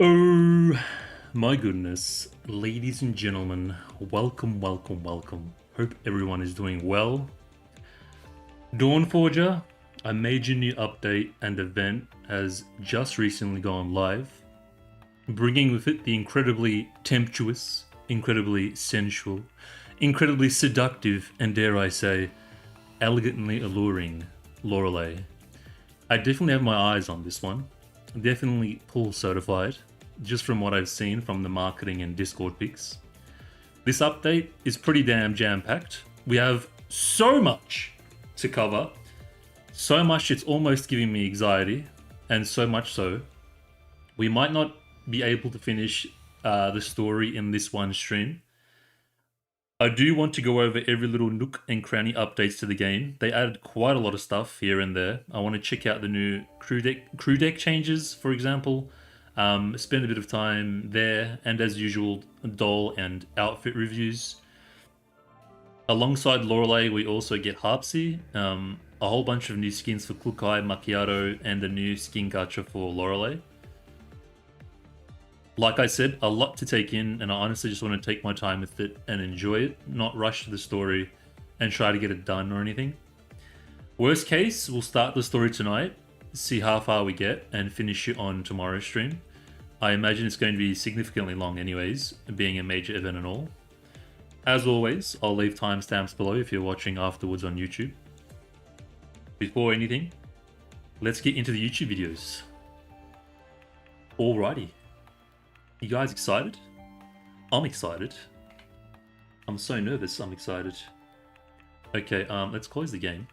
Oh my goodness, ladies and gentlemen, welcome. Hope everyone is doing well. Dawnforger, a major new update and event has just recently gone live, bringing with it the incredibly temptuous, incredibly sensual, incredibly seductive, and dare I say, elegantly alluring Loreley. I definitely have my eyes on this one. Definitely pull certified, just from what I've seen from the marketing and Discord pics. This update is pretty damn jam-packed. We have so much to cover, so much it's almost giving me anxiety, and so much so, we might not be able to finish the story in this one stream. I do want to go over every little nook and cranny updates to the game. They added quite a lot of stuff here and there. I want to check out the new crew deck changes, for example. Spend a bit of time there, and as usual, doll and outfit reviews. Alongside Loreley, we also get Harpsy, a whole bunch of new skins for Klukai, Makiatto, and a new skin gacha for Loreley. Like I said, a lot to take in, and I honestly just want to take my time with it and enjoy it, not rush to the story and try to get it done or anything. Worst case, we'll start the story tonight, see how far we get, and finish it on tomorrow's stream. I imagine it's going to be significantly long anyways, being a major event and all. As always, I'll leave timestamps below if you're watching afterwards on YouTube. Before anything, let's get into the YouTube videos. Alrighty. You guys excited? I'm excited. I'm so nervous, I'm excited. Okay, let's close the game.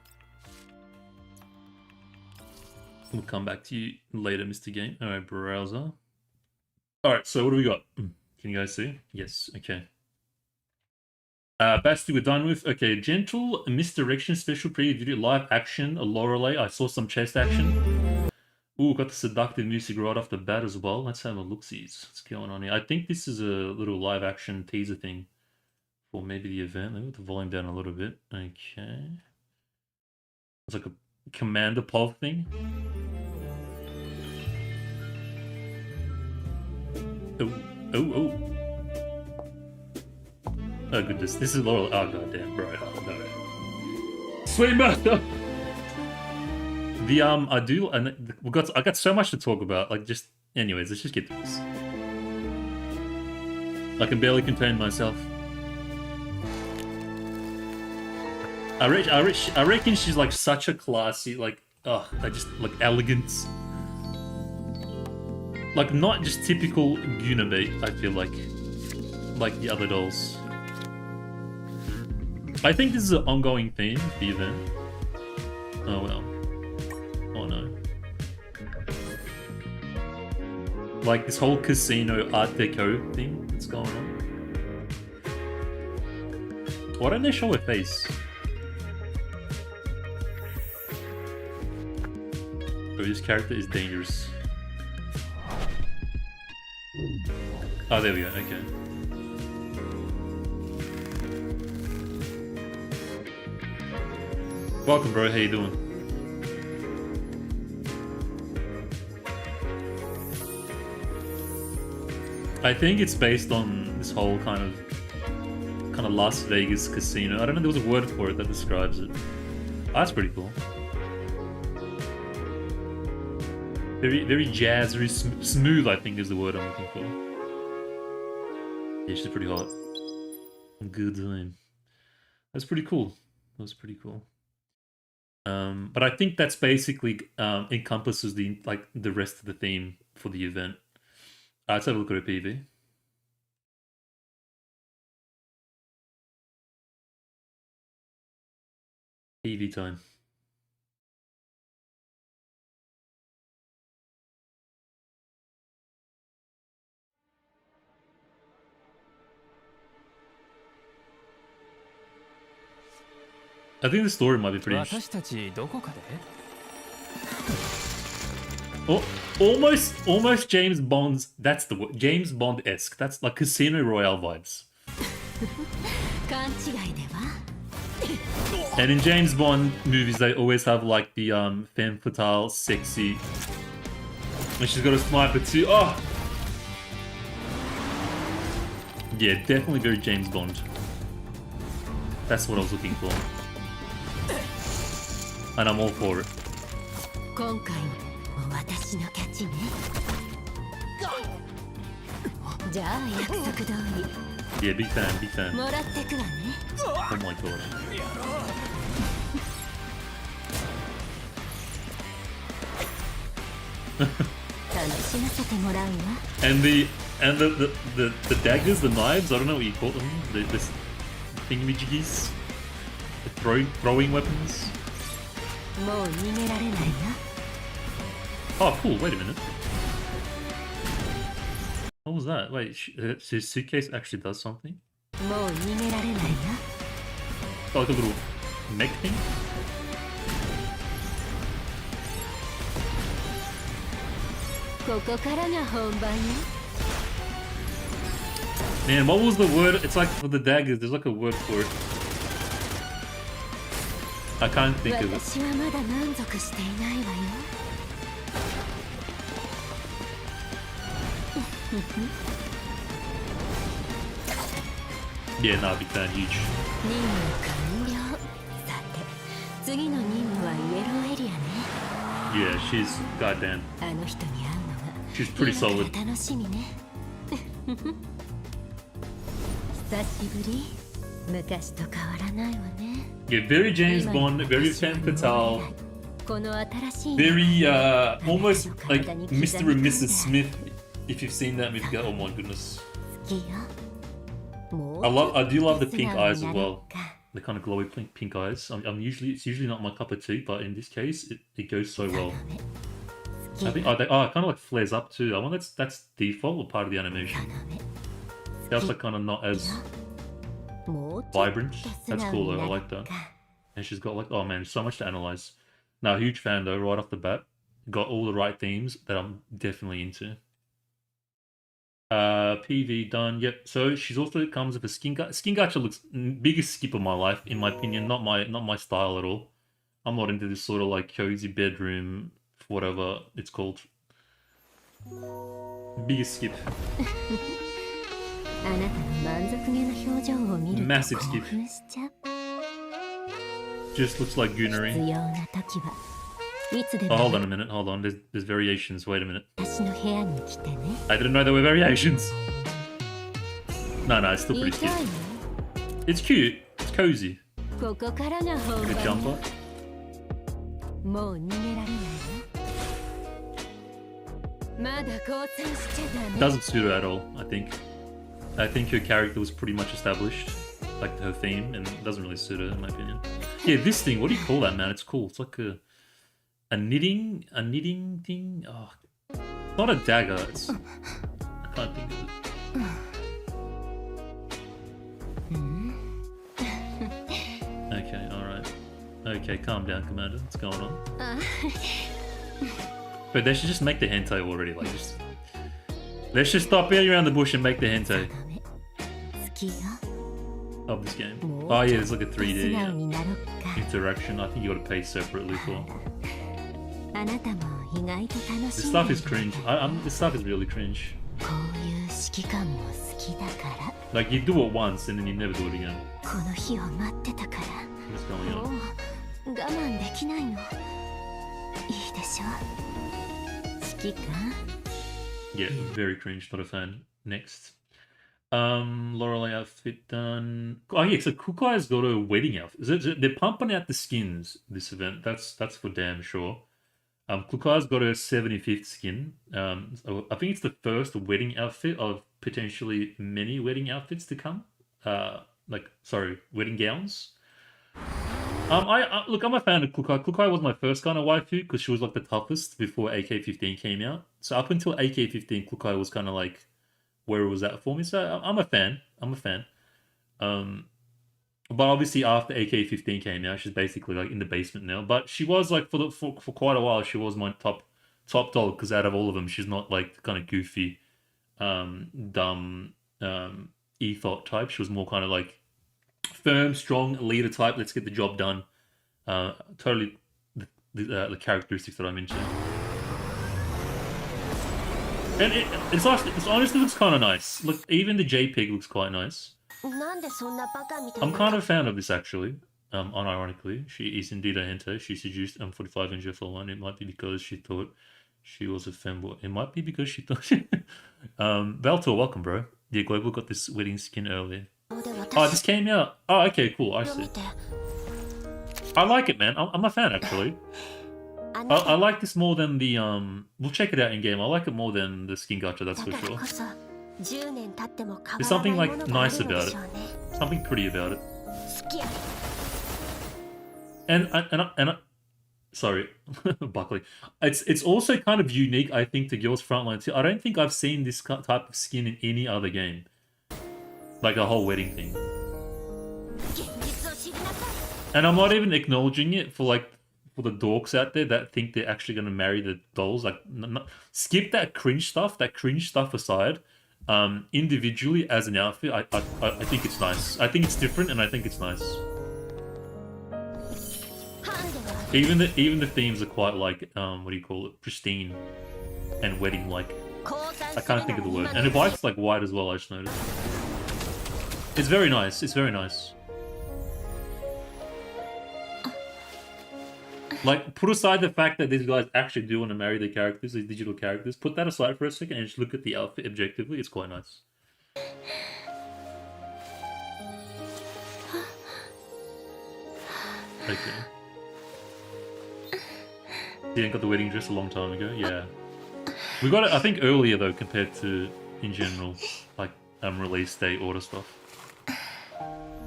We'll come back to you later, Mr. Game. Alright, browser. Alright, so what do we got? Can you guys see? Yes, okay. Basti, we're done with. Okay, gentle misdirection special preview video, live action, a Loreley. I saw some chest action. Ooh, got the seductive music right off the bat as well. Let's have a look-sees. What's going on here? I think this is a little live action teaser thing for maybe the event. Let me put the volume down a little bit. Okay. It's like a Commander POV thing. Oh. Oh goodness, this is Laurel. Oh goddamn, bro. Oh no. Sweet master! I got so much to talk about. Like, just anyways, let's just get to this. I can barely contain myself. I reckon she's like such a classy, like, I just like elegance. Like, not just typical Unibate, I feel like the other dolls. I think this is an ongoing theme, the event. Oh well. Oh no. Like this whole casino art deco thing that's going on. Why don't they show her face? Oh, this character is dangerous. Oh, there we go, okay. Welcome, bro, how you doing? I think it's based on this whole kind of Las Vegas casino. I don't know, there was a word for it that describes it. Oh, that's pretty cool. Very jazz, very smooth, I think is the word I'm looking for. Yeah, she's pretty hot. Good time. That's pretty cool. That was pretty cool. But I think that's basically encompasses the rest of the theme for the event. Let's have a look at a PV. PV time. I think the story might be pretty interesting. Oh, almost James Bond's. That's the word. James Bond-esque. That's like Casino Royale vibes. And in James Bond movies, they always have like the femme fatale, sexy. And she's got a sniper too. Oh, Yeah, definitely very James Bond. That's what I was looking for. And I'm all for it. Yeah, big fan, big fan. Oh my god. And the daggers, the knives, I don't know what you call them. The thingamajiggies. The throwing weapons. Oh, cool, wait a minute. What was that? Wait, his suitcase actually does something? Oh, like a little mech thing? Man, what was the word? It's like for the daggers, there's like a word for it. I can't think of it. Yeah, nah, big fan, huge. Yeah, she's goddamn. She's pretty solid. Yeah, very James Bond, very Femme Fatale. Very, almost like Mr. and Mrs. Smith. If you've seen that movie, go, oh my goodness. I do love the pink eyes as well. The kind of glowy pink eyes. It's usually not my cup of tea, but in this case, it goes so well. I think, it kind of like flares up too. I wonder that's default or part of the animation. That's like kind of not as vibrant. That's cool though, I like that. And she's got like, oh man, so much to analyze. Now, huge fan though, right off the bat. Got all the right themes that I'm definitely into. PV done. Yep. So she's also comes with a skin gacha. Skin gacha looks biggest skip of my life, in my opinion. Not my style at all. I'm not into this sort of like cozy bedroom, whatever it's called. Biggest skip. Massive skip. Just looks like goonery. Oh, hold on a minute, hold on. There's variations. Wait a minute. I didn't know there were variations. No, it's still pretty cute. It's cute. It's cozy. Like a jumper. Doesn't suit her at all, I think. I think her character was pretty much established. Like her theme, and it doesn't really suit her, in my opinion. Yeah, this thing, what do you call that, man? It's cool. It's like a knitting thing. Oh, not a dagger. It's I can't think of it. Okay, all right. Okay, calm down, Commander. What's going on? But they should just make the hentai already. Like, let's just stop beating around the bush and make the hentai of this game. Oh yeah, there's like a 3D interaction. I think you got to pay separately for. This stuff is cringe. This stuff is really cringe. Like, you do it once and then you never do it again. What's going on? Yeah, very cringe, not a fan. Next. Loreley outfit done. Oh yeah, so Klukai's got a wedding outfit. They're pumping out the skins this event. That's for damn sure. Klukai's got her 75th skin. So I think it's the first wedding outfit of potentially many wedding outfits to come. Wedding gowns. Look, I'm a fan of Klukai. Klukai was my first kind of waifu because she was like the toughest before AK-15 came out. So up until AK-15, Klukai was kind of like where it was at for me. So I'm a fan. But obviously after AK-15 came out, she's basically like in the basement now. But she was like for quite a while, she was my top dog because out of all of them, she's not like the kind of goofy, dumb, ethot type. She was more kind of like firm, strong leader type. Let's get the job done. Totally the characteristics that I'm into. And it's honestly looks kind of nice. Look, even the JPEG looks quite nice. I'm kind of a fan of this actually. Unironically, she is indeed a hentai. She seduced 45 in for one. It might be because she thought she was a femboy. It might be because she thought. Valtor, welcome, bro. Yeah, Global got this wedding skin earlier. Oh, this came out. Oh, okay, cool. I see. I like it, man. I'm a fan actually. I like this more than the We'll check it out in game. I like it more than the skin gacha. That's for sure. There's something like nice about it. Something pretty about it. And sorry, Buckley. It's also kind of unique, I think, to Girls Frontline too. I don't think I've seen this type of skin in any other game, like a whole wedding thing. And I'm not even acknowledging it for the dorks out there that think they're actually going to marry the dolls. Like, skip that cringe stuff. That cringe stuff aside. Individually as an outfit, I think it's nice. I think it's different, and I think it's nice. Even the themes are quite like what do you call it, pristine and wedding like. I can't think of the word. And the wife's like white as well. I just noticed. It's very nice. It's very nice. Like, put aside the fact that these guys actually do want to marry their characters, these digital characters. Put that aside for a second and just look at the outfit objectively. It's quite nice. Okay. Didn't got the wedding dress a long time ago. Yeah, we got it. I think earlier though, compared to in general, like release date order stuff.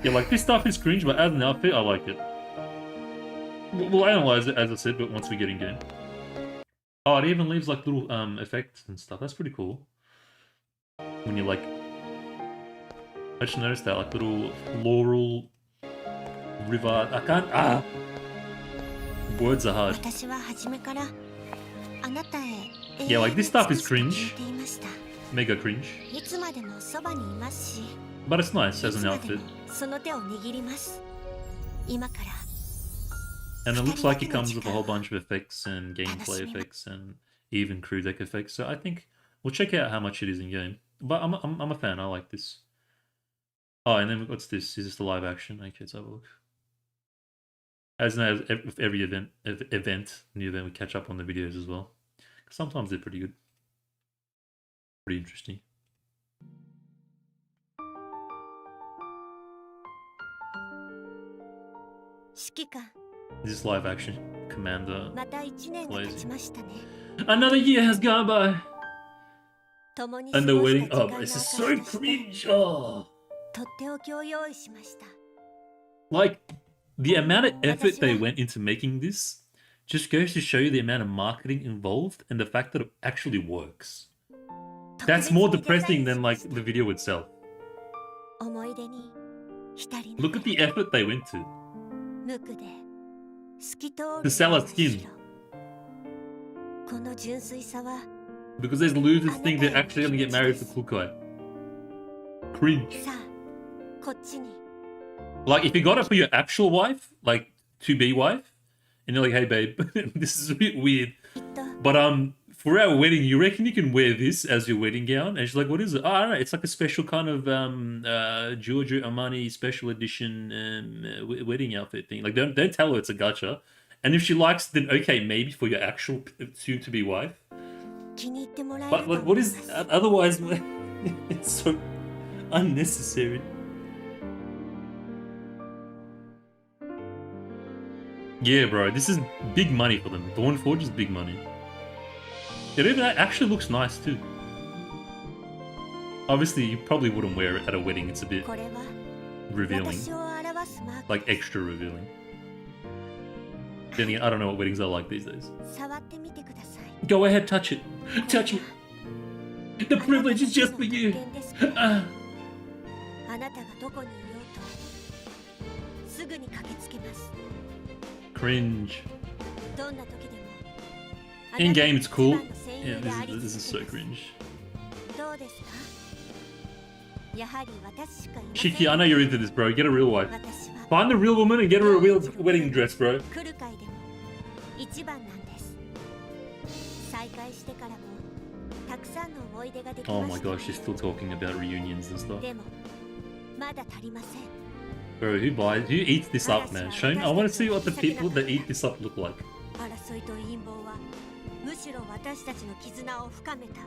Yeah, like this stuff is cringe, but as an outfit, I like it. We'll analyze it, as I said, but once we get in game. Oh, it even leaves like little effects and stuff. That's pretty cool. When you like, I just noticed that like little floral river. I can't. Words are hard. Yeah, like this stuff is cringe. Mega cringe. But it's nice as an outfit. And it looks like it comes with a whole bunch of effects and gameplay effects and even crew deck effects. So I think we'll check out how much it is in game. But I'm a fan. I like this. Oh, and then what's this? Is this the live action? Okay, let's have a look. As with every event, new event, we catch up on the videos as well. Sometimes they're pretty good. Pretty interesting. This is live action Commander Lazy. Another year has gone by. And the wedding. Oh, this is so cringe. Oh. Like, the amount of effort they went into making this just goes to show you the amount of marketing involved and the fact that it actually works. That's more depressing than like the video itself. Look at the effort they went to sell a skin. Because there's losers think they're actually going to get married to Klukai. Cringe. Like, if you got it for your actual wife, like, to-be wife, and you're like, hey, babe, this is a bit weird, but for our wedding, you reckon you can wear this as your wedding gown? And she's like, what is it? Oh, I don't know, it's like a special kind of Giorgio Armani special edition wedding outfit thing. Like, don't tell her it's a gacha. And if she likes, then okay, maybe for your actual soon-to-be wife. But, like, what is... Otherwise, it's so unnecessary. Yeah, bro, this is big money for them. Dawnforger is big money. It even actually looks nice too. Obviously, you probably wouldn't wear it at a wedding. It's a bit revealing, like extra revealing. Then again, I don't know what weddings are like these days. Go ahead, touch it. Touch it. The privilege is just for you. Cringe. In game, it's cool. Yeah, this is so cringe. Shiki, I know you're into this, bro. Get a real wife. Find a real woman and get her a real wedding dress, bro. Oh my gosh, she's still talking about reunions and stuff. Bro, who eats this up, man? Show me, I want to see what the people that eat this up look like.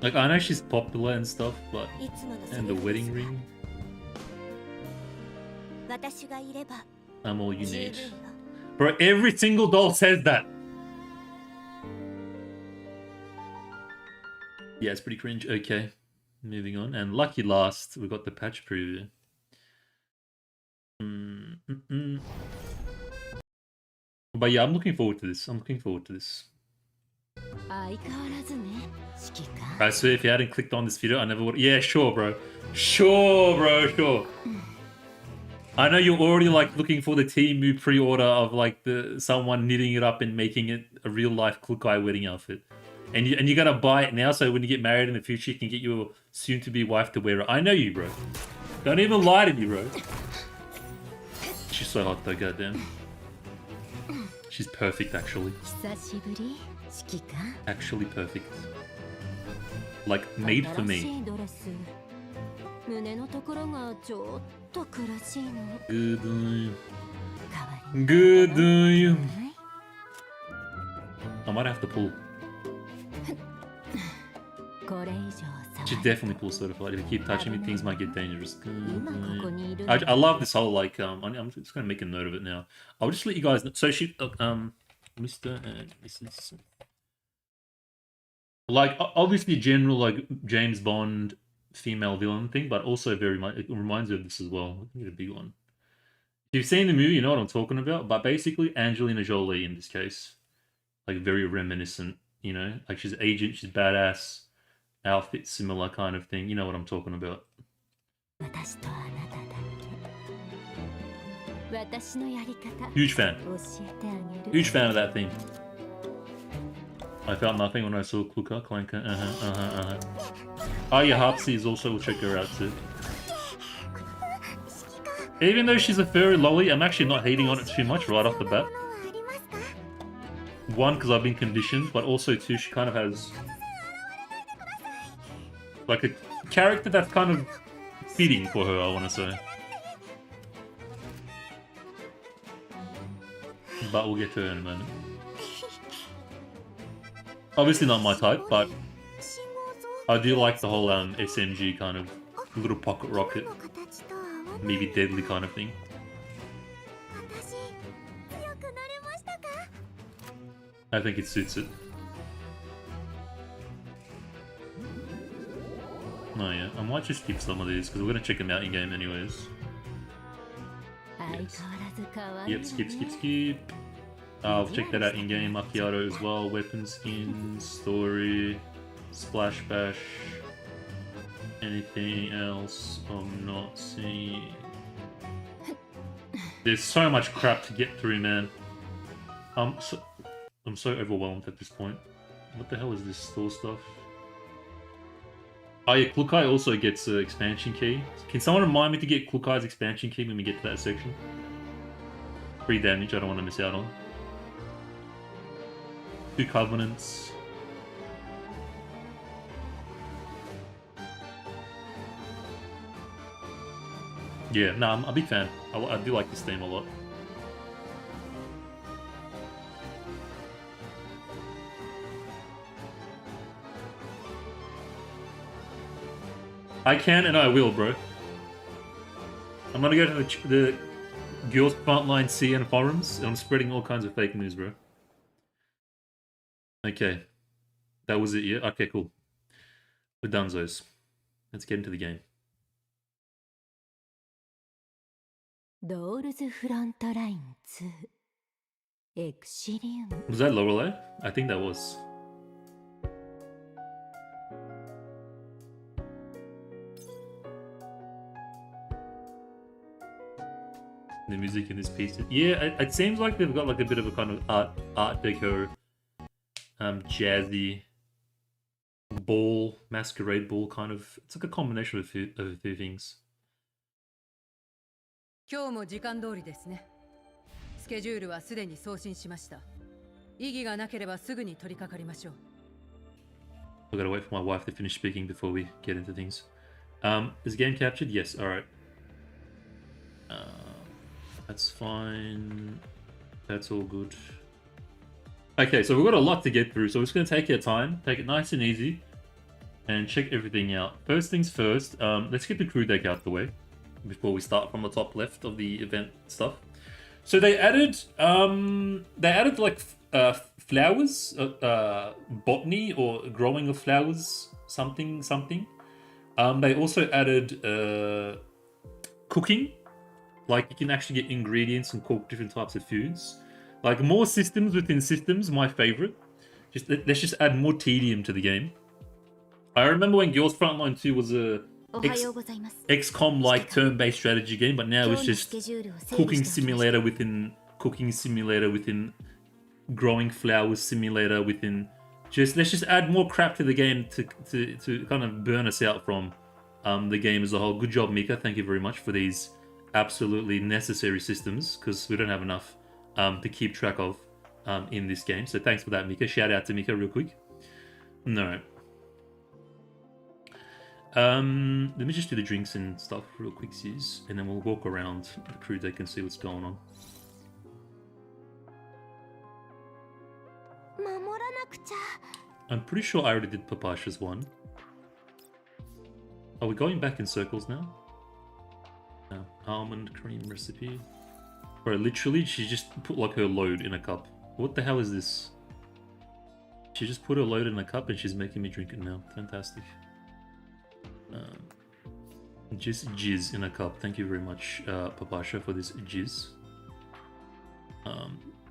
Like, I know she's popular and stuff, but... And the wedding ring. I'm all you need. Bro, every single doll says that! Yeah, it's pretty cringe. Okay, moving on. And lucky last, we got the patch preview. But yeah, I'm looking forward to this. I swear, if you hadn't clicked on this video, I never would. Yeah, sure, bro. Sure. I know you're already like looking for the Temu pre-order of like someone knitting it up and making it a real life Klukai wedding outfit. And you're gonna buy it now, so when you get married in the future, you can get your soon-to-be wife to wear it. I know you, bro. Don't even lie to me, bro. She's so hot though, goddamn. She's perfect, actually. Actually perfect. Like, made for me. Good day. I might have to pull. Should definitely pull certified. If you keep touching me, things might get dangerous. I love this whole like I'm just gonna make a note of it now. I'll just let you guys know. So she Mr. and Mrs. Like obviously general like James Bond female villain thing, but also very much it reminds me of this as well. I think a big one. If you've seen the movie, you know what I'm talking about. But basically Angelina Jolie in this case, like very reminiscent. You know, like she's agent, she's badass. Outfit similar kind of thing. You know what I'm talking about. Huge fan. Huge fan of that theme. I felt nothing when I saw Klukai, Clanker. Oh yeah, Harpsy is also, we'll check her out too. Even though she's a furry lolly, I'm actually not hating on it too much right off the bat. One, because I've been conditioned, but also two, she kind of has... like a character that's kind of fitting for her, I want to say. But we'll get to her in a moment. Obviously not my type, but I do like the whole SMG kind of little pocket rocket, maybe deadly kind of thing. I think it suits it. Oh yeah, I might just skip some of these because we're going to check them out in game anyways. Yes. Yep, skip. I'll check that out in game. Makiatto as well. Weapon skins, story, splash bash. Anything else I'm not seeing? There's so much crap to get through, man. I'm so overwhelmed at this point. What the hell is this store stuff? Oh yeah, Klukai also gets an expansion key. Can someone remind me to get Klukai's expansion key when we get to that section? Free damage, I don't want to miss out on. 2 covenants. Yeah, no, I'm a big fan. I do like this theme a lot. I can and I will, bro. I'm gonna go to the Girls Frontline CN forums and I'm spreading all kinds of fake news, bro. Okay. That was it, yeah? Okay, cool. We're done's. Let's get into the game. Was that Loreley? I think that was. The music in this piece. Yeah, it seems like they've got like a bit of a kind of art deco, jazzy ball, masquerade ball kind of. It's like a combination of a few things. 今日も時間通りですね。スケジュールはすでに送信しました。異議がなければすぐに取り掛かりましょう。I've got to wait for my wife to finish speaking before we get into things. Is the game captured? Yes. All right. That's fine. That's all good. Okay, so we've got a lot to get through, so we're just going to take our time, take it nice and easy, and check everything out. First things first, let's get the crew deck out the way before we start from the top left of the event stuff. So they added like flowers, botany or growing of flowers, something. They also added cooking, like you can actually get ingredients and cook different types of foods. Like more systems within systems, my favorite. Let's just add more tedium to the game. I remember when Girls Frontline 2 was a XCOM-like turn-based strategy game, but now it's just cooking simulator within growing flowers simulator within. Let's just add more crap to the game to kind of burn us out from the game as a whole. Good job, Mika. Thank you very much for these absolutely necessary systems, because we don't have enough to keep track of in this game. So thanks for that, Mika. Shout out to Mika real quick. No. Let me just do the drinks and stuff real quick, sis, and then we'll walk around the crew deck and see what's going on. I'm pretty sure I already did Papasha's one. Are we going back in circles now? No. Almond cream recipe. Bro, literally, she just put like her load in a cup. What the hell is this? She just put her load in a cup and she's making me drink it now. Fantastic. Just jizz in a cup. Thank you very much, Papasha, for this jizz.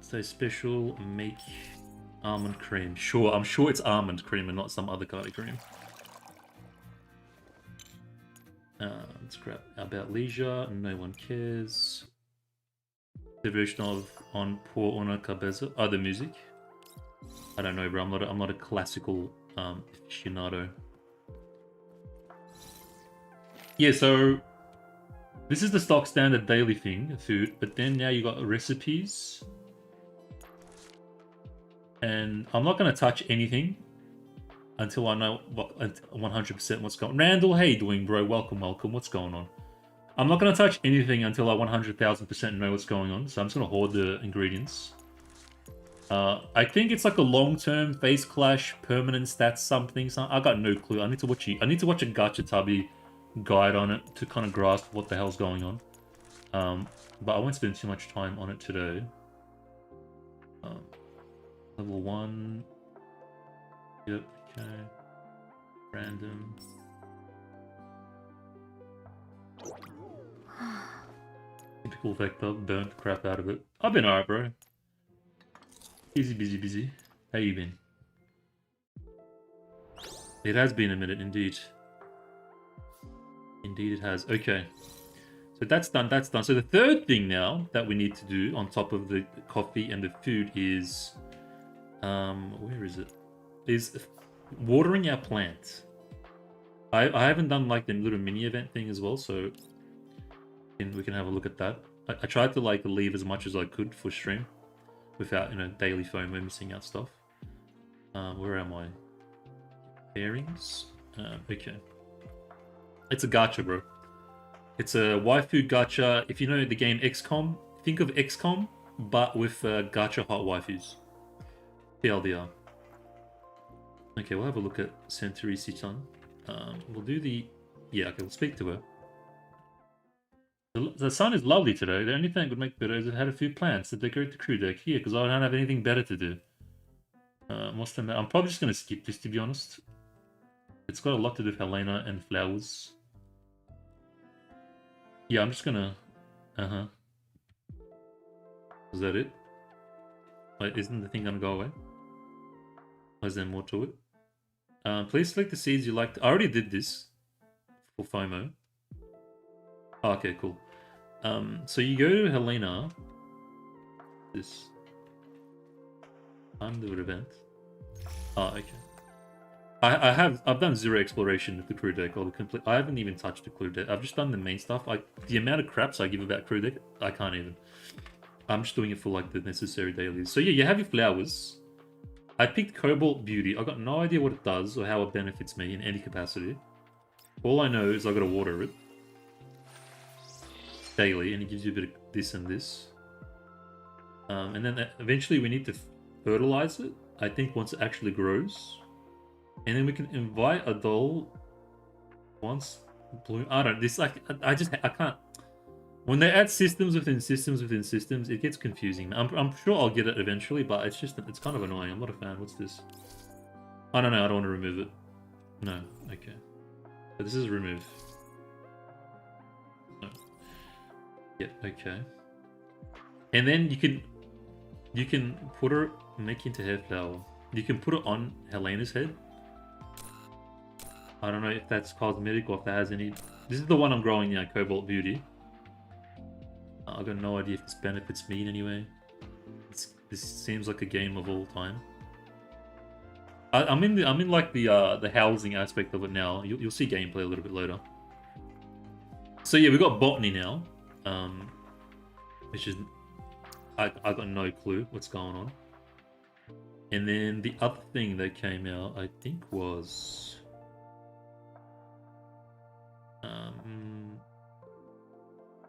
Say special, make almond cream. Sure, I'm sure it's almond cream and not some other kind of cream. Let's grab about leisure. No one cares. The version of on Por Una Cabeza. Oh, the music. I don't know, bro. I'm not a classical aficionado. Yeah, so this is the stock standard daily thing, food, but then now you got recipes. And I'm not going to touch anything until I know 100% what's going on. Randall, how you doing, bro? Welcome. What's going on? I'm not going to touch anything until I 100,000% know what's going on, so I'm just going to hoard the ingredients. I think it's like a long-term face clash, permanent stats, something. I got no clue. I need to watch a gacha tabi guide on it to kind of grasp what the hell's going on. But I won't spend too much time on it today. Level 1. Yep, okay. Random. Typical vector, burnt the crap out of it. I've been alright, bro. Busy. How you been? It has been a minute, indeed. Indeed it has. Okay. So that's done. So the third thing now that we need to do on top of the coffee and the food is... where is it? Is watering our plants. I haven't done like the little mini event thing as well, so we can have a look at that. I tried to like leave as much as I could for stream without, daily FOMO missing out stuff. Where am I? Bearings? Okay. It's a gacha, bro. It's a waifu gacha. If you know the game XCOM, think of XCOM, but with gacha hot waifus. TLDR. Okay, we'll have a look at Centauri Sitan. We'll do the... Yeah, okay, we'll speak to her. The sun is lovely today. The only thing I could make better is it had a few plants to decorate the crew deck here, because I don't have anything better to do. I'm probably just going to skip this, to be honest. It's got a lot to do with Helena and flowers. Yeah, I'm just going to... Is that it? Wait, isn't the thing going to go away? Or is there more to it? Please select the seeds you like. I already did this for FOMO. Oh, okay, cool. So you go to Helena. This. Under event. Oh, okay. I've done zero exploration with the crew deck or the complete. I haven't even touched the crew deck. I've just done the main stuff. The amount of craps I give about crew deck, I can't even. I'm just doing it for like the necessary dailies. So yeah, you have your flowers. I picked Cobalt Beauty. I got no idea what it does or how it benefits me in any capacity. All I know is I gotta water it daily, and it gives you a bit of this and this. And then eventually we need to fertilize it, I think, once it actually grows. And then we can invite a doll once bloom. I don't, this, like, I can't. When they add systems within systems within systems, it gets confusing. I'm sure I'll get it eventually, but it's kind of annoying. I'm not a fan. What's this? I don't know. I don't want to remove it. No. Okay. But this is remove. No. Yeah. Okay. And then you can put her, make into hair flower. You can put it on Helena's head. I don't know if that's cosmetic or if that has any. This is the one I'm growing now, Cobalt Beauty. I've got no idea if this benefits me in any way. This seems like a game of all time. I'm in like the housing aspect of it now. You'll see gameplay a little bit later. So yeah, we got botany now, which is I got no clue what's going on. And then the other thing that came out, I think, was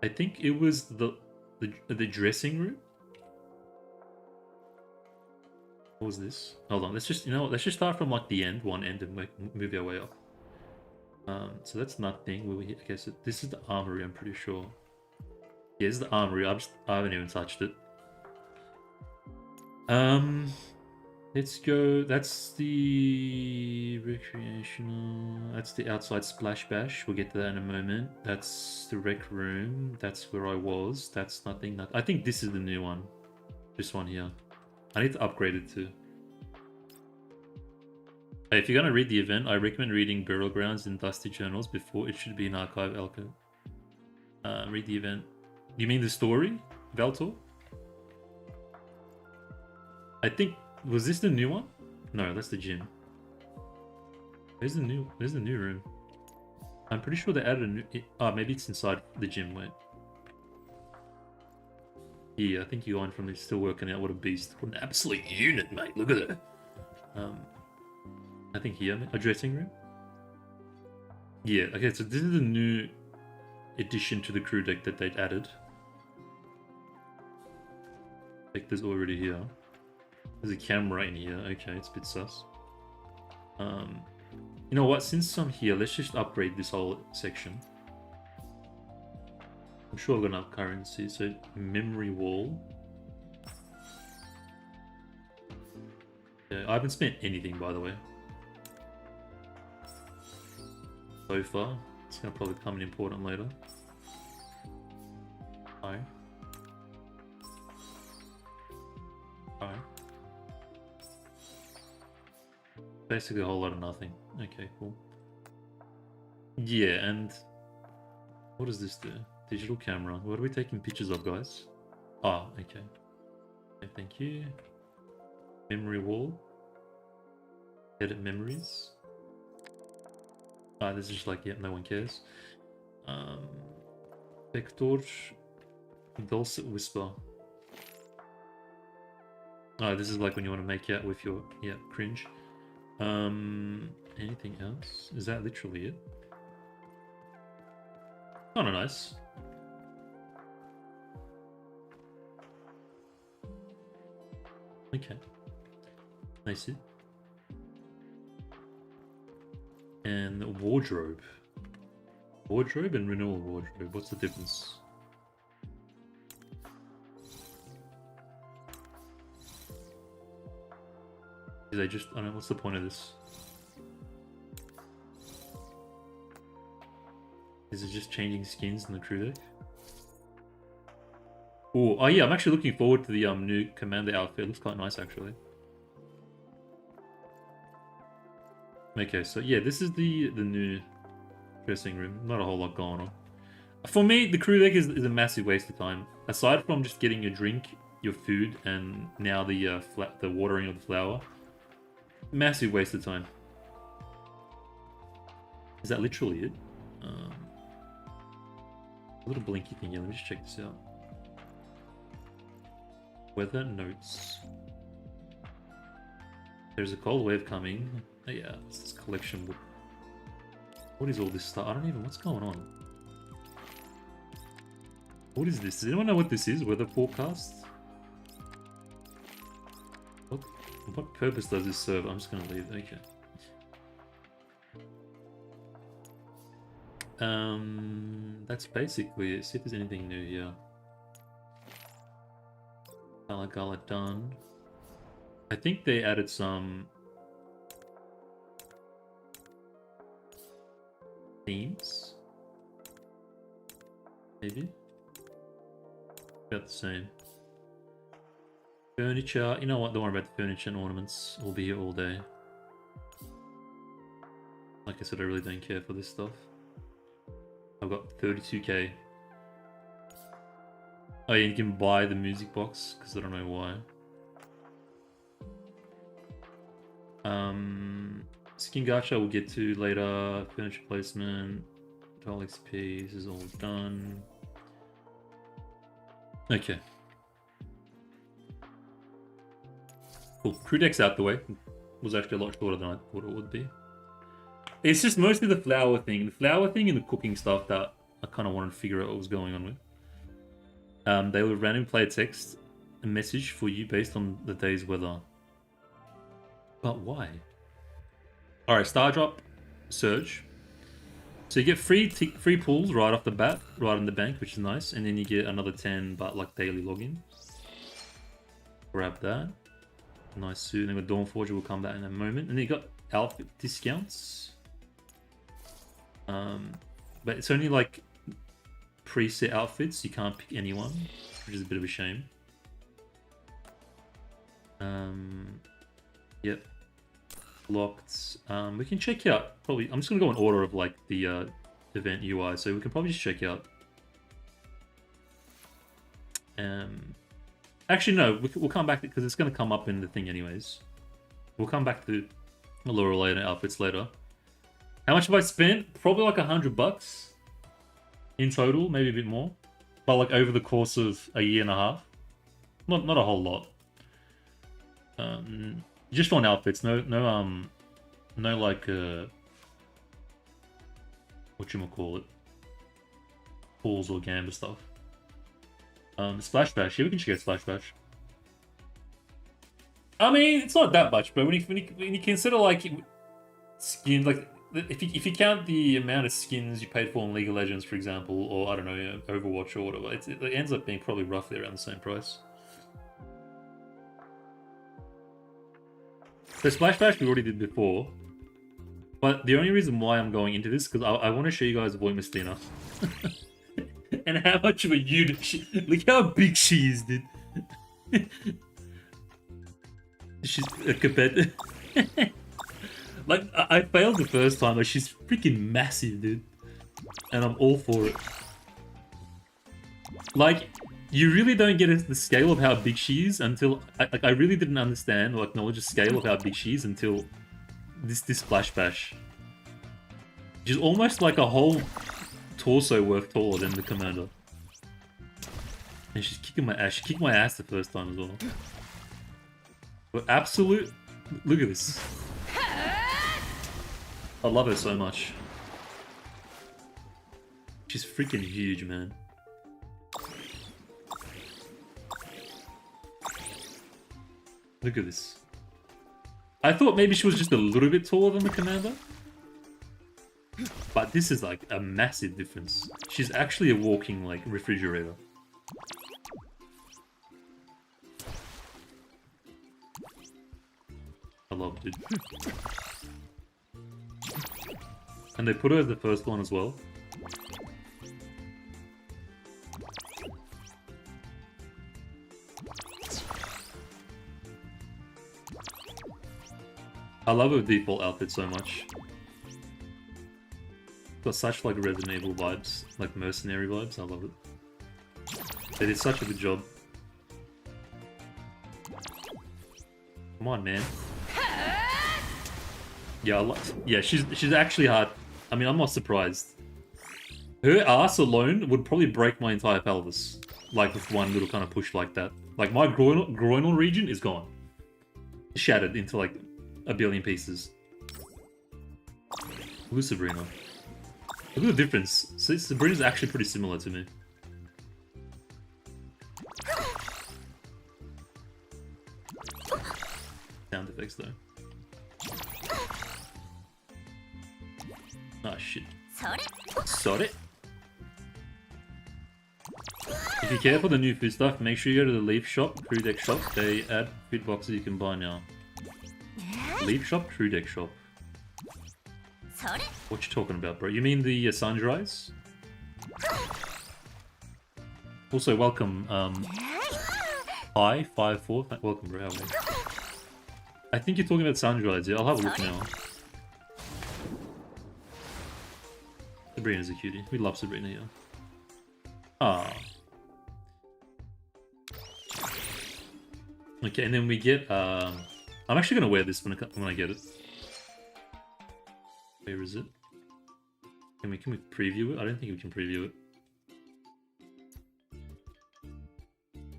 I think it was the dressing room. What was this? Hold on, let's just let's just start from like the end, one end, and move our way up. So that's nothing. Okay, so this is the armory. I'm pretty sure. Yeah, this is the armory. I haven't even touched it. Let's go. That's the recreational. That's the outside splash bash. We'll get to that in a moment. That's the rec room. That's where I was. That's nothing. I think this is the new one. This one here. I need to upgrade it too. Hey, if you're gonna read the event, I recommend reading Burial Grounds and Dusty Journals before it should be an archive, Elko. Read the event. You mean the story, Valtor? I think, was this the new one? No, that's the gym. There's the new room. I'm pretty sure they added a new. Oh, maybe it's inside the gym. Wait. Yeah, I think you're on from this. Still working out. What a beast! What an absolute unit, mate. Look at it. I think here, a dressing room. Yeah. Okay, so this is the new addition to the crew deck that they'd added. Like, there's already here. There's a camera in here. Okay, it's a bit sus. You know what? Since I'm here, let's just upgrade this whole section. I'm sure I've got enough currency. So, memory wall. Yeah, I haven't spent anything, by the way. So far. It's going to probably come in important later. Hi. Hi. Basically a whole lot of nothing. Okay, cool. Yeah, and what does this do? Digital camera. What are we taking pictures of, guys? Ah, okay. Okay, thank you. Memory wall. Edit memories. Ah, this is just like, yeah, no one cares. Vector. Dulcet whisper. Oh, this is like when you want to make out with your, yeah, cringe. Anything else? Is that literally it? Kind of nice. Okay. Nice it. And wardrobe. Wardrobe and renewal wardrobe. What's the difference? They just, I don't know, what's the point of this? Is it just changing skins in the crew deck? Ooh, oh yeah, I'm actually looking forward to the new commander outfit. It looks quite nice actually. Okay, so yeah, this is the new dressing room. Not a whole lot going on. For me, the crew deck is a massive waste of time. Aside from just getting your drink, your food, and now the watering of the flower. Massive waste of time. Is that literally it? A little blinky thing here. Let me just check this out. Weather notes. There's a cold wave coming. Oh, yeah, it's this collection book. What is all this stuff? I don't even... What's going on? What is this? Does anyone know what this is? Weather forecast? What purpose does this serve? I'm just gonna leave. Okay. That's basically it. See if there's anything new here. Gala done. I think they added some themes. Maybe. About the same. Furniture. You know what? Don't worry about the furniture and ornaments. We'll be here all day. Like I said, I really don't care for this stuff. I've got 32k. Oh yeah, you can buy the music box, because I don't know why. Skin gacha we'll get to later. Furniture placement. Doll XP, this is all done. Okay. Cool. Crew deck's out the way. Was actually a lot shorter than I thought it would be. It's just mostly the flower thing. The flower thing and the cooking stuff that I kind of wanted to figure out what was going on with. They will randomly play a text, a message for you based on the day's weather. But why? Alright, Star Drop, Surge. So you get free pulls right off the bat, right in the bank, which is nice. And then you get another 10, but like daily login. Grab that. Nice suit. And then with Dawnforger, we'll come back in a moment. And then you got outfit discounts. But it's only like preset outfits. You can't pick anyone, which is a bit of a shame. Yep. Locked. We can check out probably. I'm just gonna go in order of like the event UI, so we can probably just check out. Actually, no, we'll come back because it's gonna come up in the thing anyways. We'll come back to the Loreley and outfits later. How much have I spent? Probably like $100 in total, maybe a bit more, but like over the course of a year and a half. Not a whole lot. Just on outfits, no like whatchamacallit, pools or gamba stuff. Splash Bash, yeah, we can check out Splash Bash. I mean, it's not that much, but when you consider like skins, like if you count the amount of skins you paid for in League of Legends, for example, or I don't know, Overwatch or whatever, it ends up being probably roughly around the same price. So Splash Bash we already did before, but the only reason why I'm going into this is because I want to show you guys Void Mistina. And how much of a unit she... Look how big she is, dude. She's compared... Like, I failed the first time, but she's freaking massive, dude. And I'm all for it. Like, you really don't get the scale of how big she is until... I really didn't understand or acknowledge the scale of how big she is until this Splash Bash. She's almost like a whole torso worth taller than the commander. And she's kicking my ass. She kicked my ass the first time as well. But absolute... Look at this. I love her so much. She's freaking huge, man. Look at this. I thought maybe she was just a little bit taller than the commander. But this is like a massive difference. She's actually a walking like refrigerator. I love it, dude. And they put her as the first one as well. I love her default outfit so much. Got such like Resident Evil vibes, like mercenary vibes. I love it. They did such a good job. Come on, man. Yeah, she's actually hard. I mean, I'm not surprised. Her ass alone would probably break my entire pelvis, like with one little kind of push like that. Like my groinal region is gone, shattered into like a billion pieces. Who's Sabrina? Look at the difference. Sabrina's actually pretty similar to me. Sound effects though. Oh shit. Sorry. If you care for the new food stuff, make sure you go to the Leaf Shop, Crew Deck Shop. They add food boxes you can buy now. Leaf Shop, Crew Deck Shop. What you talking about, bro? You mean the Sunrise? Also, welcome, Hi, 5-4. Welcome, bro. How are you? I think you're talking about Sunrise, yeah? I'll have a look now. Sabrina's a cutie. We love Sabrina here. Ah. Okay, and then we get, I'm actually gonna wear this when I get it. Where is it? Can we preview it? I don't think we can preview it.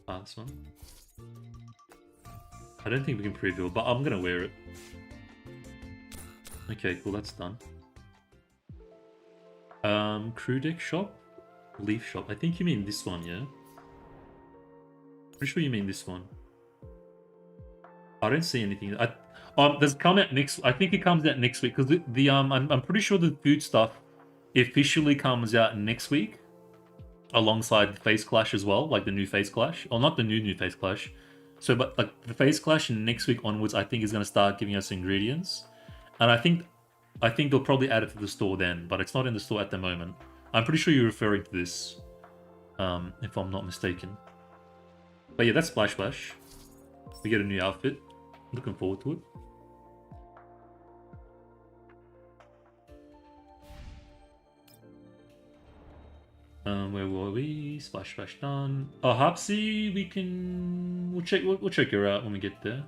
Ah, this one. I don't think we can preview it, but I'm gonna wear it. Okay, cool, that's done. Crew Deck Shop? Leaf Shop. I think you mean this one, yeah? Pretty sure you mean this one. I don't see anything. Does it come out next? I think it comes out next week because I'm pretty sure the food stuff officially comes out next week, alongside Face Clash as well, like the new Face Clash, or not the new Face Clash. So, but like the Face Clash next week onwards, I think is going to start giving us ingredients, and I think they'll probably add it to the store then, but it's not in the store at the moment. I'm pretty sure you're referring to this, if I'm not mistaken. But yeah, that's Splash Splash. We get a new outfit. Looking forward to it. Where were we? Splash Splash done. Oh, Harpsy, we'll check her out when we get there.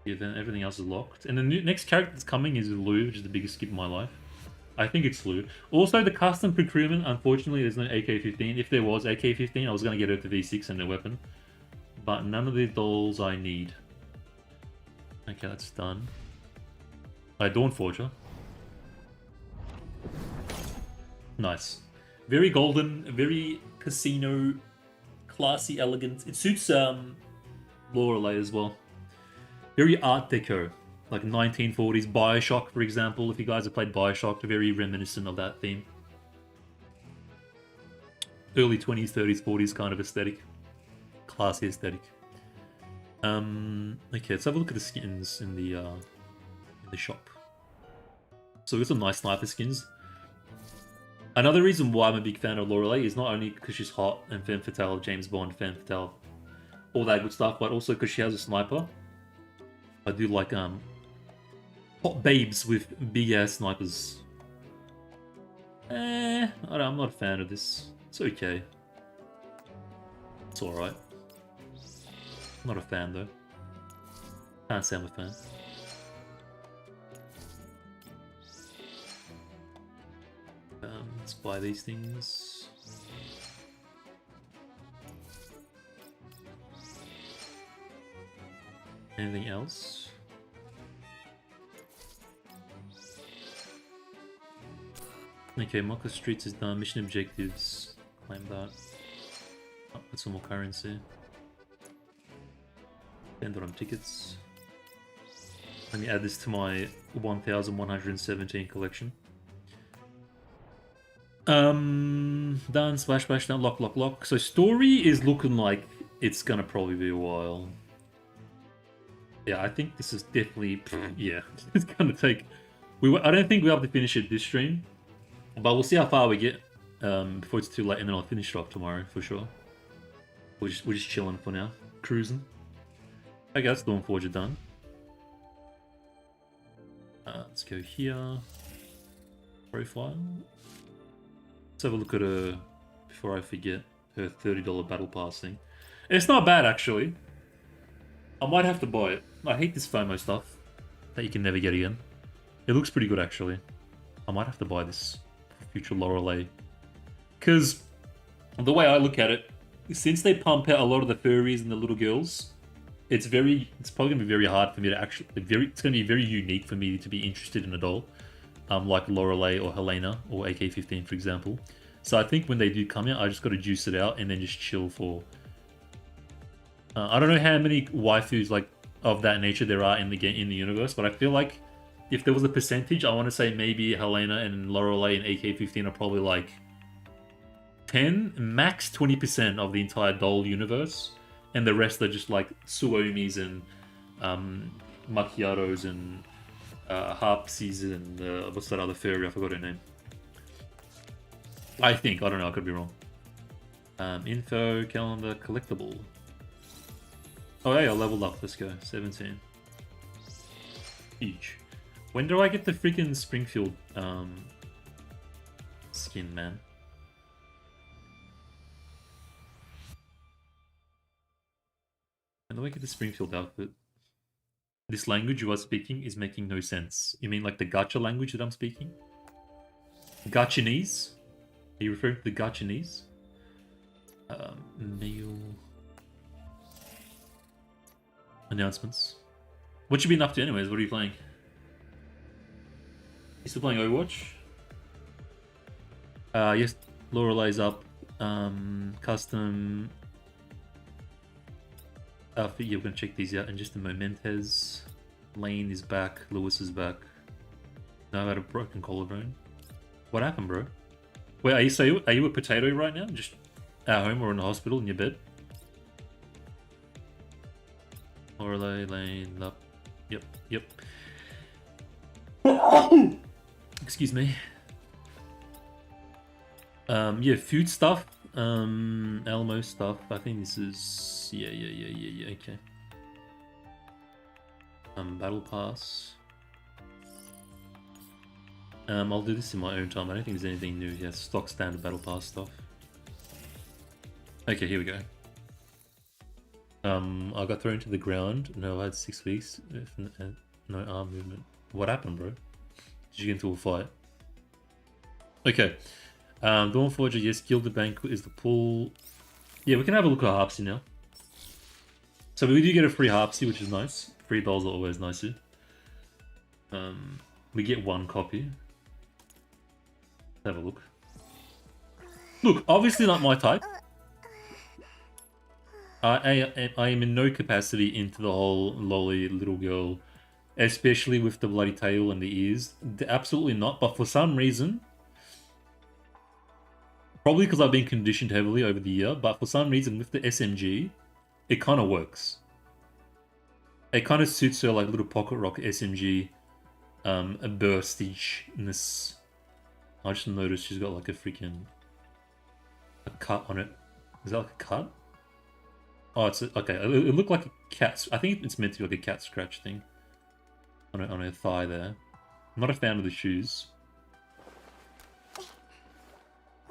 Yeah, then everything else is locked. And the next character that's coming is Lou, which is the biggest skip in my life. I think it's Lou. Also, the custom procurement, unfortunately, there's no AK-15. If there was AK-15, I was going to get her to V6 and a weapon. But none of the dolls I need. Okay, that's done. Dawnforger. Nice. Very golden, very casino, classy, elegant. It suits Loreley as well. Very art deco, like 1940s Bioshock, for example. If you guys have played Bioshock, very reminiscent of that theme. Early 20s, 30s, 40s kind of aesthetic. Classy aesthetic. Okay, let's have a look at the skins in the shop. So we got some nice sniper skins. Another reason why I'm a big fan of Loreley is not only because she's hot and femme fatale, James Bond, femme fatale, all that good stuff, but also because she has a sniper. I do like hot babes with big ass snipers. I'm not a fan of this. It's okay. It's alright. Not a fan though. Can't say I'm a fan. Let's buy these things. Anything else? Okay, Mocha Streets is done. Mission objectives. Claim that. Oh, put some more currency. Spend it on tickets. Let me add this to my 1117 collection. Done. Splash, splash, done. Lock, lock, lock. So story is looking like it's gonna probably be a while. Yeah, I think this is definitely... Yeah, it's gonna take... I don't think we'll be able to finish it this stream. But we'll see how far we get before it's too late, and then I'll finish it off tomorrow, for sure. We're just chilling for now. Cruising. Okay, that's Dawnforger done. Let's go here. Profile. Let's have a look at her, before I forget, her $30 battle pass thing. It's not bad, actually. I might have to buy it. I hate this FOMO stuff that you can never get again. It looks pretty good, actually. I might have to buy this for future Loreley. Because the way I look at it, since they pump out a lot of the furries and the little girls, It's probably gonna be very hard for me to actually it's gonna be very unique for me to be interested in a doll, like Loreley or Helena or AK-15 for example. So I think when they do come out, I just got to juice it out and then just chill for. I don't know how many waifus like of that nature there are in the game in the universe, but I feel like if there was a percentage, I want to say maybe Helena and Loreley and AK-15 are probably like 10, max 20% of the entire doll universe, and the rest are just like Suomis and Makiattos and Harpsies and what's that other fairy? I forgot her name. I think. I don't know. I could be wrong. Info, calendar, collectible. Oh, yeah, I leveled up. Let's go. 17. Huge. When do I get the freaking Springfield skin, man? When do I get the Springfield outfit? This language you are speaking is making no sense. You mean like the gacha language that I'm speaking? Gachanese? Are you referring to the Gachanese? Mail... Announcements. What you been up to anyways? What are you playing? You still playing Overwatch? Yes, Loreley's up. Custom outfit. Yeah, we're gonna check these out in just a moment. Lane is back. Lewis is back. No, I had a broken collarbone. What happened, bro? Wait, are you a potato right now? Just at home or in the hospital in your bed? Loreley, Lane, up. Yep. Excuse me. Yeah, food stuff. Alamo stuff. I think this is yeah, okay. Battle pass. I'll do this in my own time. I don't think there's anything new here. Stock standard battle pass stuff. Okay, here we go. I got thrown to the ground. No, I had 6 weeks. No arm movement. What happened, bro? Did you get into a fight? Okay. Dawnforger, yes. Gilded Banquet is the pool. Yeah, we can have a look at Harpsy now. So we do get a free Harpsy, which is nice. Free dolls are always nice. We get 1 copy. Let's have a look. Look, obviously not my type. I am in no capacity into the whole lolly little girl, especially with the bloody tail and the ears. Absolutely not. But for some reason, probably because I've been conditioned heavily over the year, but for some reason with the SMG, it kind of works. It kind of suits her like little pocket rocket SMG, a burstigeness. I just noticed she's got like a cut on it. Is that like a cut? Oh, it's okay. It looked like a cat. I think it's meant to be like a cat scratch thing on her thigh there. I'm not a fan of the shoes.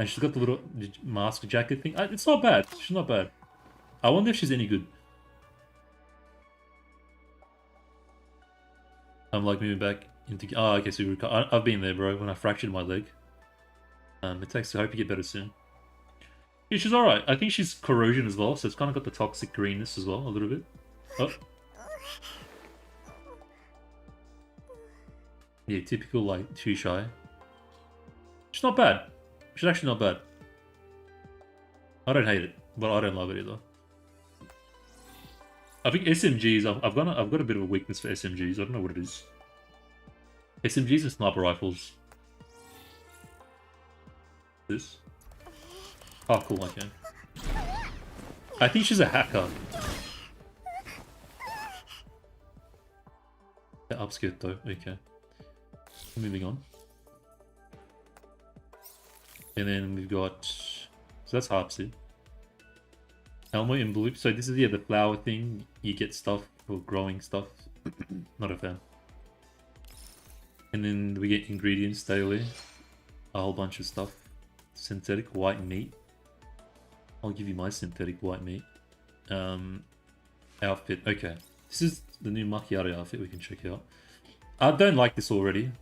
And she's got the little mask jacket thing. It's not bad. She's not bad. I wonder if she's any good. I'm like moving back into. Oh, okay. So I've been there, bro. When I fractured my leg. It takes. I hope you get better soon. Yeah, she's alright. I think she's corrosion as well, so it's kind of got the toxic greenness as well, a little bit. Oh. Yeah, typical, like, too shy. She's not bad. She's actually not bad. I don't hate it, but I don't love it either. I think SMGs, I've got a bit of a weakness for SMGs. I don't know what it is. SMGs and sniper rifles. This. Oh, cool, okay. I think she's a hacker. The upskirt though, okay. Moving on. And then we've got... So that's Harpsy. Elmo in blue. So this is, yeah, the flower thing. You get stuff for growing stuff. Not a fan. And then we get ingredients daily. A whole bunch of stuff. Synthetic white meat. I'll give you my synthetic white meat. Outfit. Okay. This is the new Makiatto outfit we can check out. I don't like this already.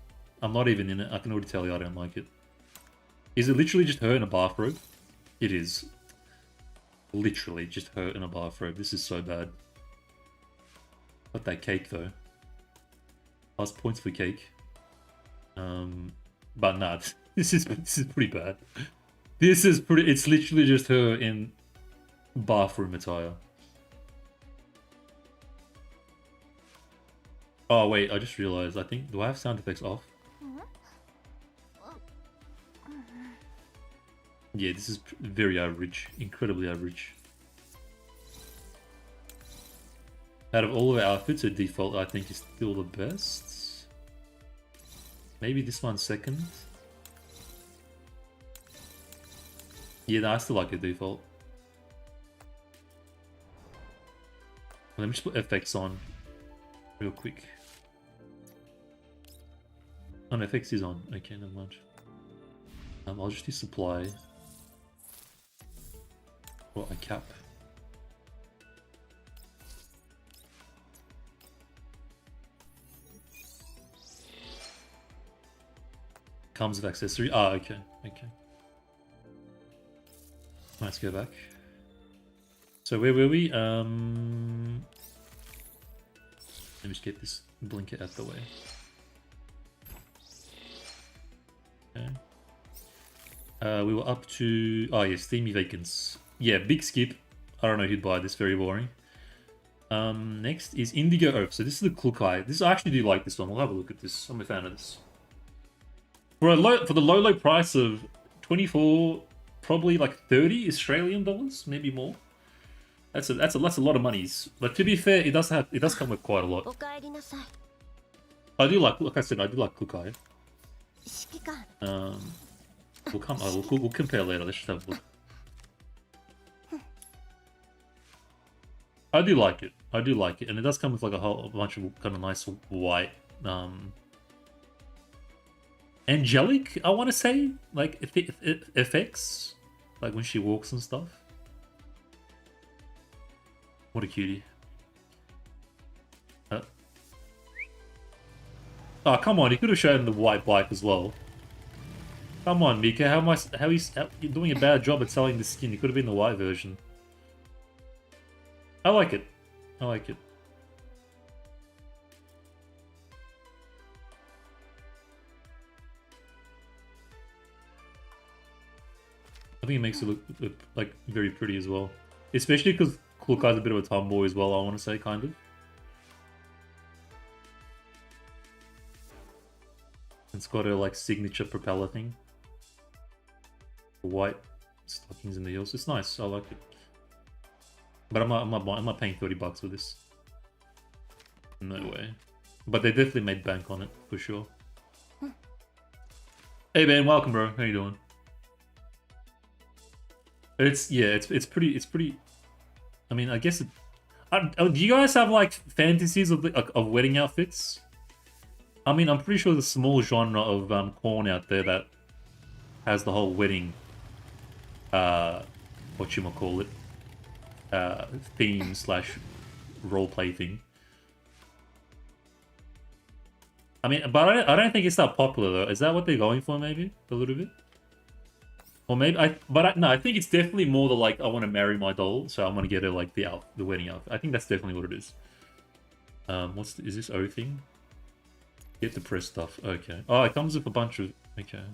I'm not even in it. I can already tell you I don't like it. Is it literally just her in a bathrobe? It is. Literally just her in a bathrobe. This is so bad. Got that cake though. Plus points for cake. But nah, this is pretty bad. This is pretty. It's literally just her in bathroom attire. Oh wait, I just realized. I think, do I have sound effects off? Yeah, this is very average, incredibly average. Out of all of our outfits, her default I think is still the best. Maybe this one second. Yeah, no, I still like her default. Let me just put FX on real quick. Oh, no, FX is on. Okay, never mind. I'll just do supply. Or a cap. Comes with accessory. Ah, okay, okay. Let's go back. So where were we? Let me just get this blinker out the way. Okay. We were up to... Oh yeah, Steamy Vacants. Yeah, big skip. I don't know who'd buy this, very boring. Next is Indigo Oak. So this is the Klukai. This I actually do like this one. We'll have a look at this. I'm a fan of this. For the low price of 24, probably like 30 Australian dollars, maybe more. That's a lot of monies. But to be fair, it does come with quite a lot. I do like I said, I do like Klukai. We'll compare later. Let's just have a look. I do like it. I do like it, and it does come with like a bunch of kind of nice white, angelic. I want to say like effects, like when she walks and stuff. What a cutie! Oh come on! You could have shown the white bike as well. Come on, Mika. How you're doing a bad job at selling the skin? You could have been the white version. I like it. I like it. I think it makes it look like very pretty as well. Especially because Klukai's a bit of a tomboy as well, I want to say, kind of. It's got her like signature propeller thing. The white stockings and the heels. It's nice. I like it. But I'm not paying $30 for this. No way. But they definitely made bank on it for sure. Hey man, welcome bro. How you doing? It's pretty. I mean, I guess it. Do you guys have like fantasies of wedding outfits? I mean, I'm pretty sure there's a small genre of porn out there that has the whole wedding. Whatchamacallit, theme / roleplay thing. I mean, but I don't think it's that popular though. Is that what they're going for? Maybe a little bit, or maybe no. I think it's definitely more the like I want to marry my doll, so I want to get her like the wedding outfit. I think that's definitely what it is. Is this O thing? Get the press stuff. Okay. Oh, it comes with a bunch of okay.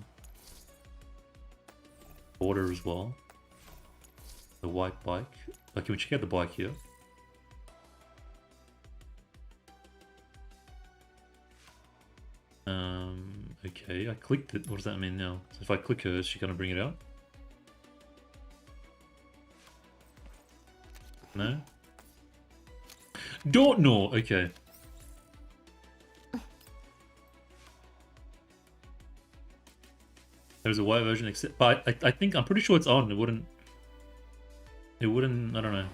Order as well. The white bike. Okay, can we check out the bike here? Okay, I clicked it. What does that mean now? So if I click her, is she gonna bring it out? No? Don't know. Okay. There's a white version, except, but I think I'm pretty sure it's on. It wouldn't. I don't know.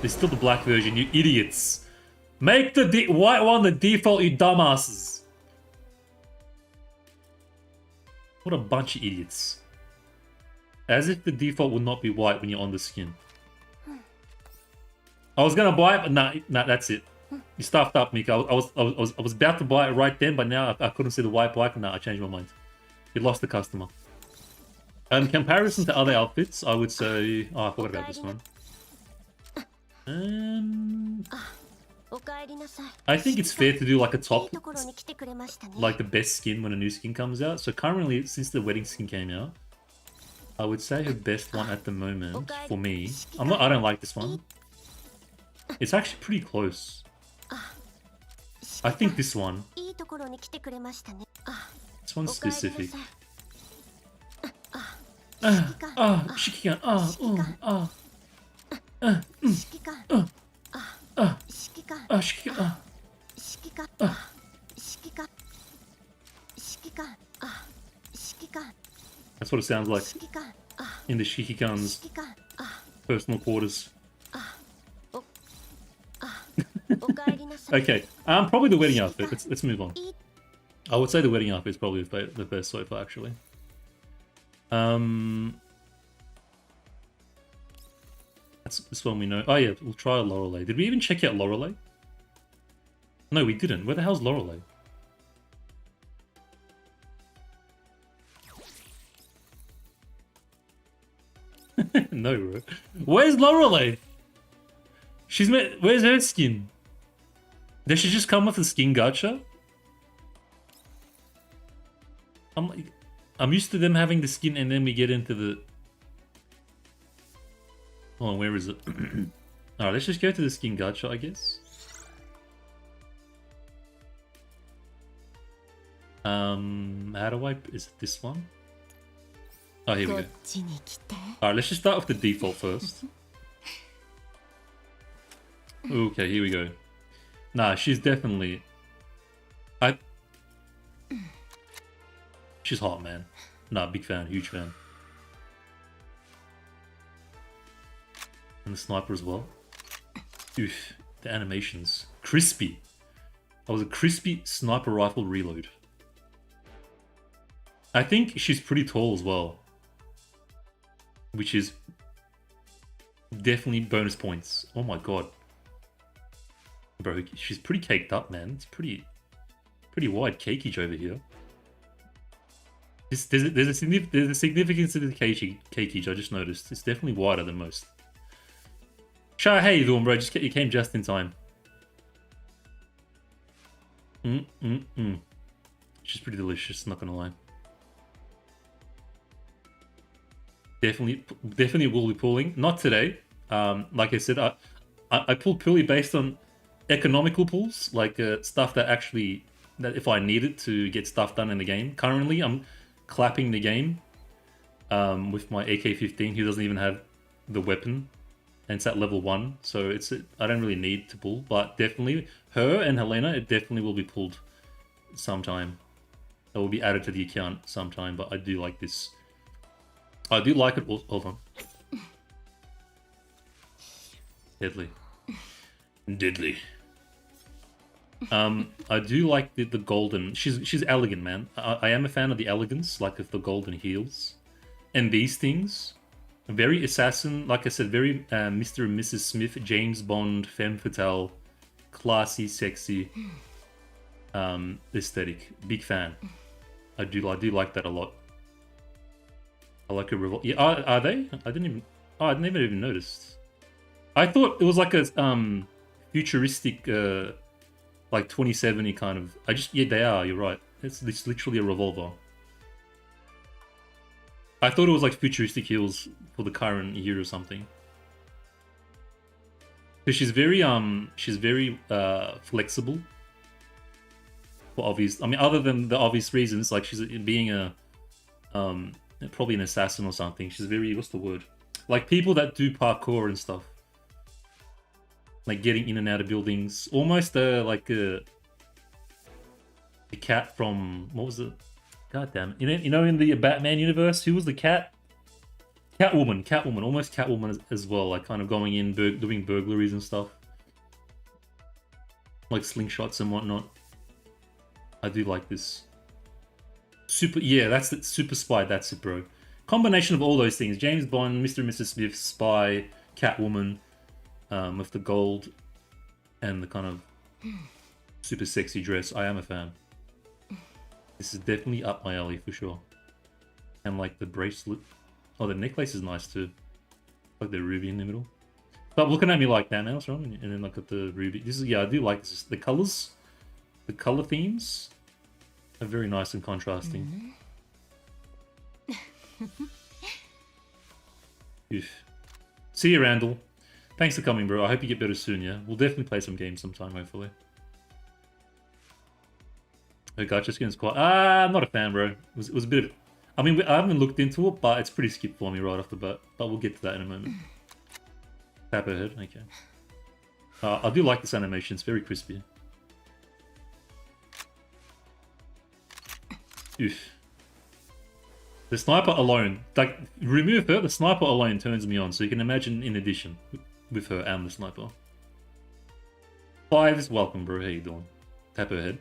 There's still the black version, you idiots. Make the white one the default, you dumbasses. What a bunch of idiots. As if the default would not be white when you're on the skin. I was gonna buy it, but nah, that's it. You stuffed up, Mika. I was about to buy it right then, but now I couldn't see the white bike. Nah, I changed my mind. You lost the customer. In comparison to other outfits, I would say... Oh, I forgot about this one. I think it's fair to do like a top, like the best skin when a new skin comes out. So currently, since the wedding skin came out, I would say her best one at the moment for me. I don't like this one. It's actually pretty close. I think this one. This one's specific. Shikikan. That's what it sounds like in the Shikikan's personal quarters. Okay, probably the wedding outfit. Let's move on. I would say the wedding outfit is probably the best so far, actually. That's one we know. Oh yeah, we'll try Loreley. Did we even check out Loreley? No, we didn't. Where the hell's Loreley? No, bro. Where's Loreley? Where's her skin? Does she just come with a skin gacha? I'm used to them having the skin and then we get into the... Oh, where is it? Alright, let's just go to the skin gacha, I guess. How do I... Is it this one? Oh, here we go. Alright, let's just start with the default first. Okay, here we go. Nah, she's definitely... She's hot, man. Nah, big fan, huge fan. And the sniper as well. Oof, the animations. Crispy. That was a crispy sniper rifle reload. I think she's pretty tall as well. Which is definitely bonus points. Oh my god. Bro, she's pretty caked up, man. It's pretty wide cakeage over here. There's a significance to the cakeage, I just noticed. It's definitely wider than most. Shah, how you doing, bro? You came just in time. She's pretty delicious, not gonna lie. Definitely will be pulling. Not today. Like I said, I pull purely based on economical pulls, like stuff that if I need it to get stuff done in the game. Currently, I'm clapping the game with my AK-15. He doesn't even have the weapon, and it's at level 1, so I don't really need to pull. But definitely, her and Helena, it definitely will be pulled sometime. It will be added to the account sometime. But I do like this. I do like it. Hold on. Deadly. I do like the golden. She's elegant, man. I am a fan of the elegance, like of the golden heels, and these things. Very assassin, like I said, very Mr. and Mrs. Smith, James Bond, femme fatale, classy, sexy, aesthetic. Big fan. I do like that a lot. I like a revolt. Yeah, are they? I never even noticed. I thought it was like a futuristic, like 2070 kind of. Yeah, they are. You're right. It's literally a revolver. I thought it was like futuristic heels for the current year or something. Because she's very flexible. For obvious, I mean, other than the obvious reasons, like she's being a probably an assassin or something. She's very, what's the word? Like people that do parkour and stuff. Like getting in and out of buildings. Almost like a cat from, what was it? God damn it. You know in the Batman universe, who was the cat? Catwoman. Almost Catwoman as well. Like kind of going in, doing burglaries and stuff. Like slingshots and whatnot. I do like this. Yeah, that's it. Super spy, that's it, bro. Combination of all those things. James Bond, Mr. and Mrs. Smith, spy, Catwoman, with the gold and the kind of super sexy dress. I am a fan. This is definitely up my alley for sure. And like the bracelet. Oh, the necklace is nice too. Like the ruby in the middle. Stop looking at me like that, man. What's wrong? And then look at the ruby. This is, yeah, I do like this. The colors, the color themes are very nice and contrasting. Oof. See you, Randall. Thanks for coming, bro. I hope you get better soon, yeah? We'll definitely play some games sometime, hopefully. The gacha skin is quite... I'm not a fan, bro. It was a bit of... I mean, I haven't looked into it, but it's pretty skip for me right off the bat. But we'll get to that in a moment. Tap ahead, okay. I do like this animation, it's very crispy. Oof. The sniper alone, like, remove her, the sniper alone turns me on, so you can imagine in addition with her and the sniper. Fives, welcome, bro. How you doing? Tap her head.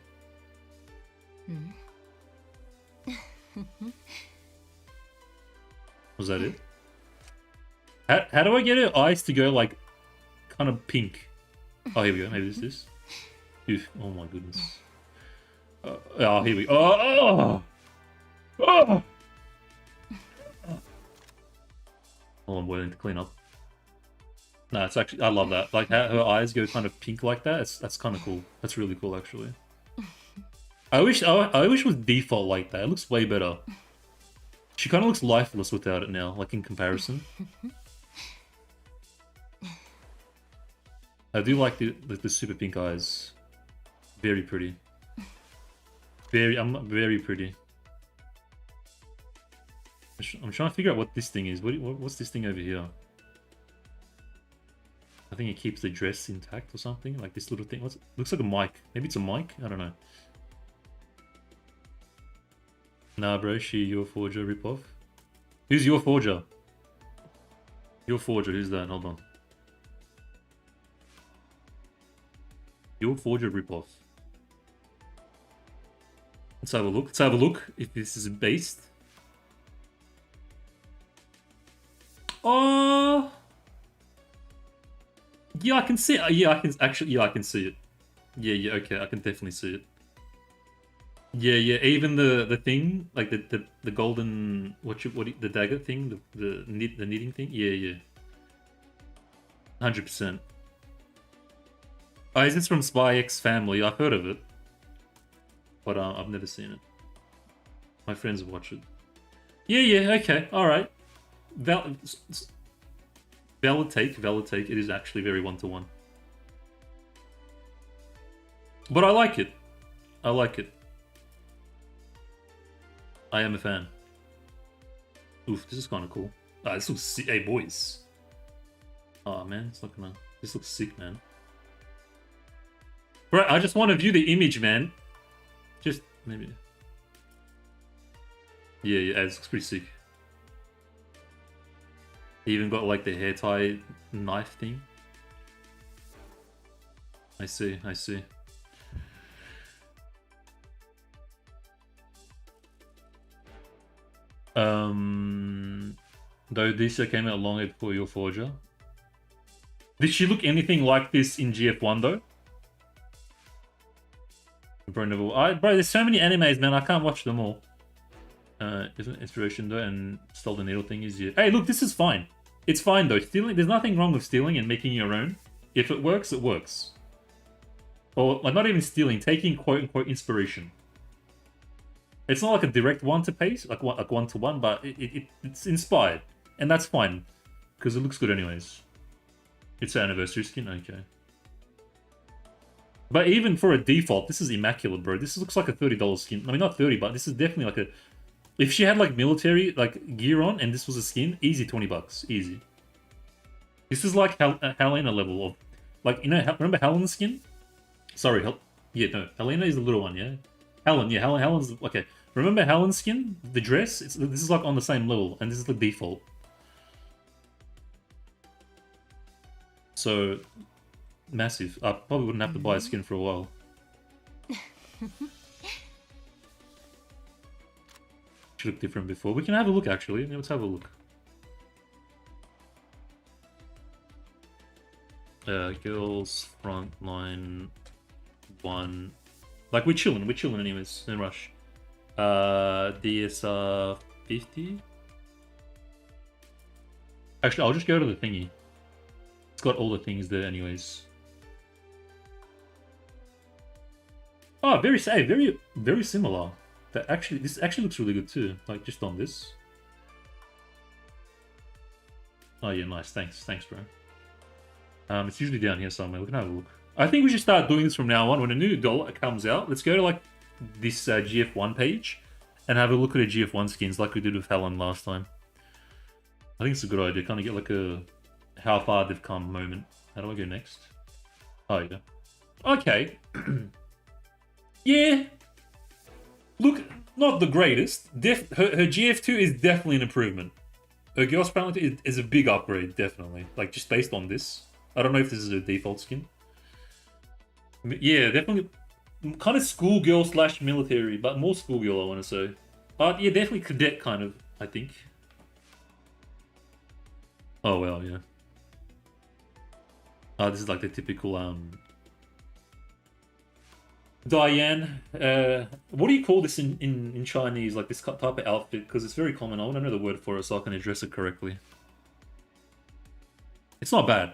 Was that it? How do I get her eyes to go, like, kind of pink? Oh, here we go. Maybe this is. Oof. Oh my goodness. Oh, here we go. Oh! Oh! Oh, I'm waiting to clean up. No, it's actually... I love that. Like, how her eyes go kind of pink like that. That's kind of cool. That's really cool, actually. I wish it was default like that. It looks way better. She kind of looks lifeless without it now, like in comparison. I do like the super pink eyes. Very pretty. Very pretty. I'm trying to figure out what this thing is. What's this thing over here? I think it keeps the dress intact or something. Like this little thing. Looks like a mic. Maybe it's a mic? I don't know. Nah, bro. Your Forger ripoff. Who's Your Forger? Your Forger. Who's that? Hold on. Your Forger ripoff. Let's have a look. Let's have a look if this is based. Oh, yeah, I can see it. Yeah, I can actually. Yeah, I can see it. Yeah. Okay, I can definitely see it. Yeah. Even the thing, like the golden the dagger thing, the knitting thing. Yeah. 100%. Oh, is this from Spy X Family? I've heard of it, but I've never seen it. My friends have watched it. Yeah. Okay. All right. Valid take. It is actually very one-to-one. But I like it. I am a fan. Oof, this is kind of cool. Ah, this looks sick. Hey, boys. Oh, man, it's not gonna... This looks sick, man. Bro, I just want to view the image, man. Just, maybe... Yeah, this looks pretty sick. Even got like the hair tie knife thing. I see. Though this came out long before Your Forger. Did she look anything like this in GF1 though? Bro, there's so many animes, man. I can't watch them all. Inspiration though, and stole the needle thing is yeah. Hey, look, this is fine. It's fine though. Stealing, there's nothing wrong with stealing and making your own. If it works, it works. Or like not even stealing, taking quote unquote inspiration. It's not like a direct one to paste, like one to one, but it's inspired, and that's fine because it looks good anyways. It's an anniversary skin, okay. But even for a default, this is immaculate, bro. This looks like a $30 skin. I mean, not 30, but this is definitely like a... If she had like military like gear on and this was a skin, easy $20, easy. This is like Helena level of, like, you know, remember Helen's skin? Sorry, Helena is the little one, yeah. Helen's okay. Remember Helen's skin, the dress? This is like on the same level, and this is the default. So massive. I probably wouldn't have to buy a skin for a while. Should look different before. We can have a look actually. Let's have a look. Girls frontline 1. Like we're chilling anyways. No rush. DSR 50. Actually, I'll just go to the thingy. It's got all the things there anyways. Oh, very safe, very similar. This actually looks really good too. Like just on this. Oh yeah, nice. Thanks, bro. It's usually down here somewhere. We can have a look. I think we should start doing this from now on. When a new dollar comes out, let's go to like this GF1 page and have a look at the GF1 skins like we did with Helen last time. I think it's a good idea. Kind of get like a how far they've come moment. How do I go next? Oh yeah. Okay. Yeah. Look, not the greatest. Her GF2 is definitely an improvement. Her Girl's Palette is a big upgrade, definitely. Like, just based on this. I don't know if this is a default skin. Yeah, definitely kind of schoolgirl / military, but more schoolgirl, I want to say. But yeah, definitely cadet kind of, I think. Oh, well, yeah. Oh, this is like the typical, Diane, what do you call this in Chinese, like this type of outfit? Because it's very common. I want to know the word for it so I can address it correctly. It's not bad.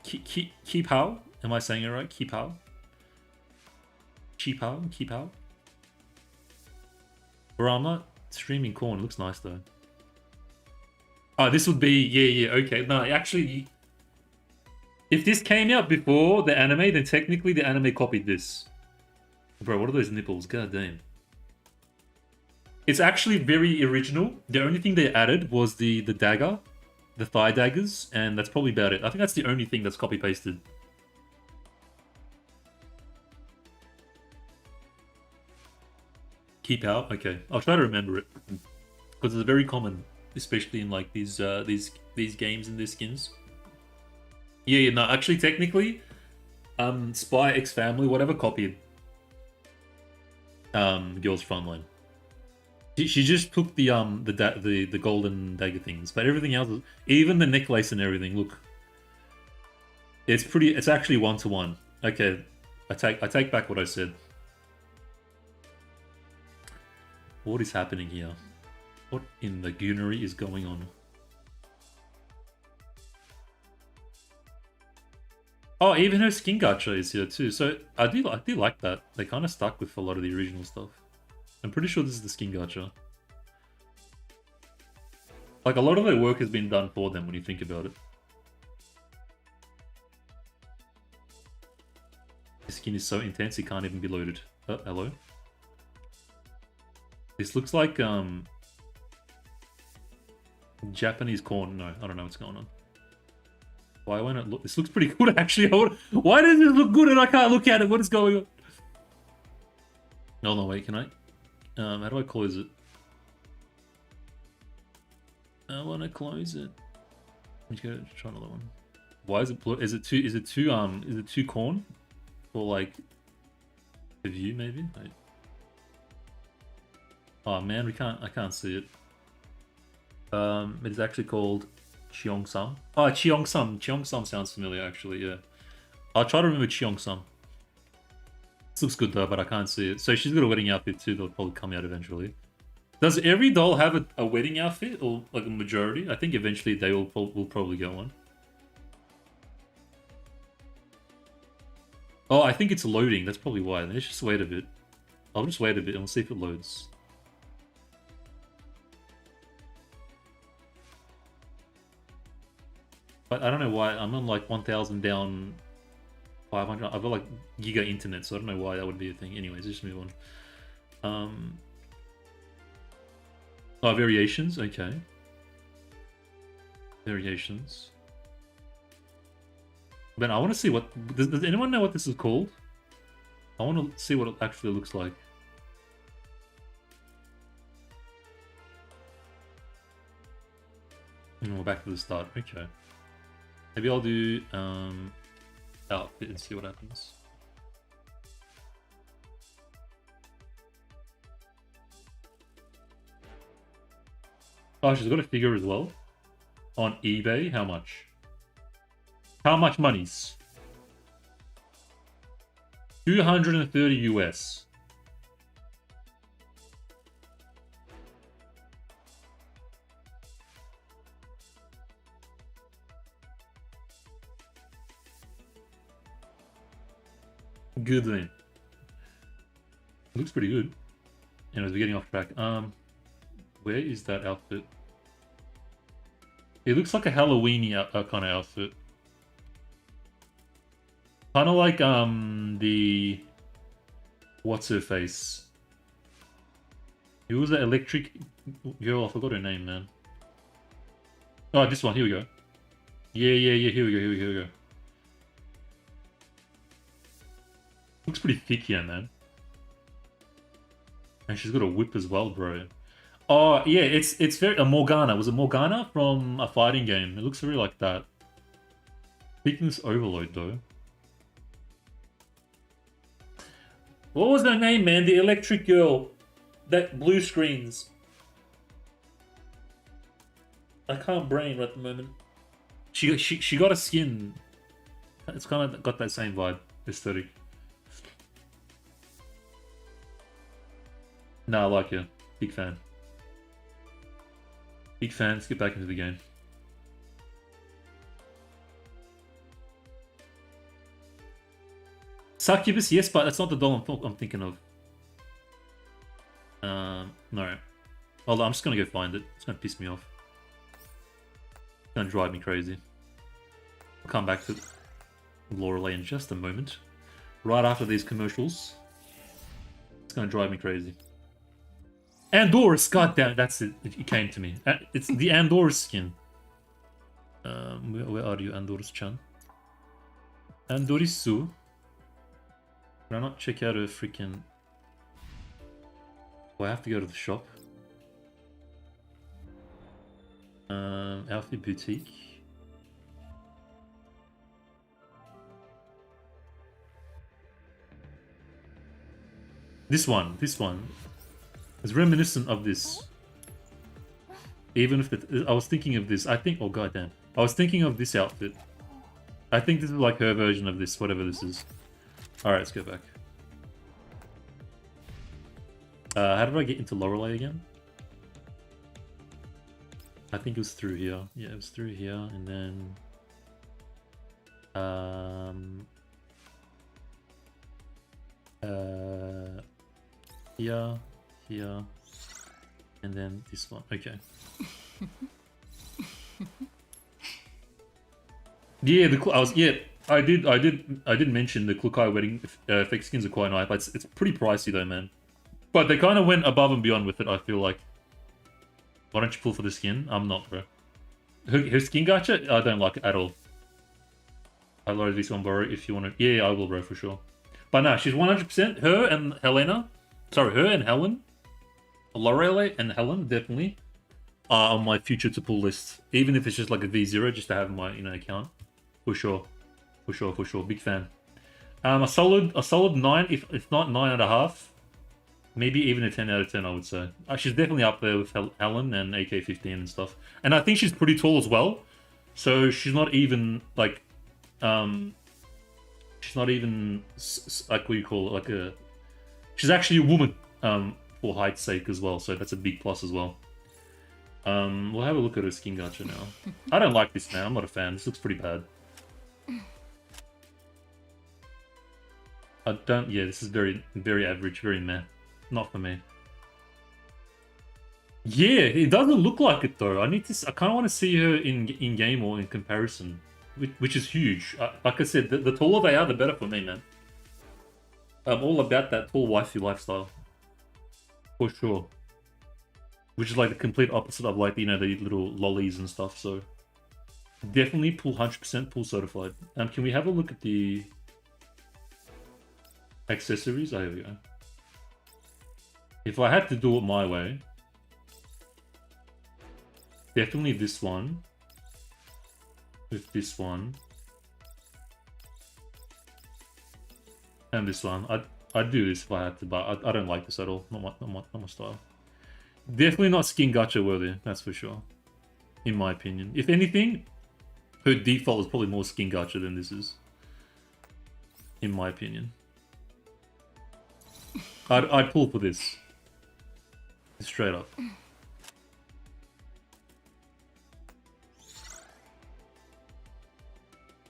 Qipao? Am I saying it right? Qipao? Qipao? Bro, I'm not streaming corn. It looks nice though. Oh, this would be... Yeah, okay. No, actually... If this came out before the anime, then technically the anime copied this. Bro, what are those nipples? God damn. It's actually very original. The only thing they added was the dagger, the thigh daggers, and that's probably about it. I think that's the only thing that's copy-pasted. Keep out? Okay. I'll try to remember it. Because it's very common, especially in like these games and their skins. Yeah, no, actually, technically, Spy X Family, whatever, copied Girls Frontline. She just took the golden dagger things, but everything else, even the necklace and everything, look, it's actually 1-to-1. Okay, I take back what I said. What is happening here? What in the goonery is going on? Oh, even her skin gacha is here too. So I do like that. They kind of stuck with a lot of the original stuff. I'm pretty sure this is the skin gacha. Like a lot of their work has been done for them when you think about it. The skin is so intense it can't even be loaded. Oh, hello. This looks like Japanese corn. No, I don't know what's going on. Why won't it look? This looks pretty good, actually. Why does this look good and I can't look at it? What is going on? No, wait, can I? How do I close it? I want to close it. Let me go try another one. Why is it blue? Is it too corn? For like the view, maybe? Wait. Oh man, I can't see it. It is actually called Cheongsam. Oh, Cheongsam. Cheongsam sounds familiar, actually, yeah. I'll try to remember Cheongsam. This looks good, though, but I can't see it. So she's got a wedding outfit, too. That'll probably come out eventually. Does every doll have a wedding outfit? Or, like, a majority? I think eventually they will probably go on. Oh, I think it's loading. That's probably why. Let's just wait a bit. I'll just wait a bit and we'll see if it loads. But I don't know why. I'm on like 1,000 down 500. I've got like giga internet, so I don't know why that would be a thing. Anyways, just move on. Oh, variations? Okay. Variations. But I want to see what... Does anyone know what this is called? I want to see what it actually looks like. And we're back to the start. Okay. Maybe I'll do outfit and see what happens. Oh, she's got a figure as well. On eBay, how much? How much monies? 230 US. Good then. Looks pretty good. Anyways, we're getting off track. Where is that outfit? It looks like a Halloweeny kind of outfit. Kind of like the what's her face? Who was that electric girl? I forgot her name, man. Oh, this one. Here we go. Yeah. Here we go. Looks pretty thick here, man. And she's got a whip as well, bro. Oh, yeah, it's very... Morgana. Was it Morgana from a fighting game? It looks very like that. Thickness overload, though. What was her name, man? The electric girl. That blue screens. I can't brain at the moment. She got a skin. It's kind of got that same vibe. Aesthetic. No, I like her. Big fan. Big fan. Let's get back into the game. Succubus, yes, but that's not the doll I'm thinking of. No. Well, I'm just gonna go find it. It's gonna piss me off. It's gonna drive me crazy. I'll come back to Loreley in just a moment. Right after these commercials. It's gonna drive me crazy. Andorus, goddamn, that's it. It came to me. It's the Andorus skin. Where are you, Andorus-chan? Andorisu. Can I not check out a freaking... Do I have to go to the shop? Outfit boutique. This one. It's reminiscent of this. Even if I was thinking of this, I think... Oh, goddamn. I was thinking of this outfit. I think this is like her version of this, whatever this is. Alright, let's go back. How did I get into Loreley again? I think it was through here. Yeah, it was through here, and then... Here, and then this one. Okay. Yeah, I did mention the Klukai wedding fake skins are quite nice, but it's pretty pricey though, man. But they kind of went above and beyond with it, I feel like. Why don't you pull for the skin? I'm not, bro. Her skin gacha? I don't like it at all. I load this one, bro, if you want to... Yeah, I will, bro, for sure. But nah, she's 100%. Her and Helena... Sorry, her and Helen... Loreley and Helen, definitely, are on my future to pull list. Even if it's just like a V0, just to have in my, account. For sure. Big fan. A solid 9, if not 9.5. Maybe even a 10 out of 10, I would say. She's definitely up there with Helen and AK-15 and stuff. And I think she's pretty tall as well. So she's not even, like... she's not even, like, what do you call it? Like a... She's actually a woman, for height's sake as well. So that's a big plus as well. We'll have a look at her skin gacha now. I don't like this, man. I'm not a fan. This looks pretty bad. Yeah, this is very, very average, very meh. Not for me. Yeah, it doesn't look like it though. I kind of want to see her in game or in comparison, which is huge. Like I said, the taller they are, the better for me, man. I'm all about that tall wifey lifestyle, for sure. Which is like the complete opposite of like the little lollies and stuff. So definitely pull 100% pull certified. Can we have a look at the accessories? Oh, here we go. If I had to do it my way, definitely this one with this one and this one. I'd do this if I had to, but I don't like this at all. Not my style. Definitely not skin gacha worthy, that's for sure. In my opinion. If anything, her default is probably more skin gacha than this is. In my opinion. I'd pull for this. Straight up.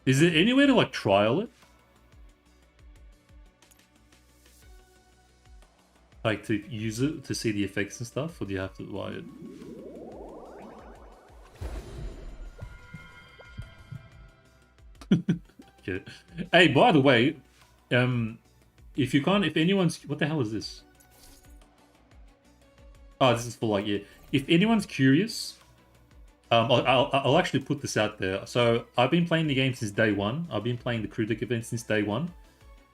Is there any way to like trial it? Like to use it to see the effects and stuff, or do you have to buy it? Okay. Hey, by the way, if you can't, if anyone's, what the hell is this? Oh, this is for like, yeah. If anyone's curious, I'll actually put this out there. So I've been playing the game since day one. I've been playing the crew deck event since day one.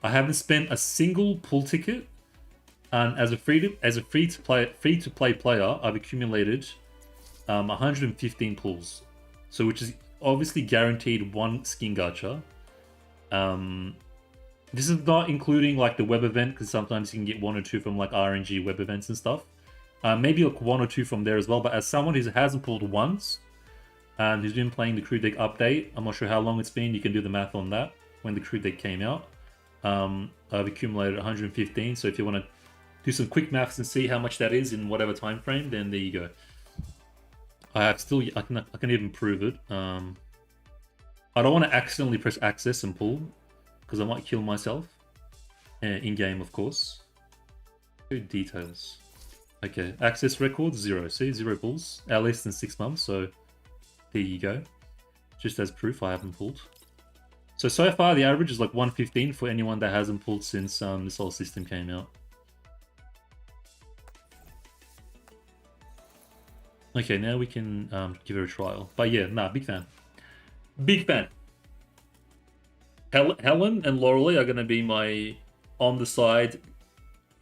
I haven't spent a single pull ticket, and as a free to play player, I've accumulated 115 pulls. So which is obviously guaranteed one skin gacha. This is not including like the web event, because sometimes you can get one or two from like RNG web events and stuff. Maybe like one or two from there as well. But as someone who hasn't pulled once and who's been playing the crew deck update, I'm not sure how long it's been. You can do the math on that when the crew deck came out. I've accumulated 115. So if you want to do some quick maths and see how much that is in whatever time frame, then there you go. I can even prove it. I don't want to accidentally press access and pull, because I might kill myself. In game, of course. Good details. Okay, access record 0. See, 0 pulls. Less than 6 months, so there you go. Just as proof, I haven't pulled. So far the average is like 115 for anyone that hasn't pulled since this whole system came out. Okay, now we can give it a trial. But yeah, nah, big fan. Big fan. Helen and Loreley are going to be my on-the-side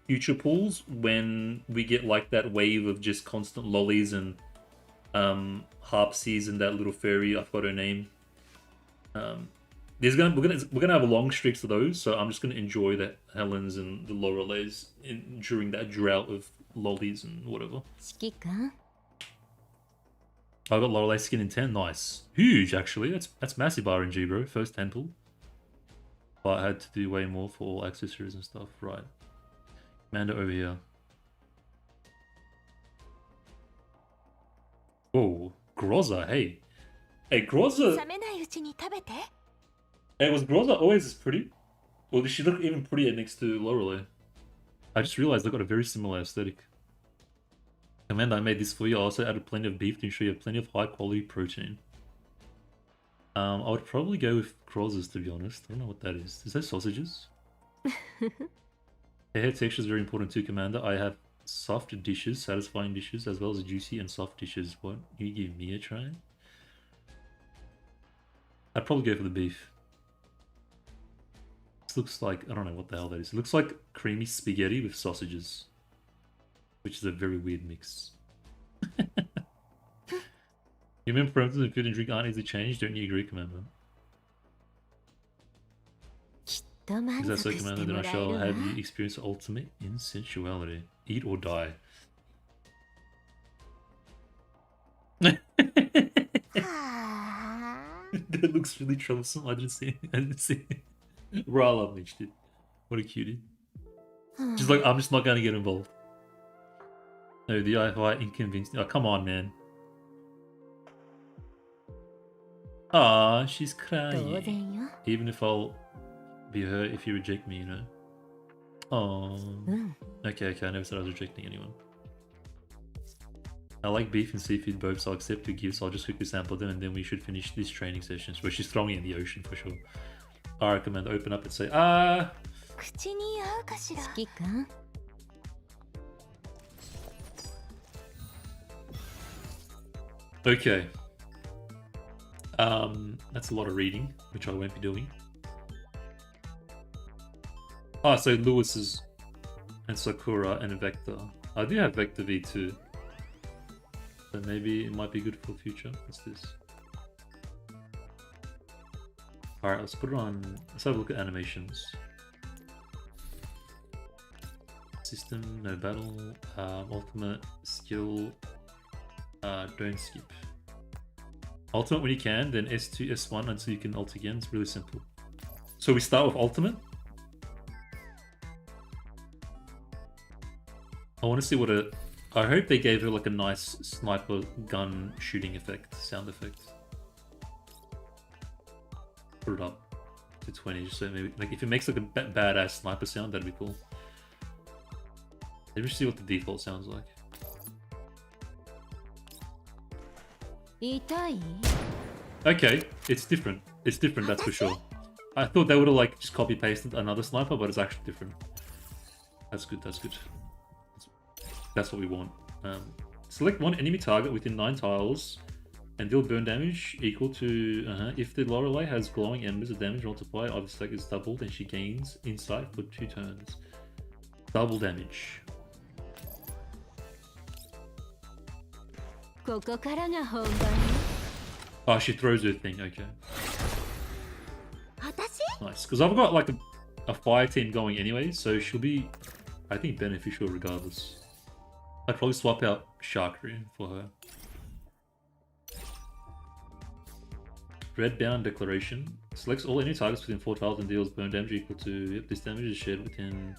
future pulls when we get like that wave of just constant lollies and Harpsies and that little fairy, I forgot her name. We're gonna have a long streaks of those, so I'm just gonna enjoy the Helens and the Loreleys during that drought of lollies and whatever. I got Loreley skin in 10, nice. Huge actually, that's massive RNG, bro. First 10 pull. But I had to do way more for all accessories and stuff, right. Amanda over here. Oh, Groza, hey. Hey, Groza. Hey, was Groza always as pretty? Or did she look even prettier next to Loreley? I just realized they got a very similar aesthetic. Amanda, I made this for you. I also added plenty of beef to ensure you have plenty of high quality protein. I would probably go with Grozas, to be honest. I don't know what that is. Is that sausages? The hair texture is very important too, Commander. I have soft dishes, satisfying dishes, as well as juicy and soft dishes. What? You give me a try? I'd probably go for the beef. This looks like, I don't know what the hell that is. It looks like creamy spaghetti with sausages, which is a very weird mix. Human parameters in food and drink aren't easily changed. Don't you agree, Commander? Is that so, Commander? Then I shall have you experience ultimate in sensuality. Eat or die. That looks really troublesome. I didn't see it. Bro, I love Mitch, dude. What a cutie. Just like, I'm just not going to get involved. No, the IFI inconvenienced. Oh, come on, man. Ah, she's crying. Even if I'll be her if you reject me, you know. Oh. Okay, I never said I was rejecting anyone. I like beef and seafood both, so I'll accept your gifts. I'll just quickly sample them and then we should finish these training sessions, where she's throwing it in the ocean for sure. I recommend open up and say, Okay. That's a lot of reading, which I won't be doing. Ah, so Lewis's and Sakura and Vector. I do have Vector V2. So maybe it might be good for the future. What's this? Alright, let's put it on. Let's have a look at animations. System, no battle, ultimate, skill, don't skip. Ultimate when you can, then S2, S1 until you can ult again. It's really simple. So we start with ultimate. I want to see what I hope they gave her like a nice sniper gun shooting effect, sound effect. Put it up to 20, just so maybe like if it makes like a badass sniper sound, that'd be cool. Let me see what the default sounds like. 痛い Okay, it's different. It's different, that's for sure. I thought they would have like just copy pasted another sniper, but it's actually different. That's good, that's good. That's what we want. Select one enemy target within 9 tiles and deal burn damage equal to... If the Loreley has glowing embers, the damage multiplier of the select is doubled and she gains insight for 2 turns. Double damage. ここからが本番 Oh, she throws her thing, okay. 私 Nice, because I've got like a fire team going anyway, so she'll be, I think, beneficial regardless. I'd probably swap out Sharkry for her. Redbound Declaration. Selects all enemy targets within 4 tiles and deals burn damage equal to... Yep, this damage is shared within...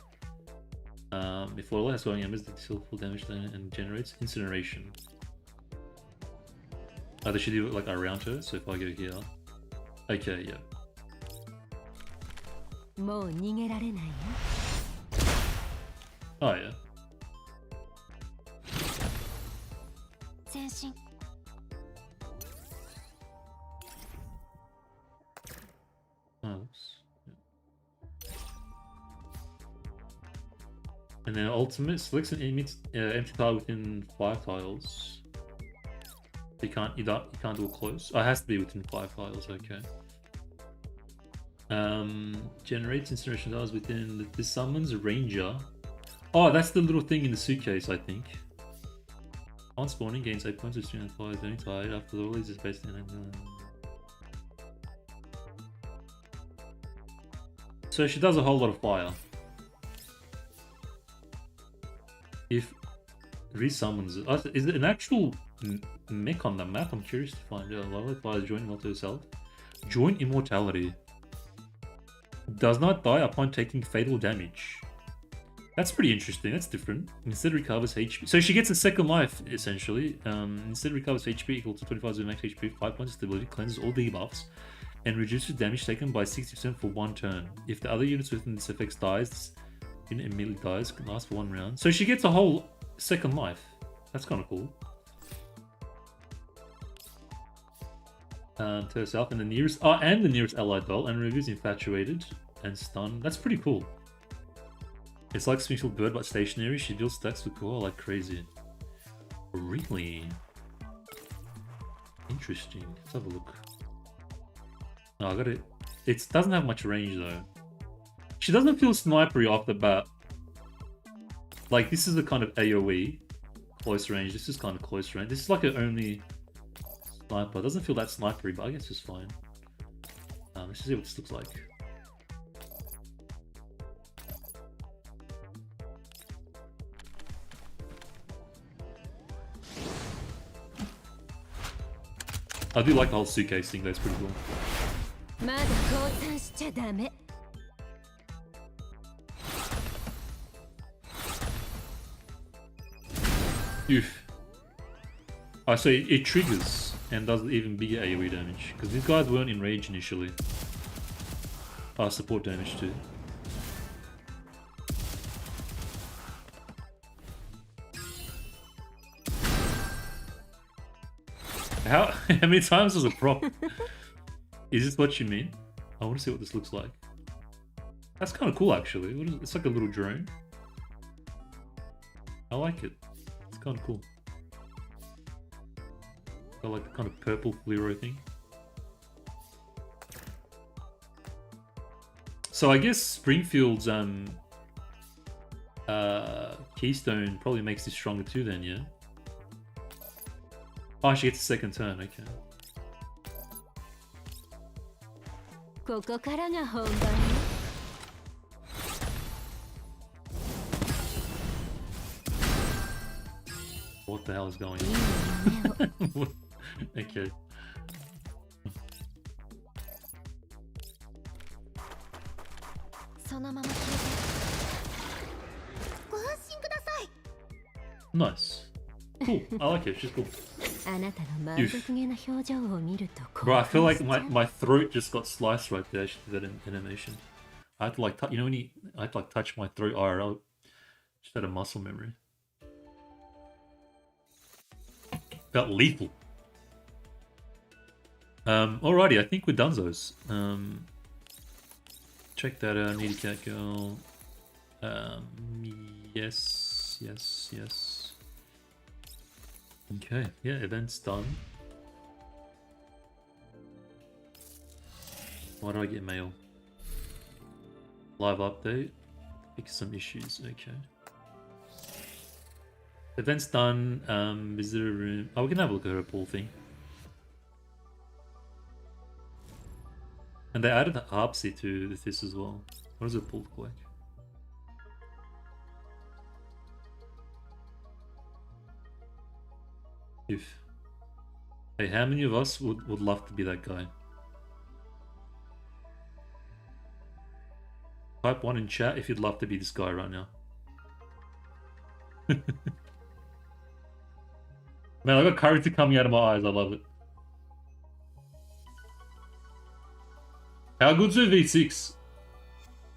if Loreley has glowing embers, they deal full damage then and generates Incineration. They should do it like around her, so if I go here... Okay, yeah. もう逃げられないよ Oh yeah. 前進 Nice. And then ultimate selects an enemy empty tile within 5 tiles. You can't do it close. Oh, it has to be within 5 tiles. Okay. Generates incineration tiles within this summons a ranger. Oh, that's the little thing in the suitcase, I think. On spawning, gains 8 points of string and fires any tide after the release is based on. So she does a whole lot of fire. If resummons it. Is it an actual mech on the map? I'm curious to find out. Loreley fires join immortality herself. Join immortality. Does not die upon taking fatal damage. That's pretty interesting. That's different. Instead recovers HP. So she gets a second life, essentially. Instead recovers HP equal to 25 of max HP, 5 points of stability, cleanses all debuffs, and reduces damage taken by 60% for 1 turn. If the other units within this effect dies, this unit immediately dies. Can last for 1 round. So she gets a whole second life. That's kind of cool. To herself and the nearest allied doll, and reviews infatuated and stunned. That's pretty cool. It's like Springfield Bird but stationary. She deals stacks with core like crazy. Really? Interesting. Let's have a look. No, I got it. It doesn't have much range though. She doesn't feel snipery off the bat. Like this is the kind of AoE close range. This is kind of close range. This is like an only sniper. It doesn't feel that snipery, but I guess it's fine. Let's see what this looks like. I do like the whole suitcase thing, that's pretty cool. まだ降参しちゃダメ Oof. I say it triggers and does even bigger AoE damage, because these guys weren't in range initially. Support damage too. How many times was a prop? Is this what you mean? I want to see what this looks like. That's kind of cool actually. What is it? It's like a little drone. I like it. It's kind of cool. Got like the kind of purple fluoro thing. So I guess Springfield's Keystone probably makes this stronger too then, yeah? Oh, she gets a second turn, okay. ここからが本番 What the hell is going on? Okay. そのまま消えてご安心ください Nice. Cool. I like it. She's cool. あなたの満足げな表情を見ると Bro, I feel like my throat just got sliced right there. I should do that in animation. I had to like, you know when I had to like touch my throat IRL. Just had a muscle memory. Felt lethal. Alrighty, I think we're done those. Check that out, Needy Cat Girl. Yes. Okay, yeah, event's done. Why do I get mail? Live update. Fix some issues, okay. Event's done. Visitor room. Oh, we can have a look at her pool thing. And they added Harpsy to this as well. What does the pool look like? Hey, how many of us would love to be that guy? Type 1 in chat if you'd love to be this guy right now. Man, I got character coming out of my eyes. I love it. How good's the V6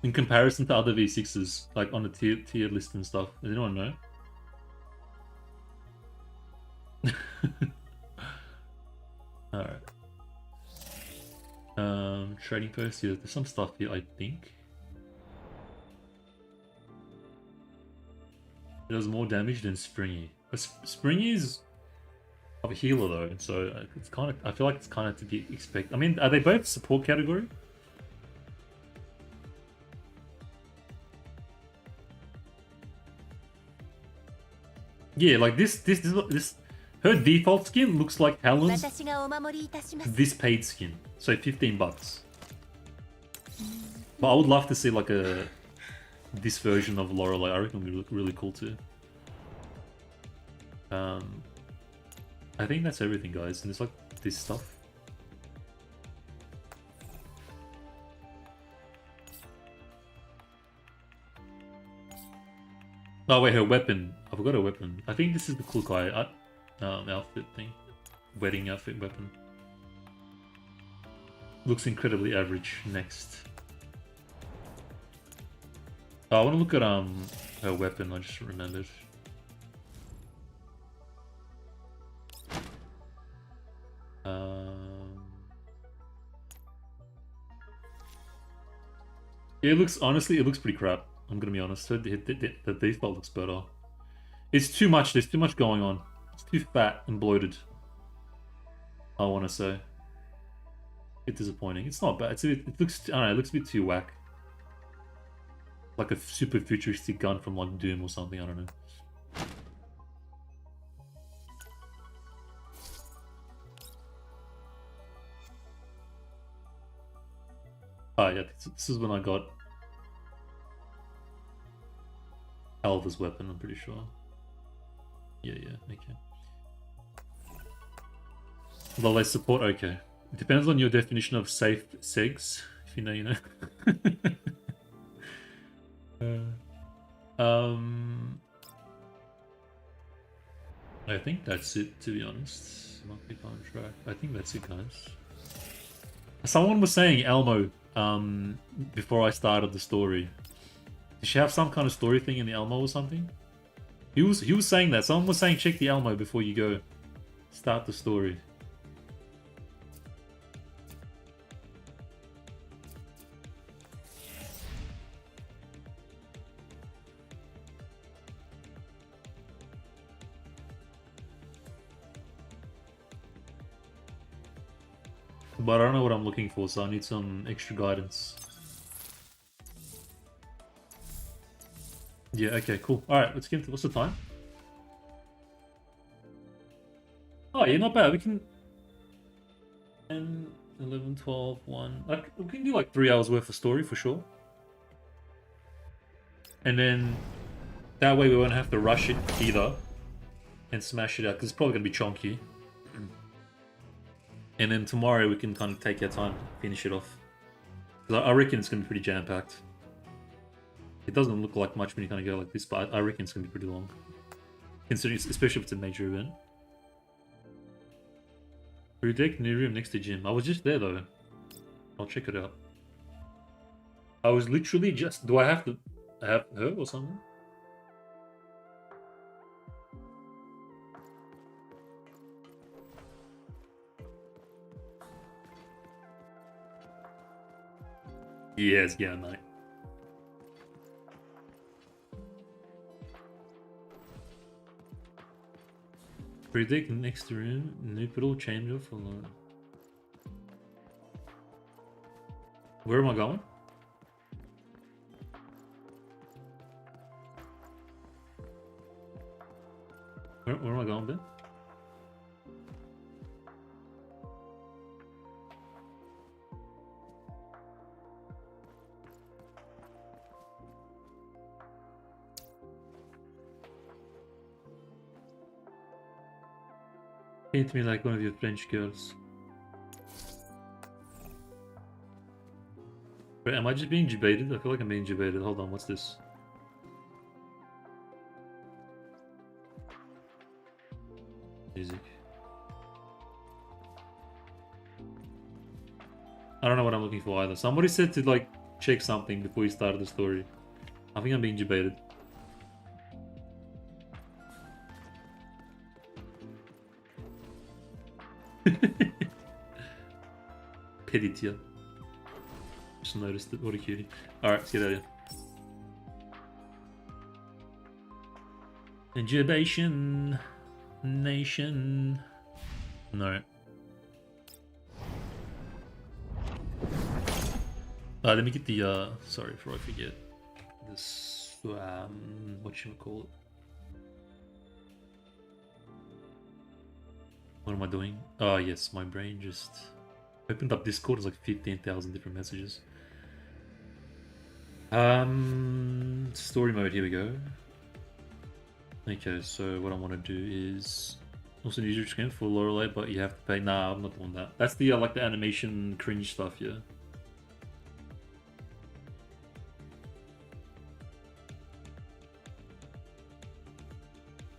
in comparison to other V6s, like on the tier list and stuff? Does anyone know? Alright. Trading post, yeah, there's some stuff here, I think. It does more damage than Springy. But Springy is a healer though, so it's kind of, I feel like it's kind of to be expected. I mean, are they both support category? Yeah, like this, her default skin looks like Helen's this paid skin, so 15 bucks. But I would love to see like this version of Loreley. I reckon it would look really cool too. I think that's everything, guys, and it's like this stuff. Oh wait, her weapon. I forgot her weapon. I think this is the Klukai outfit thing. Wedding outfit weapon. Looks incredibly average. Next. Oh, I want to look at her weapon. I just remembered. Yeah, it looks, honestly, it looks pretty crap. I'm gonna be honest. The default looks better. It's too much. There's too much going on. It's too fat and bloated. I want to say. It's disappointing. It's not bad. It looks. I don't know. It looks a bit too whack. Like a super futuristic gun from like Doom or something. I don't know. Oh yeah, this is when I got Alva's weapon, I'm pretty sure. Yeah, okay. Well, they support, okay. It depends on your definition of safe segs, if you know, you know. I think that's it, to be honest. Monthly contract. I think that's it, guys. Someone was saying Elmo before I started the story. Did she have some kind of story thing in the Elmo or something? He was saying that. Someone was saying check the Elmo before you go start the story. But I don't know what I'm looking for, so I need some extra guidance. Yeah, okay, cool. Alright, let's get into, what's the time? Oh, yeah, not bad. We can 10, 11, 12, 1. Like, we can do like 3 hours worth of story for sure. And then that way we won't have to rush it either and smash it out, because it's probably going to be chunky. And then tomorrow we can kind of take our time to finish it off. Because I reckon it's going to be pretty jam-packed. It doesn't look like much when you kind of go like this, but I reckon it's going to be pretty long. Considering, especially if it's a major event. Blue deck, new room next to gym. I was just there though. I'll check it out. I was literally just... Do I have to have her or something? Yes, yeah, mate. Predict next room, Nipple change of alone. Where am I going? Where am I going, Ben? Paint me like one of your French girls. Wait, am I just being debated? I feel like I'm being debated. Hold on, what's this? Music. I don't know what I'm looking for either. Somebody said to like check something before we started the story. I think I'm being debated. Peditia. Just noticed it. What a cutie. Alright, let's get out of here. Intubation Nation. Alright. Let me get the sorry before I forget. This whatchamacallit? What am I doing? Oh yes, my brain just opened up Discord. It's like 15,000 different messages. Story mode, here we go. Okay, so what I want to do is also use your skin for Loreley, but you have to pay. Nah, I'm not doing that. That's the like the animation cringe stuff, yeah.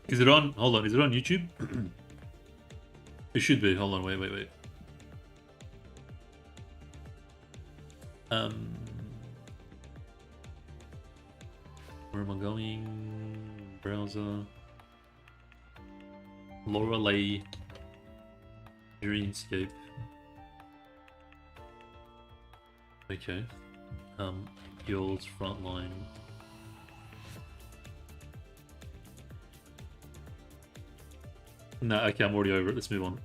Is it on? Hold on, is it on YouTube? It should be. Hold on, wait. Where am I going? Browser. Loreley. Dreamscape. Okay. Guild's frontline. No, okay, I'm already over it. Let's move on.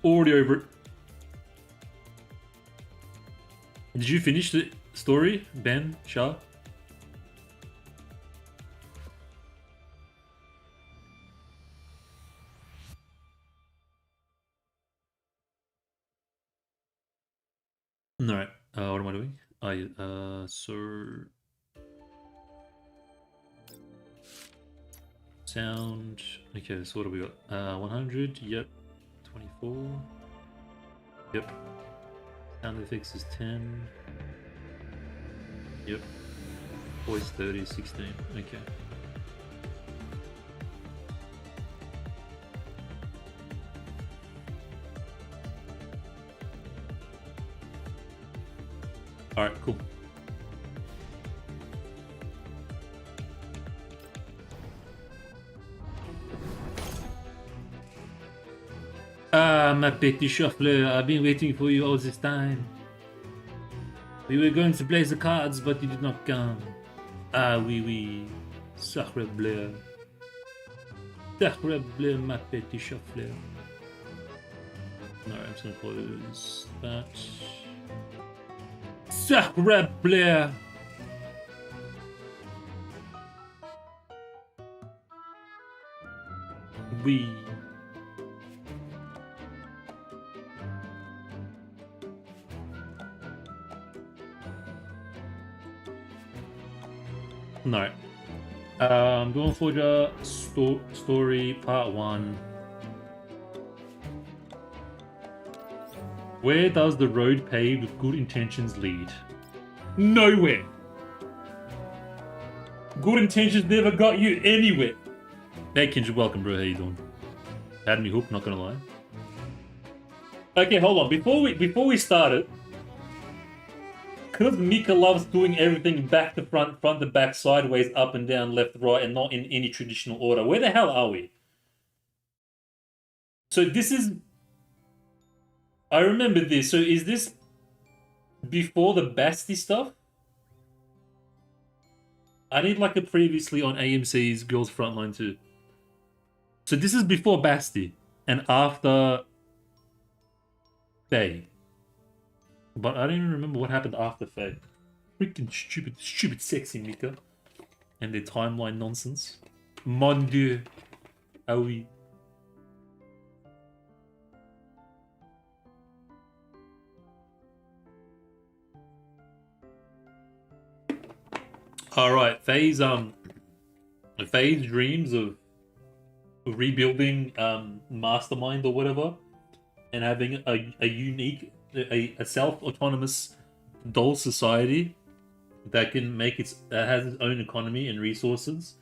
Already over it. Did you finish the story, Ben, Shah? Alright, what am I doing? So... Sound... Okay, so what do we got? 100, yep. 24. Yep. Sound effects is 10. Yep. Voice 30, 16. Okay. Alright, cool. Ah, my petit shuffler, I've been waiting for you all this time. We were going to play the cards, but you did not come. Ah, oui. Sacre bleu. Sacre bleu, my petit shuffler. Alright, I'm just gonna close that. Sacre bleu! Oui. No. Dawnforger story part 1. Where does the road paved with good intentions lead? Nowhere. Good intentions never got you anywhere. Hey Kindred, welcome bro, how you doing? Had me hooked, not gonna lie. Okay, hold on. Before we started, because Mika loves doing everything back to front, front to back, sideways, up and down, left, right, and not in any traditional order. Where the hell are we? So this is... I remember this. So is this before the Basti stuff? I need like a previously on AMC's Girls Frontline too. So this is before Basti and after Faye. But I don't even remember what happened after Faye. Freaking stupid sexy Mika. And their timeline nonsense. Mon Dieu. Ah oui. Alright, Faye's dreams of rebuilding Mastermind or whatever and having a unique a self-autonomous doll society that can make that has its own economy and resources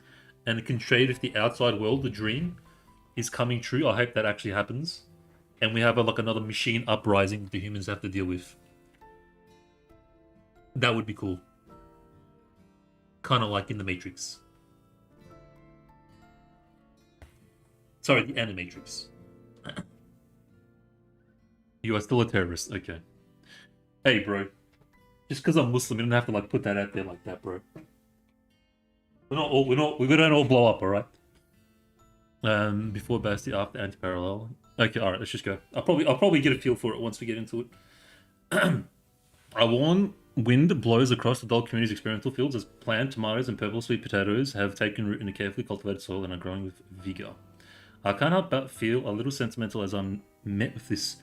and it can trade with the outside world. The dream is coming true. I hope that actually happens and we have like another machine uprising that the humans have to deal with. That would be cool. Kind of like in the Matrix. Sorry, the Animatrix. You are still a terrorist. Okay. Hey, bro. Just because I'm Muslim, you don't have to like put that out there like that, bro. We don't all blow up, all right? Before Basti, after anti-parallel. Okay, all right. Let's just go. I'll probably get a feel for it once we get into it. A warm wind blows across the doll community's experimental fields as plant tomatoes and purple sweet potatoes have taken root in a carefully cultivated soil and are growing with vigor. I can't help but feel a little sentimental as I'm met with this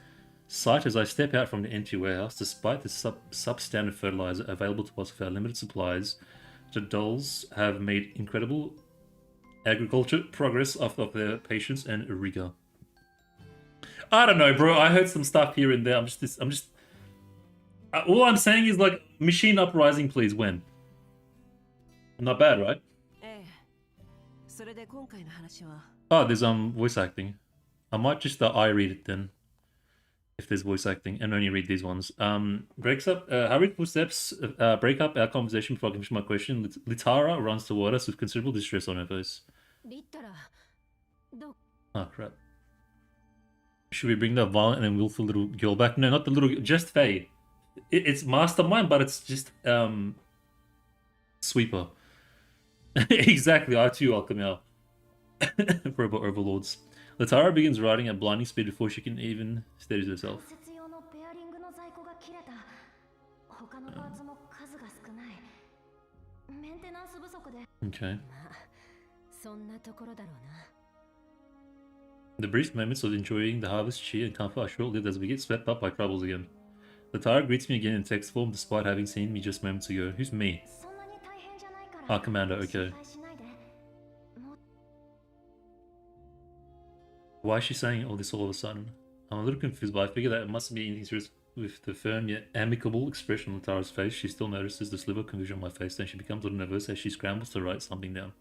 sight as I step out from the empty warehouse. Despite the substandard fertilizer available to us with our limited supplies, the dolls have made incredible agriculture progress off of their patience and rigor. I don't know, bro. I heard some stuff here and there. I'm just all I'm saying is like machine uprising, please. When? Not bad, right? Oh, there's voice acting. I might just I read it then, if there's voice acting, and only read these ones. Breaks up. Hurried footsteps break up our conversation before I can finish my question. Litara runs toward us with considerable distress on her face. Oh crap. Should we bring that violent and willful little girl back? No, not the little. Just Faye. It's Mastermind, but it's just Sweeper. Exactly. I too welcome our robot overlords. Latara begins riding at blinding speed before she can even steady herself. Okay. The brief moments of enjoying the harvest cheer and comfort are short-lived as we get swept up by troubles again. Latara greets me again in text form despite having seen me just moments ago. Who's me? Ah, Commander, okay. Why is she saying all this all of a sudden? I'm a little confused, but I figure that it mustn't be anything serious with the firm yet amicable expression on Latara's face. She still notices the sliver of confusion on my face, then she becomes a little nervous as she scrambles to write something down.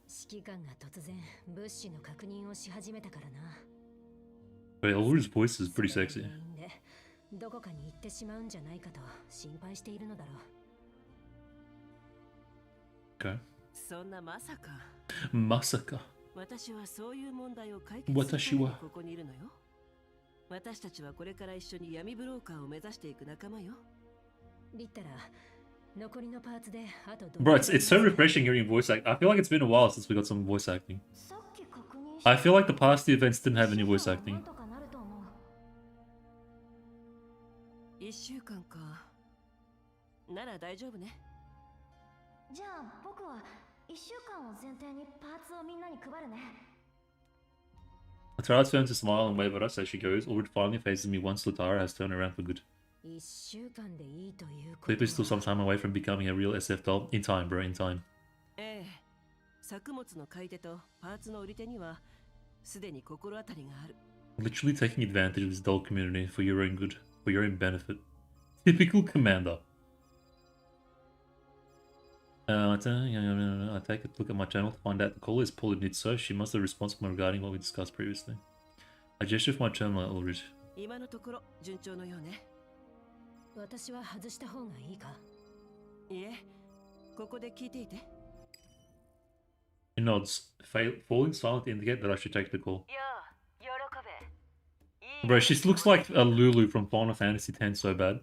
Wait, Allura's voice is pretty sexy. Okay. Masaka. 私はそういう問題を解決するためにここにいるのよ。私たちはこれから一緒に闇ブローカーを目指していく仲間よ。Bro, it's so refreshing hearing voice acting. I feel like it's been a while since we got some voice acting. I feel like the past two events didn't have any voice acting. 1週間か。なら大丈夫ね。じゃあ僕は1週間を前提にパーツをみんなに配るね。Latara turns to smile and wave at us as she goes. Ulrich finally faces me once Latara has turned around for good. Clip is still some time away from becoming a real SF doll. In time, bro, in time. 作物の買い手とパーツの売り手にはすでに心当たりがある。Literally taking advantage of this doll community for your own good, for your own benefit. Typical commander. I take a look at my channel to find out the caller is Paula Nitso. She must have responsible regarding what we discussed previously. I gesture for my terminal at Ulrich. 今のところ順調のようね。私は外した方がいいか？いえ、ここで聞いていて。He nods, falling silent to indicate that I should take the call. Bro, she looks like a Lulu from Final Fantasy X so bad.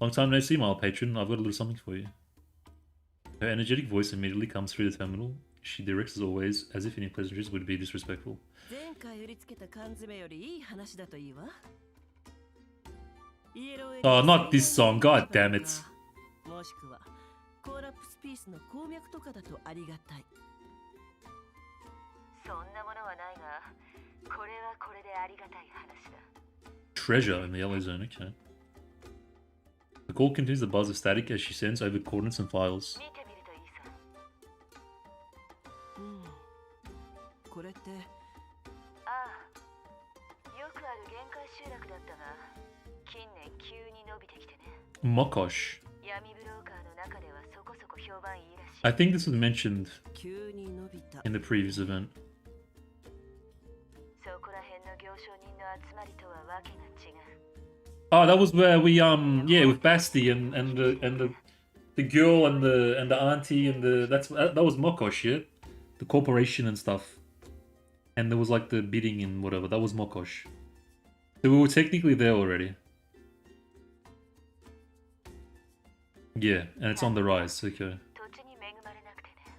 Long time no see, my patron. I've got a little something for you. Her energetic voice immediately comes through the terminal. She directs as always, as if any pleasantries would be disrespectful. Oh, not this song. God damn it. もしくはコーラプスピースの鉱脈とかだとありがたい。そんなものはないが、これはこれでありがたい話だ。Treasure in the yellow zone, okay. The call continues the buzz of static as she sends over coordinates and files. 見てみるといいさ。これって。ああ、よくある限界集落だったが、近年急に伸びてきてね。Mokosh. 闇ブローカーの中ではそこそこ評判いいらしい。I think this was mentioned 急に伸びた。 in the previous event. そこら辺の行商人の集まりとはわけが違う。 Oh, that was where we yeah, with Basti and the girl and the auntie and that was Mokosh, yeah? The corporation and stuff. And there was like the bidding and whatever. That was Mokosh. So we were technically there already. Yeah, and it's on the rise, okay. 土地に恵まれなくてね。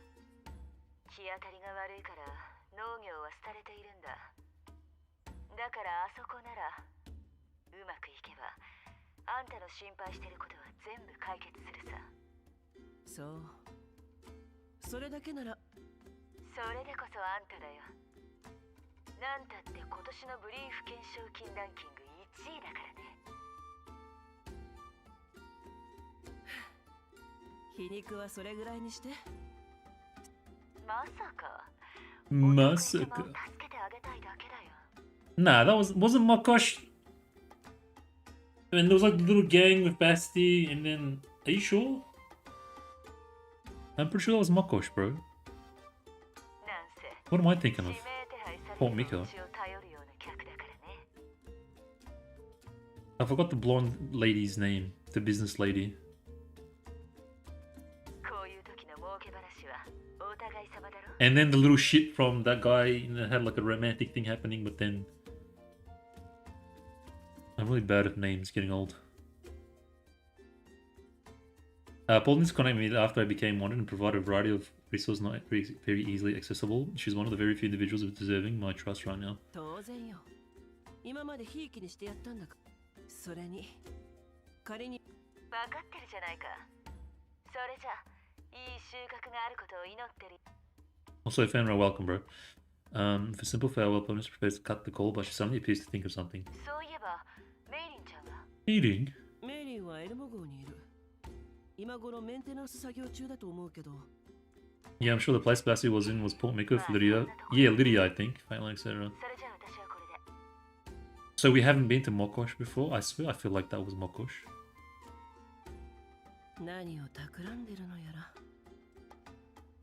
日当たりが悪いから農業は廃れているんだ。だからあそこならうまくいけばあんたの心配してることは全部解決するさ。そう。それだけなら。それでこそあんただよ。なんたって今年のブリーフ懸賞金ランキング1位だからね。皮肉はそれぐらいにして。まさか。まさか。助けてあげたいだけだよ。Nah, wasn't Mokosh. I mean, there was like the little gang with Basti, and then are you sure? I'm pretty sure that was Mokosh, bro. What am I thinking of? Port Miko. I forgot the blonde lady's name, the business lady. And then the little shit from that guy, you know, had like a romantic thing happening, but then I'm really bad at names, getting old. Paul needs to connect me after I became wanted and provide a variety of resources not very easily accessible. She's one of the very few individuals who are deserving my trust right now. Also, Fenrir, welcome, bro. For simple farewell, Bonus prepares to cut the call, but she suddenly appears to think of something. Eating? Yeah, I'm sure the place Basti was in was Port Miko for Lydia. Yeah, Lydia, I think. Etc. So we haven't been to Mokosh before? I swear I feel like that was Mokosh.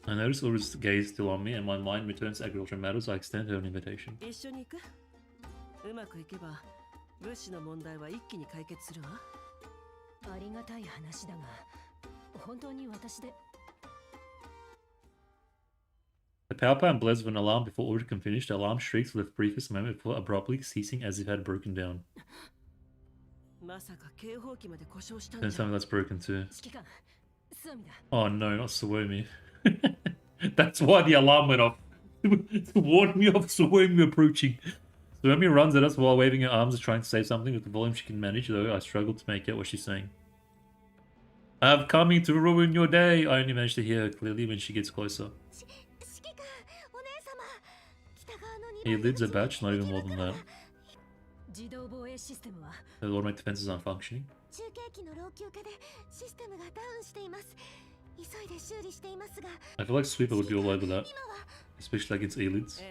I notice Ura's gaze still on me, and my mind returns to agricultural matters. I extend her an invitation. The power plant blares with an alarm before Ura can finish. The alarm shrieks for the briefest moment before abruptly ceasing as if it had broken down. Then something that's broken too. Oh no, not Suomi. That's why the alarm went off. To warn me of Suomi approaching. Suomi runs at us while waving her arms and trying to say something with the volume she can manage, though I struggle to make out what she's saying. I'm coming to ruin your day. I only manage to hear her clearly when she gets closer. He lives a batch, not even more than that. The automatic defenses aren't functioning. I feel like Sweeper would be all over that, especially against elids.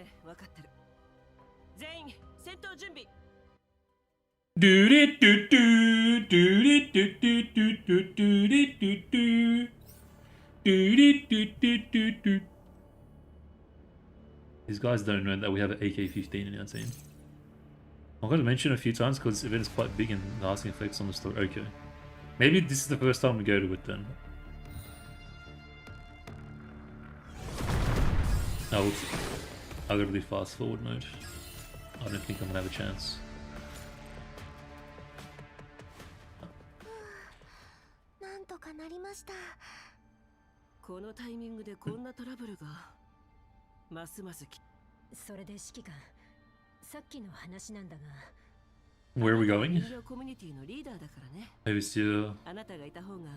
These guys don't know that we have an AK-15 in our team. I'm going to mention it a few times because this event is quite big and lasting effects on the story. Okay. Maybe this is the first time we go to it then. Oh, I gotta do fast forward mode. I don't think I'm gonna have a chance. このタイミングでこんなトラブルがますますそれで指揮官、さっきの話なんだが。 Where are we going? 人形コミュニティのリーダーだからね。 Overseer. あなたがいた方が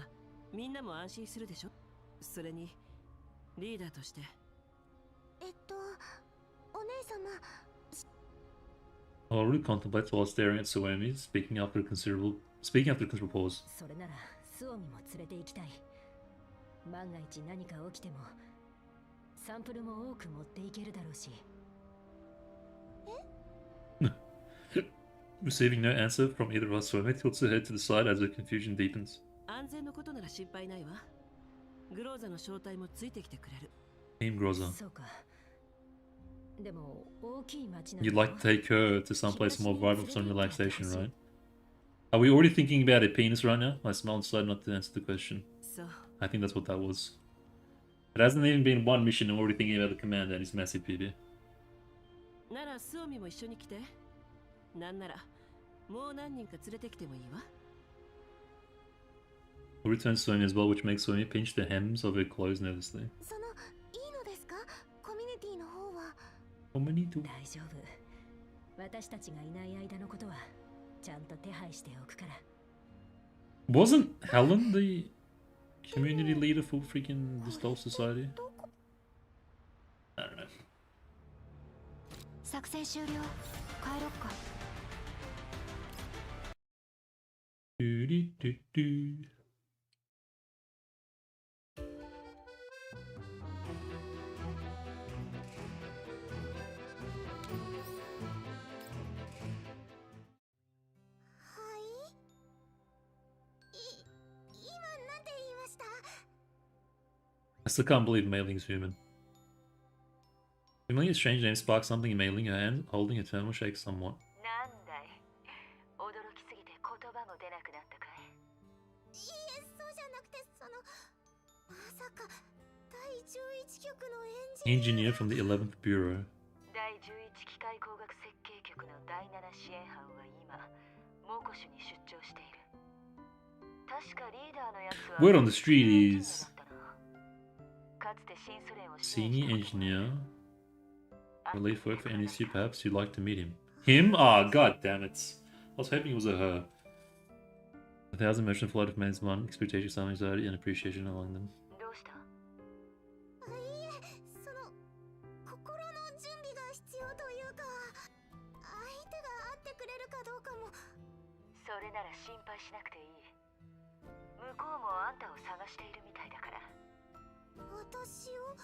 みんなも安心するでしょ。それにリーダーとしてお姉様 Loreley contemplates while staring at Suomi, speaking after a considerable pause. それならスオミも連れて行きたい。万が一何か起きてもサンプルも多く持っていけるだろうし。 Receiving no answer from either of us, Suomi tilts her head to the side as her confusion deepens. 安全のことなら心配ないわ。グローザの正体もついてきてくれる。 Team Groza. そうか。でも大きい町なんだ You'd ろ。 like to take her to someplace more vital for some relaxation, right? Are we already thinking about a penis right now? I smile and decide not to answer the question. そう。 I think that's what that was. It hasn't even been one mission and we're already thinking about the commander and his massive PB. ならスオミも一緒に来て。なんならもう何人か連れてきてもいいわ。 We'll return Suomi as well, which makes Suomi pinch the hems of her clothes nervously. そのいいのですかコミュニティの方は。 How many do? 大丈夫。私たちがいない間のことはちゃんと手配しておくから。 Wasn't Helen the community leader for freaking the Stole Society? I don't know. 作戦終了。帰ろっか。 Do-do-do-do. I still can't believe Mailing's human. Familiar strange name sparks something in Mailing, her hand holding a thermal shakes somewhat. なんだい、驚きすぎて言葉も出なくなったかい。いいえ、そうじゃなくてまさか第11局のエンジン Engineer from the 11th Bureau. 第11機械工学設計局の第7支援班は今、モコシュに出張している。確かリーダーのやつは Word on the street is かつて新ソ連を senior engineer. Relief work for NEC, perhaps you'd like to meet him. Him? Ah, god damn it. I was hoping it was a her. 1,000 emotional flood of men's one, expectation, some anxiety, and appreciation along them. どうした？いいえ、心の準備が必要というか、相手が会ってくれるかどうかも。それなら心配しなくていい。向こうもあんたを探しているみたいだから。私を？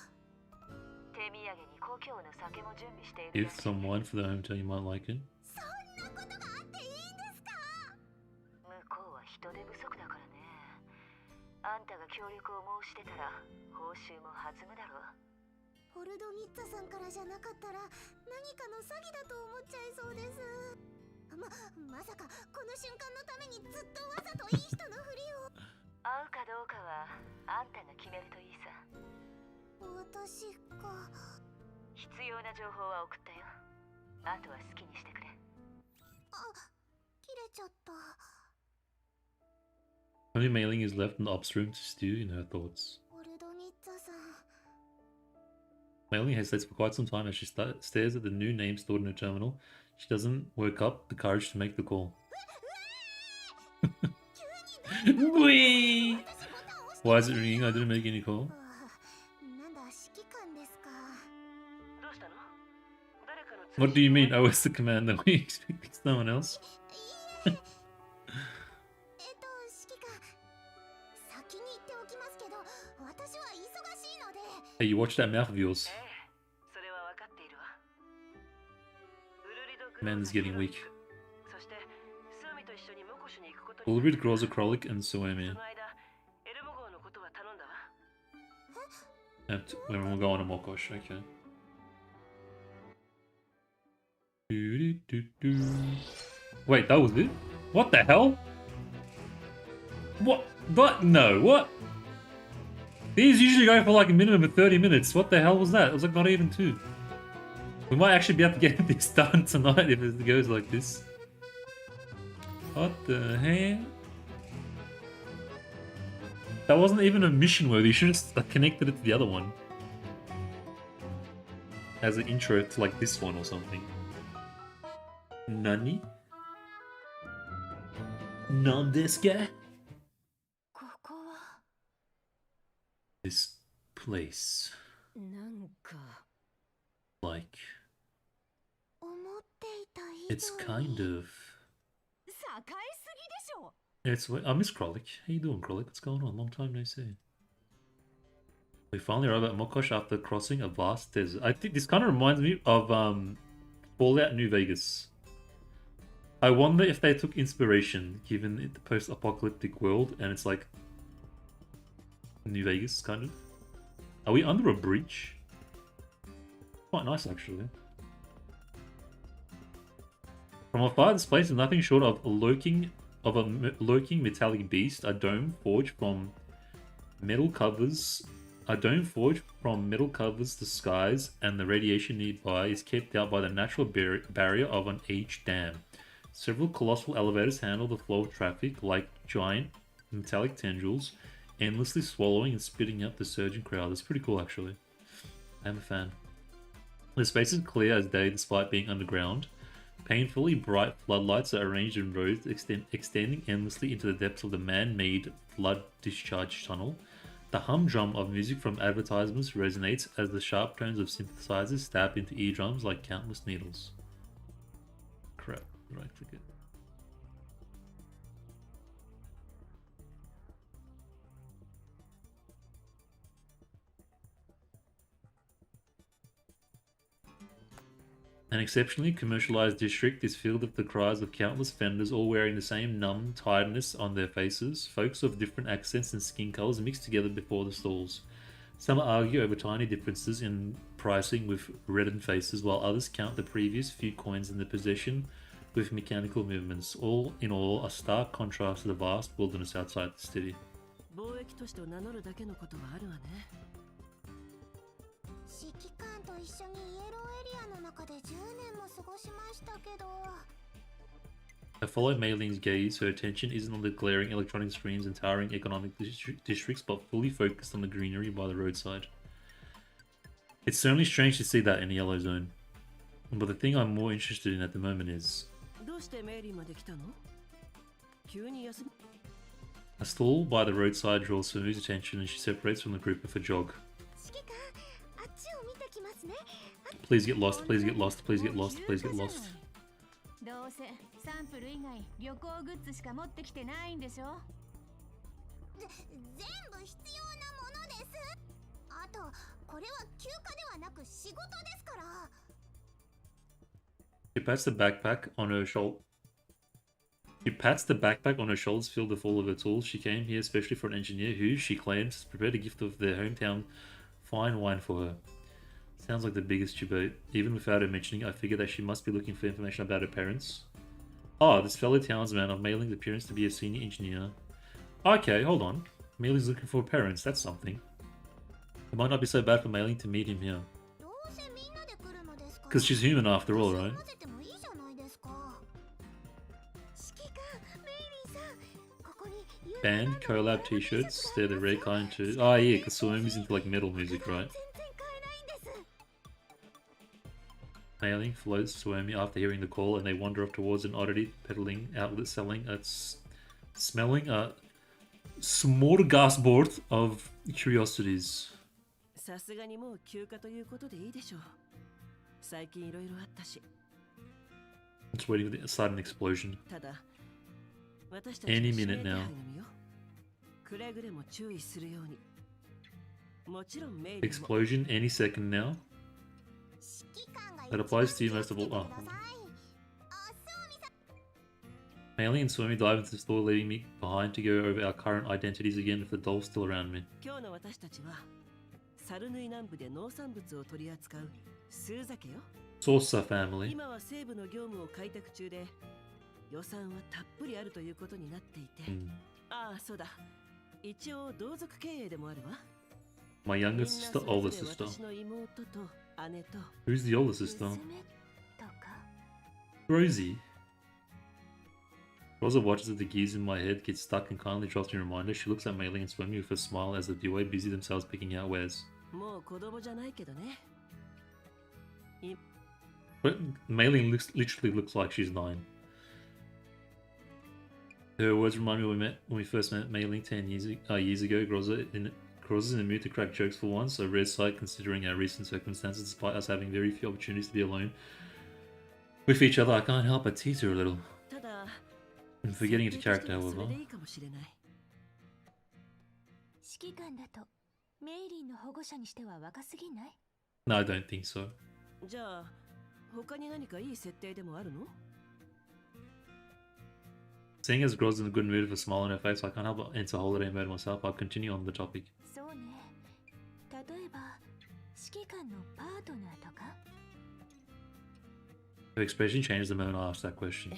手土産に故郷の酒も準備している。 If some wine for the hotel, you might like it. そんなことがあっていいんですか？向こうは人手不足だからね。あんたが協力を申し出たら報酬も弾むだろう。ポルドニッツァさんからじゃなかったら何かの詐欺だと思っちゃいそうです。まさかこの瞬間のためにずっとわざといい人のふりを。会うかどうかはあんたが決めるといいさ。私か。必要な情報は送ったよ。あとは好きにしてくれ。切れちゃった。 Only Mailing is left in the ops room to stew in her thoughts. ポルドニッツァさん。 Mailing hesitates for quite some time as she stares at the new name stored in her terminal. She doesn't work up the courage to make the call. Whee! Why is it ringing? I didn't make any call. なんだ、指揮官ですか。どうしたの？誰かの What do you mean? Oh, it's the commander. We expecting someone else? 指揮官。先に言っておきますけど、私は忙しいので。 Hey, you watch that mouth of yours. ええ、それは分かっているわ。ウルリドグ Man's getting weak. そしてスーミと一緒にモコシュに行くことに。 Ulrid, Groza, Krolik, and Suomi. その間、エルモ号のことは頼んだわ。 And when we'll go on a Mokosh, okay. Do-do-do-do. Wait, that was it? What the hell? What? But no, what? These usually go for like a minimum of 30 minutes. What the hell was that? It was like not even 2. We might actually be able to get this done tonight if it goes like this. What the hell? That wasn't even a mission worthy. You should have connected it to the other one. As an intro to like this one or something. Nani? Nan desu ka? ここは This place. なんか Like, 思っていた以 it's 上に kind of... 栄えすぎでしょ。 It's... I miss Krolik. How you doing, Krolik? What's going on? Long time no see. We finally arrived at Mokosh after crossing a vast desert. I think this kind of reminds me of Fallout New Vegas. I wonder if they took inspiration, given it the post-apocalyptic world, and it's like New Vegas, kind of. Are we under a bridge? Quite nice, actually. From afar, this place is nothing short of a lurking metallic beast. A dome forged from metal covers the skies, and the radiation nearby is kept out by the natural barrier of an aged dam. Several colossal elevators handle the flow of traffic like giant metallic tendrils, endlessly swallowing and spitting out the surging crowd. That's pretty cool, actually. I'm a fan. The space is clear as day despite being underground. Painfully bright floodlights are arranged in rows extending endlessly into the depths of the man-made flood discharge tunnel. The humdrum of music from advertisements resonates as the sharp tones of synthesizers stab into eardrums like countless needles. Crap, right click it. An exceptionally commercialized district is filled with the cries of countless vendors, all wearing the same numb tiredness on their faces. Folks of different accents and skin colors mix together before the stalls. Some argue over tiny differences in pricing with reddened faces, while others count the previous few coins in their possession with mechanical movements. All in all, a stark contrast to the vast wilderness outside the city. 貿易都市と名乗るだけのことはあるわね。指揮官と一緒にイエローエリアの中で10年も過ごしましたけど I follow Mei Ling's gaze. Her attention isn't on the glaring electronic screens and towering economic districts, but fully focused on the greenery by the roadside. It's certainly strange to see that in a yellow zone. But the thing I'm more interested in at the moment is... どうしてメイリーまで来たの？急に休み A stall by the roadside draws Samu's attention and she separates from the group with a jog. 指揮官あっちを見てきますね Please get lost, please get lost, please get lost, please get lost. どうせサンプル以外旅行グッズしか持ってきてないんでしょ。全部必要なものですあとこれは休暇ではなく仕事ですから She pats the backpack on her shoulder. She pats the backpack on her shoulders filled with all of her tools. She came here especially for an engineer who, she claims, has prepared a gift of their hometown fine wine for her. Sounds like the biggest debate. Even without her mentioning, I figure that she must be looking for information about her parents. Oh, this fellow townsman of Mei Ling's appearance to be a senior engineer. Okay, hold on. Mei Ling's looking for parents, that's something. It might not be so bad for Mei Ling to meet him here. どうせみんなで来るのですか Because she's human after all, right? 混ぜてもいいじゃないですか指揮官メイリーさんここに Band, collab t-shirts, they're the rare kind too. Oh yeah, because Suomi's into like metal music, right? 全然買えないんです Mei Ling floats Suomi after hearing the call and they wander off towards an oddity peddling outlet smelling a smorgasbord of curiosities. さすがにもう休暇ということでいいでしょう。最近いろいろあったし。 Just waiting for the sudden explosion. ただ、私たち Any の指 minute 名手配 now. の身よ。くれぐれも注意するように。もちろんメイルも Explosion any second now. 指揮官が That applies to you most of all. Oh. あ、そうみさ Mei Ling and Suomi dive into the store, leaving me behind to go over our current identities again with the doll still around me. 今日の私たちはサルヌイ南部で農産物を取り扱うスーザ家よ。 Saucer family. 今は西部の業務を開拓中で予算はたっぷりあるということになっていて、 ああそうだ、一応同族経営でもあるわ。 My みん younger な sister, それ older ぞれ sister. 私の妹と姉と Who's the older sister? 娘とか Rosie. Rosa watches as the gears in my head get stuck and kindly drops me a reminder. She looks at Mei-Ling and Swami with a smile as the duo busy themselves picking out wares. もう子供じゃないけどね。 But Mei-Ling literally looks like she's 9. Her words remind me when we first met Mei-Ling 10 years ago. Groza's in the mood to crack jokes for once, a rare sight considering our recent circumstances. Despite us having very few opportunities to be alone with each other, I can't help but tease her a little. ただ、 And for getting into character, それ however. でいいかもしれない。指揮官だとメイリンの保護者にしては若すぎない？ No, I don't think so. じゃあ、他に何かいい設定でもあるの？ Seeing as Groza's in a good mood with a smile on her face, I can't help but enter holiday mode myself. I'll continue on the topic. そうね。例えば指揮官のパートナーとか。 Her expression changed the moment I asked that question.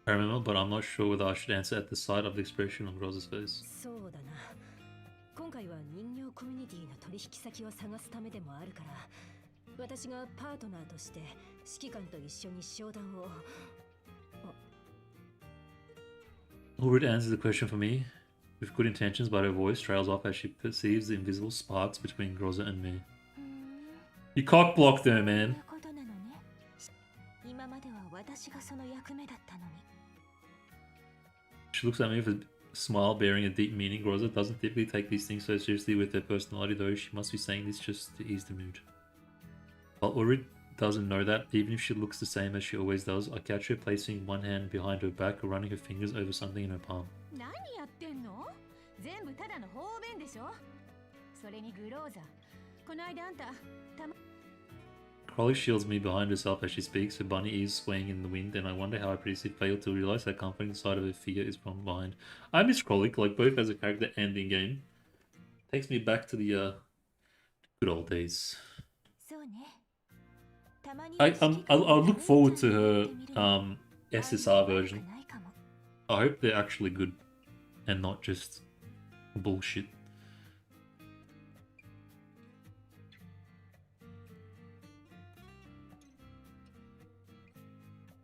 I remember, but I'm not sure whether I should answer at the sight of the expression on Groza's face. そうだな。今回は人形コミュニティの取引先を探すためでもあるから、私がパートナーとして指揮官と一緒に商談を。Ulrich answers the question for me with good intentions, but her voice trails off as she perceives the invisible sparks between Groza and me. You cock blocked her, man. ことなのね。今までは私がその役目だったのに。 She looks at me with a smile bearing a deep meaning. Groza doesn't typically take these things so seriously with her personality, though she must be saying this just to ease the mood. But Ulrich doesn't know that. Even if she looks the same as she always does, I catch her placing one hand behind her back or running her fingers over something in her palm. 何やってんの？全部ただの方便でしょ。それにグローザ、この間あんたたま Crowley shields me behind herself as she speaks, her bunny ears swaying in the wind, and I wonder how I previously failed to realize how comforting the side of her figure is from behind. I miss Crowley, like both as a character and in game. Takes me back to the good old days. そうね。 I look forward to her SSR version. I hope they're actually good and not just bullshit.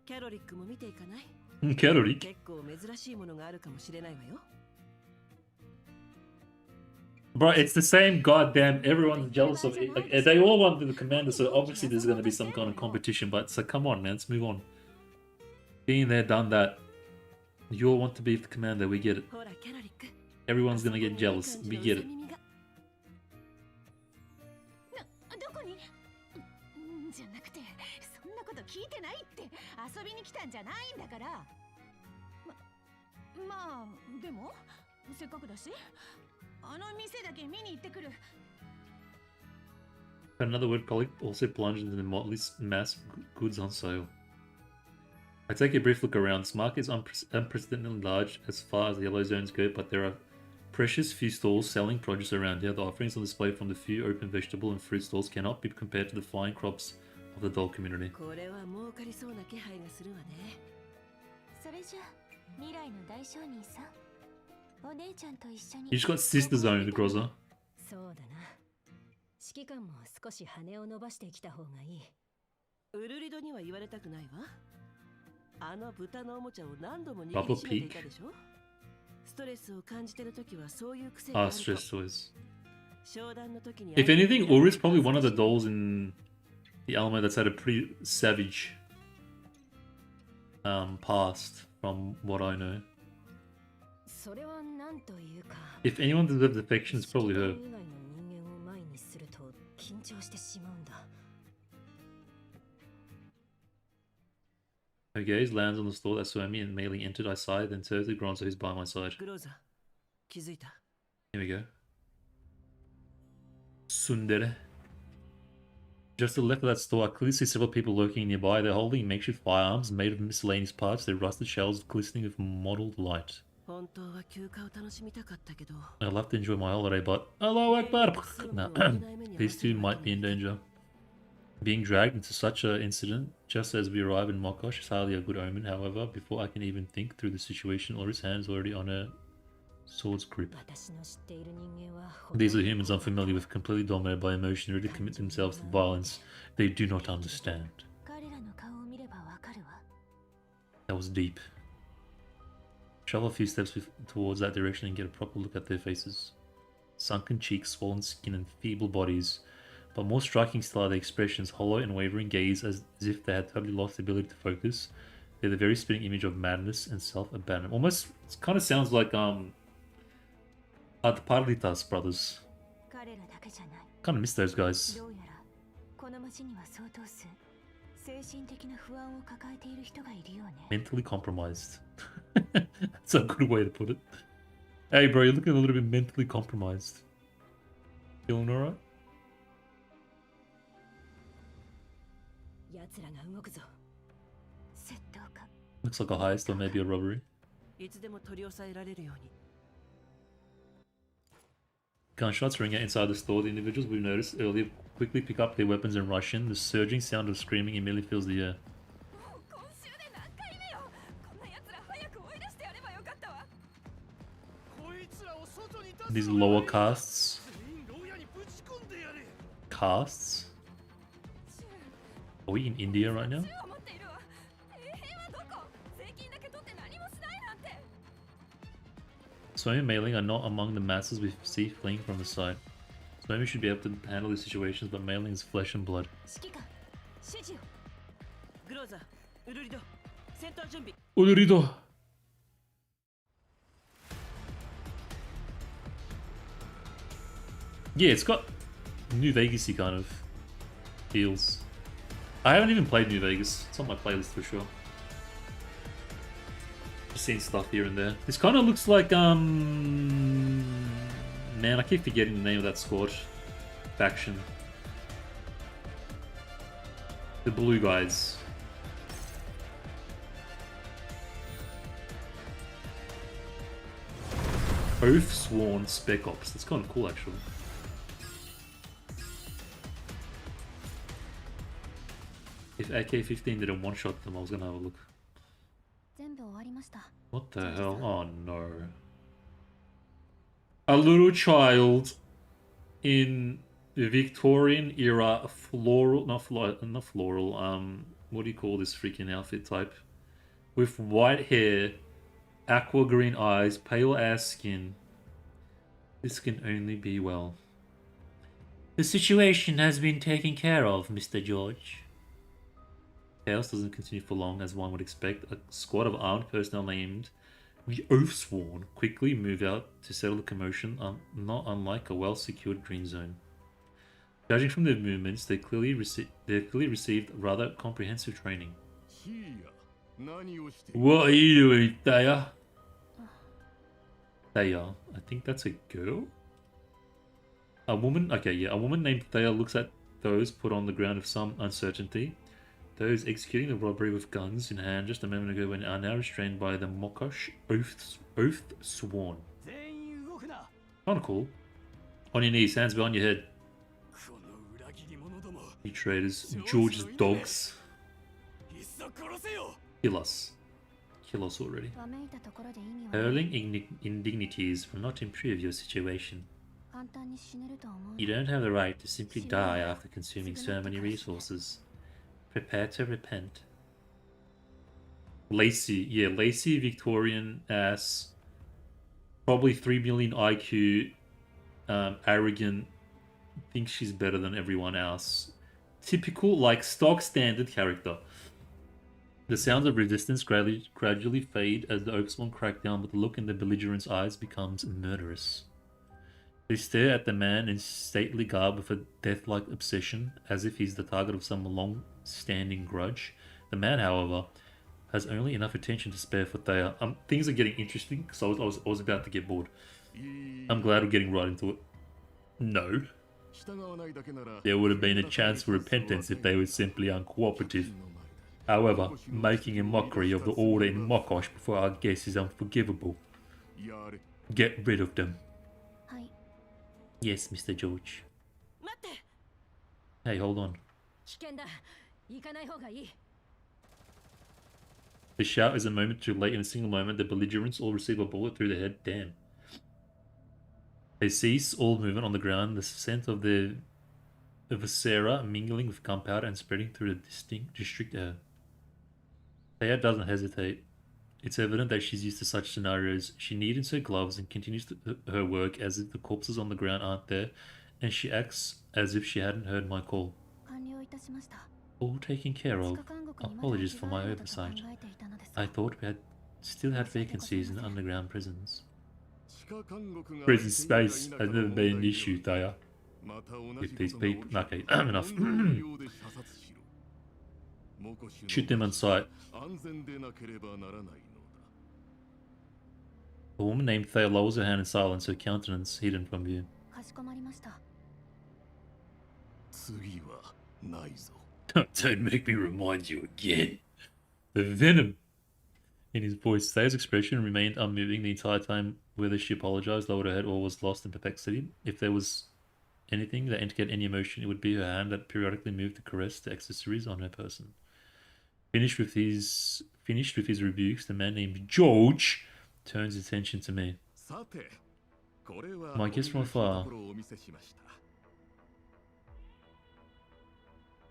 キャロリックも見ていかない？ Karorik? 結構珍しいものがあるかもしれないわよ。 Bro, it's the same goddamn. Everyone's jealous of it. Like, they all want the commander, so obviously there's gonna be some kind of competition. But so come on, man, let's move on. Been there, done that. You all want to be the commander. We get it. ほら、キャロリック。 Everyone's gonna get jealous. We get it. どこに？じゃなくて、そんなこと聞いてないって。遊びに来たんじゃないんだから。まあでもせっかくだし、あの店だけ見に行ってくる。 Another word colleague also plunged into the motley mass goods on sale. I take a brief look around. This market is unprecedentedly large as far as the yellow zones go, but there are precious few stalls selling produce around here. The offerings on display from the few open vegetable and fruit stalls cannot be compared to the fine crops of the doll community. これは儲かりそうな気配がするわね。それじゃ未来の大商人さん、お姉ちゃんと一緒に。 You just got sister zone, the Groza. そうだな。指揮官も少し羽を伸ばしてきた方がいい。ウルリドには言われたくないわ。あの豚のおもちゃを何度も握りしめていたでしょ。ストレスを感じてるときはそういう癖があると。 stress toys. 商談の時に If anything, Ulrich's probably one of the dolls in the Alamo that's had a pretty savage past, from what I know. それは何というか。 If anyone deserves affection, it's probably her. 以外の人間を前にすると緊張してしまうんだ。 Her gaze lands on the store that Swami and Mei-Ling entered. I sigh, then turn to Gronzo, who's by my side. グローザ、気づいた。 Here we go. Tsundere. Just to the left of that store, I clearly see several people lurking nearby. They're holding makeshift firearms made of miscellaneous parts, their rusted shells glistening with mottled light. 本当は休暇を楽しみたかったけど。 I'd love to enjoy my holiday, but Allahu Akbar! Nah, these two might be in danger. Being dragged into such an incident just as we arrive in Mokosh is hardly a good omen. However, before I can even think through the situation, Laura's hand is already on her sword's grip. 私の知っている人間は These are humans unfamiliar with, completely dominated by emotion, ready to commit themselves to violence they do not understand. 彼らの顔を見ればわかるわ。That was deep. Travel a few steps towards that direction and get a proper look at their faces. Sunken cheeks, swollen skin, and feeble bodies. But more striking still are their expressions, hollow and wavering gaze as if they had totally lost the ability to focus. They're the very spitting image of madness and self-abandonment. Almost, it kind of sounds like the Parlitas brothers. 彼らだけじゃない。 Kind of miss those guys. どうやらこの町には相当数精神的な不安を抱えている人がいるようね。 Mentally compromised. That's a good way to put it. Hey bro, you're looking a little bit mentally compromised. Feeling alright? 奴らが動くぞ。窃盗か。 Looks like a heist or maybe a robbery. いつでも取り押さえられるように。 Gunshots ring out inside the store. The individuals we've noticed earlier quickly pick up their weapons and rush in. The surging sound of screaming immediately fills the air. 今週で何回目よ。こんな奴ら早く追い出してやればよかったわ。 These lower castes. Castes? Are we in India right now? 銃を持っているわ。兵はどこ？税金だけ取って何もしないなんて。 Swami and Mailing are not among the masses we see fleeing from the site. Swami should be able to handle these situations, but Mailing is flesh and blood. 指揮官、指示を。グローザ、ウルリド、戦闘準備。 Ulurido! Yeah, it's got New Vegas-y kind of feels. I haven't even played New Vegas. It's on my playlist for sure. Just seen stuff here and there. This kind of looks like, man, I keep forgetting the name of that squad faction. The blue guys. Oathsworn Spec Ops. That's kind of cool, actually. If AK-15 didn't one-shot them, I was gonna have a look. 全部終わりました。 What the hell? Oh no. A little child in Victorian era floral, not floral, what do you call this freaking outfit type? With white hair, aqua green eyes, pale ass skin. This can only be well. The situation has been taken care of, Mr. George. Chaos doesn't continue for long, as one would expect. A squad of armed personnel named the Oathsworn quickly move out to settle the commotion, not unlike a well-secured green zone. Judging from their movements, they've clearly received rather comprehensive training. What are you doing, Thea? Thea, I think that's a girl? A woman? Okay, yeah, a woman named Thea looks at those put on the ground with some uncertainty. Those executing the robbery with guns in hand just a moment ago when are now restrained by the Mokosh Oathsworn. Kinda cool. On your knees, hands behind your head. You traitors, George's dogs. Kill us. Kill us already. わめいたところで意味は Hurling indignities will not improve your situation. 簡単に死ねると思う。 You don't have the right to simply die after consuming so many resources. Prepare to repent. Lacey, yeah, Lacey, Victorian ass, probably 3 million IQ, arrogant, thinks she's better than everyone else. Typical, like, stock standard character. The sounds of resistance gradually fade as the Oathsworn crack down, but the look in the belligerent's eyes becomes murderous. They stare at the man in stately garb with a death-like obsession, as if he's the target of some long-standing grudge. The man, however, has only enough attention to spare for Thea. Things are getting interesting, because I was about to get bored. I'm glad we're getting right into it. No. There would have been a chance for repentance if they were simply uncooperative. However, making a mockery of the order in Mokosh before our guests is unforgivable. Get rid of them. はい。 Yes, Mr. George. 待って。 Hey, hold on. 危険だ。行かない方がいい。 The shout is a moment too late. In a single moment, the belligerents all receive a bullet through the head. Damn. They cease all movement on the ground. The scent of the viscera mingling with gunpowder and spreading through the district air. Thea doesn't hesitate. It's evident that she's used to such scenarios. She neatens her gloves and continues her work as if the corpses on the ground aren't there, and she acts as if she hadn't heard my call. 完了いたしました。 All taken care 地 of. 下監獄にまだ Apologies 着 for 替え my ることと考 oversight. えていたのです I が thought we still had vacancies in underground prisons. 地下監獄が Prison space has never been an issue, Thea. また同 With じ these ことが起 people. き Okay, enough. 問答のようで射殺しろ。目視の Shoot them on sight. 安全でなければならないのだ。 A woman named Thea lowers her hand in silence, her countenance hidden from view. かしこまりました。次はないぞ。Don't make me remind you again. The venom in his voice. Thea's expression remained unmoving the entire time, whether she apologized, lowered her head, or was lost in perplexity. If there was anything that indicated any emotion, it would be her hand that periodically moved to caress the accessories on her person. Finished with his rebukes, the man named George turns his attention to me. さて、これは My guess from afar. ところをお見せしました。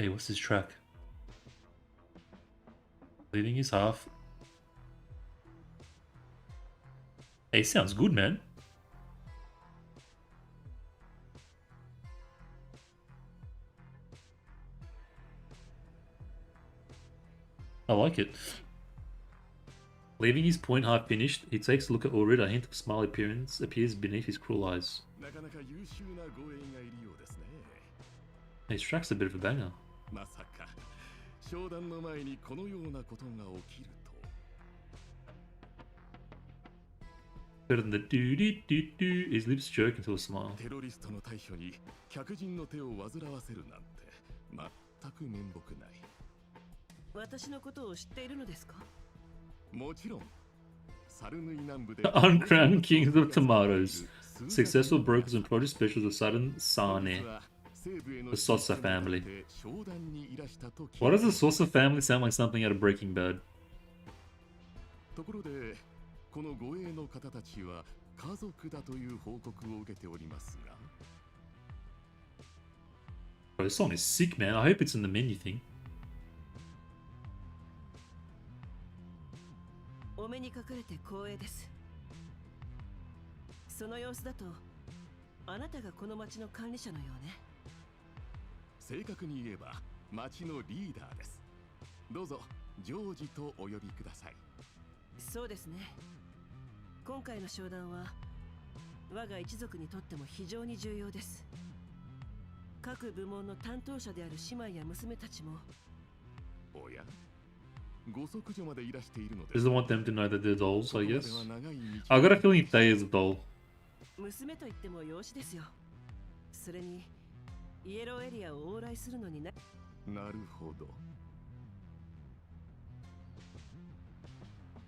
Hey, what's his track? Leaving his half. Hey, sounds good, man. I like it. Leaving his point half finished, he takes a look at Ulrid. A hint of smile appears beneath his cruel eyes. なかなか優秀な護衛がいるようですね。 His track's a bit of a banger. まさか商談の前にこのようなことが起きると。 Better than the do-do-do-do. His lips jerk into a smile. テロリストの対処に客人の手を煩わせるなんて全く面目ない。私のことを知っているのですか？もちろん。サルヌイ南部で The uncrowned kings of tomatoes. Successful brokers and produce specials of Sudden Sane. The Sosa family. Why does the Sosa family sound like something out of Breaking Bad? ところで、この護衛の方たちは家族だという報告を受けておりますが。Bro, this song is sick, man. I hope it's in the menu thing. お目にかかれて光栄です。その様子だと、あなたがこの町の管理者のようね。正確に言えば町のリーダーです。どうぞジョージとお呼びください。そうですね。今回の商談は我が一族にとっても非常に重要です。各部門の担当者である姉妹や娘たちも。おや、ご息女までいらしているので Doesn't want them to know that they're dolls, I ここま guess. では長い道 I got a feeling Thay is a doll. 娘と言っても養子ですよ。それにイエローエリアを往来するのにな。なるほど。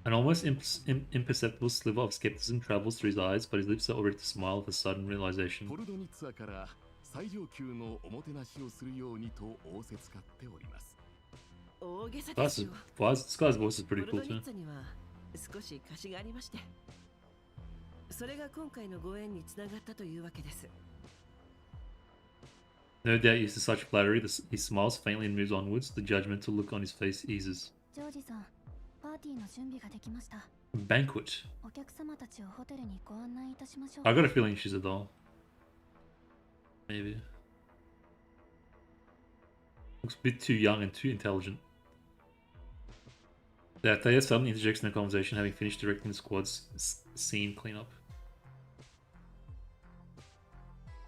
An almost imperceptible sliver of skepticism travels through his eyes, but his lips are already to smile with a sudden realization. ポルドニツァから最上級のおもてなしをするようにと仰せつかっております。大げさですよ。 This guy's voice is ポ pretty ル cool ドニ too. ッツァには少し貸しがありまして、それが今回のご縁につながったというわけです。 No doubt used to such flattery, he smiles faintly and moves onwards. The judgmental look on his face eases. ジョージさん、パーティーの準備ができました。 Banquet. お客様たちをホテルにご案内いたしましょう。 I got a feeling she's a doll. Maybe. Looks a bit too young and too intelligent. Yeah, Thea suddenly interjects in the conversation, having finished directing the squad's scene cleanup.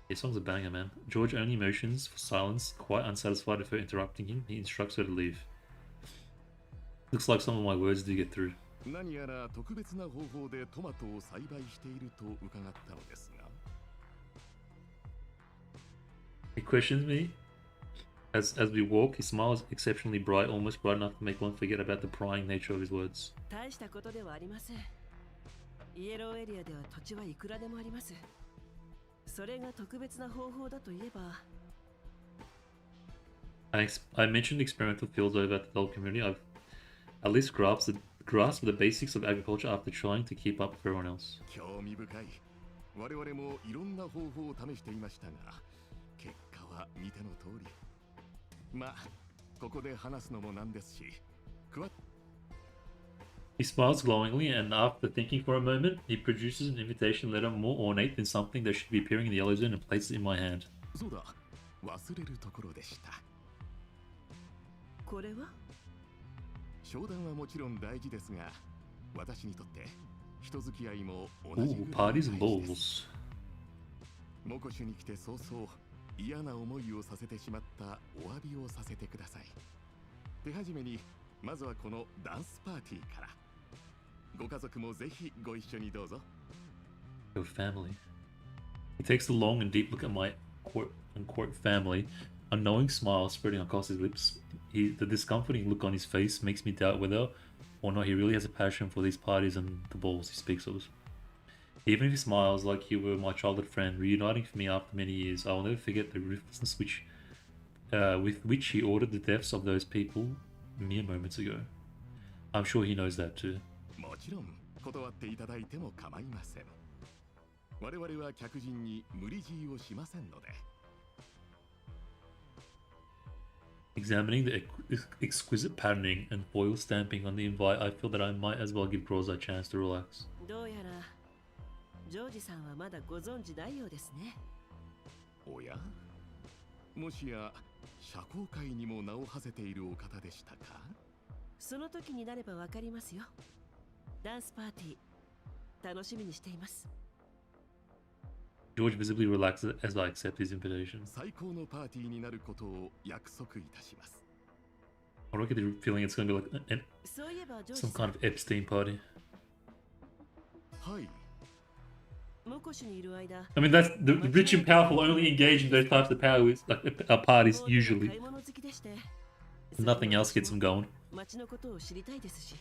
This song's a banger, man. George only motions for silence, quite unsatisfied with her interrupting him. He instructs her to leave. Looks like some of my words do get through. 何やら特別な方法でトマトを栽培していると伺ったのですが。 He questions me. As we walk, his smile is exceptionally bright, almost bright enough to make one forget about the prying nature of his words. 大したことではありません。イエローエリアでは土地はいくらでもあります。それが特別な方法だと言えば。I mentioned experimental fields over at the doll community. I've at least grasped the basics of agriculture after trying to keep up with everyone else. 興味深い。我々もいろんな方法を試していましたが、結果は見ての通り。まあ、ここで話すのもなんですし、He smiles glowingly, and after thinking for a moment, he produces an invitation letter more ornate than something that should be appearing in the yellow zone and places it in my hand. そうだ、忘れるところでした。これは商談はもちろん大事ですが、私にとって人付き合いも同じ Ooh, ぐらい大 parties 事 and で balls. す。モコシュに来て早々嫌な思いをさせてしまったお詫びをさせてください。手始めにまずはこのダンスパーティーから。ご家族もぜひご一緒にどうぞ。Your family. He takes a long and deep look at my quote-unquote family, a knowing smile spreading across his lips. The discomforting look on his face makes me doubt whether or not he really has a passion for these parties and the balls he speaks of. Even if he smiles like he were my childhood friend, reuniting for me after many years, I will never forget the ruthlessness with which he ordered the deaths of those people mere moments ago. I'm sure he knows that too. もちろん断っていただいても構いません。我々は客人に無理強いをしませんので。Examining the exquisite patterning and foil stamping on the invite, I feel that I might as well give Groza a chance to relax. どうやらジョージさんはまだご存知ないようですね。おや、もしや社交界にも名を馳せているお方でしたか？その時になればわかりますよ。ダンスパーティー楽しみにしています。George visibly relaxes as I accept his invitation. 最高のパーティーになることを約束いたします。I don't get the feeling it's going to be like そういえばジョージ some さ kind ん、 of Epstein party. はい。モコシュにいる間、 I mean, that's the rich and powerful only engage in those types of parties, parties 買い usually. 物好きでして、 Nothing else gets them going. 街のことを知りたいですし。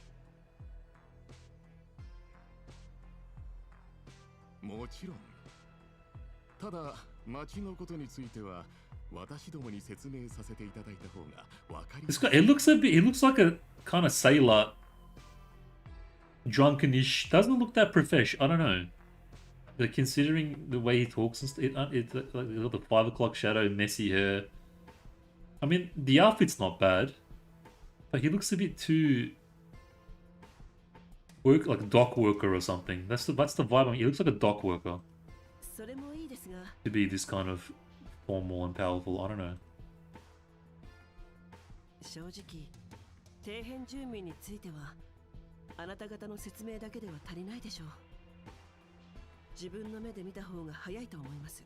もちろん。ただ、町のことについては私どもに説明させていただいた方がわかりま This す。 guy, it looks a bit. He looks like a kind of sailor, drunkenish. Doesn't look that profesh. I don't know. But considering the way he talks and it's like the 5 o'clock shadow, messy hair. I mean, the outfit's not bad, but he looks a bit too like a dock worker or something. That's the vibe. I mean, he looks like a dock worker それもいいですが、 to be this kind of formal and powerful. I don't know. 正直、底辺住民についてはあなた方の説明だけでは足りないでしょう。自分の目で見た方が早いと思います。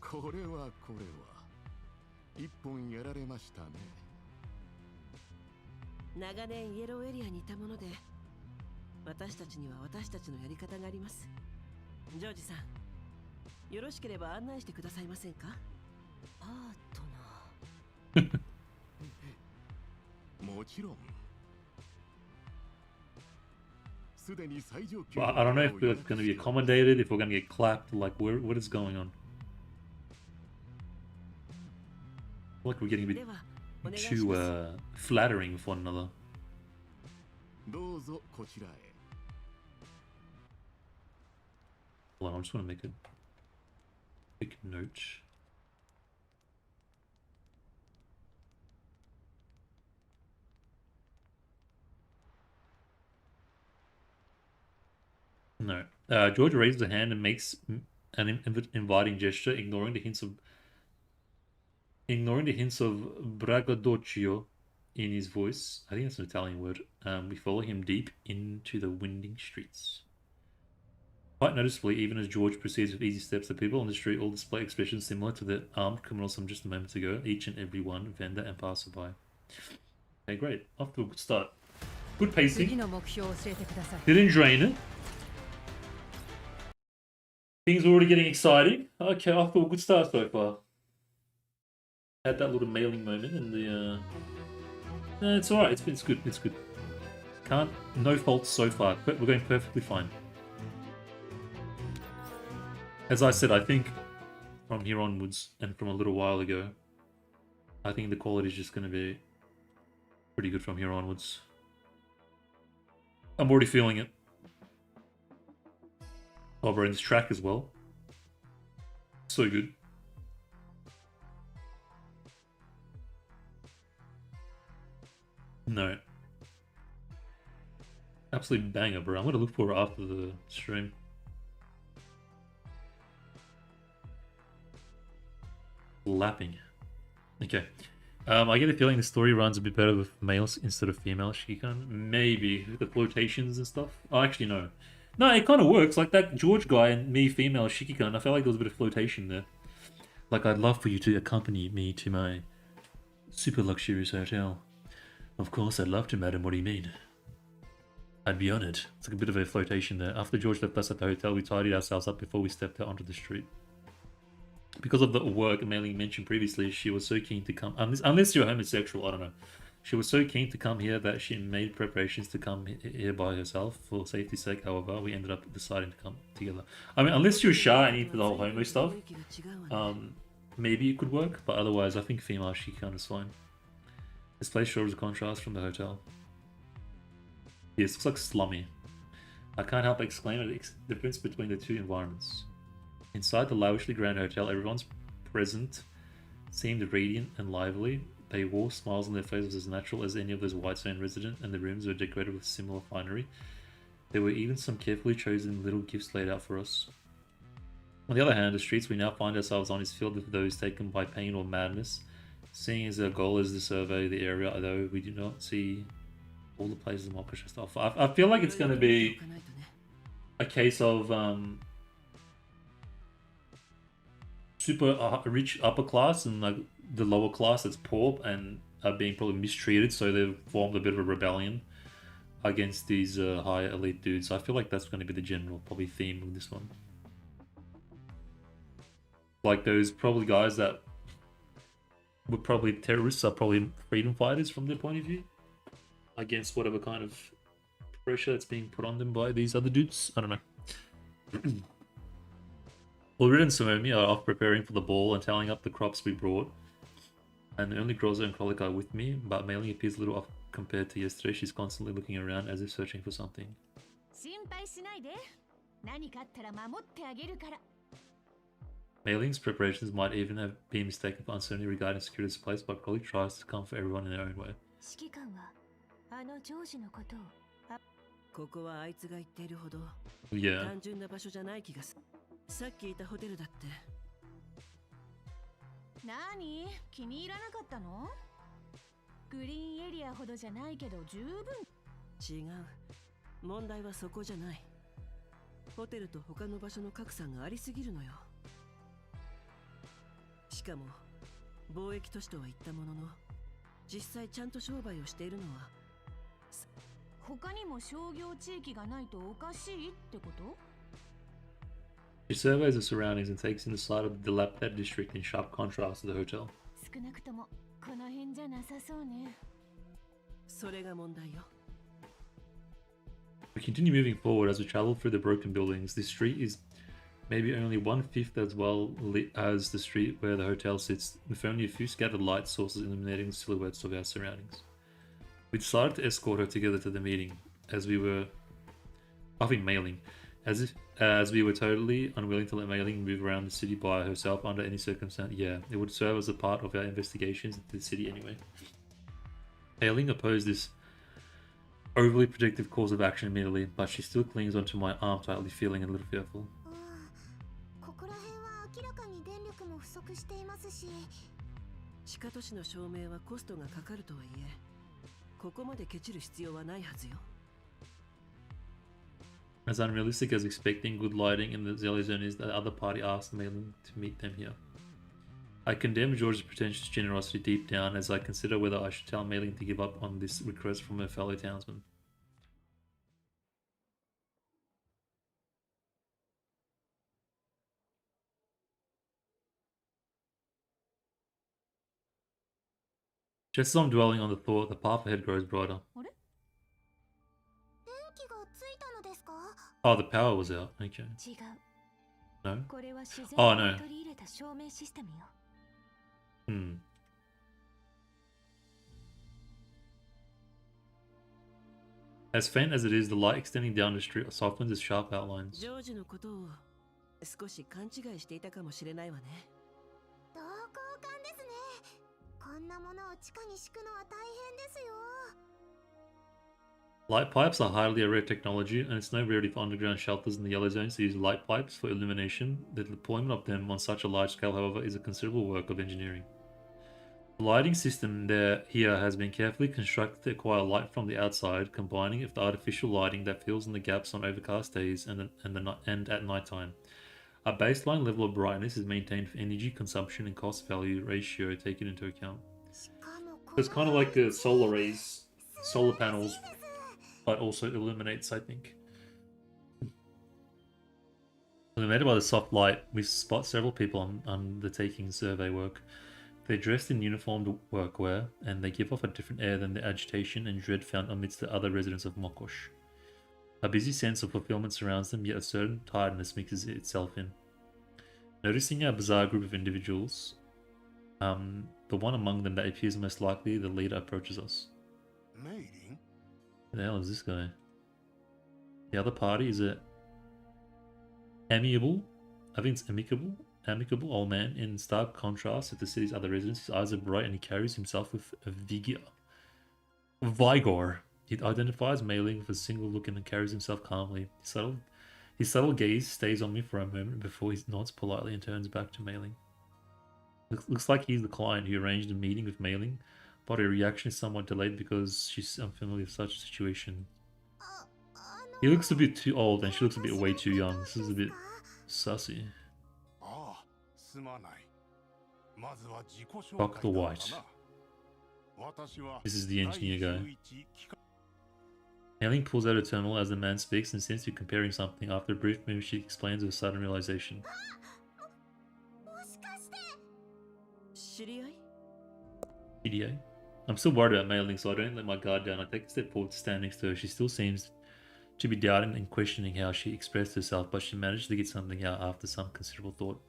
これは一本やられましたね。長年イエローエリアにいたもので、私たちには私たちのやり方があります。ジョージさん、よろしければ案内してくださいませんか？パートナもちろん。すでに最上級 Well, I don't know if we're going to be accommodated, if we're going to get clapped. Like, what is going on? Like we're getting a bit では、お願いし too ます。 flattering with one another. どうぞこちらへ。 Hold on, I just want to make a quick note. No. George raises a hand and makes an inviting gesture, ignoring the hints of braggadocio in his voice. I think that's an Italian word. We follow him deep into the winding streets. Quite noticeably, even as George proceeds with easy steps, the people on the street all display expressions similar to the armed criminals from just a moment ago, each and every one, vendor and passerby. Okay, great. Off to a good start. Good 次 pacing. の目標を教えてください。 Didn't drain it. Things are already getting exciting. Okay, off to a good start so far. Had that little mailing moment and the it's alright, it's good, it's good. No faults so far. We're going perfectly fine. As I said, I think from here onwards and from a little while ago, I think the quality is just going to be pretty good from here onwards. I'm already feeling it. Over in this track as well. So good. No. Absolute banger, bro. I'm gonna look for it after the stream. Lapping. Okay. I get a feeling the story runs a bit better with males instead of female Shikan. Maybe with the flotations and stuff. Oh, actually, no. No, it kind of works. Like that George guy and me, female Shikikan. I felt like there was a bit of flotation there. Like, I'd love for you to accompany me to my super luxurious hotel. Of course, I'd love to, madam. What do you mean? I'd be honored. It's like a bit of a flotation there. After George left us at the hotel, we tidied ourselves up before we stepped out onto the street. Because of the work Mei mentioned previously, she was so keen to come. Unless you're homosexual, I don't know. She was so keen to come here that she made preparations to come here by herself. For safety's sake, however, we ended up deciding to come together. I mean, unless you're shy and into the whole homo stuff, maybe it could work. But otherwise, I think female Shikan is fine. This place shows a contrast from the hotel. Yes, looks like slummy. I can't help but exclaim at the difference between the two environments. Inside the lavishly grand hotel, everyone's present seemed radiant and lively. They wore smiles on their faces as natural as any of those white stone residents, and the rooms were decorated with similar finery. There were even some carefully chosen little gifts laid out for us. On the other hand, the streets we now find ourselves on is filled with those taken by pain or madness. Seeing as our goal is to survey the area, although we do not see all the places and what stuff. I feel like it's going to be a case of super rich upper class and like the lower class that's poor and are being probably mistreated, so they've formed a bit of a rebellion against these higher elite dudes. So I feel like that's going to be the general probably theme of this one. Like those probably guys that were probably terrorists are probably freedom fighters from their point of view against whatever kind of pressure that's being put on them by these other dudes. I don't know. Ulrich and Suomi are off preparing for the ball and tallying up the crops we brought. And only Groza and Klukai are with me, but Mei appears a little off compared to yesterday. She's constantly looking around as if searching for something. Meiling's preparations might even have been mistaken for uncertainty regarding security's place, but probably tries to come for everyone in their own way. あのジョージのことをここはあいつが言っているほど Yeah. 単純な場所じゃない気がする。さっきいたホテルだって何気に入らなかったのグリーンエリアほどじゃないけど十分違う問題はそこじゃないホテルと他の場所の格差がありすぎるのよしかも貿易都市とは言ったものの実際ちゃんと商売をしているのは他にも商業地域がないとおかしいってこと She surveys the surroundings and takes in the sight of the dilapidated district in sharp contrast to the hotel. 少なくともこの辺じゃなさそうねそれが問題よ We continue moving forward as we travel through the broken buildings. This street is maybe only 1/5 as well lit as the street where the hotel sits, with only a few scattered light sources illuminating the silhouettes of our surroundings. We decided to escort her together to the meeting, as we were, mailing, as we were totally unwilling to let Mailing move around the city by herself under any circumstance. Yeah, it would serve as a part of our investigations into the city anyway. Mailing opposed this overly protective course of action immediately, but she still clings onto my arm tightly, feeling a little fearful. ここら辺は明らかに電力も不足していますし地下都市の照明はコストがかかるとはいえここまでケチる必要はないはずよ As unrealistic as expecting good lighting in the Zelly zone is, the other party asked Mailing to meet them here. I condemn George's pretentious generosity deep down as I consider whether I should tell Mailing to give up on this request from her fellow townsmen. Just as I'm dwelling on the thought, the path ahead grows brighter. 電気がついたのですか Oh, the power was out. Okay. 違う No? これは自然 Oh, に no. 取り入れた照明システムよ Hmm. As faint as it is, the light extending down the street softens its sharp outlines. ジョージのことを少し勘違いしていたかもしれないわね同好感ですねこんなものを地下に敷くのは大変ですよ Light pipes are highly rare technology, and it's no rarity for underground shelters in the yellow zones to use light pipes for illumination. The deployment of them on such a large scale, however, is a considerable work of engineering. The lighting system here has been carefully constructed to acquire light from the outside, combining it with the artificial lighting that fills in the gaps on overcast days and at nighttime. A baseline level of brightness is maintained for energy consumption and cost value ratio taken into account. So it's kind of like the solar rays, solar panels, but also illuminates, I think. Illuminated by the soft light, we spot several people undertaking survey work. They're dressed in uniformed workwear, and they give off a different air than the agitation and dread found amidst the other residents of Mokosh. A busy sense of fulfillment surrounds them, yet a certain tiredness mixes itself in. Noticing a bizarre group of individuals, the one among them that appears most likely the leader approaches us. Who the hell is this guy? The other party is a amiable, I think it's amicable old man. In stark contrast with the city's other residents, his eyes are bright and he carries himself with a vigor. He identifies Mei Ling with a single look and carries himself calmly. His subtle gaze stays on me for a moment before he nods politely and turns back to Mei Ling. Looks like he's the client who arranged a meeting with Mei Ling, but her reaction is somewhat delayed because she's unfamiliar with such a situation. He looks a bit too old and she looks a bit way too young. This is a bit sussy. Dr. White. This is the engineer guy. Mei Ling pulls out a terminal as the man speaks and seems to be comparing something. After a brief moment, she explains with a sudden realization. PDA? I'm still worried about Mei Ling, so I don't let my guard down. I take a step forward to stand next to her. She still seems to be doubting and questioning how she expressed herself, but she managed to get something out after some considerable thought.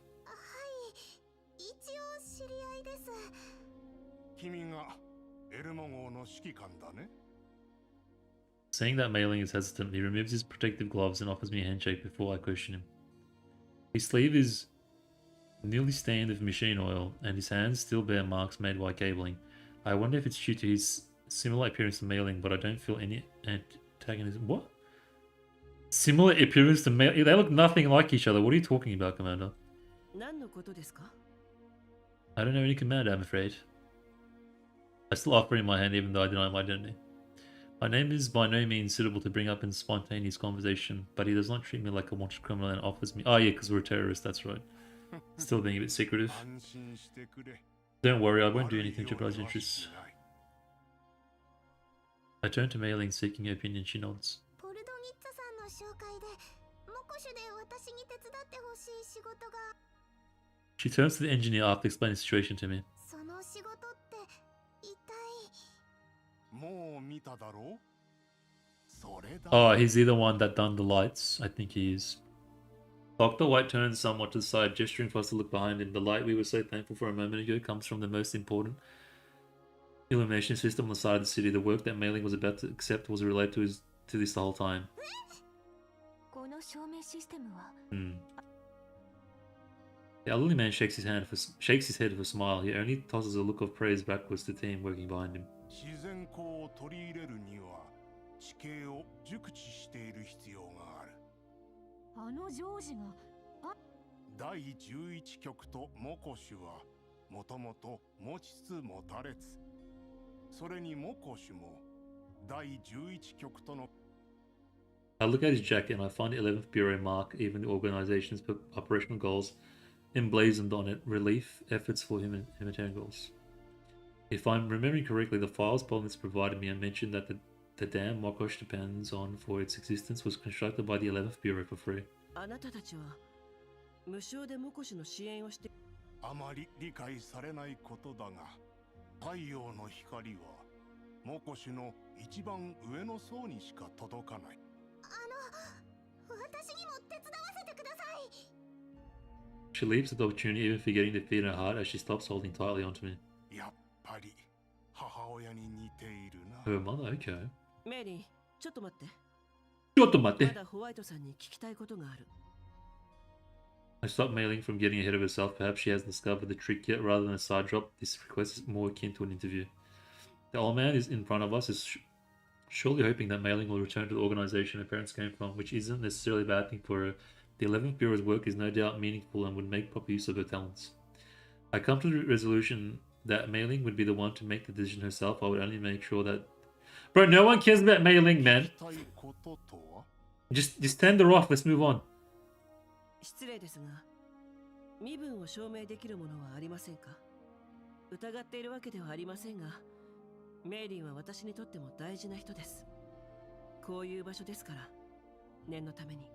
Saying that Mei Ling is hesitant, he removes his protective gloves and offers me a handshake before I question him. His sleeve is nearly stained with machine oil, and his hands still bear marks made by cabling. I wonder if it's due to his similar appearance to Mei Ling, but I don't feel any antagonism. What? Similar appearance to Mei Ling? They look nothing like each other. What are you talking about, Commander? I don't know any commander, I'm afraid. I still offer him my hand even though I deny my identity. My name is by no means suitable to bring up in spontaneous conversation, but he does not treat me like a wanted criminal and offers me... Oh yeah, because we're a terrorist, that's right. Still being a bit secretive. Don't worry, I won't do anything to jeopardize your interests. I turn to Mei Ling seeking her opinion. She nods. She turns to the engineer after explaining the situation to me. Oh, he's the one that done the lights. I think he is. Dr. White turns somewhat to the side, gesturing for us to look behind him. The light we were so thankful for a moment ago comes from the most important illumination system on the side of the city. The work that Mei Ling was about to accept was related to this the whole time. The elderly man shakes his head with a smile. He only tosses a look of praise backwards to the team working behind him. I look at his jacket and I find the 11th Bureau mark, even the organization's operational goals emblazoned on it, relief efforts for humanitarian goals. If I'm remembering correctly, the files Polnitz provided me, I mentioned that the dam Mokosh depends on for its existence was constructed by the 11th Bureau for free. She leaves the opportunity, even forgetting the fear in her heart as she stops holding tightly onto me. Her mother, okay. I stop Mei Ling from getting ahead of herself. Perhaps she hasn't discovered the trick yet. Rather than a side drop, this request is more akin to an interview. The old man is in front of us surely hoping that Mailing will return to the organization her parents came from, which isn't necessarily a bad thing for her. The 11th Bureau's work is no doubt meaningful and would make proper use of her talents. I come to the resolution that Mailing would be the one to make the decision herself. I would only make sure that... Bro, no one cares about Mailing, man. Just turn her off. Let's move on. 失礼ですが、身分を証明できるものはありませんか？疑っているわけではありませんが、メイリンは私にとっても大事な人です。こういう場所ですから、念のために。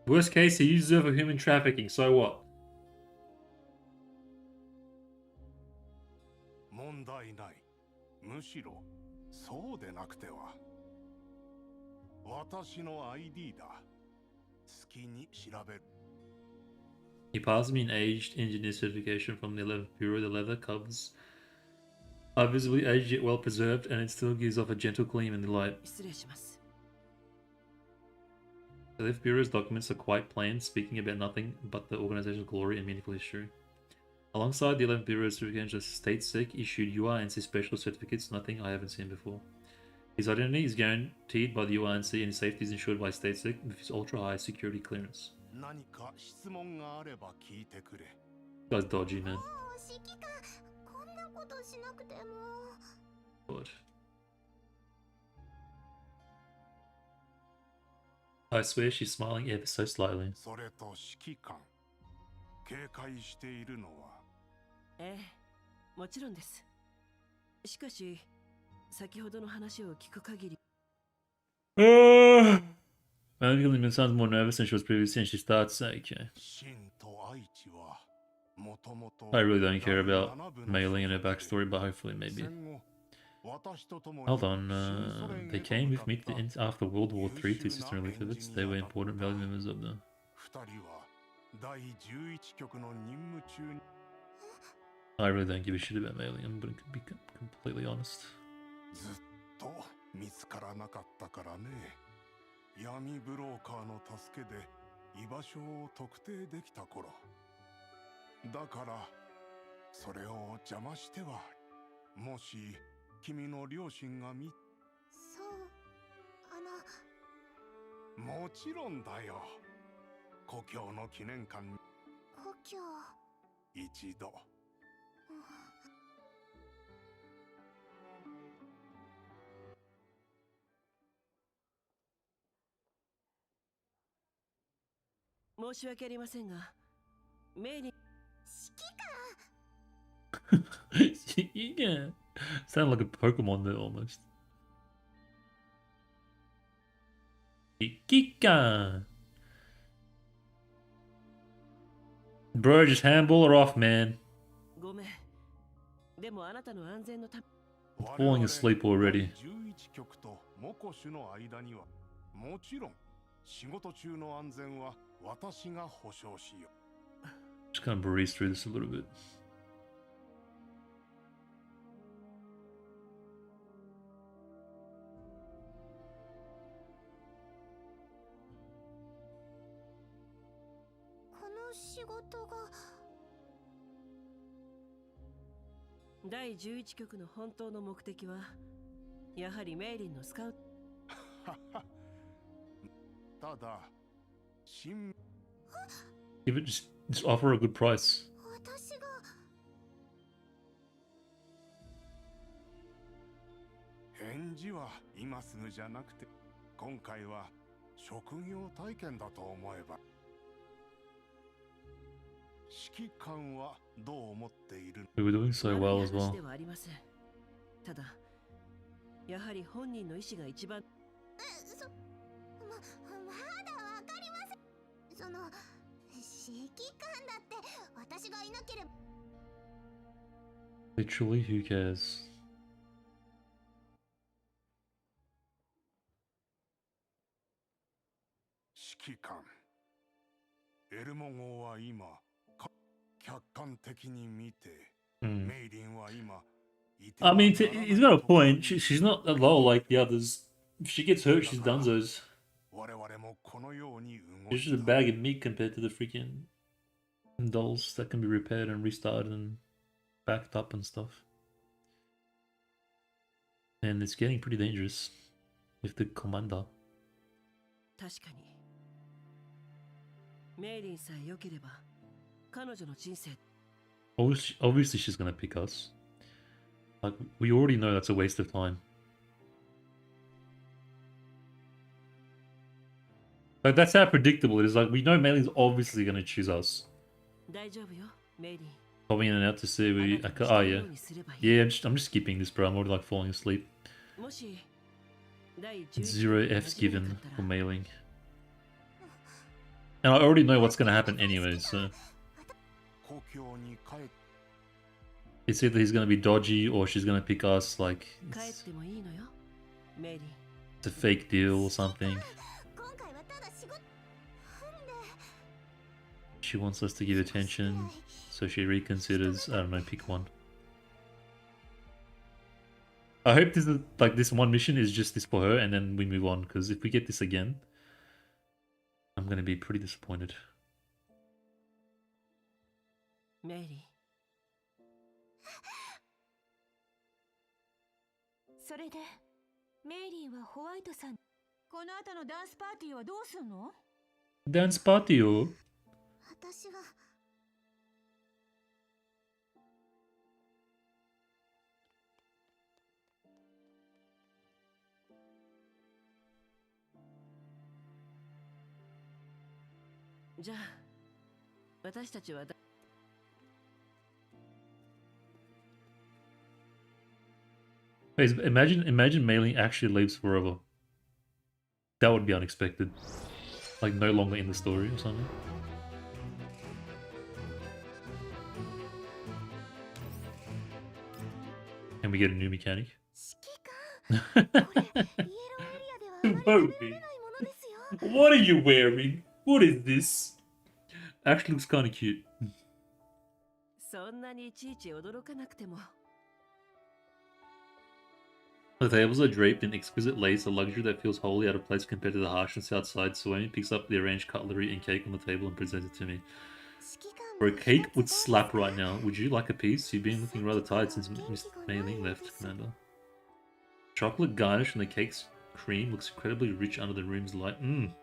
Worst case, he uses her for human trafficking. So what? 問題ない。むしろそうでなくては。私の ID だ。好きに調べる。He passed me an aged engineer certification from the 11th Bureau. The leather covers are visibly aged yet well preserved, and it still gives off a gentle gleam in the light. 失礼します。 The 11th Bureau's documents are quite plain, speaking about nothing but the organization's glory and meaningful history. Alongside the 11th Bureau's certifications of state-sec issued URNC special certificates, nothing I haven't seen before. His identity is guaranteed by the URNC and his safety is ensured by state-sec with his ultra-high security clearance. 何か質問があれば聞いてくれ。This guy's dodgy, man. 指揮官、こんなことしなくても。God. I swear she's smiling ever so slightly. それと指揮官、警戒しているのは。ええ、もちろんです。しかし、先ほどの話を聞く限り。Magdalene sounds more nervous than she was previously, and she starts. Okay. I really don't care about Mailing and her backstory, but hopefully, maybe. Hold on. They came with me to the end after World War III to assist in relief efforts. They were important, valued members of the. I really don't give a shit about Mailing. I'm gonna be completely honest. 見つからなかったからね。闇ブローカーの助けで居場所を特定できた頃。だからそれを邪魔しては、もし君の両親がそう、もちろんだよ。故郷の記念館に故郷一度。申し訳ありませんが、メイリン。You can sound like a Pokemon there almost. Kika. Bro, just handball her off, man. ごめん。でもあなたの安全のため。Falling asleep already. 11局とモコシュの間には、もちろん仕事中の安全は私が保証しよう。Just kind of breeze through this a little bit. この仕事が第11局の本当の目的はやはりメイリンのスカウト。ただ、Give it just offer a good price. 私が返事は今すぐじゃなくて、今回は職業体験だと思えば。指揮官はどう思っている？ We were doing so well as well. ではありません。ただ、やはり本人の意思が一番。まだわかりません。その指揮官だって私がいなければ。Literally, who cares? 指揮官、エルモ号は今客観的に見て、メイリンは今。I mean, he's got a point. She's not that low like the others. If she gets hurt, she's done those. It's just a bag of meat compared to the freaking dolls that can be repaired and restarted and backed up and stuff. And it's getting pretty dangerous. with the commander. 確かにメイリンさえ良ければ彼女の人生 Obviously she's gonna pick us. Like, we already know that's a waste of time. Like, that's how predictable it is. Like, we know Meiling's obviously gonna choose us. 大丈夫よメイリン Popping in and out to see we. Oh yeah, yeah. I'm just skipping this, bro. I'm already like falling asleep. もし第 Zero F's given for mailing. And I already know what's gonna happen anyway, so 故郷に帰っ it's either he's gonna be dodgy or she's gonna pick us. Like, 帰っ it's てもいいのよメイリン a fake deal or something. 今回はただ仕事 She wants us to give attention, so she reconsiders. I don't know, pick one. I hope this is like this one mission is just this for her, and then we move on. Because if we get this again, I'm gonna be pretty disappointed. メイリンそれでメイリンはホワイトさんこの後のダンスパーティーはどうすんの Dance party, oh. 私がじゃあ私たちは Imagine Mailing actually leaves forever. That would be unexpected. Like, no longer in the story or something. And we get a new mechanic. 指揮官これイエローエリアではあまり食べられないものですよ What are you wearing? What is this? Actually looks kind of cute. そんなにいちいち驚かなくても The tables are draped in exquisite lace, a luxury that feels wholly out of place compared to the harshness outside. Suemi picks up the arranged cutlery and cake on the table and presents it to me. 指揮官 For a cake would slap right now. Would you like a piece? You've been looking rather tired since Miss Mailing left, Commander. Chocolate garnish from the cake's cream looks incredibly rich under the room's light. And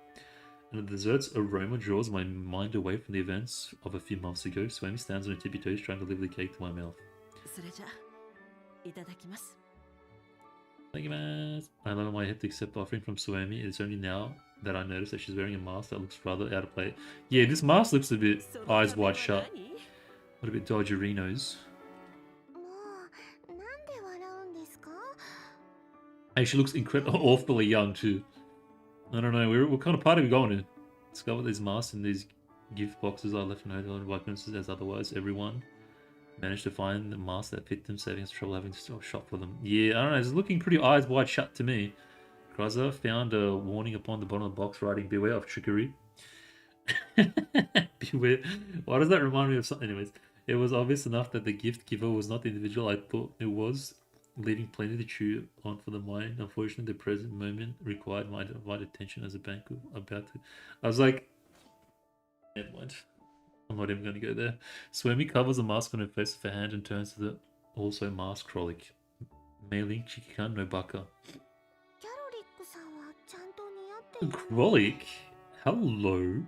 the dessert's aroma draws my mind away from the events of a few months ago. Suemi stands on her tippy toes trying to deliver the cake to my mouth. それじゃいただきます Thank you, man. I love my head to accept the offering from Suemi. It's only now that I notice that she's wearing a mask that looks rather out of place. Yeah, this mask looks a bit eyes wide shut. What a bit dodgerinos. もうなんで笑うんですか Hey, she looks incredible, awfully young too. I don't know. What kind of party are we going to? Discover these masks and these gift boxes are left in hotel and coincidences as otherwise. Everyone managed to find the mask that fit them, saving us trouble having to shop for them. Yeah, I don't know. It's looking pretty eyes wide shut to me. Graza found a warning upon the bottom of the box writing, "Beware of trickery." Beware. Why does that remind me of something? Anyways, it was obvious enough that the gift giver was not the individual I thought it was, leaving plenty to chew on for the mind. Unfortunately, the present moment required my divided attention as a banquet about to. I was like, never mind. I'm not even going to go there. Suemi covers a mask on her face with her hand and turns to the also masked Krolik. Mailing Chikikan no Baka. キャロリックさんはちゃんと似合っている Krolik? Hello?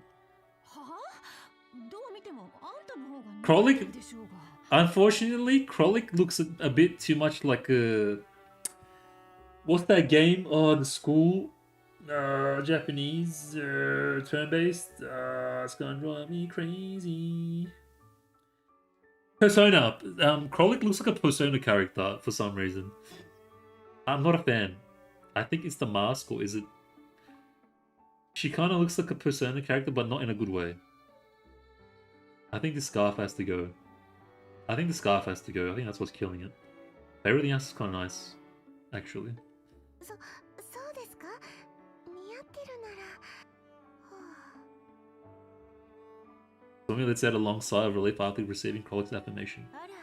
はあどう見てもあんたの方が似 Krolik? てるでしょうが Unfortunately, Krolik looks a bit too much like a... What's that game? Oh, the school? Japanese, turn-based. It's gonna drive me crazy. Persona. Krolik looks like a Persona character for some reason. I'm not a fan. I think it's the mask, or is it... She kind of looks like a Persona character, but not in a good way. I think the scarf has to go. I think that's what's killing it. Everything else is kind of nice, actually. そうですか似合ってるなら、はあ Something let's add a long sigh of relief after receiving Krolik's affirmation. あら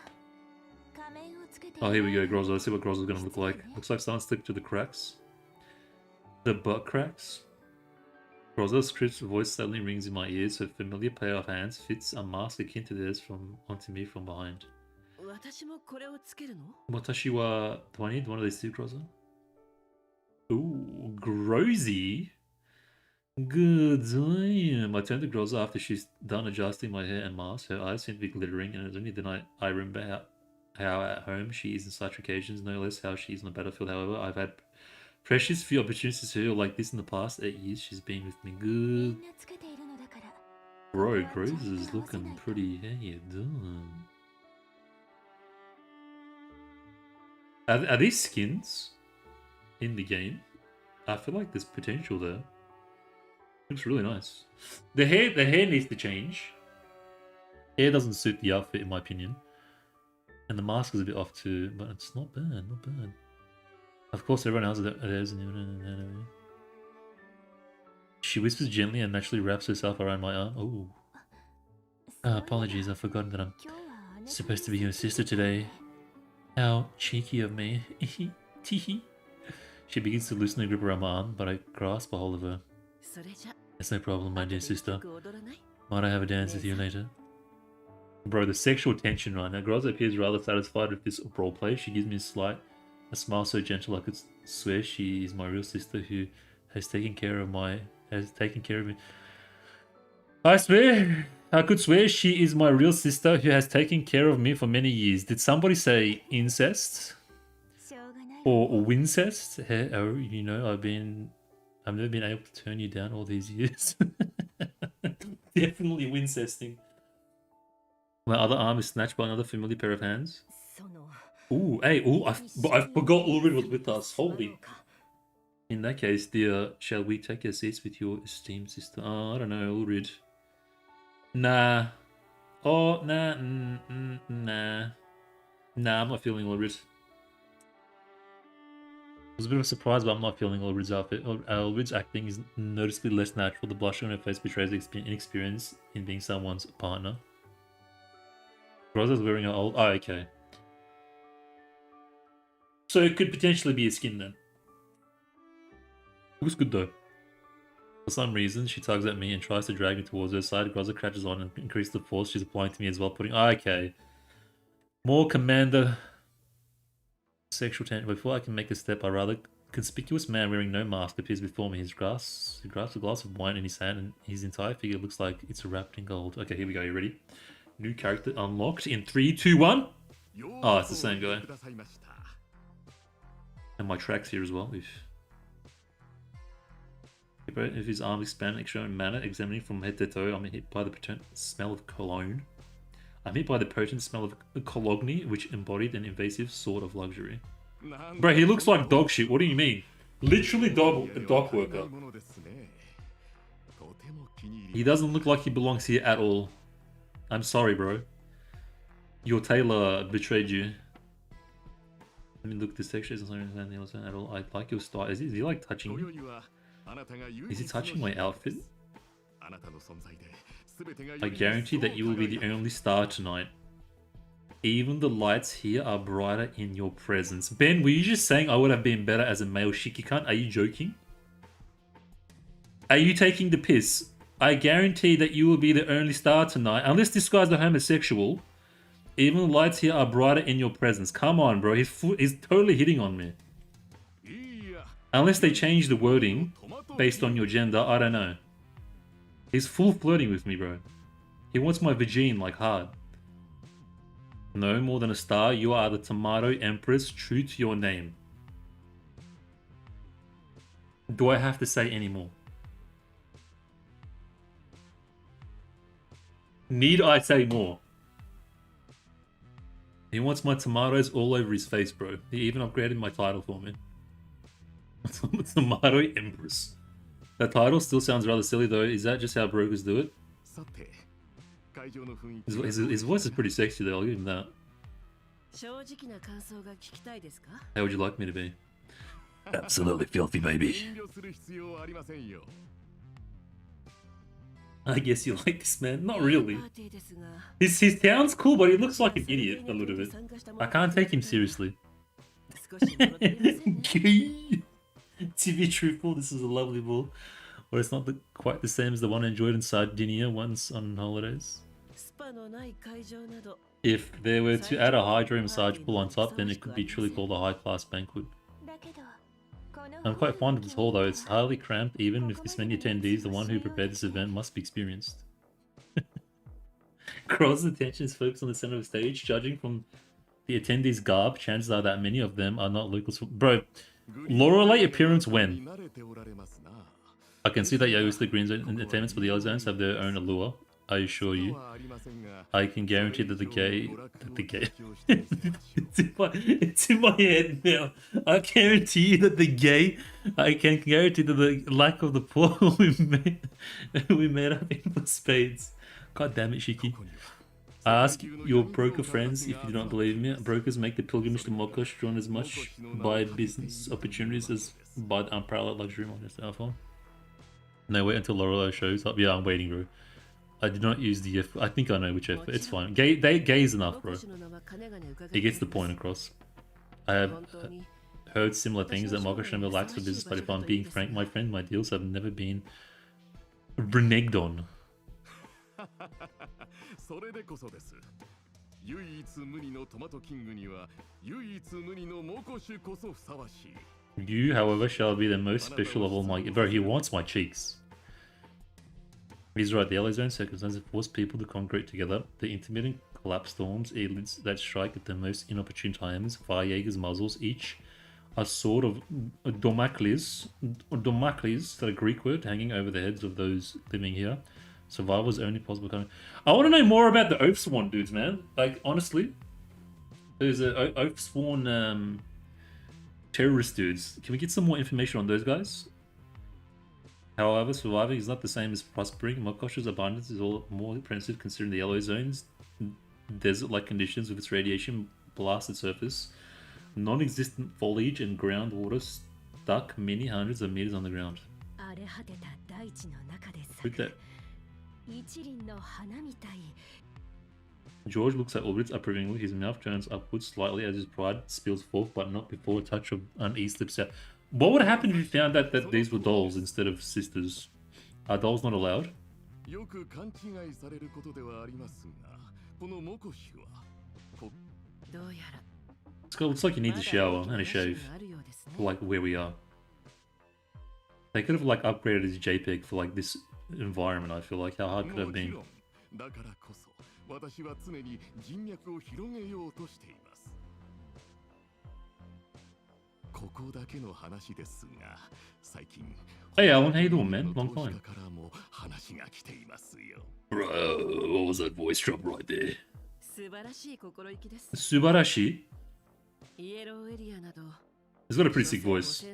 仮面をつけて Oh, here we go, Grozzo. Let's see what Grozzo's gonna look like. Looks like someone slipped through the cracks. The butt cracks? Grozzo's crisp voice suddenly rings in my ears. Her familiar pair of hands fits a mask akin to theirs onto me from behind. 私もこれをつけるの Watashi wa 20? Do one of these two, Grozzo? Ooh, Grosy. Good time. I turned to Groza after she's done adjusting my hair and mask. Her eyes seem to be glittering, and it's only then I remember how at home she is in such occasions, no less how she is on the battlefield. However, I've had precious few opportunities to see her like this in the past 8 years she's been with me. Good. Bro, Groza's looking pretty. How you doing? Are these skins in the game? I feel like there's potential there. Looks really nice. The hair needs to change. Hair doesn't suit the outfit in my opinion. And the mask is a bit off too, but it's not bad, not bad. Of course everyone else is. She whispers gently and naturally wraps herself around my arm. Oh. Apologies, I've forgotten that I'm supposed to be your sister today. How cheeky of me. Teehee. She begins to loosen her grip around my arm, but I grasp a hold of her. It's no problem, my dear sister. Might I have a dance with you later? Bro, the sexual tension right now. Groza appears rather satisfied with this role play. She gives me a smile so gentle I could swear she is my real sister who has taken care of me. I swear, I could swear she is my real sister who has taken care of me for many years. Did somebody say incest? Or wincest? Oh, you know, I've never been able to turn you down all these years. Definitely wincesting. My other arm is snatched by another familiar pair of hands. Ooh, hey, ooh, I forgot Ulrid was with us. Holy. In that case, dear, shall we take our seats with your esteemed sister? Oh, I don't know, Ulrid. Nah. Oh, nah, nah. Nah, I'm not feeling Ulrid. It was a bit of a surprise, but I'm not feeling Ulrid's outfit. Ulrid's acting is noticeably less natural. The blush on her face betrays inexperience in being someone's partner. Groza's wearing her old... Oh, okay. So it could potentially be a skin then. Looks good though. For some reason, she tugs at me and tries to drag me towards her side. Groza crouches on and increases the force she's applying to me as well, putting... Oh, okay. More commander... Sexual tension. Before I can make a step, a rather conspicuous man wearing no mask appears before me. He grasps a glass of wine in his hand, and his entire figure looks like it's wrapped in gold. Okay, here we go. You ready? New character unlocked in 3, 2, 1. Oh, it's the same guy. And my tracks here as well. If his arms expand in extraordinary manner, examining from head to toe, I'm hit by the potent smell of cologne. I'm hit by the potent smell of cologne, which embodied an invasive sort of luxury. Bro, he looks like dog shit. What do you mean? Literally dock worker. He doesn't look like he belongs here at all. I'm sorry, bro. Your tailor betrayed you. Let me look. This texture isn't something at all. I like your style. Is he like touching me? Is he touching my outfit? I guarantee that you will be the only star tonight. Even the lights here are brighter in your presence. Ben, were you just saying I would have been better as a male shiki-cunt? Are you joking? Are you taking the piss? I guarantee that you will be the only star tonight. Unless this guy's a homosexual. Even the lights here are brighter in your presence. Come on, bro. He's totally hitting on me. Unless they change the wording based on your gender, I don't know. He's full flirting with me, bro. He wants my vagine, like, hard. No more than a star, you are the Tomato Empress, true to your name. Do I have to say any more? Need I say more? He wants my tomatoes all over his face, bro. He even upgraded my title for me. Tomato Empress. That title still sounds rather silly though. Is that just how brokers do it? His voice is pretty sexy though, I'll give him that. How would you like me to be? Absolutely filthy, baby. I guess you like this man. Not really. His town's cool, but he looks like an idiot a little bit. I can't take him seriously. To be truthful, this is a lovely ball, but it's not quite the same as the one I enjoyed in Sardinia once on holidays. If they were to add a hydro massage pool on top, then it could be truly called a high-class banquet. I'm quite fond of this hall though. It's highly cramped even with this many attendees. The one who prepared this event must be experienced. Crowd's attention is focused on the center of the stage. Judging from the attendees' garb, chances are that many of them are not locals. Bro, Loreley appearance when? I can see that the green zone and attendants for the yellow zones have their own allure. I assure you. I can guarantee that it's in my head now. I guarantee you that I can guarantee that the lack of the poor we made up in for spades. God damn it, Shiki. I ask your broker friends if you do not believe me. Brokers make the pilgrimage to Mokosh drawn as much by business opportunities as by the unparalleled luxury market. No, wait until Loreley shows up. Yeah, I'm waiting, bro. I did not use the F. I think I know which F. It's fine. Gay is enough, bro. It gets the point across. I have heard similar things that Mokosh never lacks for business, but if I'm being frank, my friend, my deals have never been reneged on. You, however, shall be the most special of all my... Bro, he wants my cheeks. He's right, the yellow zone circumstances force people to congregate together. The intermittent collapse storms, elites that strike at the most inopportune times, fire Jaeger's muzzles, each a sword of Damocles, that a Greek word, hanging over the heads of those living here. Survival's only possible coming. I want to know more about the Oathsworn dudes, man. Like, honestly. There's a Oathsworn terrorist dudes. Can we get some more information on those guys? However, surviving is not the same as prospering. Mokosh's abundance is all more impressive considering the yellow zone's desert-like conditions with its radiation blasted surface, non-existent foliage and groundwater stuck many hundreds of meters on the ground. Look at that. George looks at Orbitz approvingly. His mouth turns upwards slightly as his pride spills forth, but not before a touch of unease slips out. What would happen if you found out that these were dolls instead of sisters? Are dolls not allowed? This guy looks like he needs a shower and a shave for like where we are. They could have like upgraded his JPEG for like this environment. I feel like how hard could it have been? Hey Alan, how you doing, man? Long time. Bro, what was that voice drop right there? Subarashi? He's got a pretty sick voice.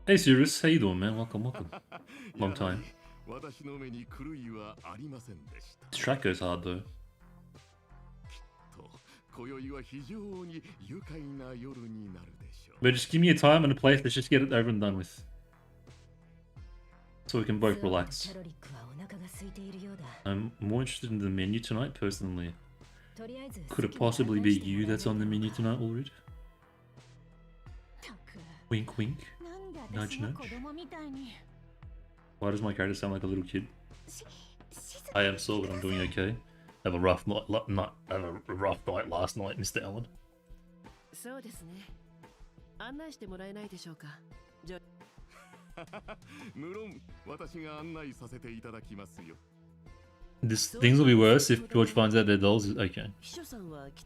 Hey Sirius, how you doing, man? Welcome. Long time. This track goes hard though. But just give me a time and a place, let's just get it over and done with. So we can both relax. I'm more interested in the menu tonight, personally. Could it possibly be you that's on the menu tonight, Ulrid? Wink wink. Nudge nudge. Why does my character sound like a little kid? I am sore, but I'm doing okay. Have a rough night last night, Mr. Allen. Things will be worse if George finds out they're dolls. Okay.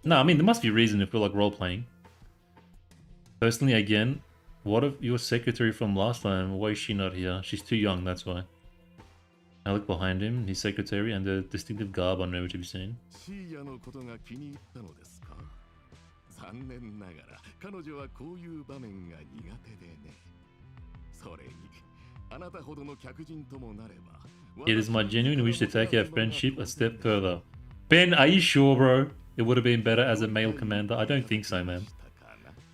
No, I mean there must be a reason if we're like role playing. Personally, again, what of your secretary from last time? Why is she not here? She's too young, that's why. I look behind him, his secretary, and the distinctive garb are nowhere to be seen. It is my genuine wish to take our friendship a step further. Ben, are you sure, bro? It would have been better as a male commander? I don't think so, man.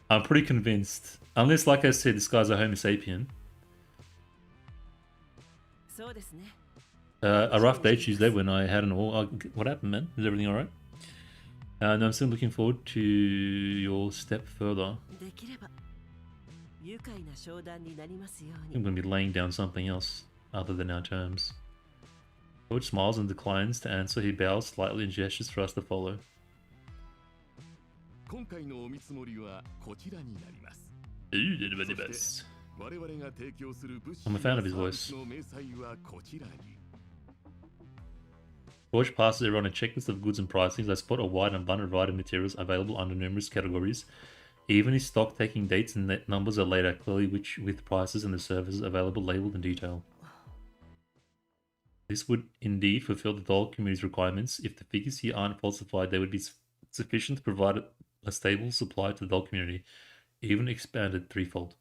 I'm pretty convinced. Unless, like I said, this guy's a Homo sapien. A rough day Tuesday when I had an all... what happened, man? Is everything alright? No, I'm still looking forward to your step further. I'm going to be laying down something else other than our terms. George smiles and declines to answer. He bows slightly and gestures for us to follow. 今回のお見積もりはこちらになります。 Ooh, did about the best. 我々が提供する物資 I'm a や fan サ of his ービ voice. スの明細はこちらに。 George passes everyone a checklist of goods and pricings. I spot a wide and abundant variety of materials available under numerous categories. Even his stock taking dates and numbers are laid out clearly, which with prices and the services available labeled in detail. This would indeed fulfill the doll community's requirements. If the figures here aren't falsified, they would be sufficient to provide a stable supply to the doll community, even expanded threefold.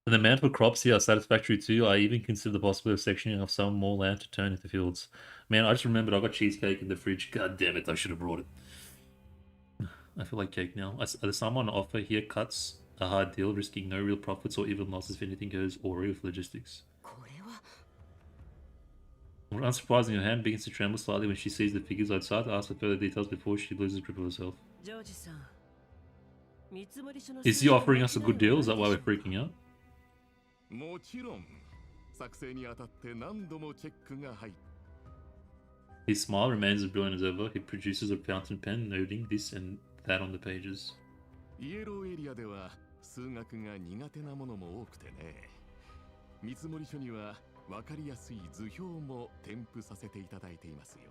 The demand for crops here are satisfactory too. I even consider the possibility of sectioning off some more land to turn into fields. Man, I just remembered I got cheesecake in the fridge. God damn it, I should have brought it. I feel like cake now. There's someone on offer here cuts a hard deal, risking no real profits or even losses if anything goes awry with logistics. Unsurprisingly, her hand begins to tremble slightly when she sees the figures. I'd start to ask for further details before she loses grip of herself. Is he offering us a good deal? Is that why we're freaking out? もちろん、作成にあたって何度もチェックが入っ His smile remains as brilliant as ever. He produces a fountain pen, noting this and that on the pages. イエローエリアでは数学が苦手なものも多くてね。見積書には分かりやすい図表も添付させていただいていますよ。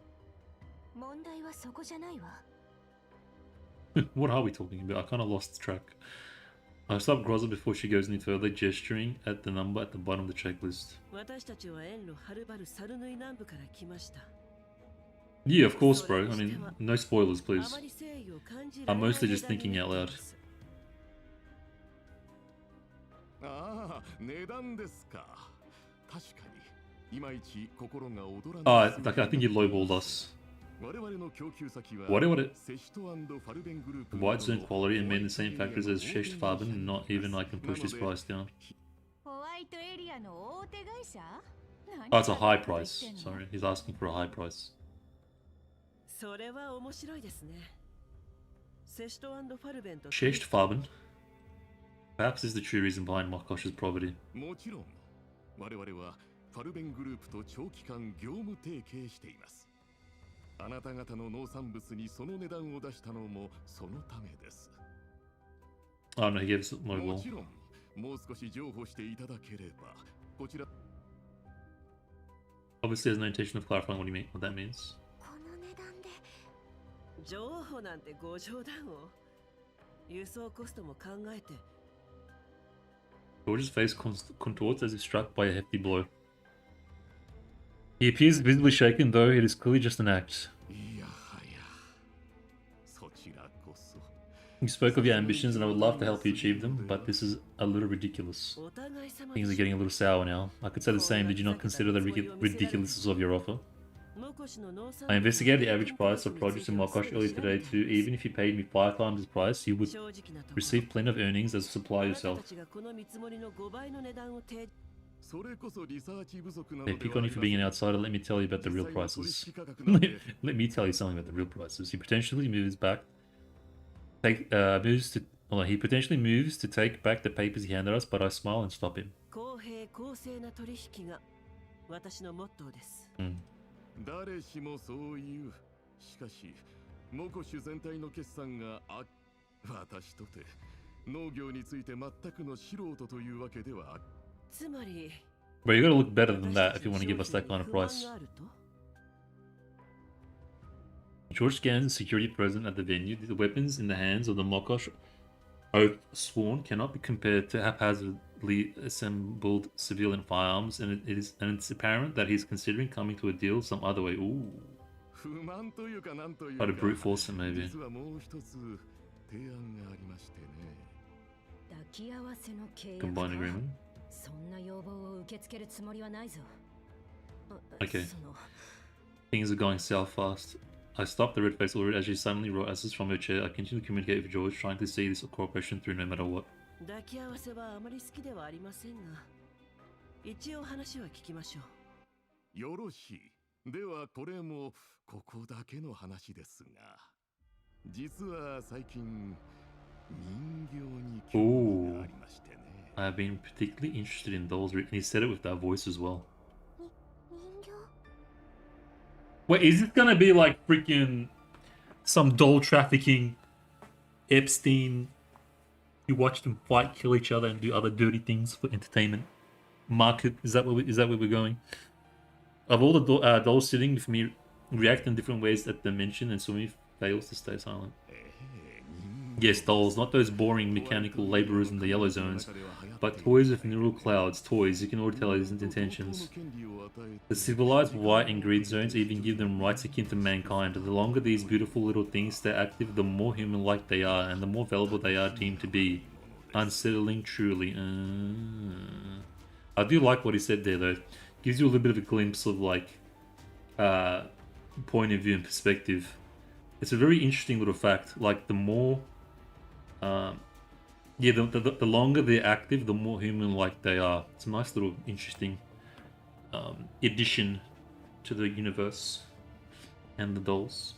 問題はそこじゃないわ。What are we talking about? I kind of lost track. I stop Groza before she goes any further, gesturing at the number at the bottom of the checklist. Yeah, of course, bro. I mean, no spoilers, please. I'm mostly just thinking out loud. ああ、値段ですか。確かに、いまいち心が躍らない。I think you lowballed us. 我々の供給先は セシト&ファルベングループ Widezone quality and made the same factors as Shechtfarben, and not even I can push this price down. ホワイトエリアの大手会社? Oh, it's a high price. Sorry, he's asking for a high price. それは面白いですね。セシト&ファルベンと Shechtfarben? Perhaps this is the true reason behind Makosh's poverty. もちろん、我々はファルベングループと長期間業務提携しています。あなた方の農産物にその値段を出したのもそのためです。Oh no, he gave us more gold. もちろん、もう少し譲歩していただければ、こちら。Obviously, there's no intention of clarifying what that means. この値段で譲歩なんてご冗談を。輸送コストも考えて。George's face contorts as if struck by a hefty blow. He appears visibly shaken, though it is clearly just an act. You spoke of your ambitions, and I would love to help you achieve them, but this is a little ridiculous. Things are getting a little sour now. I could say the same. Did you not consider the ridiculousness of your offer? I investigated the average price of produce in Makosh earlier today too. Even if you paid me 5 times this price, you would receive plenty of earnings as a supplier yourself. They pick on you for being an outsider. Let me tell you about the real prices. Let me tell you something about the real prices. He potentially moves back. He potentially moves to take back the papers he handed us, but I smile and stop him. 誰しもそう言う。しかし、モコシュ全体の決算が私とて農業について全くの素人というわけでは。つまり、 But you gotta look better than that if you want to give us that kind of price. George scans security present at the venue. The weapons in the hands of the Mokosh oath sworn cannot be compared to haphazardly assembled civilian firearms, and it's apparent that he's considering coming to a deal some other way. Ooh. Try to brute force him, maybe. Combined agreement. Okay. Things are going south fast. I stopped the red-faced Loreley as she suddenly rises from her chair. I continue to communicate with George, trying to see this cooperation through no matter what. 抱き合わせはあまり好きではありませんが、一応話は聞きましょう。よろしい。ではこれもここだけの話ですが、実は最近人形に興味がありましてね。I have been particularly interested in dolls, and he said it with that voice as well. Wait, is it gonna be like freaking some doll trafficking Epstein? You watch them fight, kill each other, and do other dirty things for entertainment. Market, is that where we're going? Of all the dolls sitting with me, react in different ways at the mention, and Sumi fails to stay silent. Yes, dolls, not those boring mechanical laborers in the yellow zones, but toys with neural clouds. Toys, you can already tell his intentions. The civilized white and green zones even give them rights akin to mankind. The longer these beautiful little things stay active, the more human-like they are, and the more valuable they are deemed to be. Unsettling, truly. I do like what he said there, though. Gives you a little bit of a glimpse of, like, point of view and perspective. It's a very interesting little fact. Like, the more... yeah, the longer they're active, the more human-like they are. It's a nice little interesting addition to the universe and the dolls.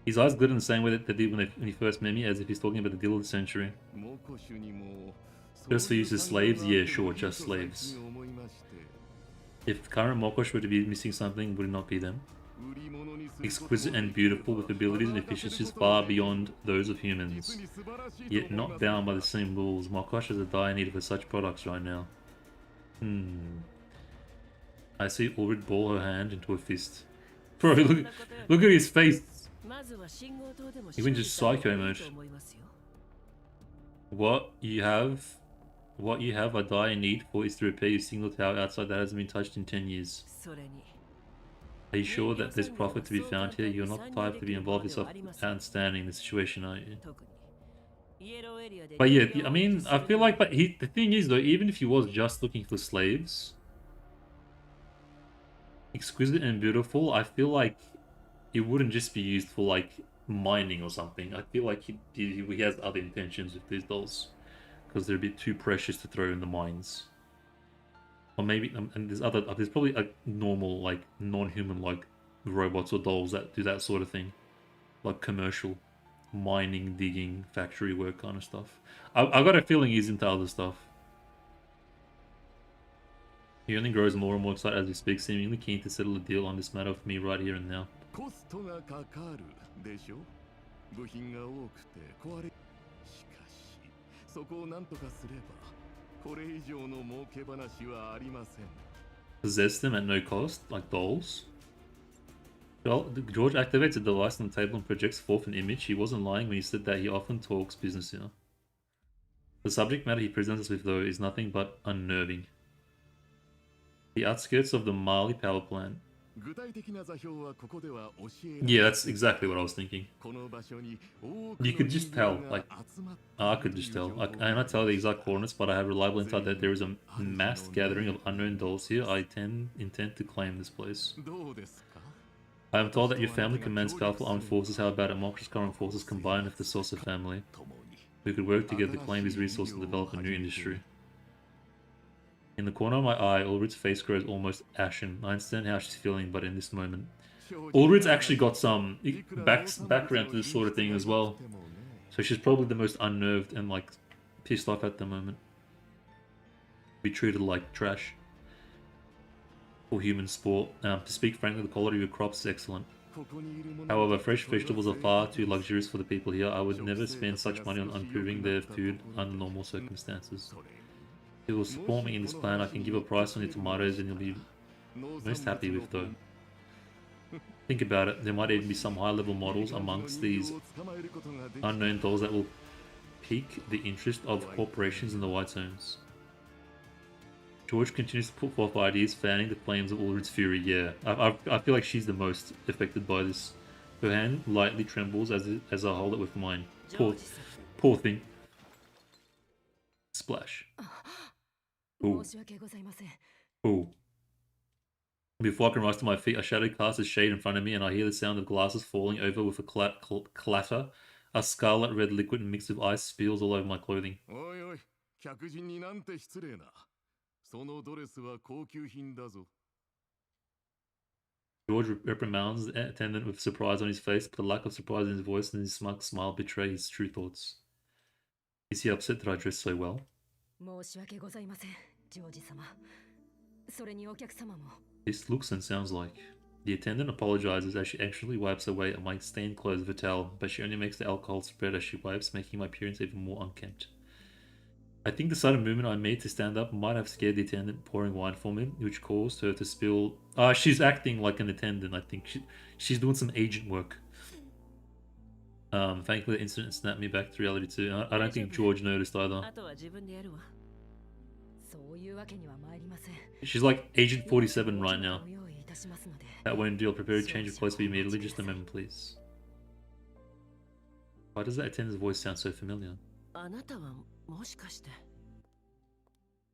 His eyes glitter in the same way that they did when he first met me, as if he's talking about the deal of the century. Just for use as slaves? Yeah, sure, just slaves. If the current Mokosh were to be missing something, would it not be them? Exquisite and beautiful, with abilities and efficiencies far beyond those of humans. Yet not bound by the same rules. Mokosh has a dire need for such products right now. I see Ulrid ball her hand into a fist. Bro, look at his face! He went just psycho mode. What you have a dire need for is to repair your single tower outside that hasn't been touched in 10 years. Are you sure that there's profit to be found here? You're not the type to be involved yourself outstanding in the situation, are you? But yeah, I mean, I feel like, the thing is though, even if he was just looking for slaves, exquisite and beautiful, I feel like it wouldn't just be used for like mining or something. I feel like he has other intentions with these dolls, because they're a bit too precious to throw in the mines. Or maybe, and there's probably like normal, like non-human like robots or dolls that do that sort of thing, like commercial mining, digging, factory work kind of stuff. I got a feeling he's into other stuff. He only grows more and more excited as he speaks, seemingly keen to settle a deal on this matter with me right here and now. Possess them at no cost, like dolls? Well, George activates a device on the table and projects forth an image. He wasn't lying when he said that he often talks business here. The subject matter he presents us with, though, is nothing but unnerving. The outskirts of the Mali power plant. Yeah, that's exactly what I was thinking. You could just tell, like, I could just tell. I cannot tell the exact coordinates, but I have reliable insight that there is a mass gathering of unknown dolls here. I intend to claim this place. I am told that your family commands powerful armed forces. How about Amok's current forces combined with the Sosa family? We could work together to claim these resources and develop a new industry. In the corner of my eye, Ulrid's face grows almost ashen. I understand how she's feeling, but in this moment... Ulrid's actually got some background to this sort of thing as well. So she's probably the most unnerved and, like, pissed off at the moment. Be treated like trash. For human sport. To speak frankly, the quality of your crops is excellent. However, fresh vegetables are far too luxurious for the people here. I would never spend such money on improving their food under normal circumstances. If you will support me in this plan, I can give a price on your tomatoes and you'll be most happy with though. Think about it, there might even be some high-level models amongst these unknown dolls that will pique the interest of corporations in the white zones. George continues to put forth ideas, fanning the flames of Ulrid's fury. Yeah, I feel like she's the most affected by this. Her hand lightly trembles as I hold it with mine. Poor thing. Splash. Ooh. Ooh. Before I can rise to my feet, a shadow casts a shade in front of me, and I hear the sound of glasses falling over with a clatter. A scarlet red liquid mixed with ice spills all over my clothing. George reprimands the attendant with surprise on his face, but the lack of surprise in his voice and his smug smile betray his true thoughts. Is he upset that I dress so well? それにお客様も This looks and sounds like. The attendant apologizes as she anxiously wipes away at my stained clothes with a towel, but she only makes the alcohol spread as she wipes, making my appearance even more unkempt. I think the sudden movement I made to stand up might have scared the attendant pouring wine for me, which caused her to spill... she's acting like an attendant, I think. She's doing some agent work. Thankfully the incident snapped me back to reality too. I don't think George noticed either. あとは自分でやるわ。そういうわけには参りません She's like Agent 47 right now. ご用意いたしますので That won't deal. Prepare to change of clothes for you immediately. Just a moment, please. Why does that attendant's voice sound so familiar? あなたはもしかして。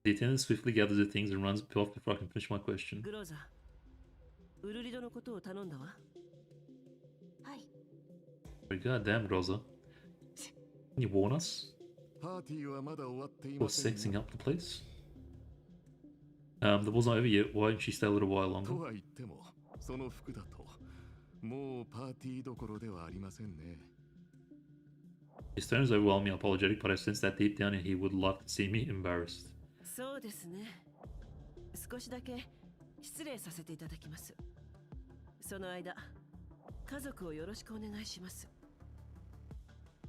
The attendant swiftly gathers her things and runs off before I can finish my question. グローザ、ウルリドのことを頼んだわ。はい。 Oh, goddamn, Rosa. Can you warn us? パーティーはまだ終わってい For ません sexing up the place? The war's not over yet. Why didn't she stay a little while と longer? は言ってもその服だともうパーティーどころではありませんね。 His tone is overwhelming, apologetic, but I sense that deep down he would love to see me embarrassed. そうですね。少しだけ失礼させていただきます。その間、家族をよろしくお願いします。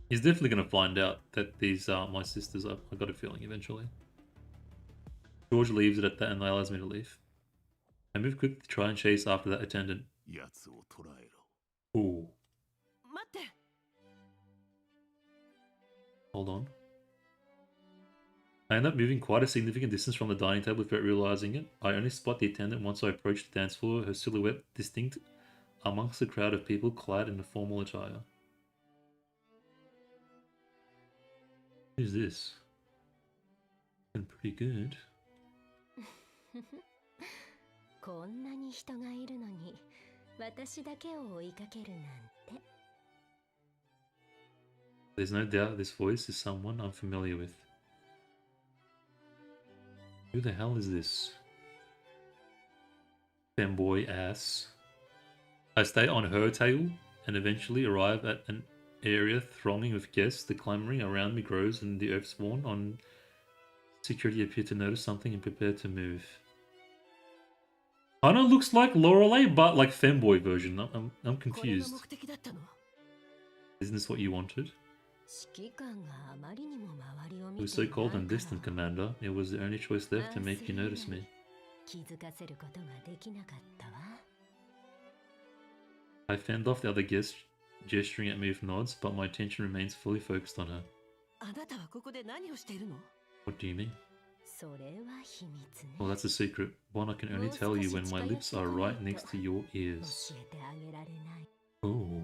He's definitely gonna find out that these are my sisters. I got a feeling eventually. George leaves it at that and allows me to leave. I move quickly to try and chase after that attendant. やつを捕らえろ。 Ooh, 待って。 hold on. I end up moving quite a significant distance from the dining table without realizing it. I only spot the attendant once I approach the dance floor, her silhouette distinct amongst a crowd of people clad in a formal attire. Who's this? Looking pretty good. こんなに人がいるのに私だけを追いかけるなんて There's no doubt this voice is someone I'm familiar with. Who the hell is this? Femboy ass. I stay on her tail and eventually arrive at an area thronging with guests. The clamoring around me grows and the earthspawn on security appear to notice something and prepare to move. Kinda looks like Loreley, but like femboy version. I'm これが confused. 目的だったの。 Isn't this what you wanted? 指揮官があまりにも周りを It 見 was て so cold いな and い distant, から Commander. It was the only choice left to make you notice me. 気づかせることができなかったわ I fend off the other guests, gesturing at me with nods, but my attention remains fully focused on her. あなたはここで何をしているの？ What do you mean? それは秘密ね Well, that's a secret. One I can only tell you when my lips are right next to your 教 ears. えてあげられない Oh.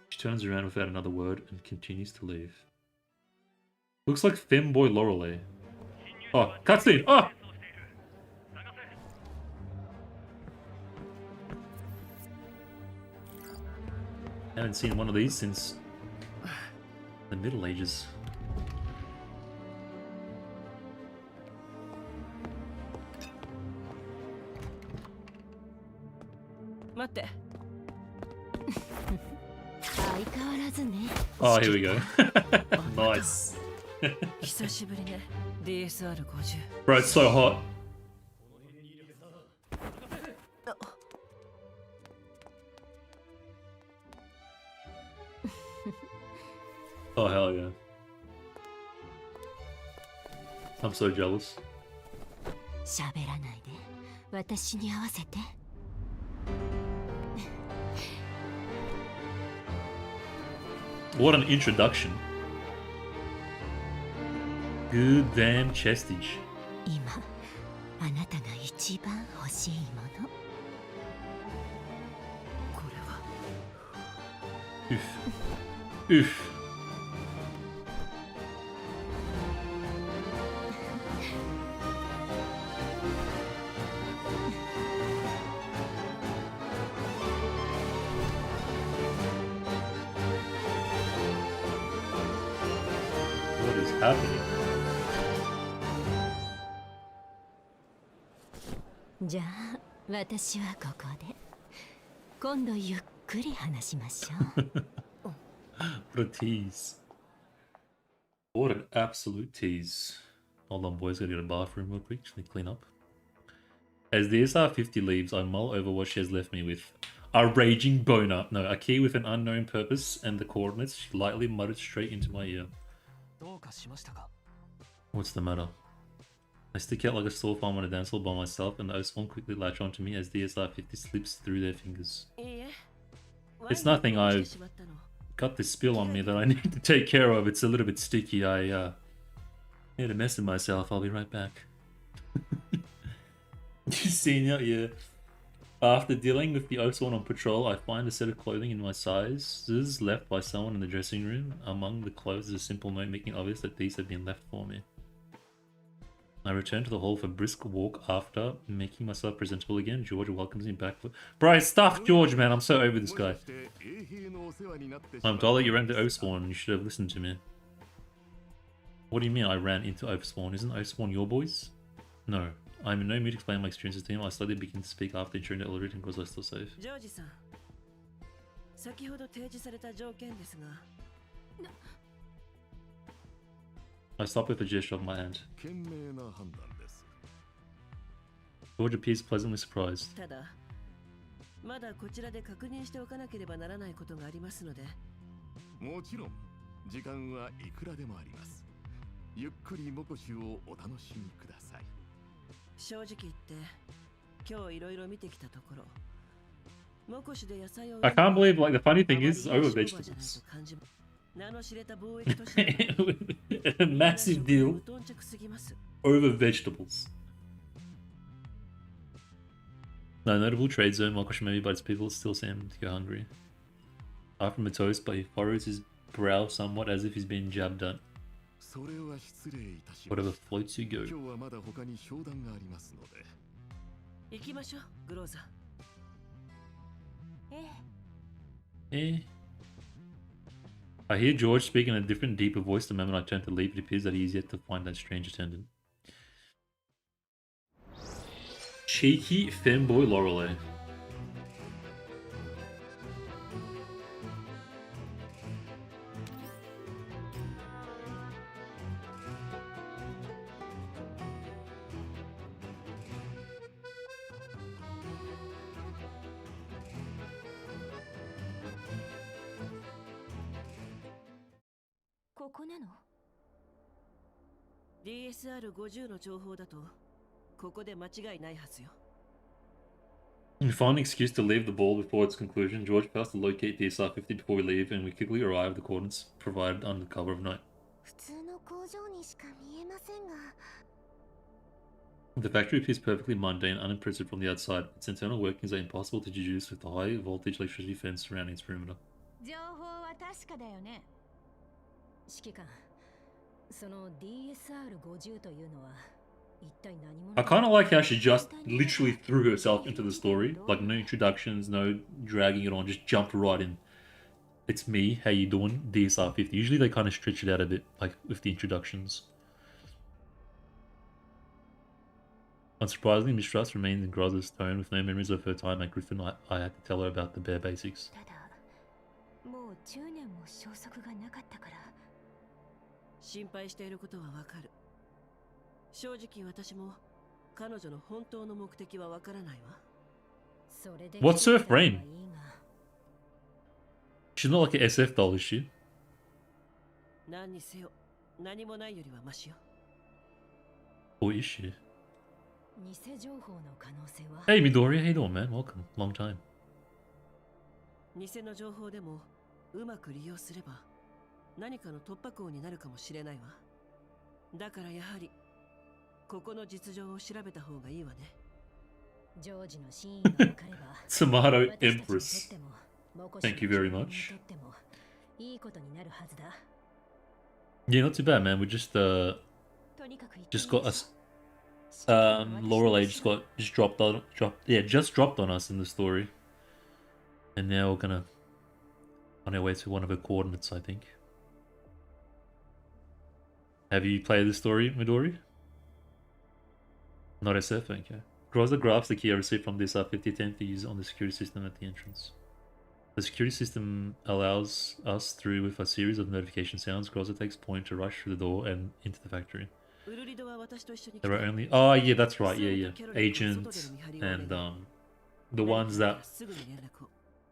She turns around without another word and continues to leave. Looks like femboy Loreley. Oh, cutscene! Oh! Haven't seen one of these since the Middle Ages. Oh, here we go. Nice. 久しぶりね。DSR50。 Bro, it's so hot. Oh, hell yeah. I'm so jealous. 喋らないで私に合わせて What an introduction. Good damn chestage. 今あなたが一番欲しいものこれは Oof. Oof. What is happening? じゃあ私はここで今度ゆっくり話しましょう What a tease. What an absolute tease. Hold on, boys. Gotta go to the bathroom real quick. Just need to clean up. As the SR50 leaves, I mull over what she has left me with. A raging boner. No, a key with an unknown purpose and the coordinates she lightly muttered straight into my ear. What's the matter? I stick out like a sore thumb on a dance floor by myself, and the Osborn quickly latch onto me as the SR50 slips through their fingers. It's nothing. I've got this spill on me that I need to take care of. It's a little bit sticky. I need a mess of myself. I'll be right back. You seen it? Yeah. After dealing with the Osborn on patrol, I find a set of clothing in my sizes left by someone in the dressing room. Among the clothes is a simple note making obvious that these have been left for me. I return to the hall for a brisk walk after making myself presentable again. George welcomes me back. Bro, stuff George, man. I'm so over this guy. I'm told that you ran to Osborn. You should have listened to me. What do you mean I ran into Osborn? Isn't Osborn your boys? No. I'm in no mood to explain my experiences to him. I slowly begin to speak after ensuring that Ulrich and Groza are still safe. I stop with a gesture of my hand. George appears pleasantly surprised. まだこちらで確認しておかなければならないことがありますので。もちろん、時間はいくらでもあります。ゆっくりモコシをお楽しみください。正直言って、今日いろいろ見てきたところ、モコシで野菜を。I can't believe, like, the funny thing is, over vegetables. A massive deal over vegetables. No notable trade zone, Mokosh maybe, but its people still seem to go hungry. Far from a toast, but he furrows his brow somewhat as if he's been jabbed at. Whatever floats you go. I hear George speak in a different, deeper voice the moment I turn to leave. It appears that he is yet to find that strange attendant. Cheeky femboy Loreley. DSR50 の情報だと、ここで間違いないはずよ。We find an excuse to leave the ball before its conclusion. George fails to locate the SR50 before we leave, and we quickly arrive at the coordinates provided under cover of night. The factory appears perfectly mundane, unimpressive from the outside. Its internal workings are impossible to deduce with the high voltage electricity fence surrounding its perimeter. 情報は確かだよね。指揮官、その DSR50 というのは一体何者？ I kind of like how she just literally threw herself into the story. Like, no introductions, no dragging it on, just jumped right in. It's me, how you doing? DSR50. Usually they kind of stretch it out a bit, like with the introductions. Unsurprisingly, mistrust remains in Groza's tone. With no memories of her time at Griffin, I had to tell her about the bare basics. もう10年も消息がなかったから。心配していることはわかる。正直私も彼女の本当の目的はわからないわ。What's her frame? She's not like an SF doll, is she? 何にせよ、何もないよりはマシよ。Or is she? 偽情報の可能性は。Hey Midori, how you doing, man? Welcome. Long time. 偽の情報でもうまく利用すれば何かの突破口になるかもしれないわ。だからやはりここの実情を調べた方がいいわね。ジョージの真意が分かれば Tomato Empress. Thank you very much. いいことになるはずだ。Yeah, not too bad, man. We just got us. Loreley just dropped on us in the story, and now we're gonna on our way to one of her coordinates, I think. Have you played the story, Midori? Not SF, okay. Groza grabs the key I received from this R5010 to use it on the security system at the entrance. The security system allows us through with a series of notification sounds. Groza takes point to rush through the door and into the factory. There are only... Oh, yeah, that's right. Yeah, yeah. Agents and the ones that...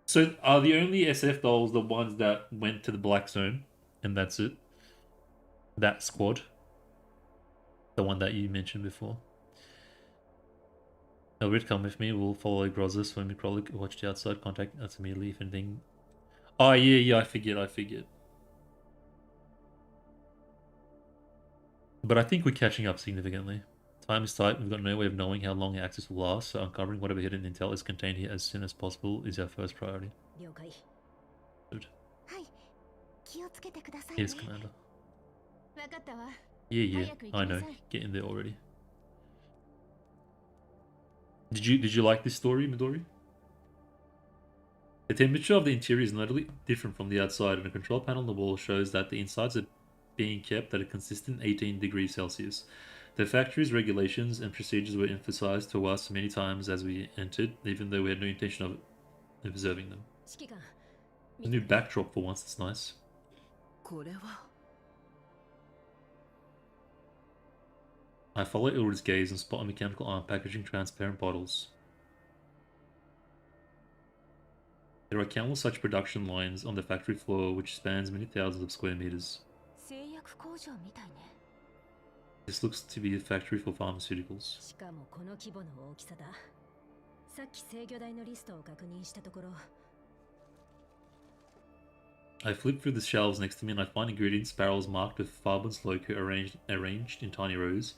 So are the only SF dolls the ones that went to the Black Zone? And that's it? That squad? The one that you mentioned before? Elbert, come with me. We'll follow Grozis when we probably watch the outside. Contact us immediately if anything. Oh, yeah, yeah, I forget. But I think we're catching up significantly. Time is tight. We've got no way of knowing how long access will last, so uncovering whatever hidden intel is contained here as soon as possible is our first priority. Good. Yes, Commander. Yeah, I know. Get in there already. Did you like this story, Midori? The temperature of the interior is notably different from the outside, and a control panel on the wall shows that the insides are being kept at a consistent 18 degrees Celsius. The factory's regulations and procedures were emphasized to us many times as we entered, even though we had no intention of observing them. A new backdrop for once, that's nice. I follow Ilri's gaze and spot a mechanical arm packaging transparent bottles. There are countless such production lines on the factory floor which spans many thousands of square meters. This looks to be a factory for pharmaceuticals. I flip through the shelves next to me and I find ingredients barrels marked with Farbon's logo arranged in tiny rows.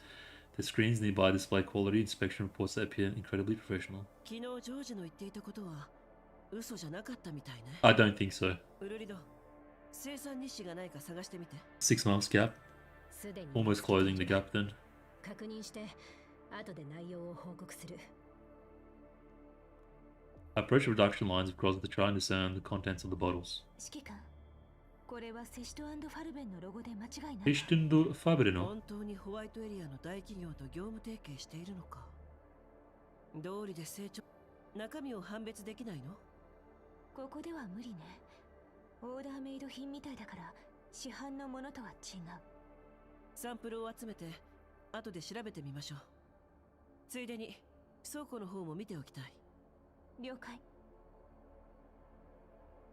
The screens nearby display quality inspection reports that appear incredibly professional. I don't think so. 6 months gap. Almost closing the gap then. I approach the production lines of Grozza to try and discern the contents of the bottles. Fischtundo Fabrino.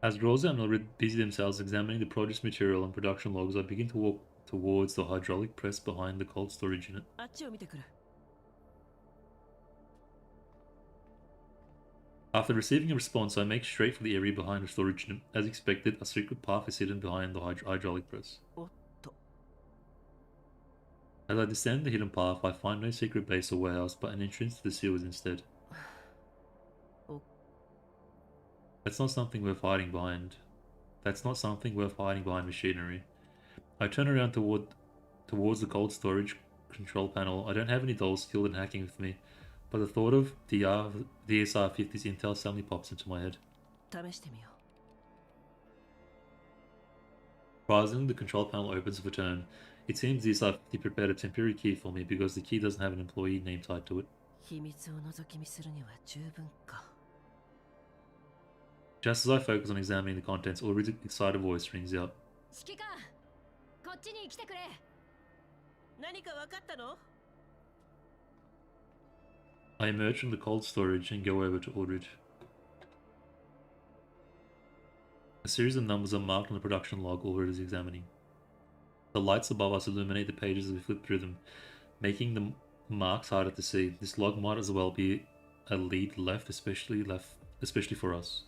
As Rosa and Ulrich busy themselves examining the produce material and production logs, I begin to walk towards the hydraulic press behind the cold storage unit. After receiving a response, I make straight for the area behind the storage unit. As expected, a secret path is hidden behind the hydraulic press. As I descend the hidden path, I find no secret base or warehouse, but an entrance to the sewers instead. That's not something worth hiding behind. That's not something worth hiding behind machinery. I turn around towards the cold storage control panel. I don't have any dolls skilled in hacking with me, but the thought of DSR-50's intel suddenly pops into my head. Browsing, the control panel opens with a turn. It seems DSR-50 prepared a temporary key for me because the key doesn't have an employee name tied to it. Just as I focus on examining the contents, Ulrich's excited voice rings out. I emerge from the cold storage and go over to Ulrich. A series of numbers are marked on the production log Ulrich is examining. The lights above us illuminate the pages as we flip through them, making the marks harder to see. This log might as well be a lead left, especially for us.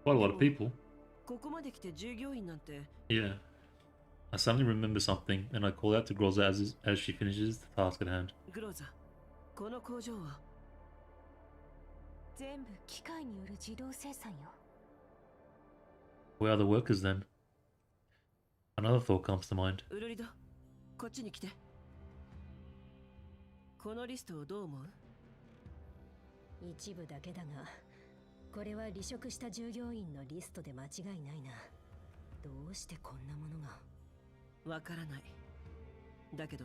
Quite a lot of people. Yeah. I suddenly remember something, and I call out to Grozza as she finishes the task at hand. Where are the workers then? Another thought comes to mind. どうしてこんなものが。わからない。だけど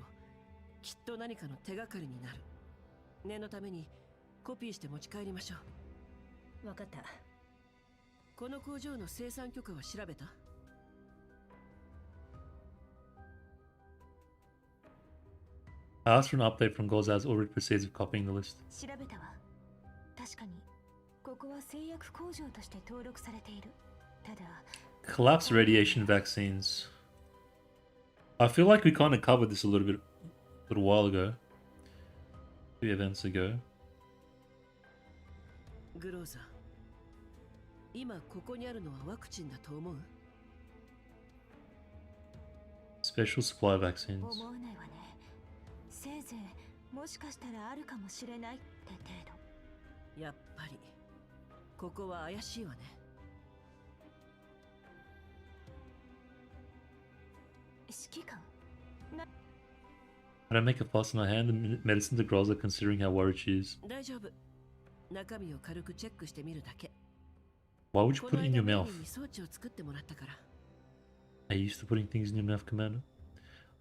きっと何かの手がかりになる。念のためにコピーして持ち帰りましょう。わかった。この工場の生産許可は調べたI asked for an update from Goza as already proceeds with copying the list. 調べたわ。確かにここは製薬工場として登録されている。ただ Collapse radiation vaccines. I feel like we kind of covered this a little while ago. 2 events ago. グローザ、今ここにあるのはワクチンだと思う？ Special supply vaccines. 思わないわね。せいぜいもしかしたらあるかもしれないって程度。やっぱりここは怪しいわね。指揮官 I don't make a fuss and I hand the medicine to Groza considering how worried she is. 大丈夫。中身を軽くチェックしてみるだけ。 Why would you こ put の it in 間 your メニ mouth? ューに装置を作ってもらったから。Are you used to putting things in your mouth, Commander?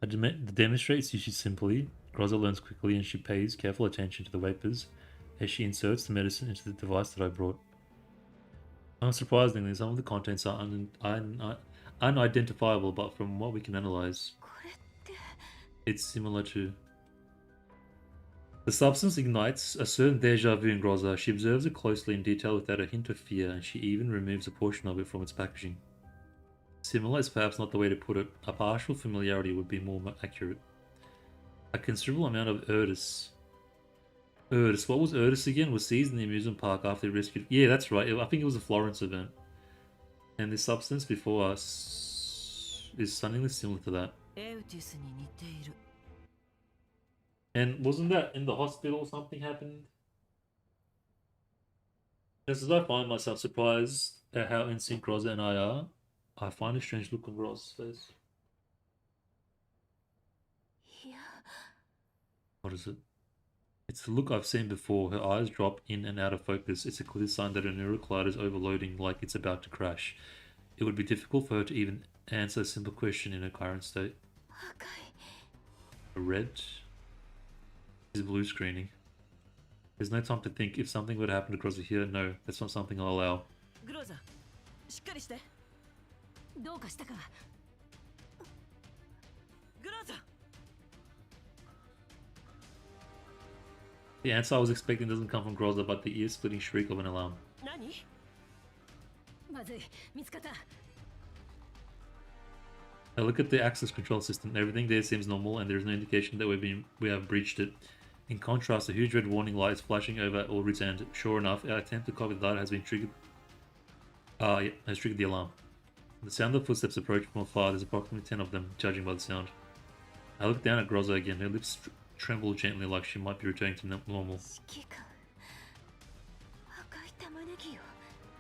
I demonstrates usage simply. Groza learns quickly and she pays careful attention to the vapors as she inserts the medicine into the device that I brought. Unsurprisingly, some of the contents are unidentifiable, but from what we can analyze, これって it's similar to... The substance ignites a certain deja vu in Groza. She observes it closely in detail without a hint of fear, and she even removes a portion of it from its packaging. Similar is perhaps not the way to put it. A partial familiarity would be more accurate. A considerable amount of Erdis. Erdis. What was Erdis again? Was seized in the amusement park after they rescued... Yeah, that's right. I think it was a Florence event. And this substance before us is stunningly similar to that. エウティスに似ている。 And wasn't that in the hospital something happened? Just as I find myself surprised at how in sync Groza and I are, I find a strange look on Groza's face. いや What is it? It's the look I've seen before. Her eyes drop in and out of focus. It's a clear sign that her neural cloud is overloading, like it's about to crash. It would be difficult for her to even answer a simple question in her current state. 赤い A red is blue screening. There's no time to think. If something were to happen to Groza here, no, that's not something I'll allow. グローザ、しっかりして。どうかしたか。グローザ。 The answer I was expecting doesn't come from Groza, but the ear-splitting shriek of an alarm. 何？まずい、見つかった。 I look at the access control system. Everything there seems normal, and there is no indication that we have breached it. In contrast, a huge red warning light is flashing over at all routes, and sure enough, our attempt to copy the data has been triggered. Has triggered the alarm. The sound of footsteps approach from afar. There's approximately 10 of them, judging by the sound. I look down at Groza again. Her lips tremble gently, like she might be returning to normal. 指揮官赤い玉ねぎよ。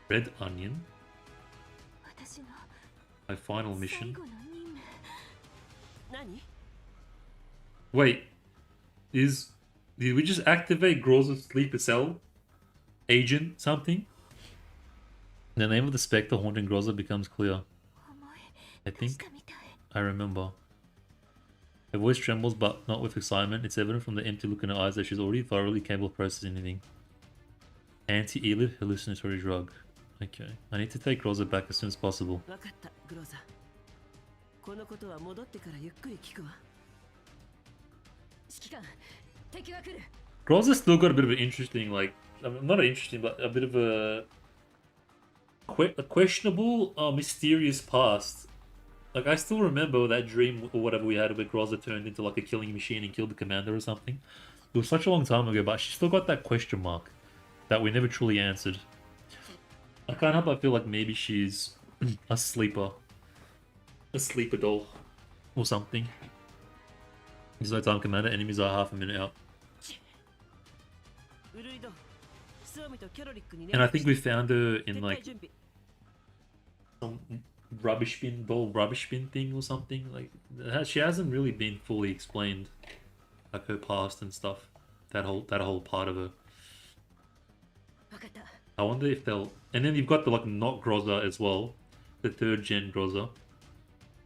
Red onion. 私の My final 最 mission. 後の任務。何？ Wait, did we just activate Groza's sleeper cell? Agent something? The name of the spectre haunting Groza becomes clear. 思い I 出し think たみたい。 I remember. Her voice trembles, but not with excitement. It's evident from the empty look in her eyes that she's already thoroughly capable of processing anything. Anti-elite hallucinatory drug. Okay. I need to take Groza back as soon as possible. わかった、グローザ。このことは戻ってからゆっくり聞くわ。指揮官、敵が来る。 Groza's still got a bit of an interesting, like, I mean, not interesting, but a bit of a questionable, mysterious past. Like, I still remember that dream or whatever we had where Groza turned into like a killing machine and killed the commander or something. It was such a long time ago, but she still got that question mark that we never truly answered. I can't help but feel like maybe she's a sleeper. A sleeper doll. Or something. There's no time, Commander. Enemies are half a minute out. ウルイド、スワミとキャロリックに And I think we found her in 撤退 like 準備。 some rubbish bin, rubbish bin thing or something. Like, she hasn't really been fully explained. Like her past and stuff. That whole part of her. わかった。 I wonder if they'll... And then you've got the like not Groza as well. the 3rd gen Groza.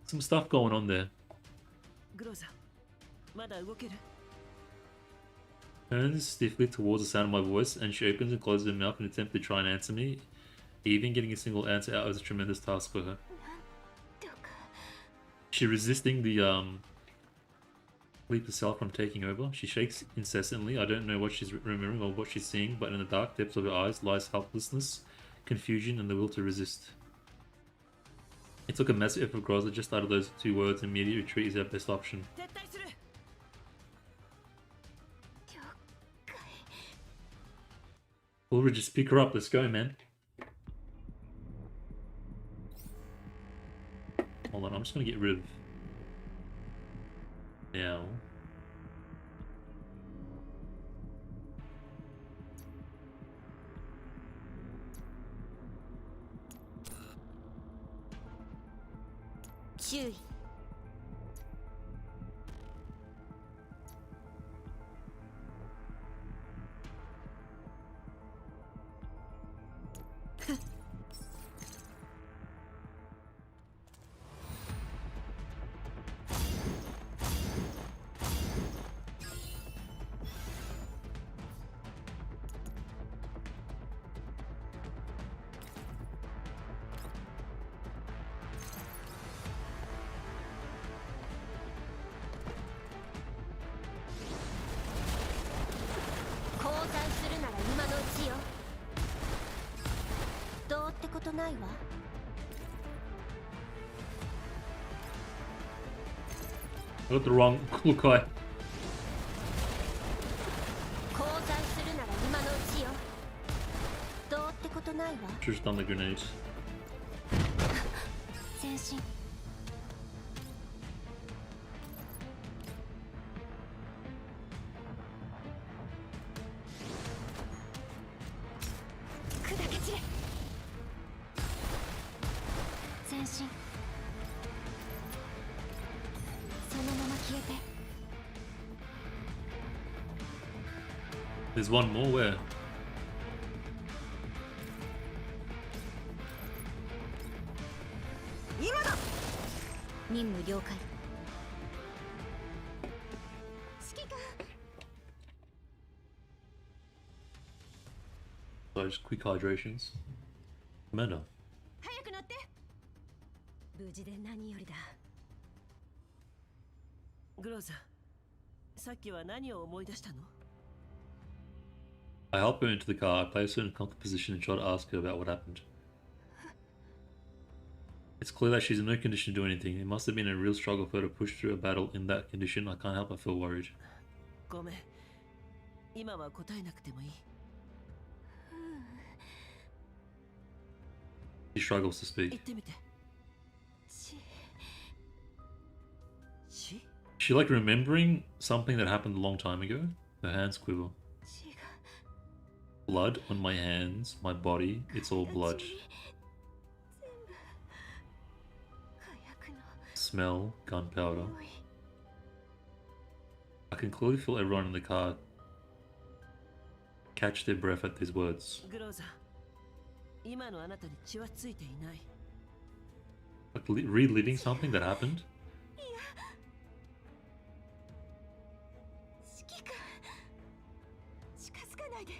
Some stuff going on there. グローザ、まだ動ける？ Turns stiffly towards the sound of my voice, and she opens and closes her mouth in an attempt to try and answer me. Even getting a single answer out is a tremendous task for her. She's resisting the leap herself from taking over. She shakes incessantly. I don't know what she's remembering or what she's seeing, but in the dark depths of her eyes lies helplessness, confusion, and the will to resist. It took a massive effort for Groza just out of those 2 words. Immediate retreat is our best option. 撤退する。 Ulrich, just pick her up. Let's go, man. Hold on, I'm just gonna get rid of now. I got the wrong Klukai. Should've done the grenades. 前進 砕け散れ前進そのまま消えて There's one more where? 今だ任務了解指揮官 So just quick hydrations. Commander. 早く乗って。無事で何よりだ。グローザ、さっきは何を思い出したの？ I help her into the car. I place her in a comfortable position and try to ask her about what happened. It's clear that she's in no condition to do anything. It must have been a real struggle for her to push through a battle in that condition. I can't help but feel worried. ごめん。今は答えなくてもいい。 She struggles to 言 speak. ってみて。し？ She like remembering something that happened a long time ago. Her hands quiver. Blood on my hands, my body, it's all blood. Smell, gunpowder. I can clearly feel everyone in the car catch their breath at these words. グローザ、今のあなたに血はついていない。 Like reliving something that happened? 指揮官近づかないで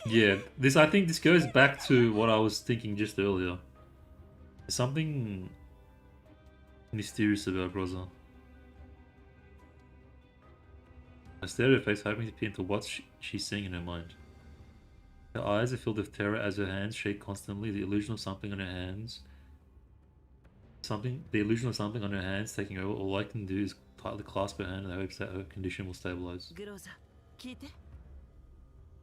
Yeah, this I think this goes back to what I was thinking just earlier. There's something mysterious about Groza. I stare at her face, hoping to peer into what she's seeing in her mind. Her eyes are filled with terror as her hands shake constantly. The illusion of something on her hands. The illusion of something on her hands taking over. All I can do is tightly clasp her hand in the hopes that her condition will stabilize. グローザ、聞いて。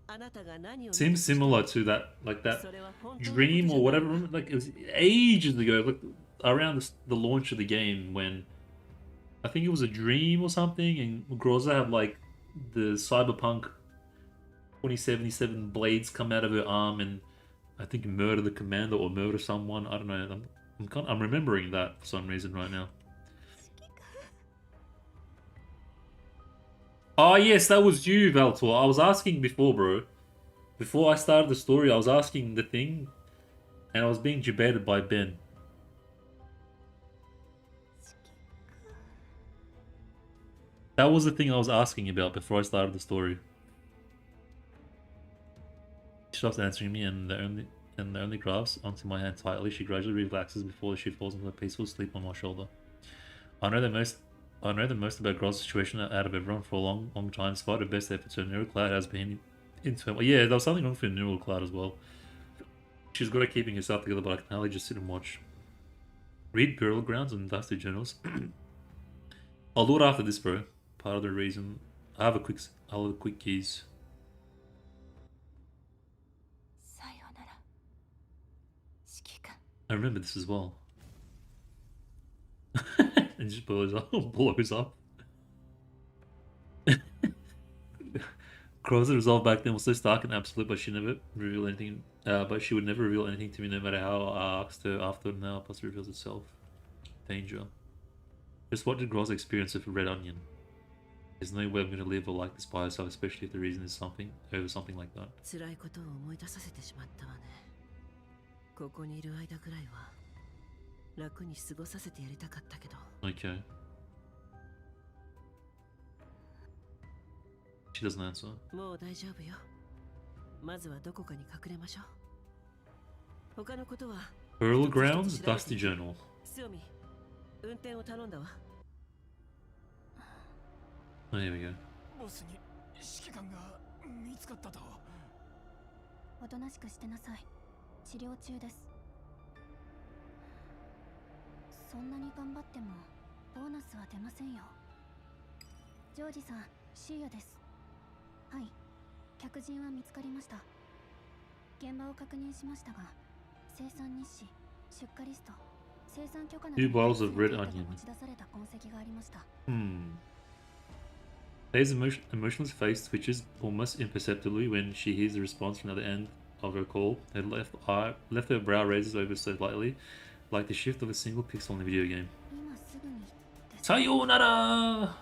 あなたが何を Seems similar to that, like that それは本当のこと dream じゃ or ない whatever. Like it was ages ago, like around the launch of the game when I think it was a dream or something, and Groza had like the Cyberpunk 2077 blades come out of her arm and I think murder the commander or murder someone. I don't know. I'm remembering that for some reason right now. Oh yes, that was you, Valtor. I was asking before, bro. Before I started the story, I was asking the thing, and I was being debated by Ben. That was the thing I was asking about before I started the story. She stops answering me, and the only grasps onto my hand tightly. She gradually relaxes before she falls into a peaceful sleep on my shoulder. I know the most about Groz's situation out of everyone for a long time. Despite her best efforts, her neural cloud has been internal. Yeah, there was something wrong with her neural cloud as well. She's good at keeping herself together, but I can hardly just sit and watch. Read Burial Grounds and Dusty Journals. I'll do it after this, bro. Part of the reason I'll have a quick keys. I remember this as well. And just blows up. Crow's resolve back then was so stark and absolute, but she never revealed anything. But she would never reveal anything to me, no matter how I asked her after. Now, plus reveals itself. Danger. Just what did Groz experience with a red onion? There's no way I'm gonna live or like this by herself, especially if the reason is something like that. 辛いことを思い出させてしまったわね。ここにいる間くらいは楽に過ごさせてやりたかったけど。Okay. She doesn't answer. もう大丈夫よ。まずはどこかに隠れましょう。他のことは。Burial Grounds, Dusty Journal. 強み、運転を頼んだわ。Oh, here we go. ボスに指揮官が見つかったと。おとなしくしてなさい。治療中です。そんなに頑張ってもボーナスは出ませんよ。ジョージさん、シーヤです。はい、客人は見つかりました。現場を確認しましたが、生産日誌、出荷リスト、生産許可など Two bottles of red onion. 持ち出された痕跡がありました。Faye's emotionless face twitches almost imperceptibly when she hears the response from the other end of her call. Her left her brow raises over so lightly, like the shift of a single pixel in a video game. Sayonara!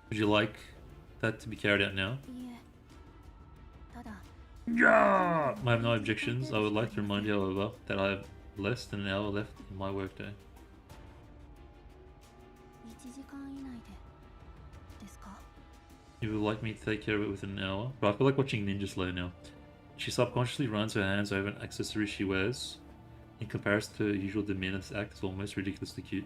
Would you like that to be carried out now? Yeah! I have no objections. I would like to remind you, however, that I have less than an hour left in my workday. You would like me to take care of it within an hour? But I feel like watching Ninja Slayer now. She subconsciously runs her hands over an accessory she wears. In comparison to her usual demeanor, this act is almost ridiculously cute.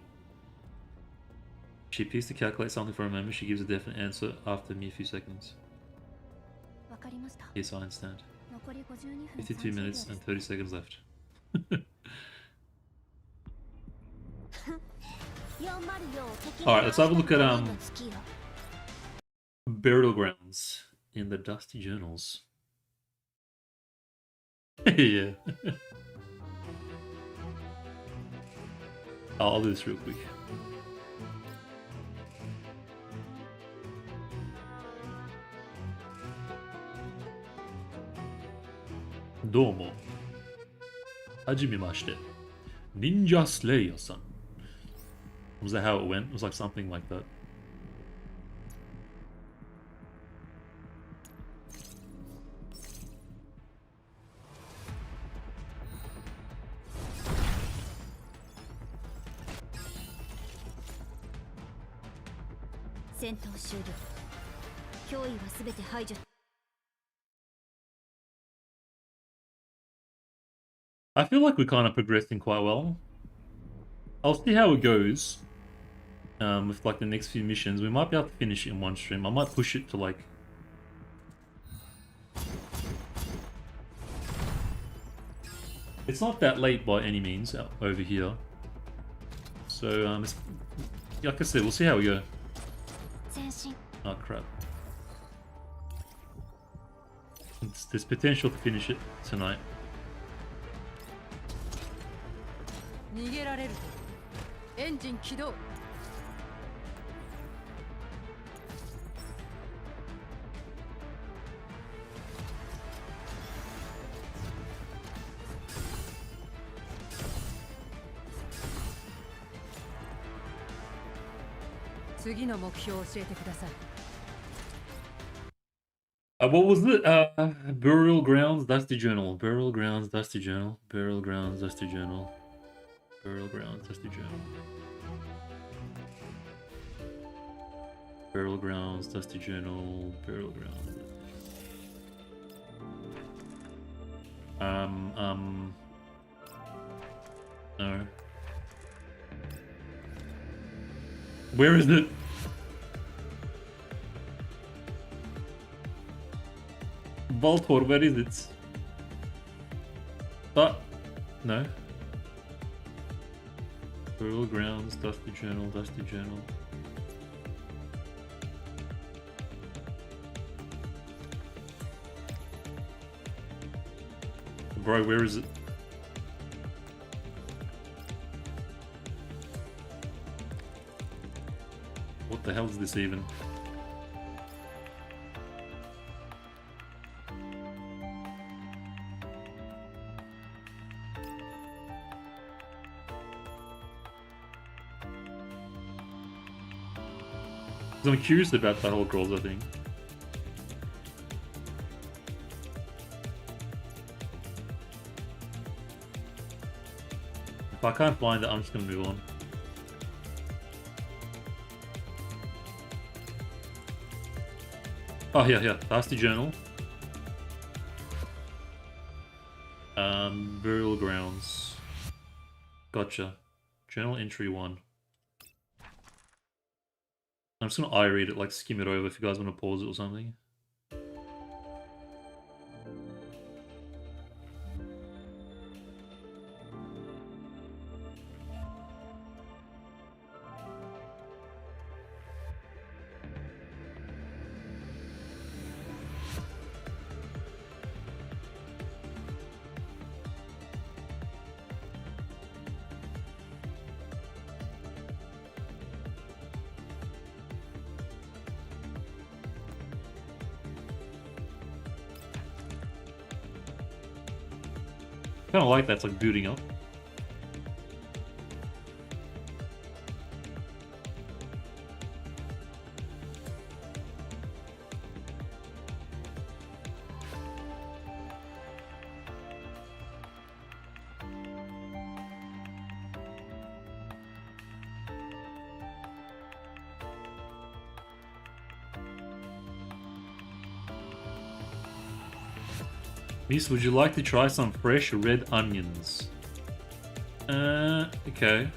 She appears to calculate something for a moment. She gives a definite answer after a mere few seconds. Yes, I understand. 52 minutes and 30 seconds left. Alright, let's have a look at Burial Grounds in the Dusty Journals. Yeah. I'll do this real quick. Domo. Hajimemashite. Ninja Slayer-san. Was that how it went? It was like something like that. I feel like we're kind of progressing quite well. I'll see how it goes with like the next few missions. We might be able to finish it in one stream. I might push it to like... It's not that late by any means over here. So, it's, like I said, we'll see how we go. Oh crap. There's potential to finish it tonight. What was it? Burial Grounds, Dusty Journal. Burial Grounds, Dusty Journal. Burial Grounds, Dusty Journal. Burial Grounds, Dusty Journal. Burial grounds, dusty journal, burial grounds. No. Where is it? Voltor, where is it? No. Burial grounds, dusty journal, dusty journal. Bro, where is it? What the hell is this even? I'm curious about that whole Grolls, I think. If I can't find it, I'm just gonna move on. Oh, yeah. Dusty journal. Burial grounds. Gotcha. Journal entry 1. I'm just gonna read it, like skim it over if you guys want to pause it or something. Kind of like that, it's like booting up. Misc, would you like to try some fresh red onions? Okay.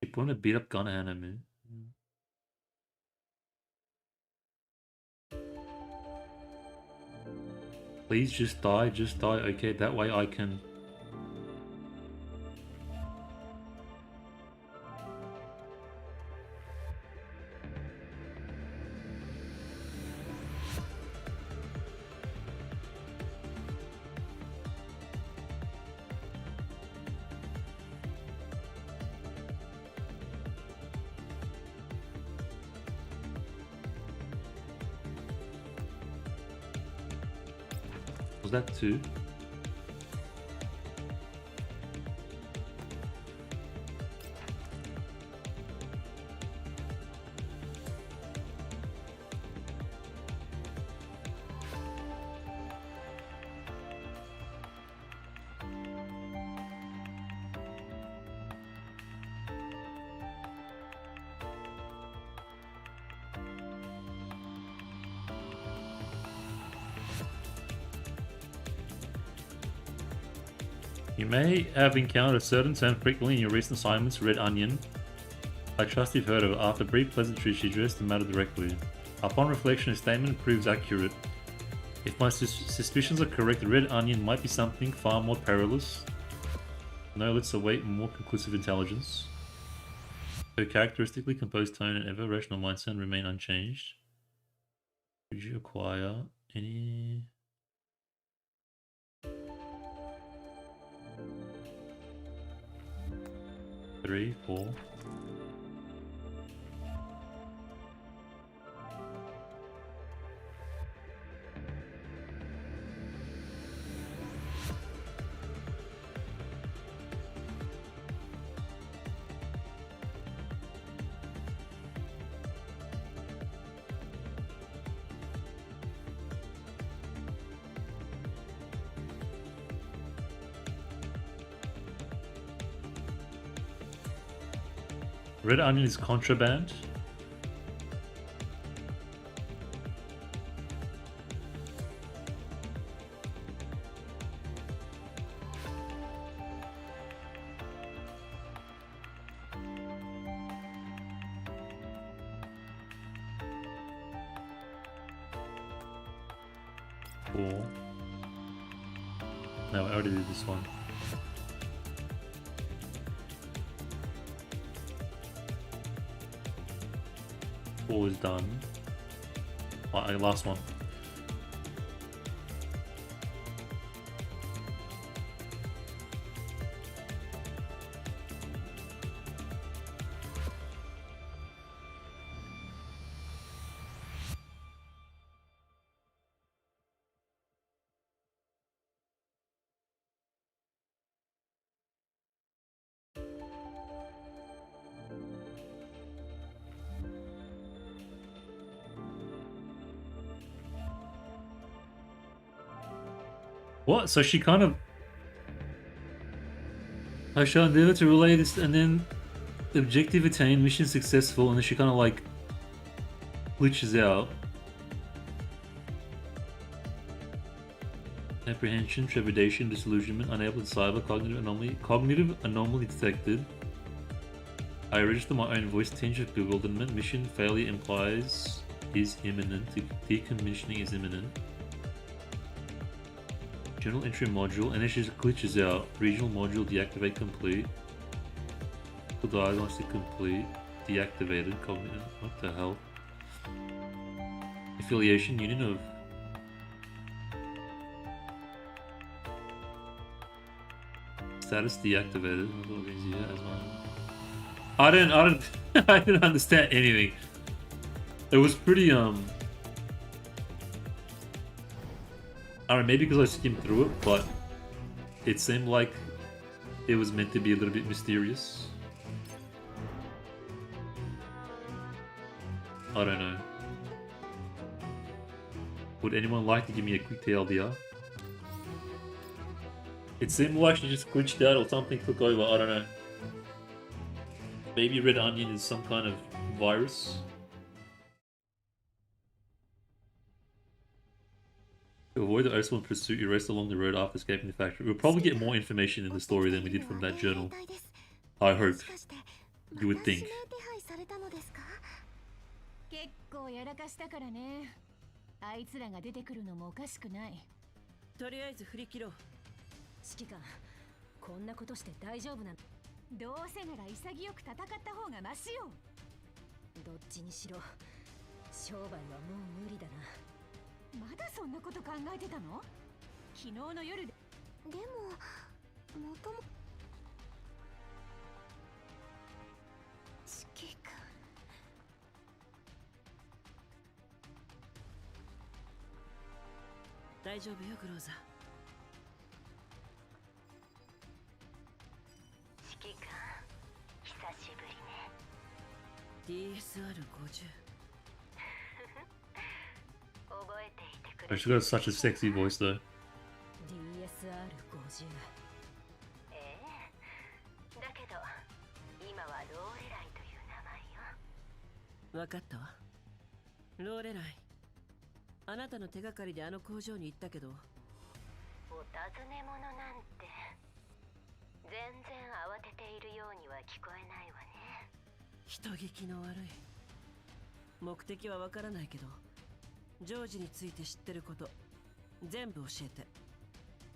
You want to beat up gun anime? Please just die, okay, that way I can... Was that 2? You may have encountered a certain term frequently in your recent assignments, red onion. I trust you've heard of it. After brief pleasantry, she addressed the matter directly. Upon reflection, his statement proves accurate. If my suspicions are correct, the red onion might be something far more perilous. No, let's await more conclusive intelligence. Her characteristically composed tone and ever rational mindset remain unchanged. Did you acquire any... 3, 4. Red onion is contraband. Cool. No, I already did this one. All is done. Oh, last one. What? So she kind of... I shall endeavor to relay this, and then the objective attained, mission successful, and then she kind of like glitches out. Apprehension, trepidation, disillusionment, unable to decipher, cognitive anomaly detected. I register my own voice, tinge of bewilderment. Mission failure implies is imminent. Decommissioning is imminent. General entry module, and then she just glitches out. Regional module deactivate complete. The diagnostic complete. Deactivated. Cognitive. What the hell? Affiliation union of. Status deactivated. I don't I didn't understand anything. It was pretty I don't know, maybe because I skimmed through it, but it seemed like it was meant to be a little bit mysterious. I don't know. Would anyone like to give me a quick TLDR? It seemed like she just glitched out or something took over, I don't know. Maybe red onion is some kind of virus. To avoid the Iceland pursuit, you race along the road after escaping the factory. We'll probably get more information in the story than we did from that journal. I hope. You would think. 結構やらかしたからね。あいつらが出てくるのもおかしくない。とりあえず振り切ろう。指揮官、こんなことして大丈夫なの？どうせなら潔く戦った方がマシよ。どっちにしろ商売はもう無理だな。まだそんなこと考えてたの？昨日の夜で。でも元も指揮官。大丈夫よ、グローザ。指揮官、久しぶりね。DSR50。覚えていてくれ。 She's got such a sexy voice though. DSR50。ええ。だけど、今はローレライという名前よ。わかったわ。ローレライ。あなたの手がかりであの工場に行ったけど。お尋ね物なんて全然慌てているようには聞こえないわね。人聞きの悪い。目的はわからないけど、ジョージについて知ってること全部教えて。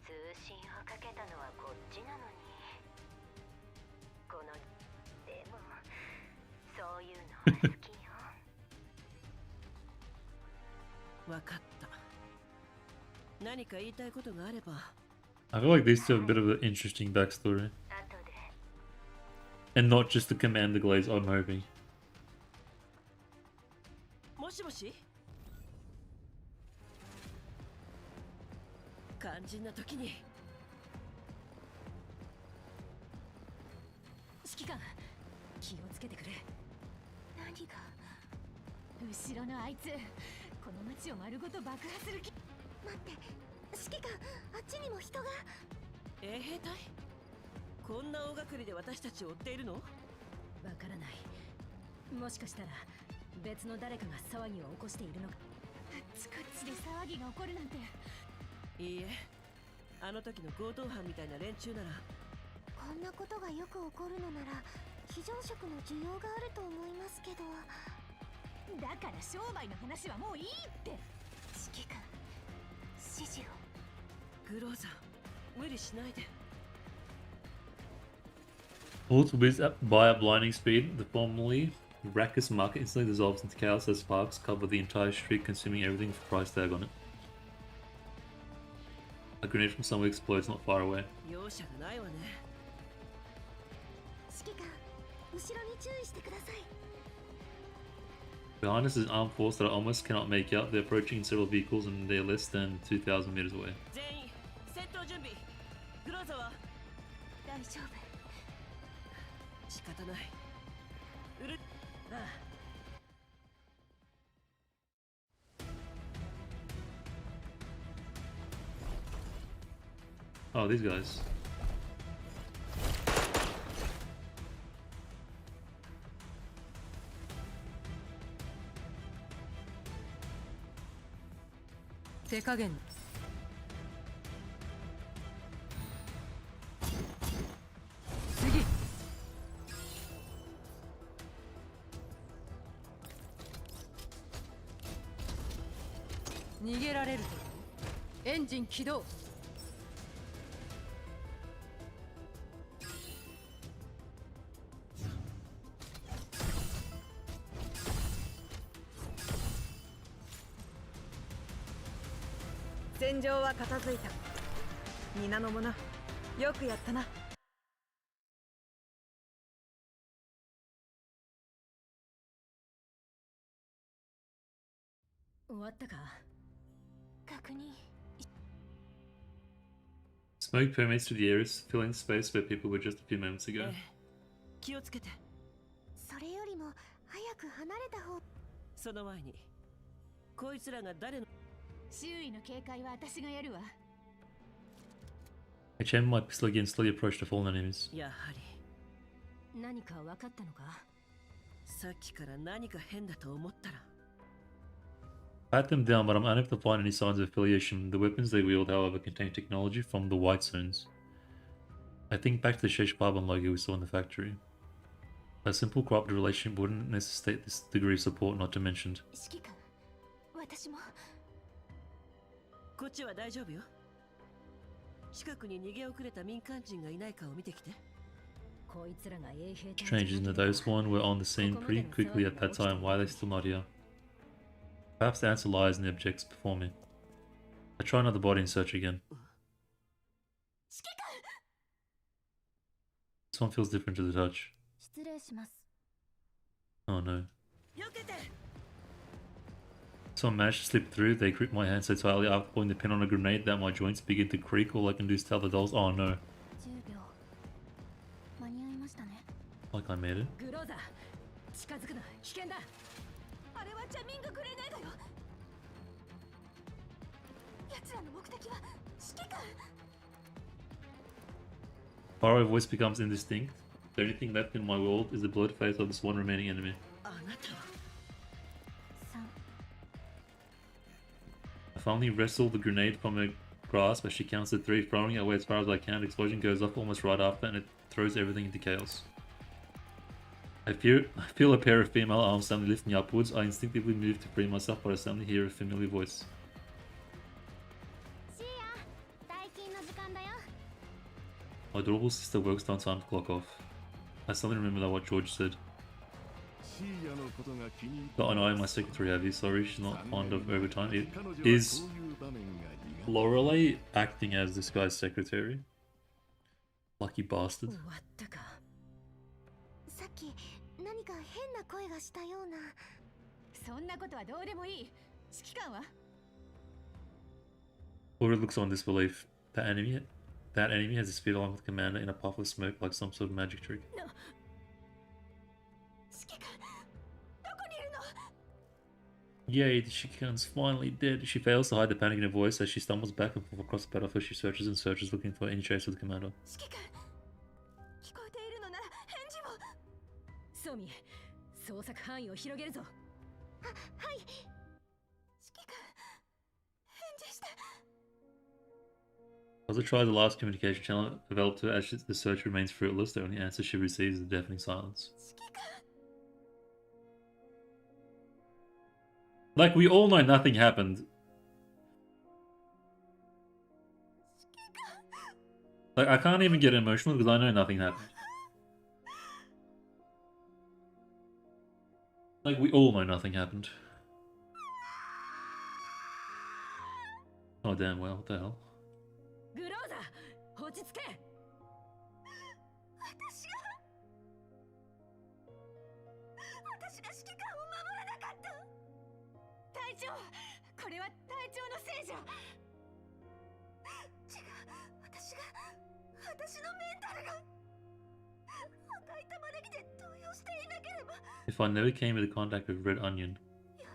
通信をかけたのはこっちなのに。このでもそういうのは好きよ。わかった。何か言いたいことがあれば。I feel like these two have a bit of an interesting backstory. And not just the Commander Glaze, I'm hoping. もしもし？肝心な時に。指揮官、気をつけてくれ。何が？後ろのあいつ、この街を丸ごと爆破する気。待って、指揮官、あっちにも人が。衛兵隊？こんな大掛かりで私たちを追っているの？わからない。もしかしたら別の誰かが騒ぎを起こしているのか。あっちこっちで騒ぎが起こるなんて。いいえ、あの時の強盗犯みたいな連中なら。こんなことがよく起こるのなら非常食の需要があると思いますけど。だから商売の話はもういいって。指揮官、指示を。グローザー、無理しないで。Bullets whiz by at blinding speed. The formerly raucous market instantly dissolves into chaos as sparks cover the entire street, consuming everything with a price tag on it. A grenade from somewhere explodes not far away. 容赦がないわね。指揮官、後ろに注意してください。 Behind us is an armed force that I almost cannot make out. They're approaching in several vehicles and they're less than 2,000 meters away. 全員、戦闘準備。グローザーは大丈夫。仕方ない。うる。ああ。Oh, these guys. 手加減。次。逃げられると。エンジン起動。戦場は片付いた。皆の者、よくやったな。終わったか。確認。 Smoke permeates through the areas, filling the space where people were just a few moments ago. 気をつけて。それよりも早く離れた方。その前に、こいつらが誰の。周囲の警戒は私がやるわ。I chambered my pistol again, slowly approached the fallen enemies. やはり。何か分かったのか。さっきから何か変だと思ったら。Pat them down, but I'm unable to find any signs of affiliation. The weapons they wield, however, contain technology from the White Zones. I think back to the Shesh Paban logo we saw in the factory. A simple corrupted relationship wouldn't necessitate this degree of support not to mention. 指揮官、私も。こっちは大丈夫よ。近くに逃げ遅れた民間人がいないかを見てきて。こいつらが衛兵隊。 Strange, isn't it? Those one were on the scene pretty quickly at that time. Why are they still not here? Perhaps the answer lies in the objects before me. I try another body and search again. This one feels different to the touch. 失礼します。 Oh no. 避けて。 Someone managed to slip through. They gripped my hand so tightly after pulling the pin on a grenade that my joints begin to creak. All I can do is tell the dolls, oh no. 10秒。間に合いましたね。 Like I made it. グローザー、近づくな、危険だ。あれはジャミンググレネードよ。奴らの目的は指揮官。 Faraway voice becomes indistinct. The only thing left in my world is the bloated face of this one remaining enemy. あなたは。I finally wrestle the grenade from her grasp as she counts to 3, throwing it away as far as I can. The explosion goes off almost right after and it throws everything into chaos. I feel a pair of female arms suddenly lift me upwards. I instinctively move to free myself, but I suddenly hear a familiar voice. シーヤ、退勤の時間だよ。 My adorable sister works down time to clock off. I suddenly remember that what George said. But I know my secretary Abby, sorry, she's not fond of overtime. Is Loreley acting as this guy's secretary? Lucky bastard. 終わったか。さっき何か変な声がしたような。そんなことはどうでもいい。指揮官は Loreley looks on disbelief. That enemy has his feet along with the commander in a puff of smoke like some sort of magic trick. 指揮官、どこにいるの？ Yay, the Shikikan's finally dead. She fails to hide the panic in her voice as she stumbles back and forth across the battlefield. She searches and searches, looking for any trace of the commander. 指揮官、聞こえているのなら返事を。ソミ、捜索範囲を広げるぞ。はい。指揮官、返事して。Also try the last communication channel developed to as the search remains fruitless. The only answer she receives is a deafening silence. Like, we all know nothing happened. Like, I can't even get emotional because I know nothing happened. Like, we all know nothing happened. Oh, damn well, what the hell? グローザ、落ち着け。私が指揮官を守らなかった。隊長、これは隊長のせいじゃ。違う、私のメンタルが赤い玉ねぎで動揺していなければ。If I never came into contact with Red Onion. いや、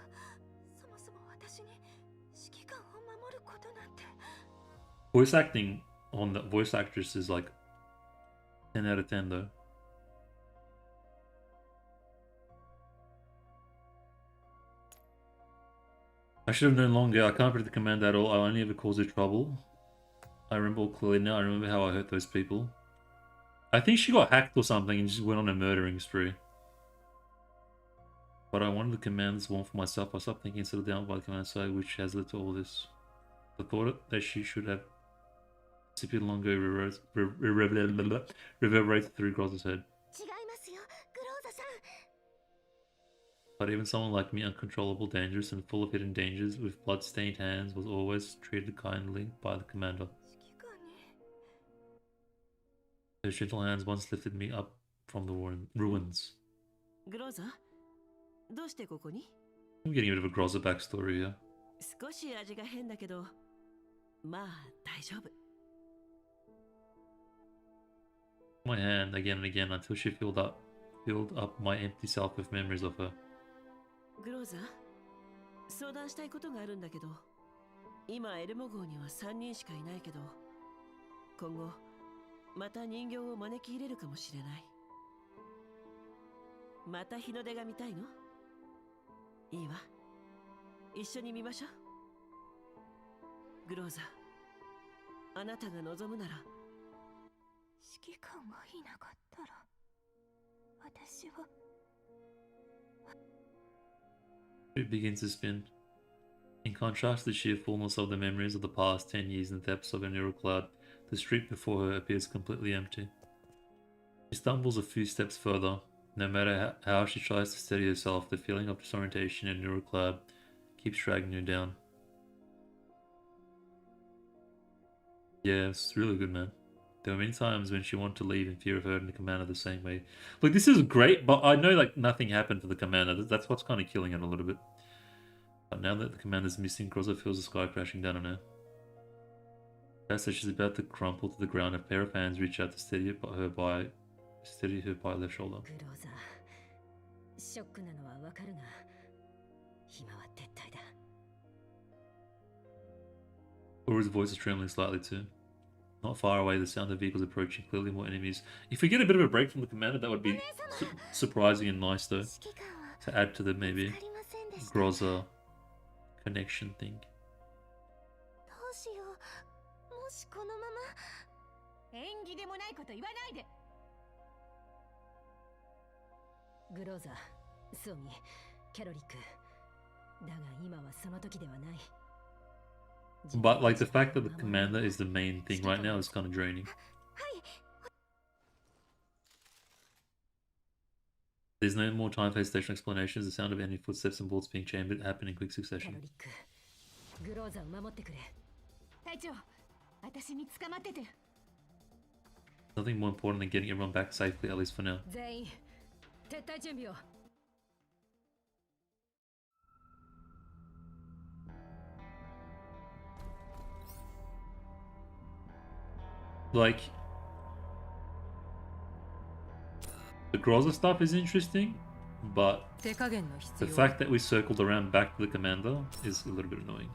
そもそも私に指揮官を守ることなんて。Voice acting on the voice actress is like 10 out of 10 though. I should have known longer. I can't predict the command at all. I only ever caused her trouble. I remember all clearly now. I remember how I hurt those people. I think she got hacked or something and just went on a murdering spree. But I wanted the commands one for myself. I stopped thinking and settled down by the command side, which has led to all this. The thought that she should have disappeared longer reverberated through Groz's head. But even someone like me, uncontrollable, dangerous, and full of hidden dangers, with blood-stained hands, was always treated kindly by the commander. Those gentle hands once lifted me up from the ruins. I'm getting a bit of a Groza backstory here. My hand again and again until she filled up my empty self with memories of her. グローザ、相談したいことがあるんだけど、今エルモ号には3人しかいないけど、今後また人形を招き入れるかもしれない。また日の出が見たいの？いいわ。一緒に見ましょう。グローザ、あなたが望むなら。指揮官がいなかったら、私は。It begins to spin. In contrast to the sheer fullness of the memories of the past 10 years in the depths of a neural cloud, the street before her appears completely empty. She stumbles a few steps further. No matter how she tries to steady herself, the feeling of disorientation in neural cloud keeps dragging her down. Yeah, it's really good, man. There were many times when she wanted to leave in fear of hurting the commander the same way. Like, this is great, but I know, like, nothing happened to the commander. That's what's kind of killing it a little bit. But now that the commander's missing, Groza feels the sky crashing down on her. As she's about to crumple to the ground, a pair of hands reach out to steady her by her left shoulder. Laura's voice is trembling slightly too. Not far away, the sound of vehicles approaching, clearly more enemies. If we get a bit of a break from the commander, that would be surprising and nice, though. To add to the maybe Groza connection thing. 縁起でもないこと言わないで。グローザ、ソミ、キャロリック。だが今はその時ではない。But like the fact that the commander is the main thing right now is kind of draining. There's no more time for station explanations. The sound of enemy footsteps and bullets being chambered happen in quick succession. Nothing more important than getting everyone back safely, at least for now. Like, the Groza stuff is interesting, but the fact that we circled around back to the commander is a little bit annoying.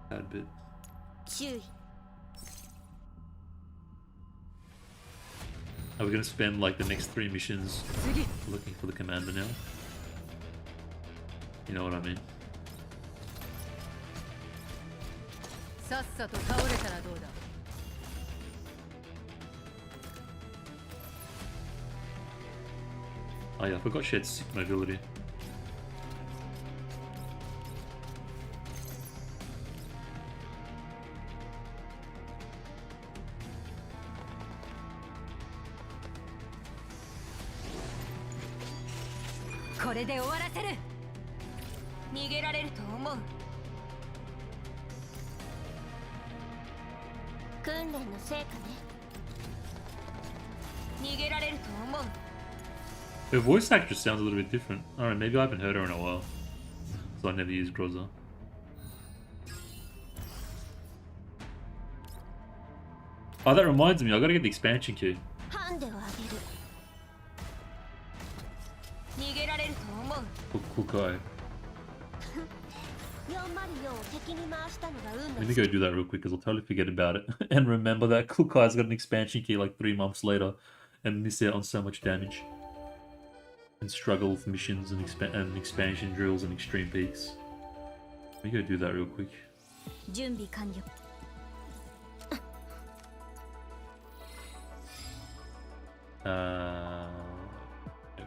Bad bit. Are we gonna spend like the next 3 missions looking for the commander now? You know what I mean? Oh yeah, I forgot she had sick mobility. Her voice actress sounds a little bit different. Alright, maybe I haven't heard her in a while. So I never used Groza. Oh, that reminds me, I gotta get the expansion key. Klukai. Let me go do that real quick because I'll totally forget about it. And remember that Klukai's got an expansion key like 3 months later and miss out on so much damage. And struggle with missions and, expansion drills and extreme peaks. Let me go do that real quick.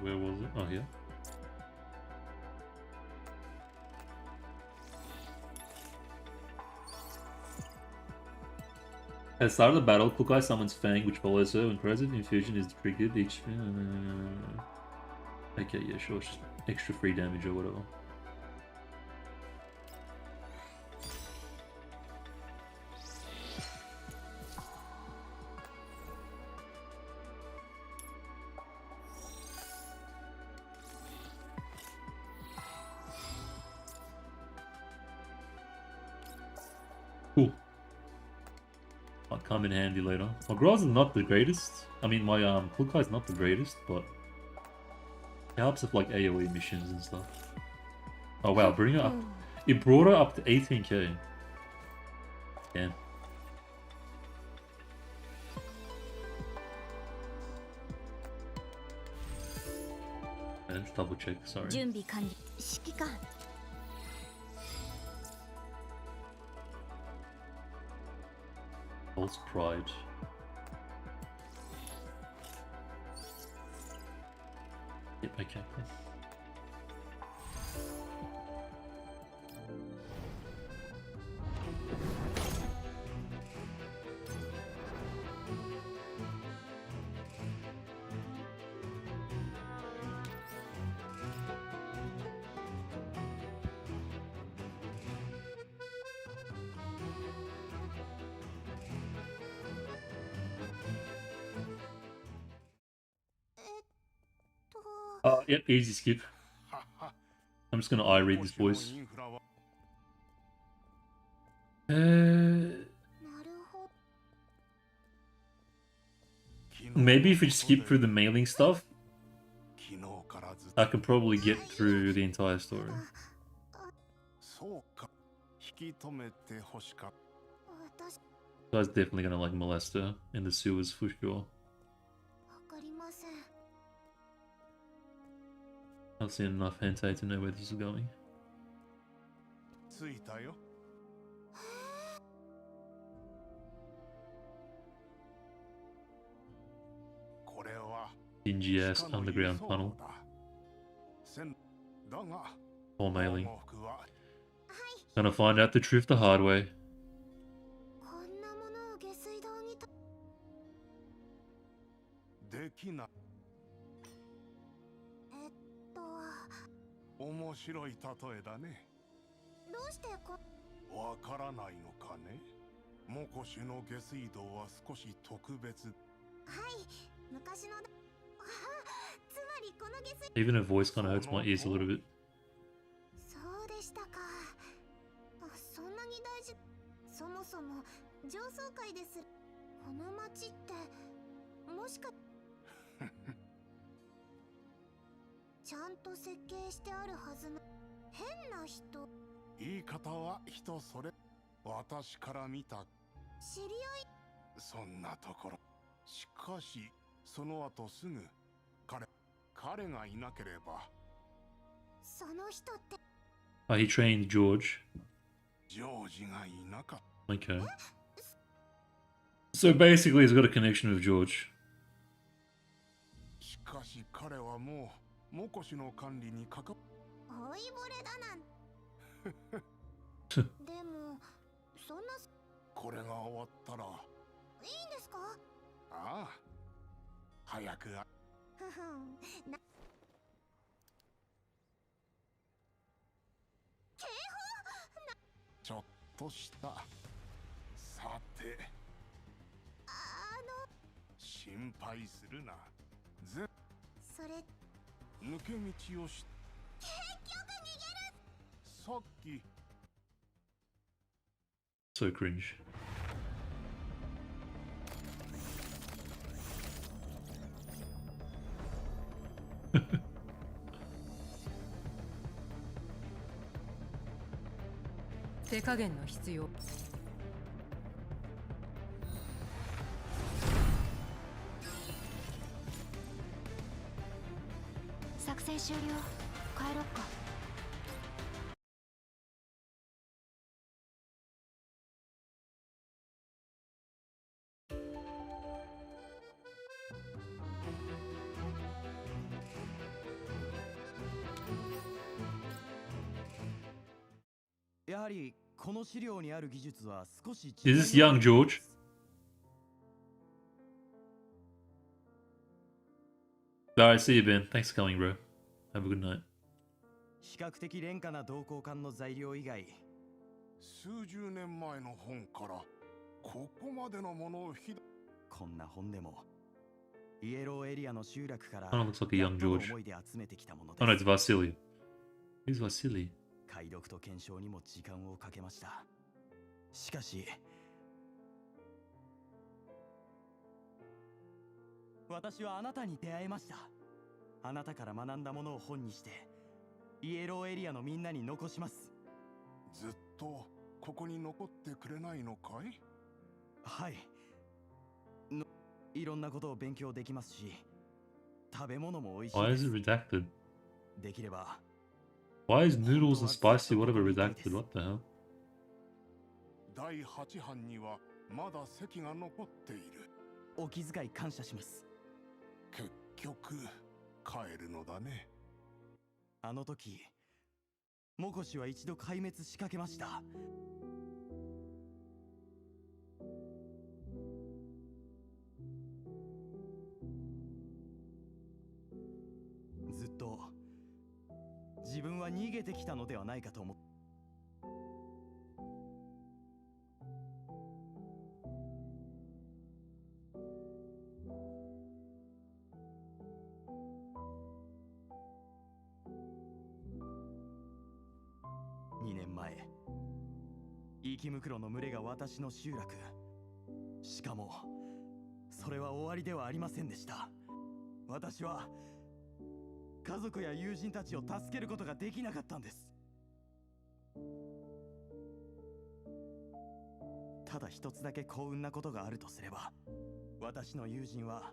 Where was it? Oh, here. At the start of the battle, Klukai summons Fang, which follows her. When corrosive infusion is triggered, each... Okay, yeah, sure. It's just extra free damage or whatever. Cool. Might come in handy later. My Groz is not the greatest. I mean, my Klukai is not the greatest, but it helps with like AoE missions and stuff. Oh wow, bring her up. It brought her up to 18k. Damn. Let's double check, sorry. False pride. Yep, okay, cool. Yep, easy skip. I'm just gonna eye read this voice. Maybe if we skip through the mailing stuff, I can probably get through the entire story. Guy's definitely gonna like molest her in the sewers for sure. I've seen enough hentai to know where this is going. Dingy ass underground tunnel. Or mailing. Gonna find out the truth the hard way. Even her voice kind of hurts my ears a little bit. その後すぐ彼がいなければ。その人って Oh, he trained George. ジョージがいなかった。 Okay. So basically, he's got a connection with George. しかし彼はもうモコシの管理に関わ老いぼれだなんでもそんなこれが終わったら。いいんですか？ああ、早くあふふんな警ちょっとした。さて、心配するな。それ抜け道をし。結局逃げる。さっき So cringe. 手加減の必要。作戦終了。帰ろっか。やはりこの資料にある技術は少し Is this young George? Alright, see you, Ben. Thanks for coming, bro. Have a good night. 比較的廉価な同好館の材料以外、数十年前の本からここまでのものを引き。こんな本でもイエローエリアの集落から Kind of looks like a young やっとの George. 思いで集めてきたもの Oh no, で it's す。 Vasily. Who's Vasily? 解読と検証にも時間をかけました。しかし私はあなたに出会えました。あなたから学んだものを本にしてイエローエリアのみんなに残します。ずっとここに残ってくれないのかい？はい。いろんなことを勉強できますし、食べ物も美味しい Why で is す。 it redacted? できれば Why is noodles and spicy whatever redacted? What the hell? 第8版にはまだ席が残っている。お気遣い感謝します。結局帰るのだね。あの時モコシは一度壊滅しかけました。ずっと自分は逃げてきたのではないかと思って。2年前、生きムクロの群れが私の集落。しかもそれは終わりではありませんでした。私は家族や友人たちを助けることができなかったんです。ただ一つだけ幸運なことがあるとすれば、私の友人は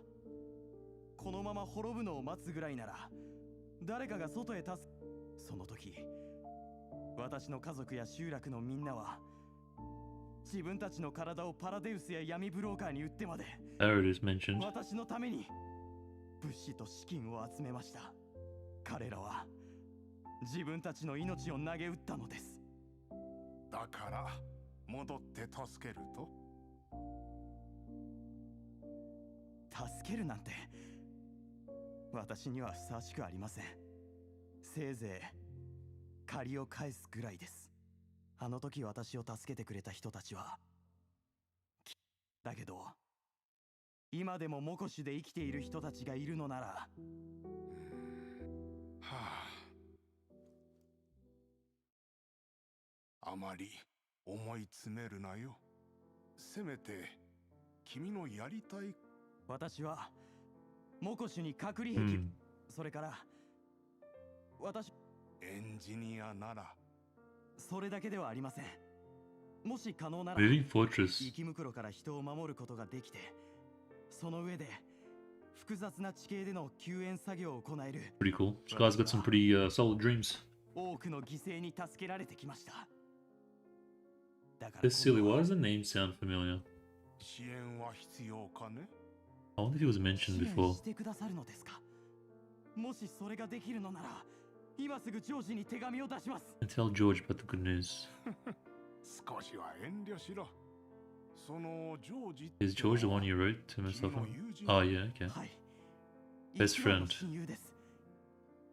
このまま滅ぶのを待つぐらいなら誰かが外へその時私の家族や集落のみんなは自分たちの体をパラデウスや闇ブローカーに売ってまで There it is mentioned. 私のために物資と資金を集めました。彼らは自分たちの命を投げ打ったのです。だから戻って助けると？助けるなんて私にはふさわしくありません。せいぜい借りを返すぐらいです。あの時私を助けてくれた人たちはだけど今でもモコシュで生きている人たちがいるのなら、はあ、あまり思い詰めるなよ。せめて君のやりたい。私はモコシュに隔離壁、それから私エンジニアなら。それだけではありません。もし可能なら Moving Fortress. 生きムクロから人を守ることができて、その上で複雑な地形での救援作業を行える Pretty cool. This guy's got some pretty solid dreams. 多くの犠牲に助けられてきました。だから This silly, why does the name sound familiar? 支援は必要かね I wonder if he was mentioned 支援 before. してくださるのですか。もしそれができるのなら今すぐジョージに手紙を出します。 And tell George about the good news. 少しは遠慮しろ。そのジョージ Is George the one you wrote to himself? Oh yeah, okay. はい。 Best 一番 friend. の親友です。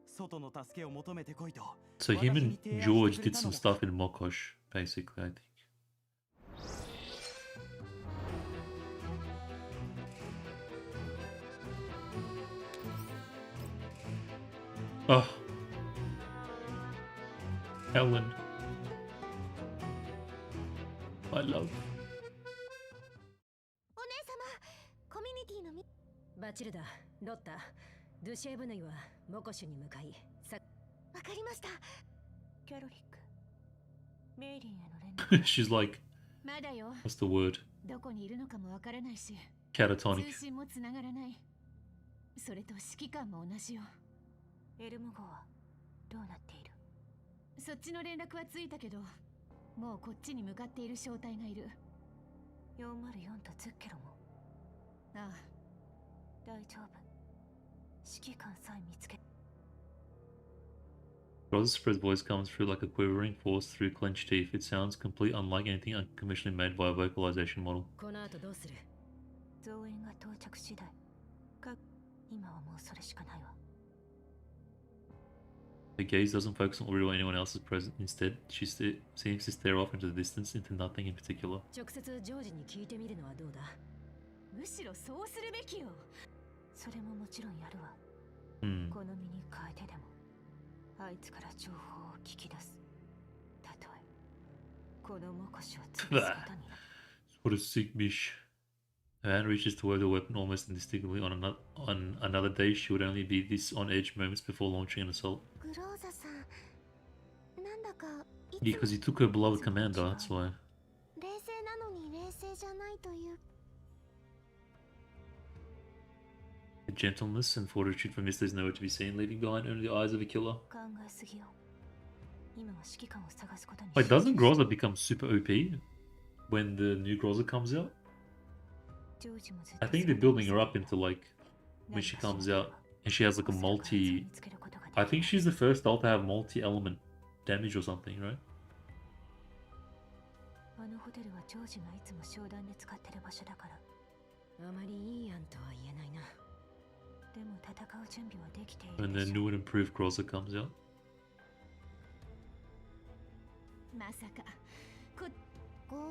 外の助けを求めてこいと。 So him and George did some stuff in Mokosh, basically, I think. Oh. Helen. My love. お姉様、コミュニティのみ。バチルダ、ロッタ、ドゥシェーブヌイはモコシュに向かい、わかりました。キャロリック、メイリンへの連絡。She's like, まだよ。 what's the word? どこにいるのかもわからないし。 Catatonic. 通信もつながらない。それと指揮官も同じよ。エルム号はどうなっている？そっちの連絡はついたけど、もうこっちに向かっている小隊がいる。404とズッケロも。ああ、大丈夫。指揮官さえ見つけ。Rose's spread voice comes through like a quivering force through clenched teeth. It sounds completely unlike anything unconventionally made by a vocalization model. この後どうする？増援が到着次第。今はもうそれしかないわ。Her gaze doesn't focus on Ori or anyone else is present. Instead, she seems to stare off into the distance, into nothing in particular. 直接ジョージに聞いてみるのはどうだ？むしろそうするべきよ。それももちろんやるわ。Hmm. 好みに変えてでも、あいつから情報を聞き出す。たとえ、このモコシを潰すことになる。What a sick bitch. Her hand reaches toward the weapon almost instinctively. On another day, she would only be this on edge moments before launching an assault. グローザさん、なんだかいつ Yeah, because he took her beloved commander, that's why. 冷静なのに冷静じゃないという。 The gentleness and fortitude from Mr. is nowhere to be seen, leaving behind only the eyes of a killer. 考えすぎよ。今は指揮官を探すことに。 Wait, doesn't Groza become super OP when the new Groza comes out? I think they're building her up into like when she comes out and she has like a multi. I think she's the first doll to have multi-element damage or something, right? あのホテルはジョージがいつも商談で使ってる場所だから。あまりいい案とは言えないな。でも戦う準備はできている When で the しょ。 new and improved Groza comes out. まさか5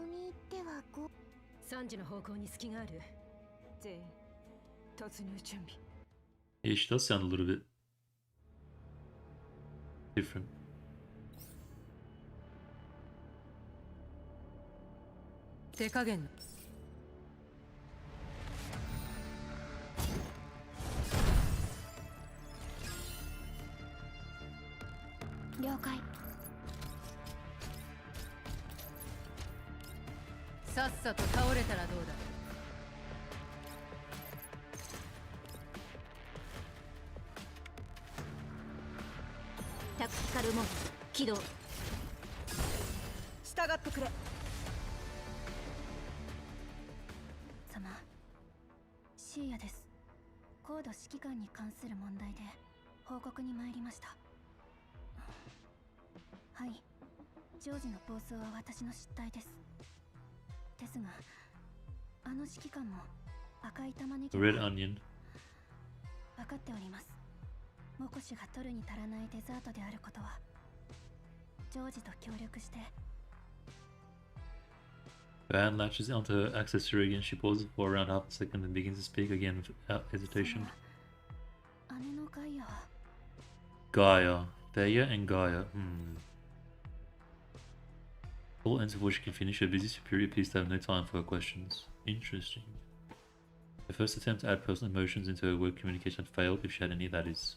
に行っては5。3時の方向に隙がある。全員突入準備。 Yeah, she does sound a little bit different. 手加減。了解。さっさと倒れたらどうだ。タクティカルモード起動。従ってくれ。様、シーヤです。高度指揮官に関する問題で報告に参りました。はい、ジョージの暴走は私の失態です。ですが、あの指揮官も赤い玉ねぎ Red onion. 分かっております。モコシが取るに足らないデザートであることは、ジョージと協力して。 Van latches onto her accessory again. She pauses for around half a second and begins to speak again without hesitation. 姉のガイアは Gaia. Theia and Gaia. All ends before she can finish, her busy superior appears to have no time for her questions. Interesting. Her first attempt to add personal emotions into her word communication failed, if she had any, that is.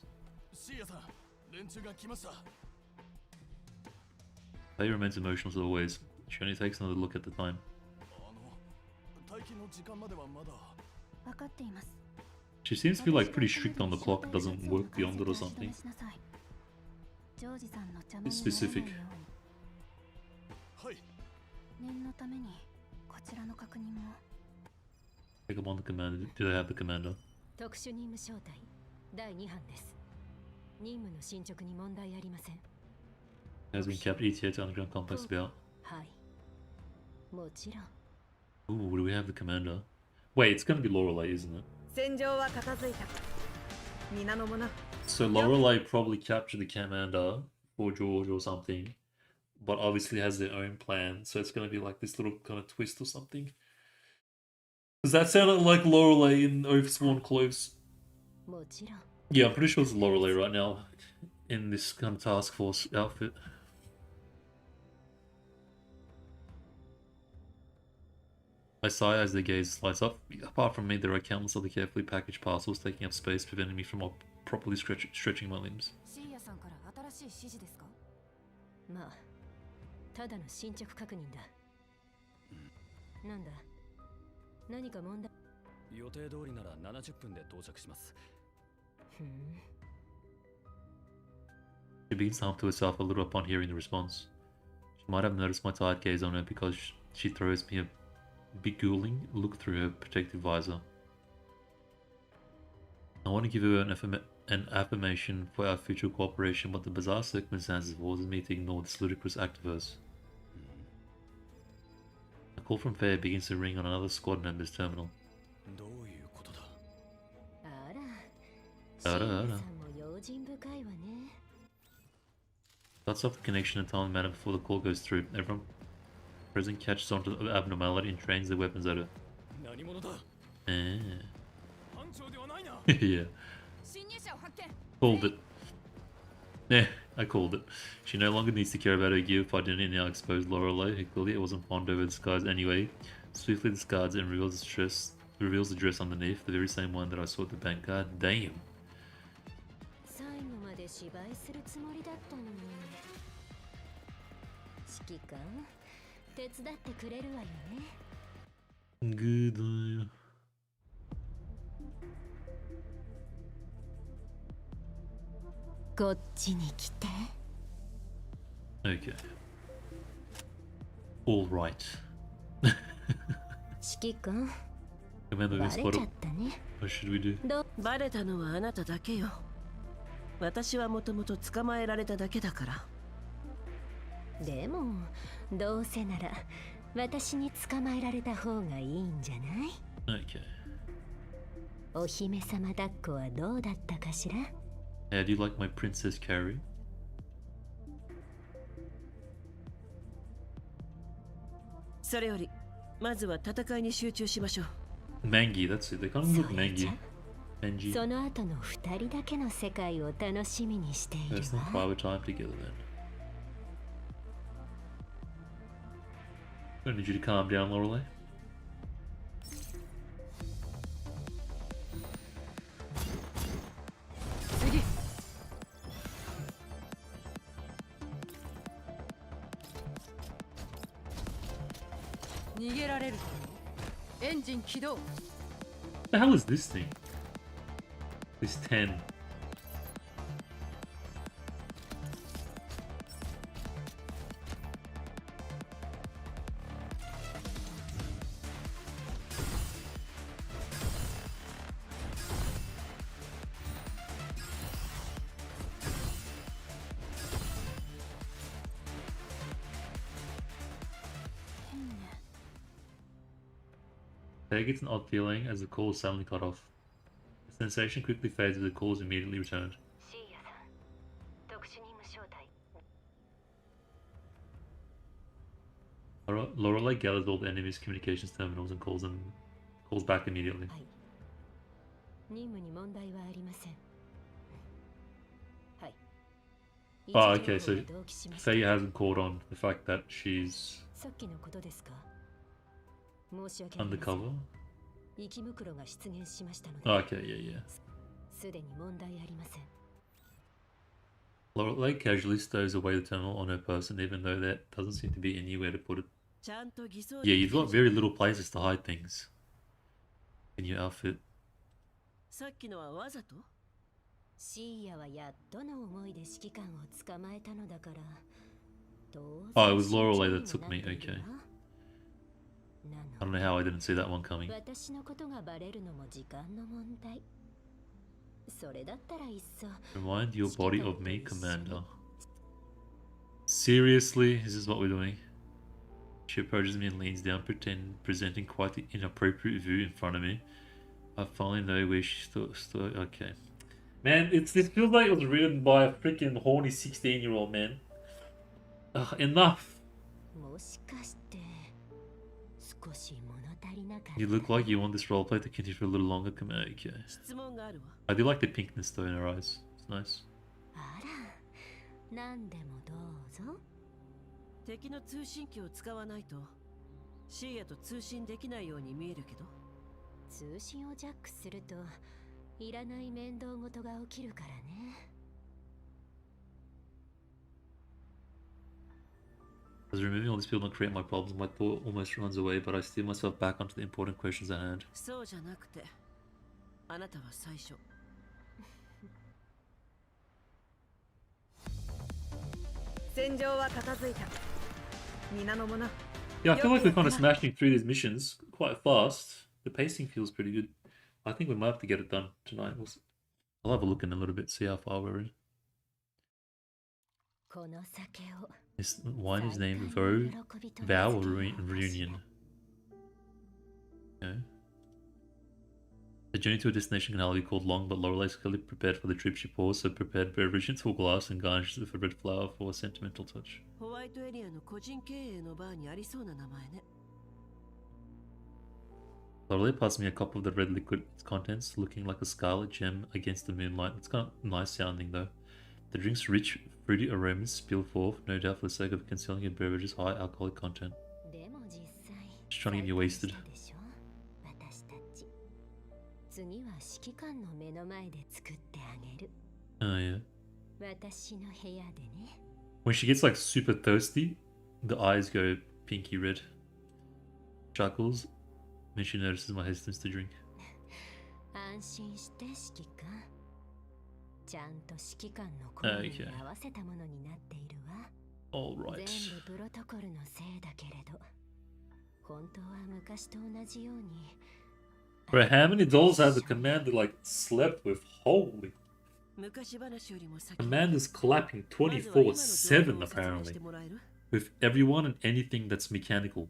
Theia remains emotional as always. She only takes another look at the time. 分かっています。She seems to be like pretty strict on the clock. It doesn't work beyond it or something. It's specific. Take them on the commander. Do they have the commander? 特殊任務招待第2班です。任務の進捗に問題ありません。Has been kept ETA to underground complex about. はい。もちろん。Ooh, do we have the commander? Wait, it's gonna be Loreley, isn't it? 戦場は片付いた。皆の者。So Loreley probably captured the commander for George or something, but obviously has their own plan. So it's gonna be like this little kind of twist or something. Does that sound like Loreley in Oathsworn Close? Yeah, I'm pretty sure it's Loreley right now in this kind of task force outfit. I sigh as their gaze slides up. Apart from me, there are countless other carefully packaged parcels taking up space, preventing me from properly stretching my limbs. まあ、ただの進捗確認だ。なんだ。何か問題？予定通りなら70分で到着します。She begins to hum to herself a little upon hearing the response. She might have noticed my tired gaze on her because she throws me a beguiling look through her protective visor. I want to give her an affirmation for our future cooperation, but the bizarre circumstances forces me to ignore this ludicrous act of hers. A call from Fair begins to ring on another squad member's terminal. Cuts off the connection in a timely manner before the call goes through. Everyone present catches on to the abnormality and trains their weapons at her. Yeah. Called it. Yeah, I called it. She no longer needs to care about her gear if identity now exposed Loreley, who clearly wasn't fond of her disguise anyway. Swiftly discards and reveals the dress underneath, the very same one that I saw at the bank. God damn. Good. Okay. All right. Commander, this what should we do? バレたのはあなただけよ。私はもともと捕まえられただけだから。でも、どうせなら私に捕まえられた方がいいんじゃない？ Okay. お姫様抱っこはどうだったかしら？ How do you like my Princess Carrie? それより、まずは戦いに集中しましょう。Mangi, that's it. They kind of look Mangi. Mangi. その後の二人だけの世界を楽しみにしているわ。 Let's not buy our time together then. I need you to calm down, Loreley. The hell is this thing? This 10. Faye gets an odd feeling as the call is suddenly cut off. The sensation quickly fades as the call is immediately returned. Loreley gathers all the enemy's communications terminals and calls back immediately. Oh, okay, so Faye hasn't called on the fact that she's undercover? Okay, yeah. Loreley casually stows away the terminal on her person, even though there doesn't seem to be anywhere to put it. Yeah, you've got very little places to hide things in your outfit. さっきのはわざと？シーヤはやっとの思いで指揮官を捕まえたのだから。Oh, it was Loreley that took me. Okay. I don't know how I didn't see that one coming. 私のことがバレるのも時間の問題。それだったらいっそ。Remind your body of me, Commander. Seriously? Is this what we're doing? She approaches me and leans down, presenting quite the inappropriate view in front of me. I finally know where she thought. Okay. Man, this feels like it was written by a freaking horny 16-year-old man. Enough! You look like you want this roleplay to continue for a little longer. Come out, okay. I do like the pinkness though in her eyes. It's nice. 何でもどうぞ。敵の通信機を使わないとシーヤと通信できないように見えるけど。通信をジャックするといらない面倒事が起きるからね。As removing all these people don't create my problems, my thought almost runs away, but I steer myself back onto the important questions at hand. そうじゃなくて、あなたは最初。戦場は片付いた。皆の者。Yeah, I feel like we're kind of smashing through these missions quite fast. The pacing feels pretty good. I think we might have to get it done tonight. I'll have a look in a little bit, see how far we're in. This wine is named Vow or Reunion. Okay. The journey to a destination can hardly be called long, but Loreley is clearly prepared for the trip. She pours her prepared beverage into a glass and garnishes it with a red flower for a sentimental touch. ホワイトエリアの個人経営のバーにありそうな名前ね。Loreley passed me a cup of the red liquid, its contents looking like a scarlet gem against the moonlight. It's kind of nice sounding though. The drink's rich, fruity aromas spill forth, no doubt for the sake of concealing a beverage's high alcoholic content. She's trying to get me wasted. 次は指揮官の目の前で作ってあげる。Oh yeah. 私の部屋でね。When she gets like super thirsty, the eyes go pinky red. Chuckles, then she notices my hesitance to drink. 安心して指揮官。ちゃんと指揮官の好みに合わせたものになっているわ。Alright. 全部プロトコルのせいだけれど、本当は昔と同じように。Bro, how many dolls has the commander like slept with? Holy. Commander's clapping 24/7 apparently. With everyone and anything that's mechanical.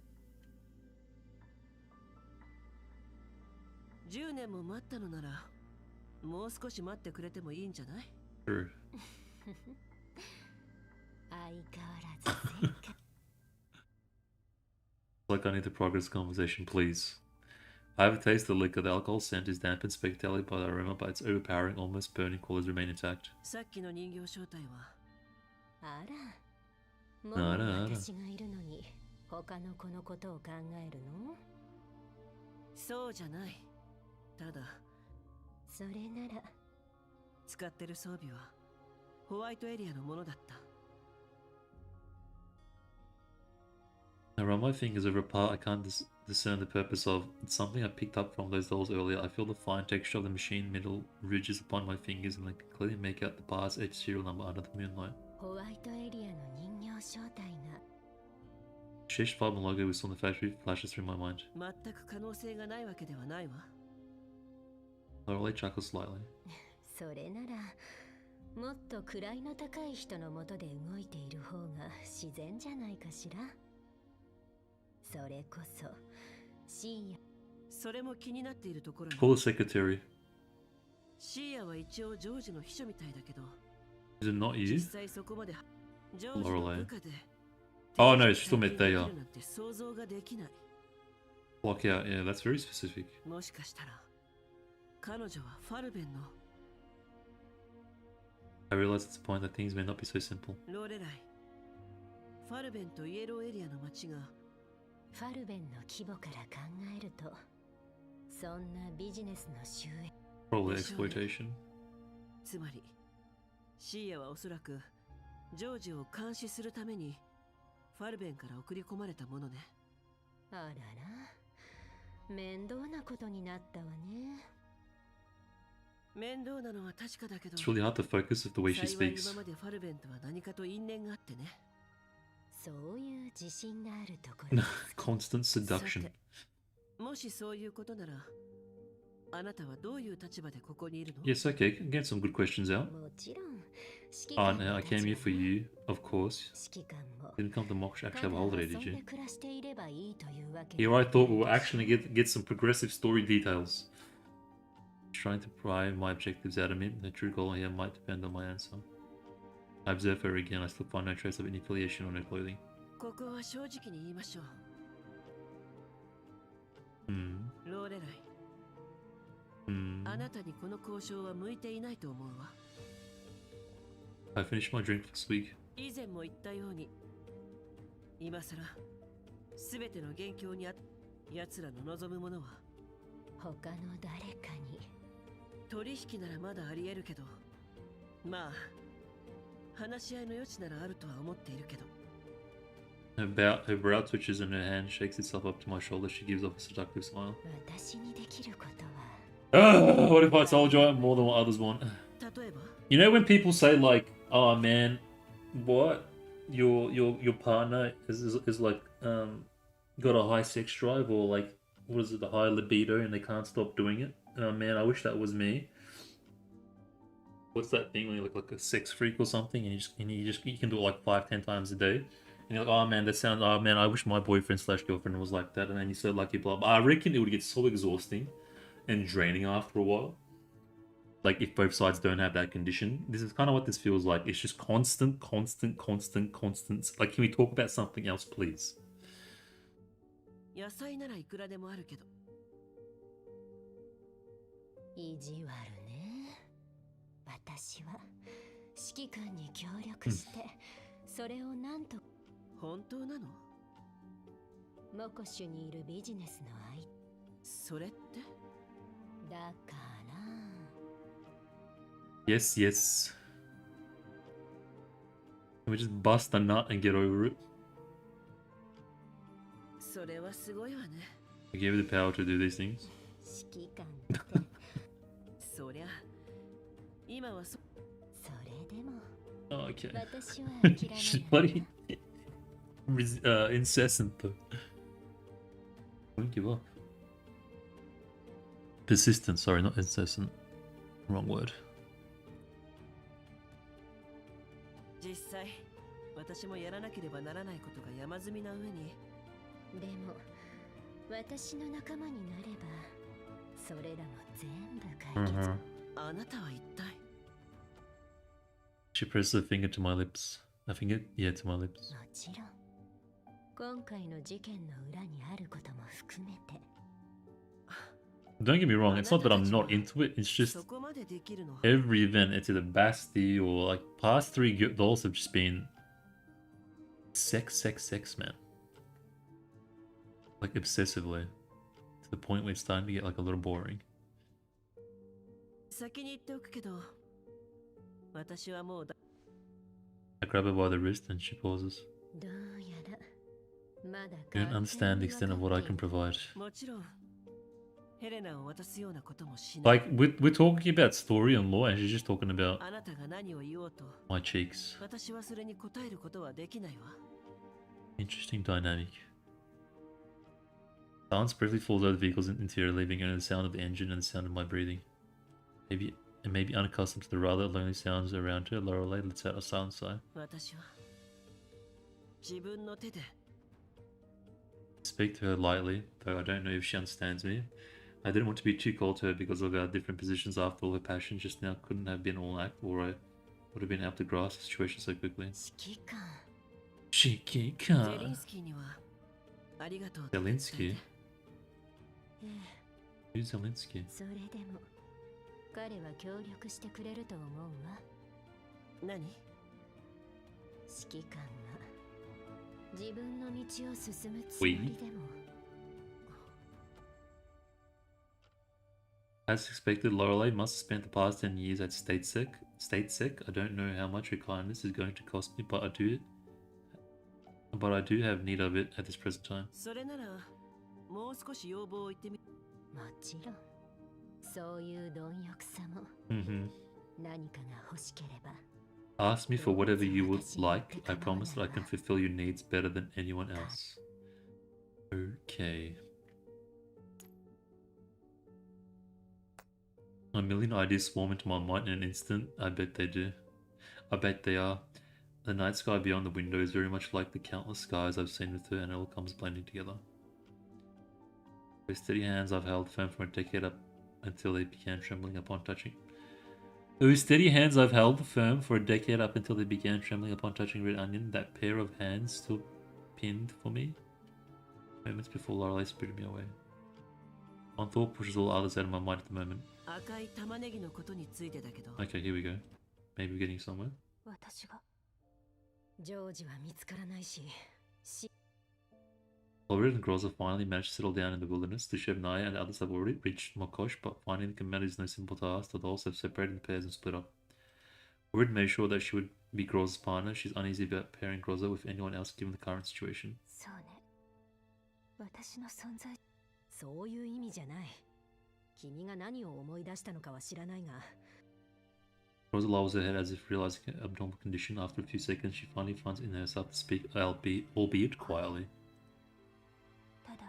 10年も待ったのなら、もう少し待ってくれてもいいんじゃない？ True. 相変わらず。Like I need to progress the conversation, please. I have a taste of the liquor. The alcohol scent is dampened spectacularly by the aroma, but its overpowering, almost burning qualities remain intact. さっきの人形正体は。あら。もう私がいるのに、他の子のことを考えるの？そうじゃない。ただ。それなら。使ってる装備はホワイトエリアのものだった。I run my fingers over a part I can't discern the purpose of. It's something I picked up from those dolls earlier. I feel the fine texture of the machine metal ridges upon my fingers and I can clearly make out the part's each serial number under the moonlight. Shish Fiber logo we saw in the factory flashes through my mind. Loreley chuckles slightly. それなら、もっと位の高い人の下で動いている方が自然じゃないかしら。それこそ、シーヤ。それも気になっているところ。Call the secretary. シーヤは一応ジョージの秘書みたいだけど。Is it not you? 実際そこまでジョージの部下で。Oh no, she's still met there. 想像ができない。Block out, yeah, that's very specific. もしかしたら、彼女はファルベンの。I realize at this point that things may not be so simple. ローレライ。ファルベンとイエローエリアの街が。ファルベンの規模から考えると、そんなビジネスの収益。Probably exploitation. つまり、シーヤはおそらくジョージを監視するためにファルベンから送り込まれたものね。あらら、面倒なことになったわね。It's really hard to focus with the way she speaks. そういう自信があるところ。Constant seduction. もしそういうことなら、あなたはどういう立場でここにいるの？ Yes, okay, can get some good questions out. もちろん、指揮 Oh, 官 no, I たち came は here for you, of course. 指揮官も Didn't come to Mox actually have a ただ holiday, 遊 did ん you? で暮らしていればいいというわけ Here I thought we were actually get some progressive story details. Trying to pry my objectives out of me. The true goal here might depend on my answer. I observe her again. I still find no trace of any affiliation on her clothing. ここは正直に言いましょう。ローレライ。あなたにこの交渉は向いていないと思うわ。I finished my drink last week. 以前も言ったように、今さらすべての元凶に奴らの望むものは他の誰かに。取引ならまだあり得るけど、まあ話し合いの余地ならあるとは思っているけど。Her brow twitches and her hand shakes itself up to my shoulder. She gives off a seductive smile. 私にできることは。What if I told you I want more than what others want? You know when people say like, "Oh man, what? Your partner is like got a high sex drive or like what is it, the high libido, and they can't stop doing it." Oh man, I wish that was me. What's that thing when you look like a sex freak or something, and you can do it like 5-10 times a day, and you're like, "Oh man, that sounds. Oh man, I wish my boyfriend/girlfriend was like that." And then you so lucky, blah blah. I reckon it would get so exhausting and draining after a while. Like if both sides don't have that condition, this is kind of what this feels like. It's just constant. Like, can we talk about something else, please? 野菜ならいくらでもあるけど。意地悪ね。私は指揮官に協力して、それをなんと。本当なの？モコシュにいるビジネスの相。それって？だから。Yes, yes. Can we just bust a nut and get over it? それはすごいわね。I gave her the power to do these things. 指揮官って。そりゃ、今はそれでも。Okay. 私は諦めない。Incessant though. Don't give up. Persistent, sorry, not incessant. Wrong word. 実際、私もやらなければならないことが山積みな上に。でも、私の仲間になれば、それらも全部解決。あなたは一体。She pressed her finger to my lips. A finger? Yeah, to my lips. もちろん、今回の事件の裏にあることも含めて。Don't get me wrong, it's not that I'm not into it, it's just every event, it's either Basti or like past 3 dolls have just been sex, man. Like obsessively. To the point where it's starting to get like a little boring. 先に言っておくけど、私はもう I grab her by the wrist and she pauses. どうやら、まだ You don't understand the extent of what I can provide. もちろん。Like, we're talking about story and lore, and she's just talking about my cheeks. Interesting dynamic. Silence briefly falls over the vehicle's interior, leaving only the sound of the engine and the sound of my breathing. Maybe unaccustomed to the rather lonely sounds around her, Loreley lets out a silent sigh. Speak to her lightly, though I don't know if she understands me. I didn't want to be too cold to her because of our different positions. After all, her passion just now couldn't have been all act, or I would have been able to grasp the situation so quickly. 指揮官。Zelinsky? Who's Zelinsky? それでも、彼は協力してくれると思うわ。何？指揮官が自分の道を進むつもりでも。As expected, Loreley must have spent the past 10 years at State Sec. I don't know how much her kindness is going to cost me, but I do have need of it at this present time. それならもう少し要望を言ってみ。もちろん。そういう貪欲さも Mm-hmm. 何かが欲しければ Ask me for whatever you would like. I promise that I can fulfill your needs better than anyone else. Okay. A million ideas swarm into my mind in an instant. I bet they do. I bet they are. The night sky beyond the window is very much like the countless skies I've seen with her, and it all comes blending together. With steady hands I've held firm for a decade up until they began trembling upon touching. Those steady hands I've held firm for a decade up until they began trembling upon touching Red Onion, that pair of hands still pinned for me. Moments before Loreley spirited me away. One thought pushes all others out of my mind at the moment. Okay, here we go. Maybe we're getting somewhere. 私がジョージは見つからないし Loreley and Groza finally managed to settle down in the wilderness. The Shebnaya and others have already reached Mokosh, but finding the command is no simple task. The dolls have separated in pairs and split up. Loreley made sure that she would be Groza's partner. She's uneasy about pairing Groza with anyone else given the current situation. そうね私の存在そういう意味じゃない君が何を思い出したのかは知らないが Groza lowers her head as if realizing her abnormal condition. After a few seconds, she finally finds it in herself to speak, albeit quietly. ただ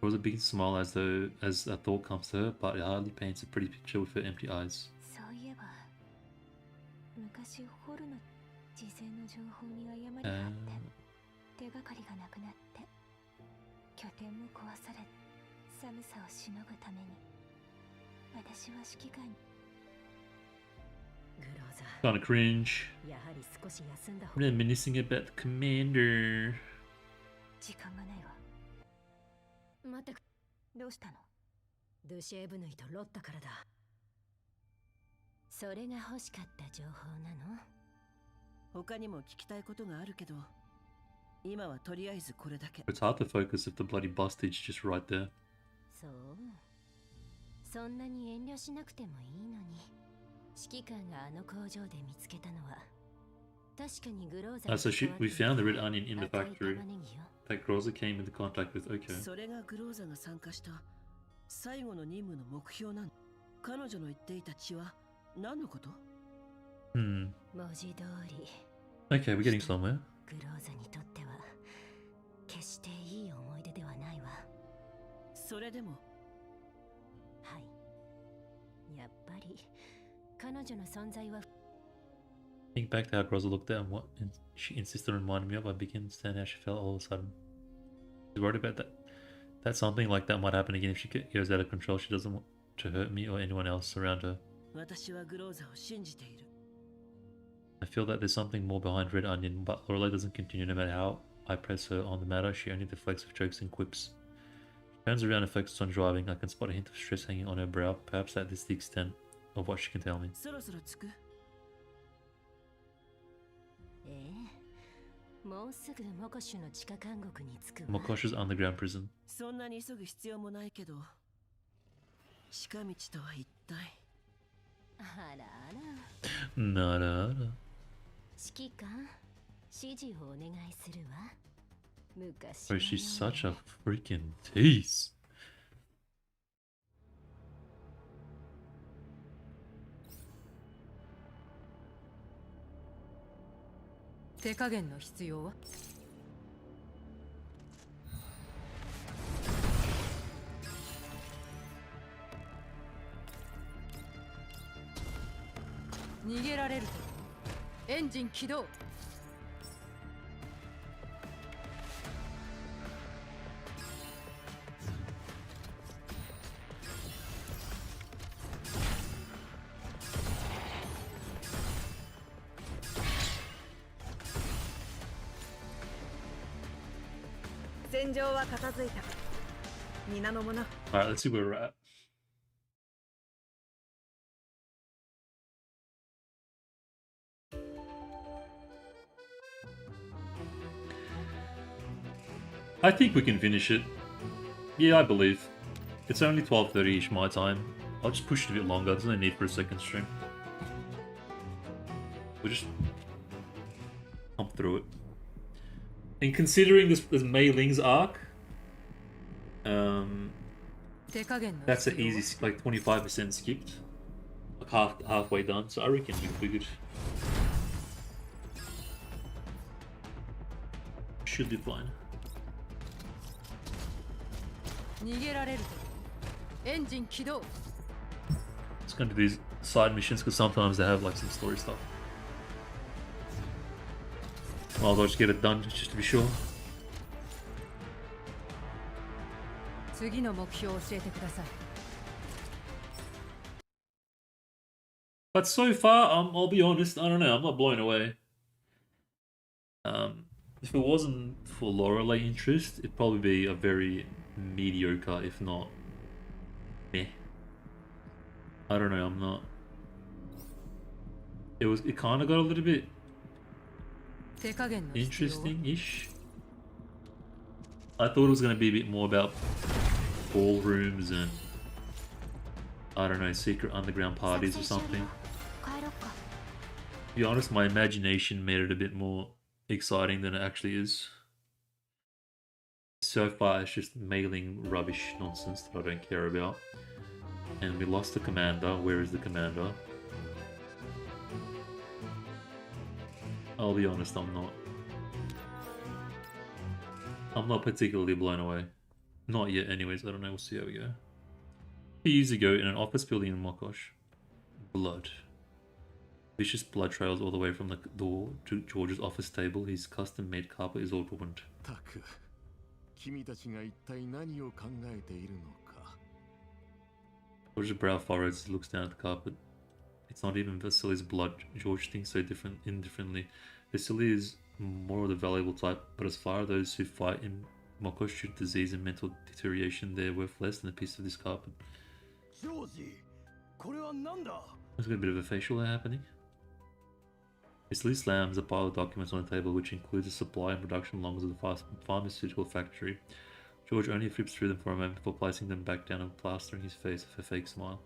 Groza begins to smile as a thought comes to her, but it hardly paints a pretty picture with her empty eyes. そういえば昔ホルの事前の情報に誤りがあって手がかりがなくなって拠点も壊され寒さをしのぐために私は指揮官にグローザ Kinda cringe. やはり少し休んだ方が Reminiscing about the commander. 時間がないわ待ってどうしたのドゥシェーブヌイとロッタからだそれが欲しかった情報なの他にも聞きたいことがあるけど今はとりあえずこれだけ It's hard to focus if the bloody bustage just right there. そうそんなに遠慮しなくてもいいのに指揮官があの工場で見つけたのは確かにグローザ So we found the red onion in the factory that Groza came into contact with. Okay. それがグローザが参加した最後の任務の目標なの彼女の言っていた血は何のこと Hmm. 文字通り Okay, we're getting somewhere. グローザにとっては決していい思い出ではないわそれでもはいやっぱり彼女の存在は Think back to how Groza looked at and what she insisted on reminding me of. I begin to understand how she felt all of a sudden. She's worried about that something like that might happen again if she goes out of control. She doesn't want to hurt me or anyone else around her. 私はグローザを信じている I feel that there's something more behind Red Onion, but Loreley doesn't continue no matter how I press her on the matter. She only deflects with jokes and quips. She turns around and focuses on driving. I can spot a hint of stress hanging on her brow. Perhaps that is the extent of what she can tell me. そろそろ着くもうすぐモコシュの地下監獄に着くわ Mokosha's underground prison. そんなに急ぐ必要もないけど近道とは一体あらあら Nada. 指揮官指示をお願いするわ昔 Oh, she's such a freaking tease. 手加減の必要は逃げられるとエンジン起動戦場は片付いた皆の者 Alright, let's see where we're at. I think we can finish it. Yeah, I believe. It's only 12:30ish my time. I'll just push it a bit longer. There's no need for a second stream. We'll just pump through it. And considering this Mei Ling's arc, That's an easy, like 25% skipped. Like halfway done, so I reckon we'll be good. Should be fine. It's going to do these side missions because sometimes they have like some story stuff. Well, I'll just get it done just to be sure. But so far, I'll be honest, I don't know, I'm not blown away. If it wasn't for Loreley interest, it'd probably be a very mediocre, if not meh. I don't know, I'm not. It kind of got a little bit interesting-ish. I thought it was going to be a bit more about ballrooms and, I don't know, secret underground parties or something. To be honest, my imagination made it a bit more exciting than it actually is. So far, it's just mailing rubbish nonsense that I don't care about. And we lost the commander. Where is the commander? I'll be honest, I'm not particularly blown away. Not yet anyways, I don't know, we'll see how we go. 2 years ago, in an office building in Mokosh. Blood. Vicious blood trails all the way from the door to George's office table. His custom-made carpet is all ruined. George's brow furrows, looks down at the carpet. It's not even Vasily's blood. George thinks so indifferently. Vasily is more of the valuable type, but as far as those who fight in Mokosh due to disease and mental deterioration, they're worth less than a piece of this carpet. There's got a bit of a facial there happening. Vasily slams a pile of documents on the table, which includes the supply and production logs of the pharmaceutical factory. George only flips through them for a moment before placing them back down and plastering his face with a fake smile.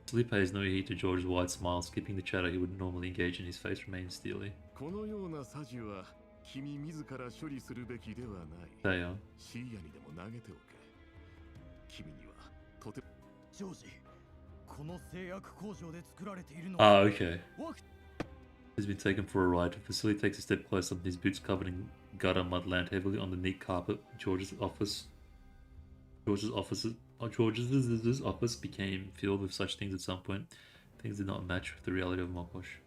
Vasily pays no heed to George's wide smile, skipping the chatter he would normally engage in. His face remains steely. They are. Ah, okay. He's been taken for a ride. Vasily takes a step closer, his boots covered in gutter mud land heavily on the neat carpet. George's office became filled with such things at some point. Things did not match with the reality of Mokosh.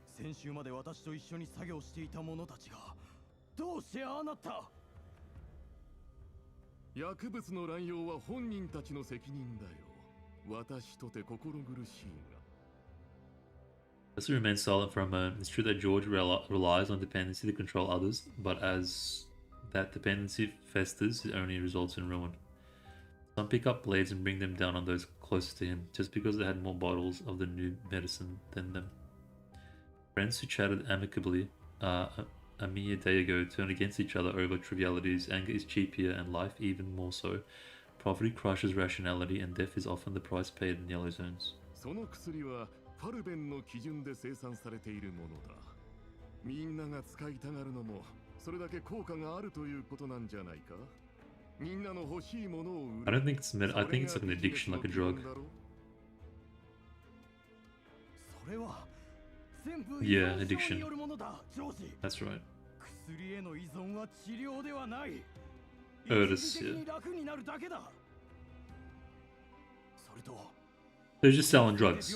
Vasily remains silent for a moment. It's true that George relies on dependency to control others, but as that dependency festers, it only results in ruin. Some pick up blades and bring them down on those closest to him, just because they had more bottles of the new medicine than them. Friends who chatted amicably a mere day ago turn against each other over trivialities. Anger is cheap here, and life even more so. Poverty crushes rationality, and death is often the price paid in yellow zones. I don't think it's I think it's like an addiction, like a drug. Yeah, addiction. That's right. Otis, yeah. They're just selling drugs.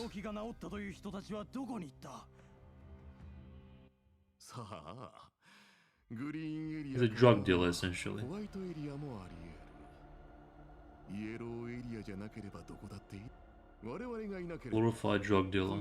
He's a drug dealer, essentially. Glorified drug dealer.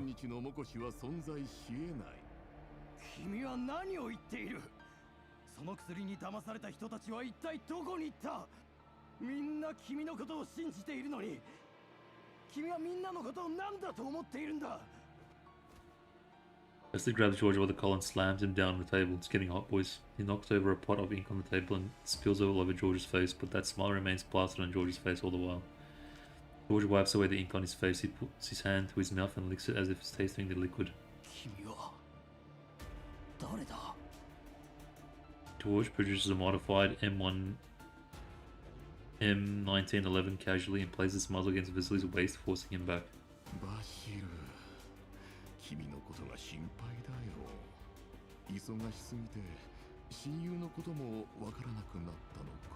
Leslie grabs George by the collar and slams him down on the table. It's getting hot, boys. He knocks over a pot of ink on the table and spills all over George's face, but that smile remains plastered on George's face all the while. George wipes away the ink on his face. He puts his hand to his mouth and licks it as if it's tasting the liquid. George produces a modified M1 M1911 casually and places his muzzle against Visily's waist, forcing him back. バシル、君のことが心配だよ。忙しすぎて親友のこともわからなくなったのか?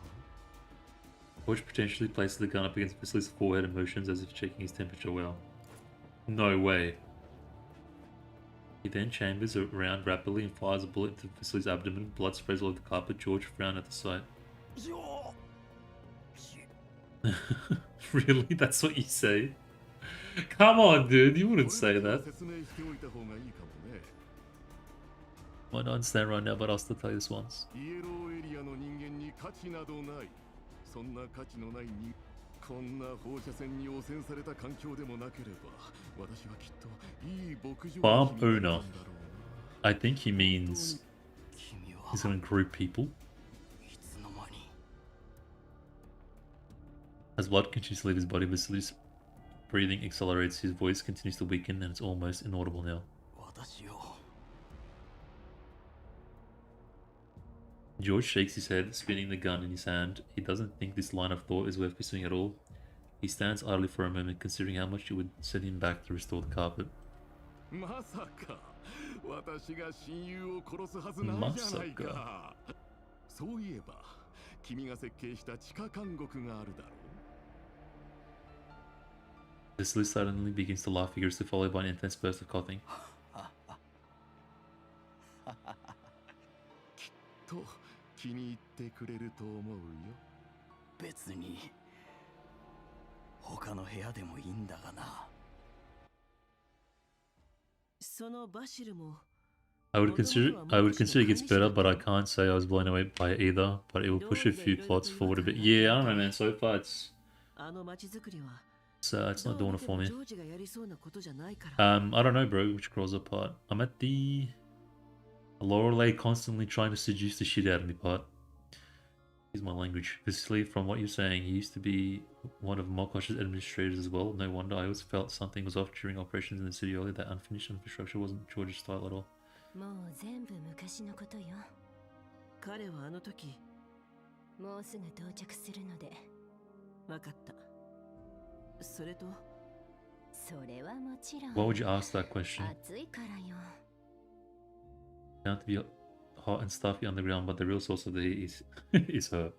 George potentially places the gun up against Visily's forehead and motions as if checking his temperature well. No way. He then chambers around rapidly and fires a bullet into Visily's abdomen. Blood sprays all over the carpet. George frowned at the sight. Really? That's what you say? Come on, dude. You wouldn't say that. Might not understand right now, but I'll still tell you this once. そんな価値のないにこんな放射線に汚染された環境でもなければ私はきっといい牧場 Farm owner. I think he means he's gonna group people. As blood continues to leave his body, Visily's breathing accelerates, his voice continues to weaken, and it's almost inaudible now. George shakes his head, spinning the gun in his hand. He doesn't think this line of thought is worth pursuing at all. He stands idly for a moment, considering how much it would set him back to restore the carpet. まさか私が親友を殺すはずないじゃないか。そういえば君が設計した地下監獄があるだろう。 Visily suddenly begins to laugh vigorously, followed by an intense burst of coughing. きっと気に入ってくれると思うよ。別に他の部屋でもいいんだがな。そのバシルも I would consider it gets better, but I can't say I was blown away by it either. But it will push a few plots forward a bit. Yeah, I don't know, man. So far, it's not doing it for me. I don't know, bro. Which crawls apart? I'm at the Loreley constantly trying to seduce the shit out of me part. Excuse my language. Visily, from what you're saying, he used to be one of Mokosh's administrators as well. No wonder. I always felt something was off during operations in the city earlier. That unfinished infrastructure wasn't George's style at all. もう全部昔のことよ。彼はあの時もうすぐ到着するので。わかった。それとそれはもちろん。 Why would you ask that question? 暑いからよ。 Bound to be hot and stuffy underground, but the real source of the heat is is her.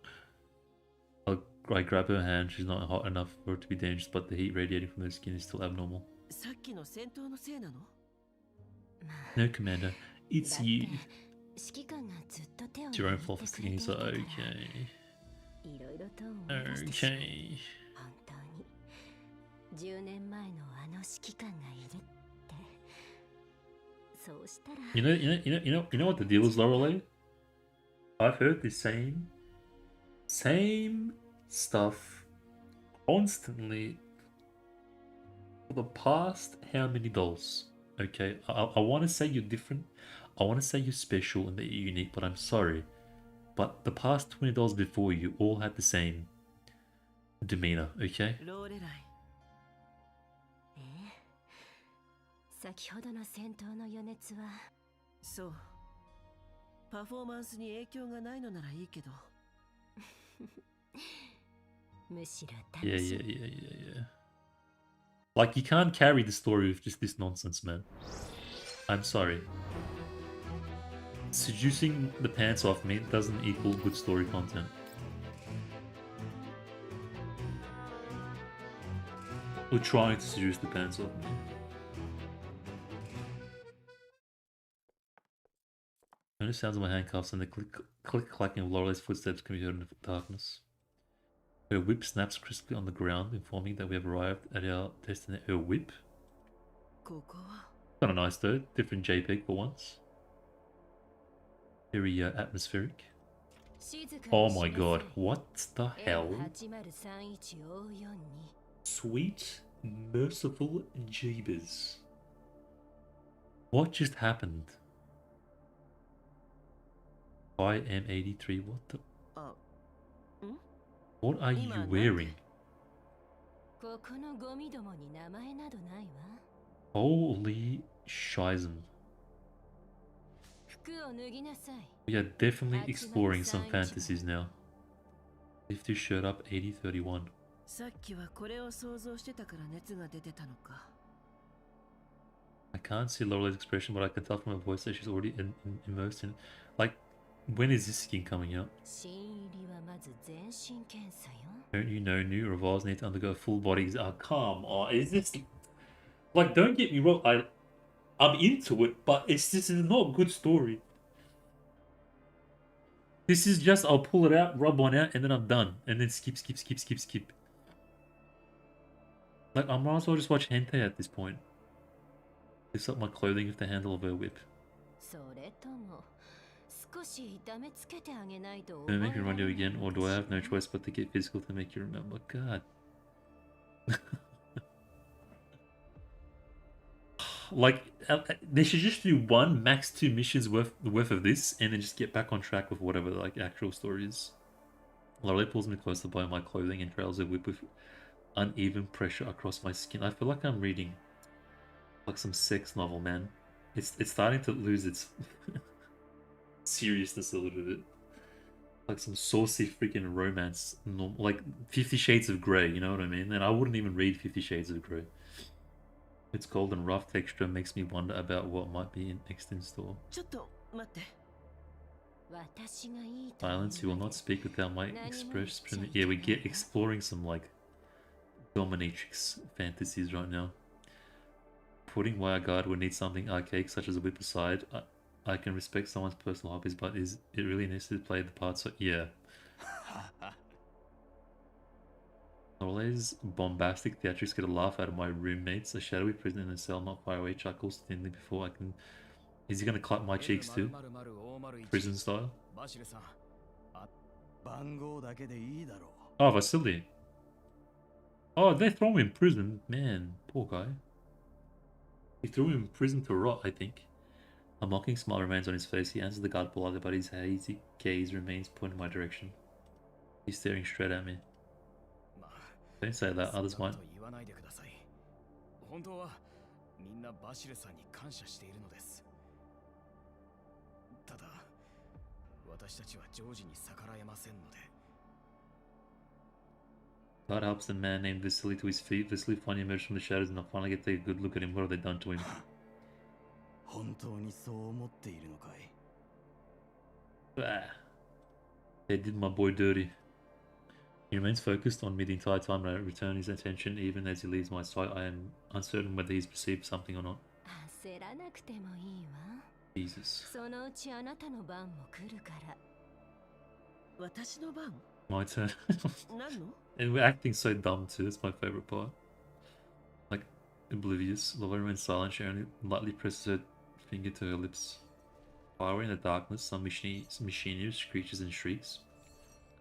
I grab her hand. She's not hot enough for it to be dangerous, but the heat radiating from her skin is still abnormal. さっきの戦闘のせいなの? No, Commander. It's you. 指揮官がずっと手を It's your own fault for sticking. He's like, okay. いろいろと思い出してしまう。 Okay. 本当に10年前のあの指揮官がいるって。そうしたら。You know what the deal is, Loreley? I've heard the same stuff constantly for the past how many dolls? Okay, I want to say you're different. I want to say you're special and that you're unique, but I'm sorry. But the past 20 dolls before you all had the same demeanor, okay? 先ほどの戦闘の余熱はそうパフォーマンスに影響がないのならいいけどむしろ楽 Yeah, し yeah, み yeah, yeah, yeah. Like, you can't carry the story with just this nonsense, man. I'm sorry. Seducing the pants off me doesn't equal good story content. Or trying to seduce the pants off me. Only sounds of my handcuffs and the click-clacking of Loreley's footsteps can be heard in the darkness. Her whip snaps crisply on the ground, informing that we have arrived at our destination. Her whip? Kind of nice though. Different JPEG for once. Very atmospheric. Oh my god. What the hell? Sweet, merciful Jeebus. What just happened? IM83, what the... What are you wearing? Holy shizen. We are definitely exploring some fantasies now. Lift your shirt up, 80-31. さっきはこれを想像してたから熱が出てたのか。 I can't see Loreley's expression, but I can tell from her voice that she's already immersed in it. Like, when is this skin coming out? Don't you know new revolves need to undergo full bodies? Oh, come on. Is this... Like, don't get me wrong, I'm into it, but this is not a good story. This is just, I'll pull it out, rub one out, and then I'm done. And then skip. Like, I might as well just watch hentai at this point. Lift up my clothing with the handle of her whip. Don't make me run you again, or do I have no choice but to get physical to make you remember? God. Like, they should just do one, max 2 missions worth of this, and then just get back on track with whatever the actual story is. Loreley pulls me closer by my clothing and trails her whip with uneven pressure across my skin. I feel like I'm reading like some sex novel, man. It's starting to lose its seriousness a little bit. Like some saucy freaking romance, like 50 Shades of Grey, you know what I mean? And I wouldn't even read 50 Shades of Grey. Its cold and rough texture makes me wonder about what might be next in store. Silence, you will not speak without my expression. Yeah, we get exploring some like dominatrix fantasies right now. Putting wire guard would need something archaic such as a whip aside. I can respect someone's personal hobbies, but is it really necessary to play the part? So yeah. Loreley's bombastic theatrics get a laugh out of my roommates. A shadowy prisoner in a cell not far away chuckles thinly before I can... Is he gonna clap my cheeks too? Prison style? Oh, Vasily. Oh, they throw him in prison. Man, poor guy. He threw him in prison to rot, I think. A mocking smile remains on his face. He answers the guard politely, but his hazy gaze remains pointed in my direction. He's staring straight at me. Don't say that, others might. God helps the man named Vasily to his feet. Vasily finally emerged from the shadows and I finally get to take a good look at him. What have they done to him? They did my boy dirty. He remains focused on me the entire time and I return his attention even as he leaves my sight. I am uncertain whether he's perceived something or not. Jesus. My turn. And we're acting so dumb too, it's my favorite part. Like, oblivious. Loreley remains silent, she only lightly presses her finger to her lips. Far away in the darkness, some machinery screeches and shrieks,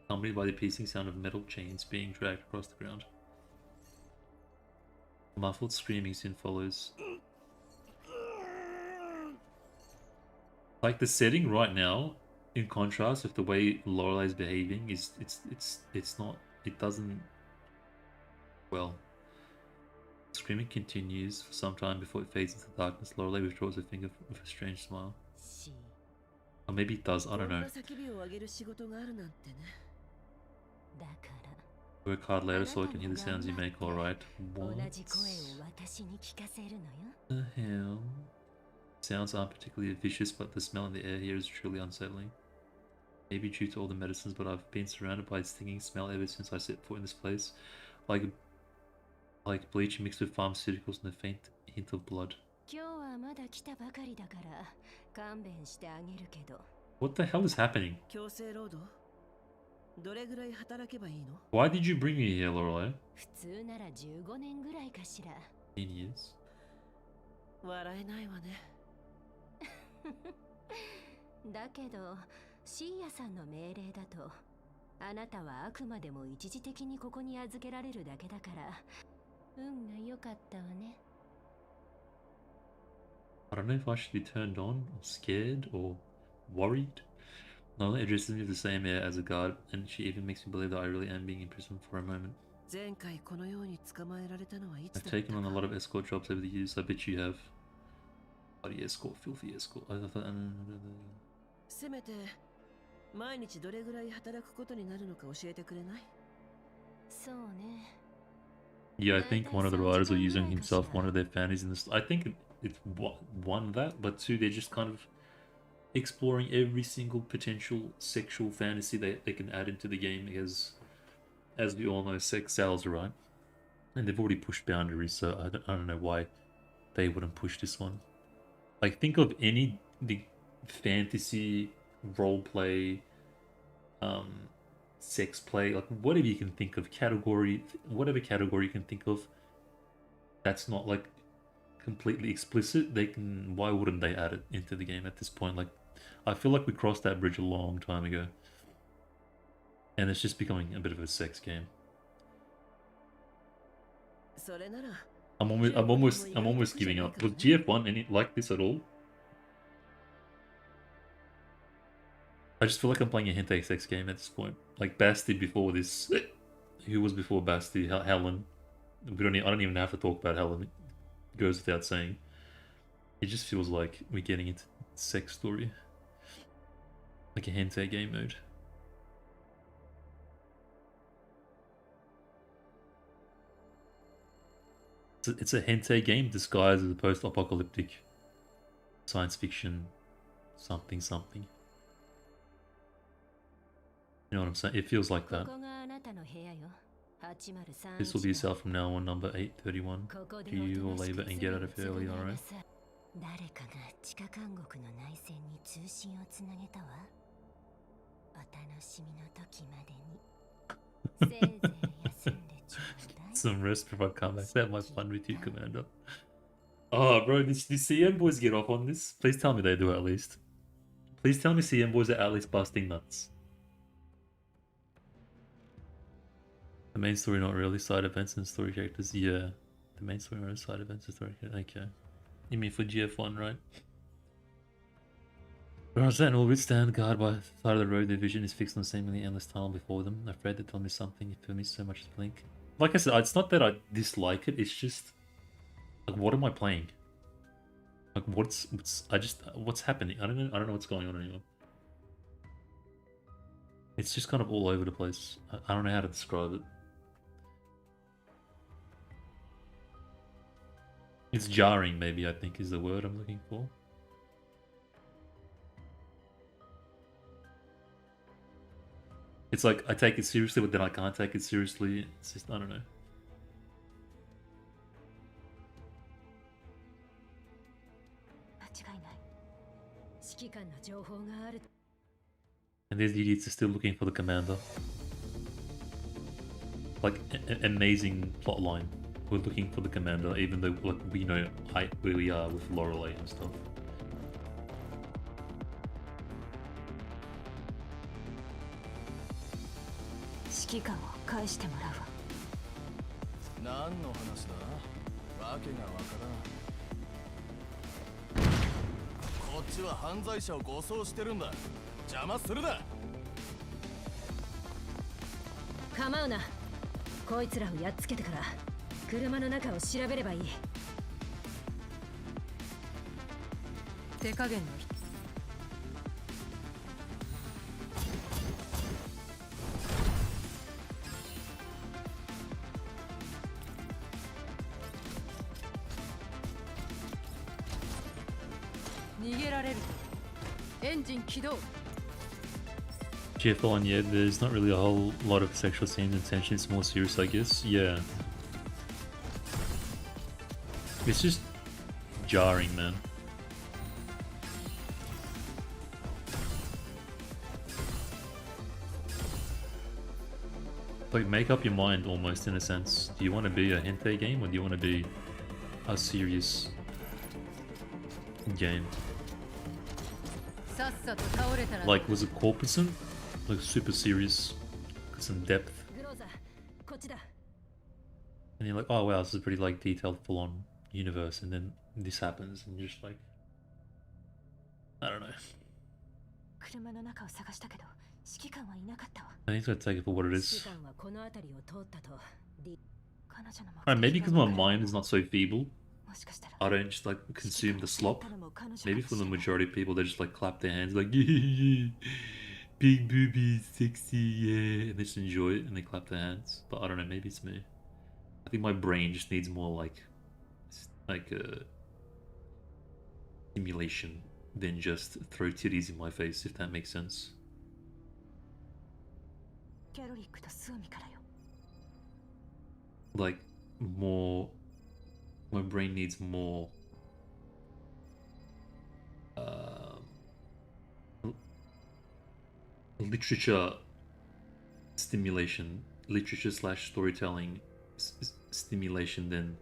accompanied by the piercing sound of metal chains being dragged across the ground. Muffled screaming soon follows. Like the setting right now, in contrast with the way Loreley is behaving, it's not, it doesn't, well. Screaming continues for some time before it fades into darkness. Loreley withdraws her finger with a strange smile. Or maybe it does, I don't know. Work hard later so I can hear the sounds you make, alright. What the hell? Sounds aren't particularly vicious, but the smell in the air here is truly unsettling. Maybe due to all the medicines, but I've been surrounded by a stinging smell ever since I set foot in this place. Like bleach mixed with pharmaceuticals and a faint hint of blood. What the hell is happening? Why did you bring me here, Loreley? 15 years. だけど、シーヤさんの命令だと、あなたはあくまでも一時的にここに預けられるだけだから、運が良かったわね。I don't know if I should be turned on, or scared, or worried. Loreley addresses me with the same air as a guard, and she even makes me believe that I really am being imprisoned for a moment. I've taken on a lot of escort jobs over the years, I bet you have. Bloody escort, filthy escort. せめて毎日どれぐらい働くことになるのか教えてくれない？そうね。 Yeah, I think one of the writers are using himself, one of their fantasies in this. I think it's one that, but two, they're just kind of exploring every single potential sexual fantasy they can add into the game, because, as we all know, sex sells, right? And they've already pushed boundaries, so I don't know why they wouldn't push this one. Like, think of any fantasy, roleplay, sex play, like whatever you can think of, whatever category you can think of, that's not like completely explicit. Why wouldn't they add it into the game at this point? Like, I feel like we crossed that bridge a long time ago, and it's just becoming a bit of a sex game. I'm almost giving up. Was GF1 any like this at all? I just feel like I'm playing a hentai sex game at this point. Like Basti before this. Who was before Basti? Helen. I don't even have to talk about Helen. It goes without saying. It just feels like we're getting into sex story. Like a hentai game mode. It's a hentai game disguised as a post-apocalyptic science fiction something. You know what I'm saying? It feels like that. This will be a cell from now on, number 831. Do you all labor and get out of here early, alright? Some rest before I come back. That might fun with you, Commander. Oh, bro, did CM boys get off on this? Please tell me they do at least. Please tell me CM boys are at least busting nuts. The main story, not really. Side events and story characters. Yeah. The main story, not side events and story characters. Okay. You mean for GF1, right? Roseanne will withstand guard by the side of the road. Their vision is fixed on the seemingly endless tunnel before them. Afraid to tell me something. You feel me so much as blink. Like I said, it's not that I dislike it. It's just like, what am I playing? Like, what's happening? I don't know what's going on anymore. It's just kind of all over the place. I don't know how to describe it. It's jarring, maybe, I think is the word I'm looking for. It's like, I take it seriously, but then I can't take it seriously. It's just, I don't know. And these idiots are still looking for the commander. Like, an amazing plotline. We're looking for the commander, even though like, we know where we are with Loreley and stuff. GF1, yeah, there's not really a whole lot of sexual scenes and tension. It's more serious, I guess. Yeah. It's just jarring, man. Like, make up your mind almost, in a sense. Do you want to be a hentai game, or do you want to be a serious game? Like, was it corpusant? Like, super serious, some depth. And you're like, oh wow, this is a pretty like detailed, full-on universe, and then this happens, and you're just like, I don't know. I think I'd take it for what it is. Alright, maybe because my mind is not so feeble, I don't just like consume the slop. Maybe for the majority of people, they just like clap their hands like, yeah, yeah, big boobies, sexy, yeah, and they just enjoy it and they clap their hands. But I don't know, maybe it's me. I think my brain just needs more like stimulation than just throw titties in my face, if that makes sense. Like more, my brain needs more literature stimulation, literature slash storytelling stimulation than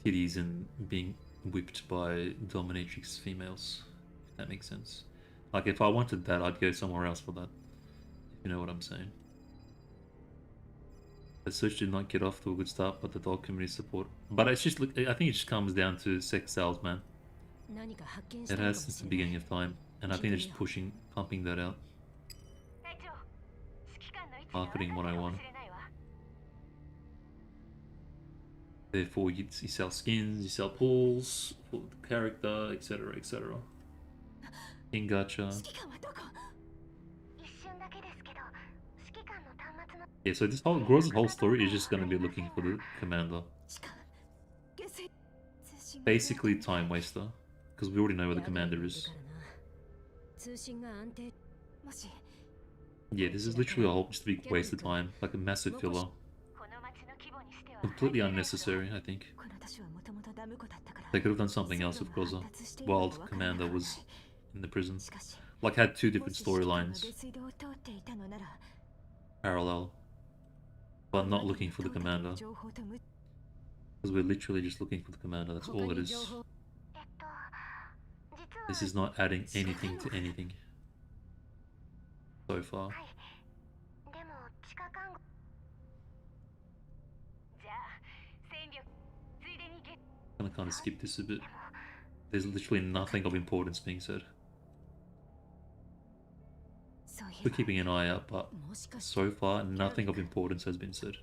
titties and being whipped by dominatrix females, if that makes sense. Like if I wanted that, I'd go somewhere else for that, if you know what I'm saying. The search did not get off to a good start, but the dog community support. But it's just, I think it just comes down to sex sales, man. It has since the beginning of time, and I think they're just pumping that out. Marketing 101. Therefore, you sell skins, you sell pools for the character, etc., etc. In gacha. Yeah, so this whole Grozz's whole story is just gonna be looking for the commander. Basically, time waster, because we already know where the commander is. Yeah, this is literally a whole just a big waste of time, like a massive filler. Completely unnecessary, I think. They could have done something else with Grozza while the commander was in the prison. Like, had two different storylines. Parallel. But not looking for the commander. Because we're literally just looking for the commander, that's all it is. This is not adding anything to anything. So far. I'm gonna kind of skip this a bit. There's literally nothing of importance being said. We're keeping an eye out, but so far nothing of importance has been said.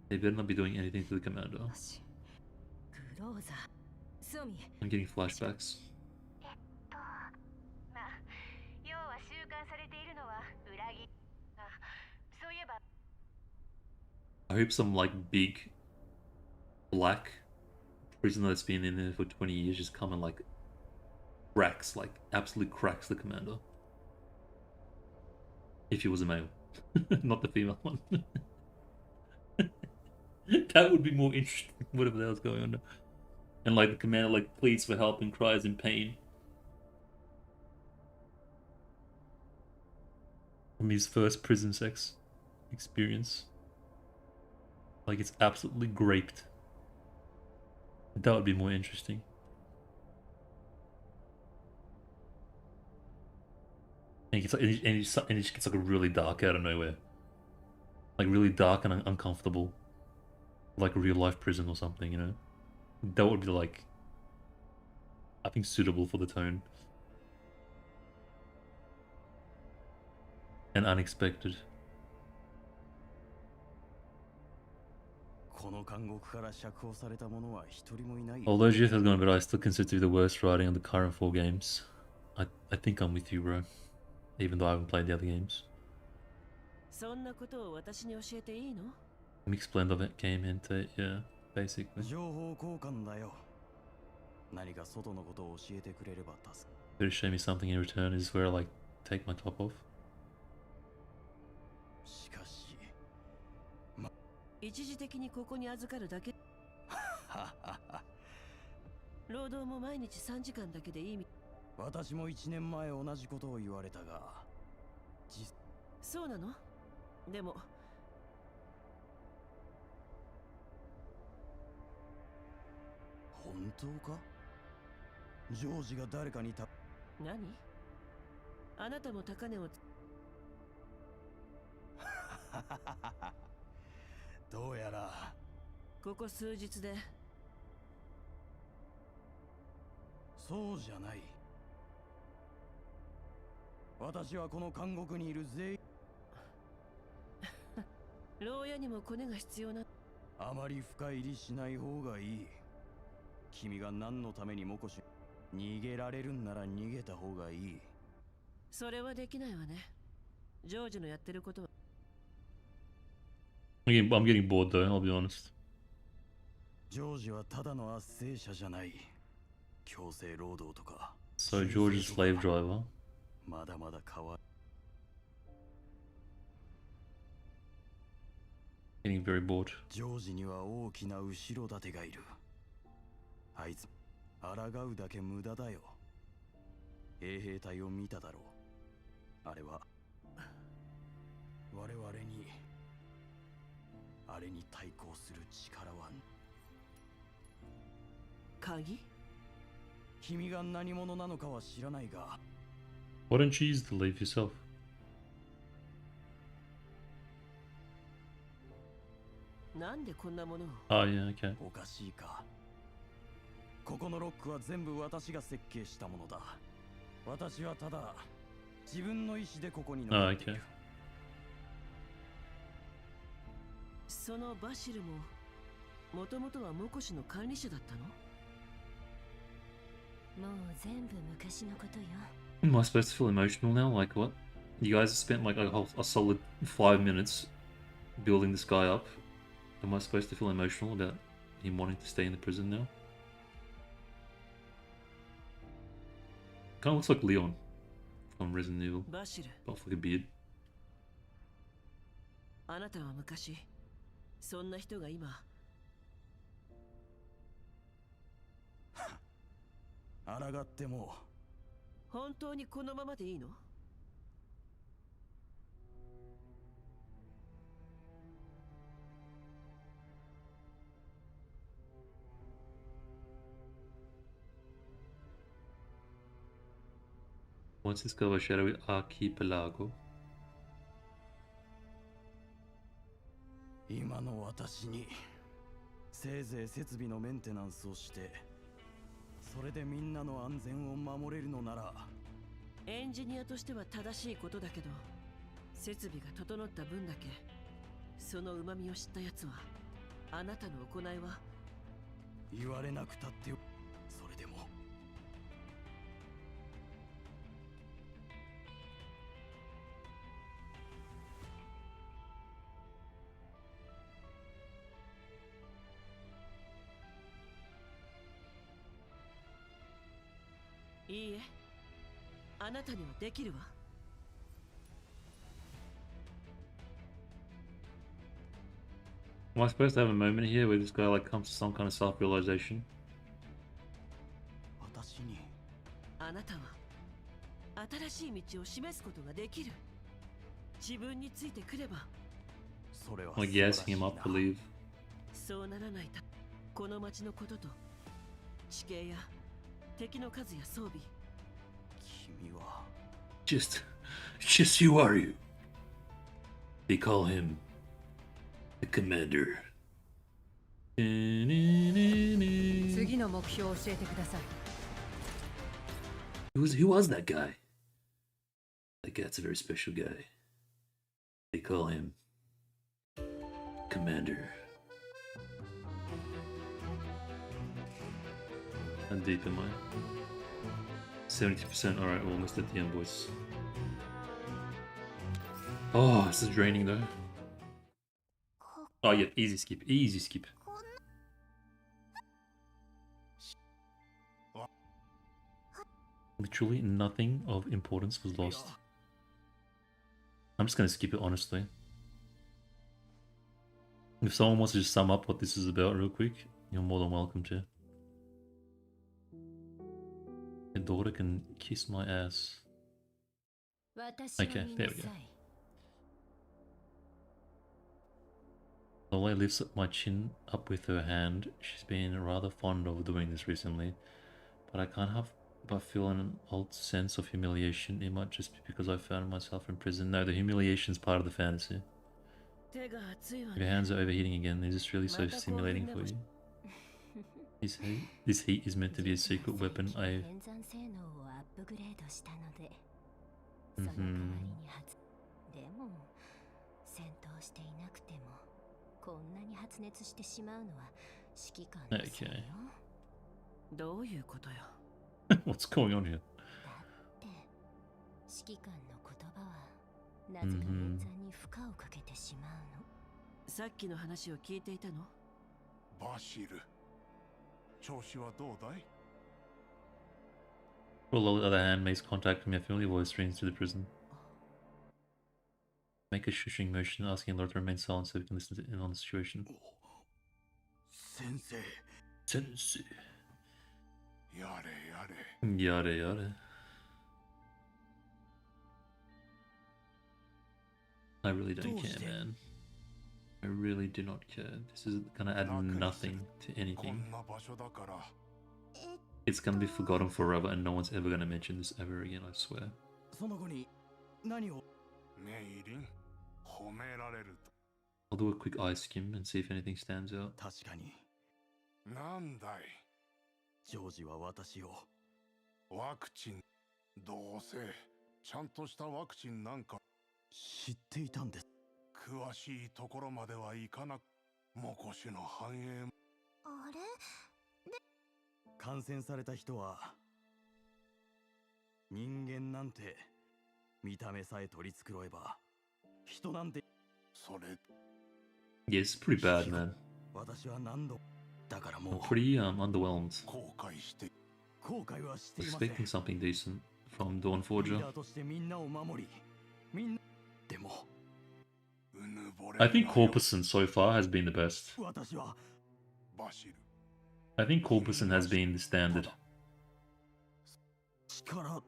They better not be doing anything to the commander. I'm getting flashbacks. I hope some like big black prisoner that's been in there for 20 years just come and like cracks, like absolutely cracks the commander. If he was a male, not the female one. That would be more interesting, whatever the hell's going on. And like the commander like pleads for help and cries in pain. From his first prison sex experience. Like it's absolutely graped. That would be more interesting. And it just gets like really dark out of nowhere. Like really dark and uncomfortable. Like a real life prison or something, you know? That would be like, I think, suitable for the tone. And unexpected. Although Jeff has gone a bit, I still consider it the worst writing of the current 4 games. I think I'm with you, bro. Even though I haven't played the other games. Mixed blend of it game into it, yeah, basically. Better show me something in return. Is where I like take my top off. 一時的にここに預かるだけ。労働も毎日3時間だけでいいみ。私も1年前同じことを言われたが。そうなの？でも。本当か？ジョージが誰かにた。何？あなたも高値を。どうやらここ数日でそうじゃない。私はこの監獄にいる全員牢屋にもコネが必要な。あまり深入りしない方がいい。君が何のためにモコシ逃げられるんなら逃げた方がいい。それはできないわね。ジョージのやってることは。I'm getting bored though, I'll be honest. ジョージはただの圧政者じゃない。強制労働とか。So George's slave driver. まだまだ変わ。Getting very bored. ジョージには大きな後ろ盾がいる。あいつ抗うだけ無駄だよ。衛兵隊を見ただろう。あれは我々にあれに対抗する力は。鍵？君が何者なのかは知らないが。Why don't you use the leaf yourself? なんでこんなものを。Oh yeah, okay. おかしいか。ここのロックは全部私が設計したものだ。私はただ自分の意思でここに残っている。Oh, okay. そのバシルももともとはモコシの管理者だったの？もう全部昔のことよ。Am I supposed to feel emotional now? Like what? You guys spent like a solid 5 minutes building this guy up. Am I supposed to feel emotional about him wanting to stay in the prison now? Kind of looks like Leon from Resident Evil. バシル。 But with like a beard. あなたは昔そんな人が今。抗っても。本当にこのままでいいの？What's this go shadowy archipelago? 今の私にせいぜい設備のメンテナンスをしてそれでみんなの安全を守れるのなら。エンジニアとしては正しいことだけど、設備が整った分だけその旨味を知ったやつは、あなたの行いは。言われなくたってそれでも。いいえ、あなたにはできるわ。Am I supposed to have a moment here where this guy like comes to some kind of self-realization? 私に。あなたは新しい道を示すことができる。自分についてくれば。それは。Like gassing him up to leave. そうならないと、この町のことと地形や敵の数や装備。君は。Just who are you? They call him the commander. 次の目標を教えてください。Who was that guy? That guy's a very special guy. They call him Commander. How deep am I? 70%. Alright, we're almost at the end, boys. Oh, this is draining though. Oh, yeah, easy skip, easy skip. Literally nothing of importance was lost. I'm just gonna skip it, honestly. If someone wants to just sum up what this is about real quick, you're more than welcome to. Your daughter can kiss my ass. Okay, there we go. Loreley lifts up my chin up with her hand. She's been rather fond of doing this recently, but I can't help but feel an old sense of humiliation. It might just be because I found myself in prison. No, the humiliation's part of the fantasy. If your hands are overheating again, is this really so stimulating for you? This heat is meant to be a secret weapon I... Mm-hmm. でも戦闘していなくてもここまで来るまでにはずっとここにいたの。 Mm-hmm. こんなに発熱してしまうのは指揮官のせいよ。どういうことよ。What's going on here? だって指揮官の言葉はなぜか演算に負荷をかけてしまうの。さっきの話を聞いていたの？バシル、調子はどうだい？ Well, on the other hand, makes contact from your familiar voice streams to the prison. Make a shushing motion, asking Lord to remain silent so we can listen in on the situation. Sensei. Sensei. やれやれ。Yada yada. I really don't care, man. I really do not care. This is gonna add nothing to anything. It's gonna be forgotten forever and no one's ever gonna mention this ever again, I swear. I'll do a quick eye skim and see if anything stands out. なんだい。ジョージは私を。ワクチン。どうせちゃんとしたワクチンなんか知っていたんです。詳しいところまではいかなく、モコシの繁栄。あれ？感染された人は人間なんて見た目さえ取り繕えば人なんて。それ。Yeah, it's pretty bad, man. 私は何度だからもう I'm pretty underwhelmed. 後悔して。後悔はしていません。 Expecting something decent from Dawnforger. リーダーとしてみんなを守り、みんなでも。I think Corpusson so far has been the best. 私は I think Corpusson has been the standard.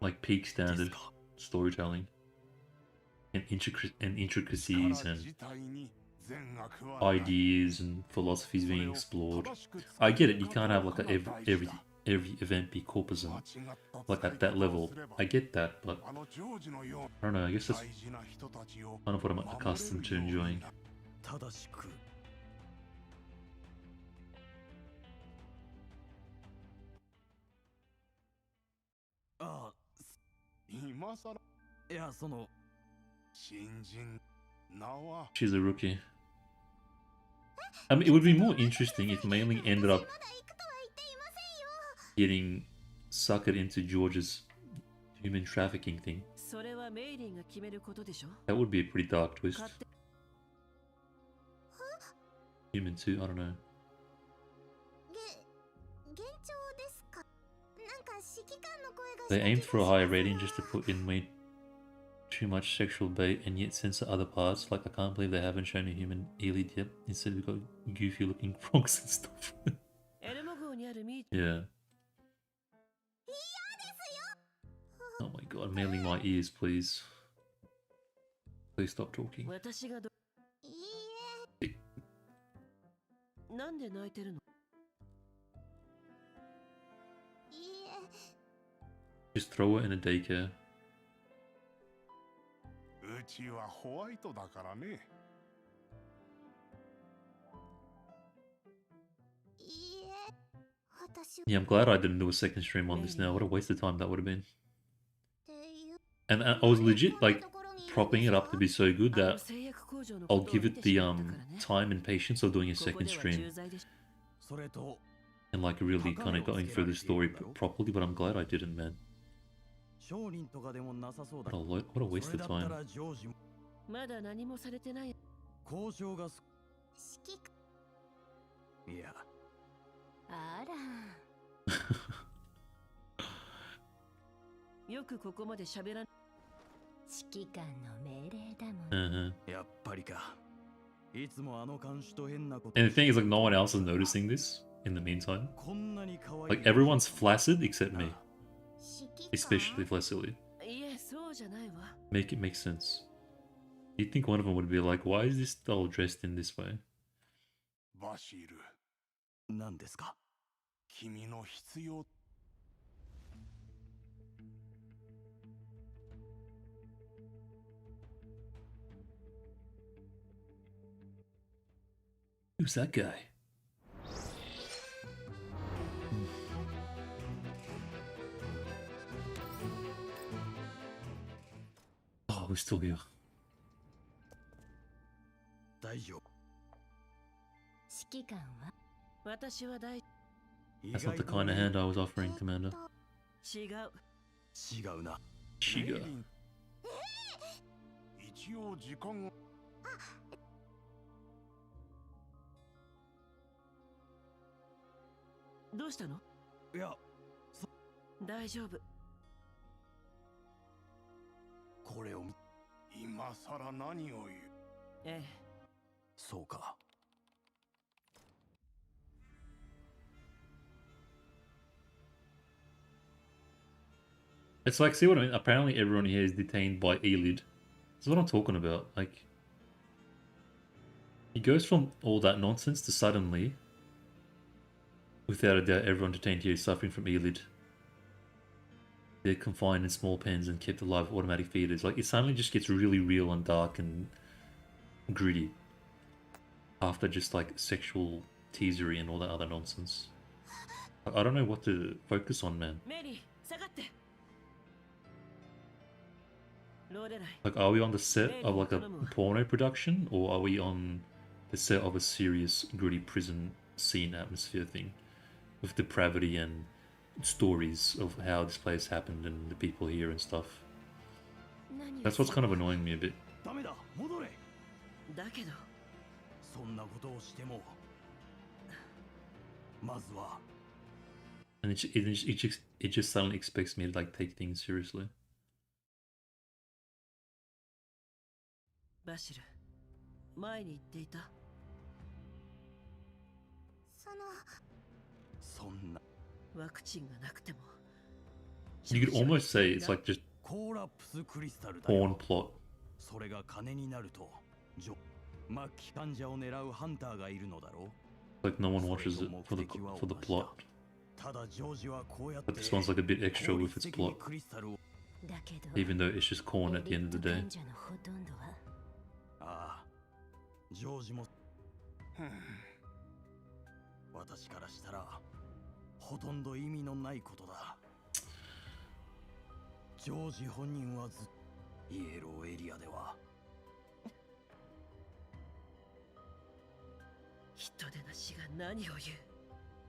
Like peak standard storytelling. And intricacies and ideas and philosophies being explored. I get it, you can't have like every event be Corpusson. Like at that level. I get that, but I don't know, I guess that's kind of what I'm accustomed to enjoying. 正しく。ああ、今さら。いや、その。新人。名は。 She's a rookie. I mean, it would be more interesting if Mei ended up getting suckered into George's human trafficking thing. それはメイリンが決めることでしょ。 That would be a pretty dark twist. Human too, I don't know. 幻聴ですか？なんか指揮官の声が。 They aimed for a higher rating just to put in way too much sexual bait and yet censor other parts. Like, I can't believe they haven't shown a human Ely yet. Instead, we've got goofy looking frogs and stuff. Yeah. Oh my god, mailing my ears, please. Please stop talking. なんで泣いてるの？ Just throw her in a daycare. うちはホワイトだからね。Yeah, I'm glad I didn't do a second stream on this now. What a waste of time that would have been. And I was legit like propping it up to be so good that I'll give it the time and patience of doing a second stream. And like really kind of going through the story properly, but I'm glad I didn't, man. What a waste of time. まだ何もされてない。交渉がいや。あら。よくここまで喋らん。指揮官の命令だもん。やっぱりか。いつもあの看守と変なこと。 And the thing is, like, no one else is noticing this in the meantime. Like, everyone's flaccid except me. Especially Flacilly. Make it make sense. You'd think one of them would be like, why is this doll dressed in this way? バシル。何ですか？君の必要。Who's that guy? Oh, we're still here. 指揮官は私は大 That's not the kind of hand I was offering, Commander. 違う。違うな。Shiga. 一応時間を。どうしたの？いや、大丈夫。これを見。今さら何を言う。ええ。そうか。It's like, see what I mean? Apparently everyone here is detained by Elid. That's what I'm talking about. Like, he goes from all that nonsense to suddenly, without a doubt, everyone detained here is suffering from Elid. They're confined in small pens and kept alive with automatic feeders. Like, it suddenly just gets really real and dark and gritty after just like sexual teasery and all that other nonsense. I don't know what to focus on, man. Like, are we on the set of like a porno production, or are we on the set of a serious, gritty prison scene atmosphere thing with depravity and stories of how this place happened and the people here and stuff? That's what's kind of annoying me a bit. And it just suddenly expects me to like take things seriously. バシル、前に言っていた。そんな。ワクチンがなくても。You could almost say it's like just コーラプスクリスタルだ。 porn plot. それが金になると、末期患者を狙うハンターがいるのだろう。 Like no one watches it for the plot. ただジョージはこうやって。 But this one's like a bit extra with its plot. Even though it's just corn at the end of the day. ああ、ジョージも。私からしたらほとんど意味のないことだ。ジョージ本人はイエローエリアでは人でなしが何を言う。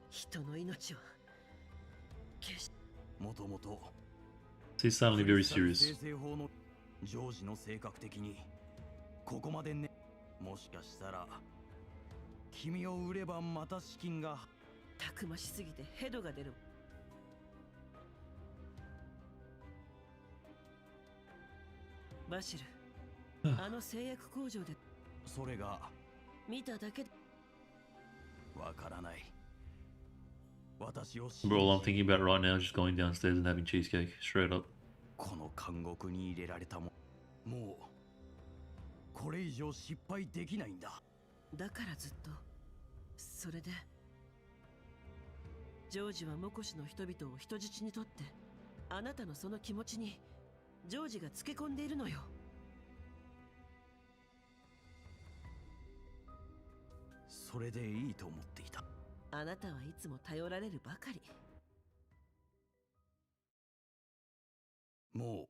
人の命は決して。もともと He's suddenly very serious. 生成法のジョージの性格的にここまでね。もしかしたら君を売ればまた資金が。たくましすぎてヘドが出る。バシル、あの製薬工場で。それが見ただけで。わからない。私を。 Bro, all I'm thinking about right now is just going downstairs and having cheesecake, straight up. この監獄に入れられたもうこれ以上失敗できないんだ。だからずっとそれでジョージはモコシの人々を人質にとって、あなたのその気持ちにジョージがつけ込んでいるのよ。それでいいと思っていた。あなたはいつも頼られるばかり。もう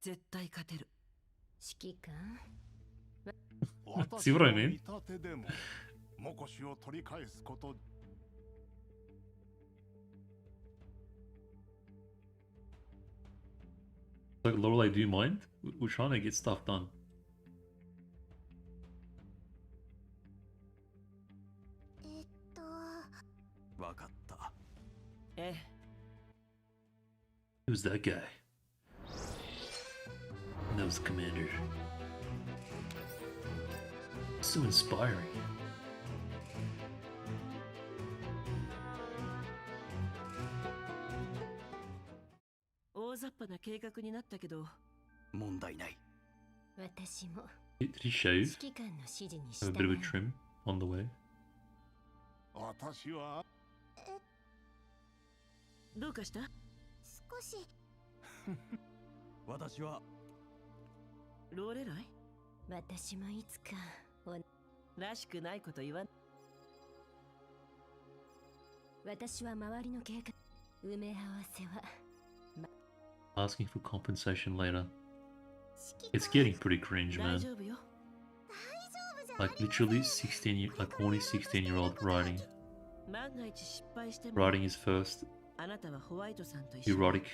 絶対勝てる。指揮官。See what I mean? 見立てでもモコシを取り返すこと。 Like, Loreley, do you mind? We're trying to get stuff done. Who's that guy? That was Commander. So inspiring. 大雑把な計画になったけど問題ない。私も Did he shave? 指揮官の指示に Have a bit of a trim on the way. 私はどうかした？少し。私はローレライ？私もいつからしくないこと言わん。私は周りの計画埋め合わせは Asking for compensation later. It's getting pretty cringe, man. Like literally 16, like horny 16-year-old writing his first erotic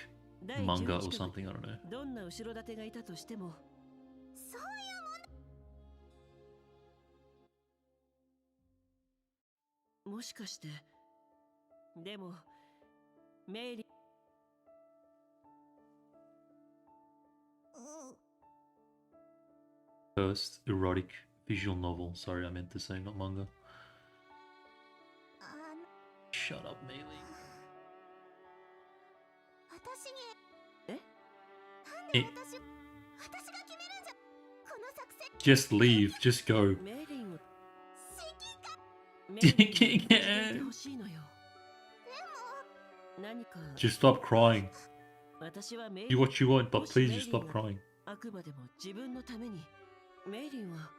manga or something, I don't know. どんな後ろ盾がいたとしてももしかしてでもメイリ First erotic visual novel. Sorry, I meant to say not manga. Shut up, Mei Ling. Just leave. Just go. Just stop crying. Do what you want, but please just stop crying.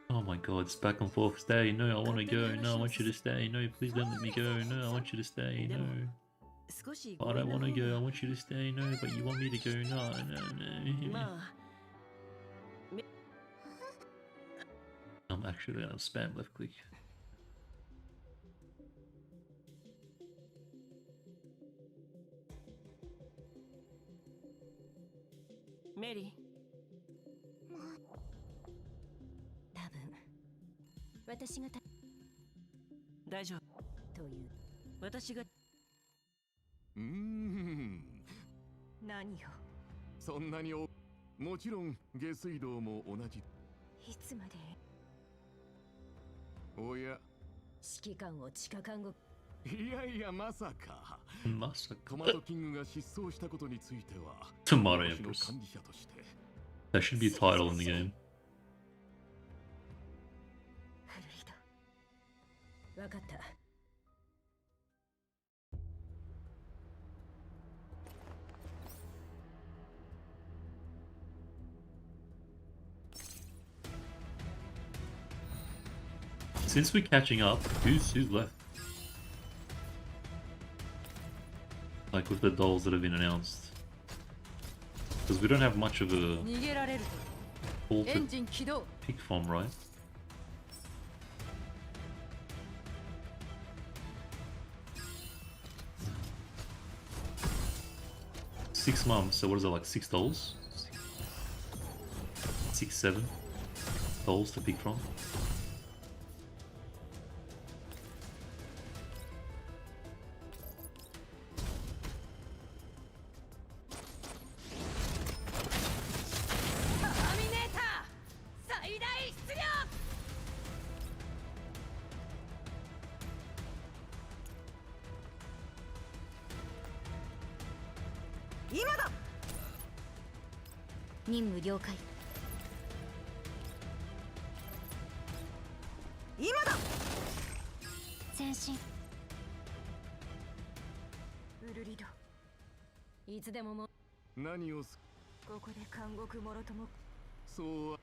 Oh my god, it's back and forth. Stay. No, I want to go. No, I want you to stay. No, please don't let me go. No, I want you to stay. No. I don't want to go. I want you to stay. No, but you want me to go. No, no, no. I'm actually gonna spam left click. Mary. 私が大丈夫という私が何よそんなにもちろん下水道も同じいつまでおや指揮官を地下監獄いやいやまさかトマトキングが失踪したことについては Tomato Empress. That should be a title in the game. わかった。Since we're catching up, who's left? Like with the dolls that have been announced. Because we don't have much of a pull to pick from, right? $6 months, so what is that, like $6? 6, 7 dolls to pick from.何をここで監獄もろともそうは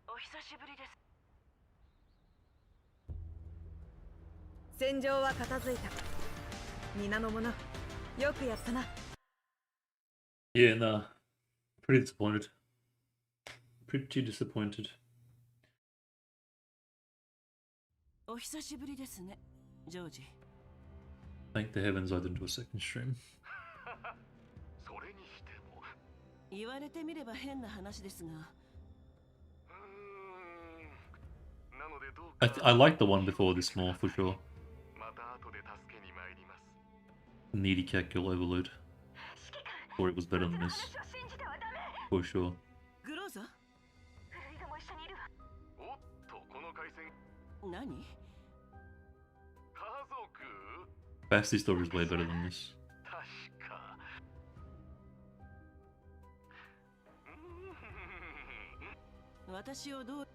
お久しぶりです戦場は片付いた皆の者よくやったな Yeah, nah. Pretty disappointed. Pretty disappointed. お久しぶりですねジョージ Thank the heavens I didn't do a second stream. それにしても言われてみれば変な話ですが I like the one before this more, for sure. Needy cat kill overload. Or it was better than this. For sure. グローザ何 Basti story is way better than this. 私をどう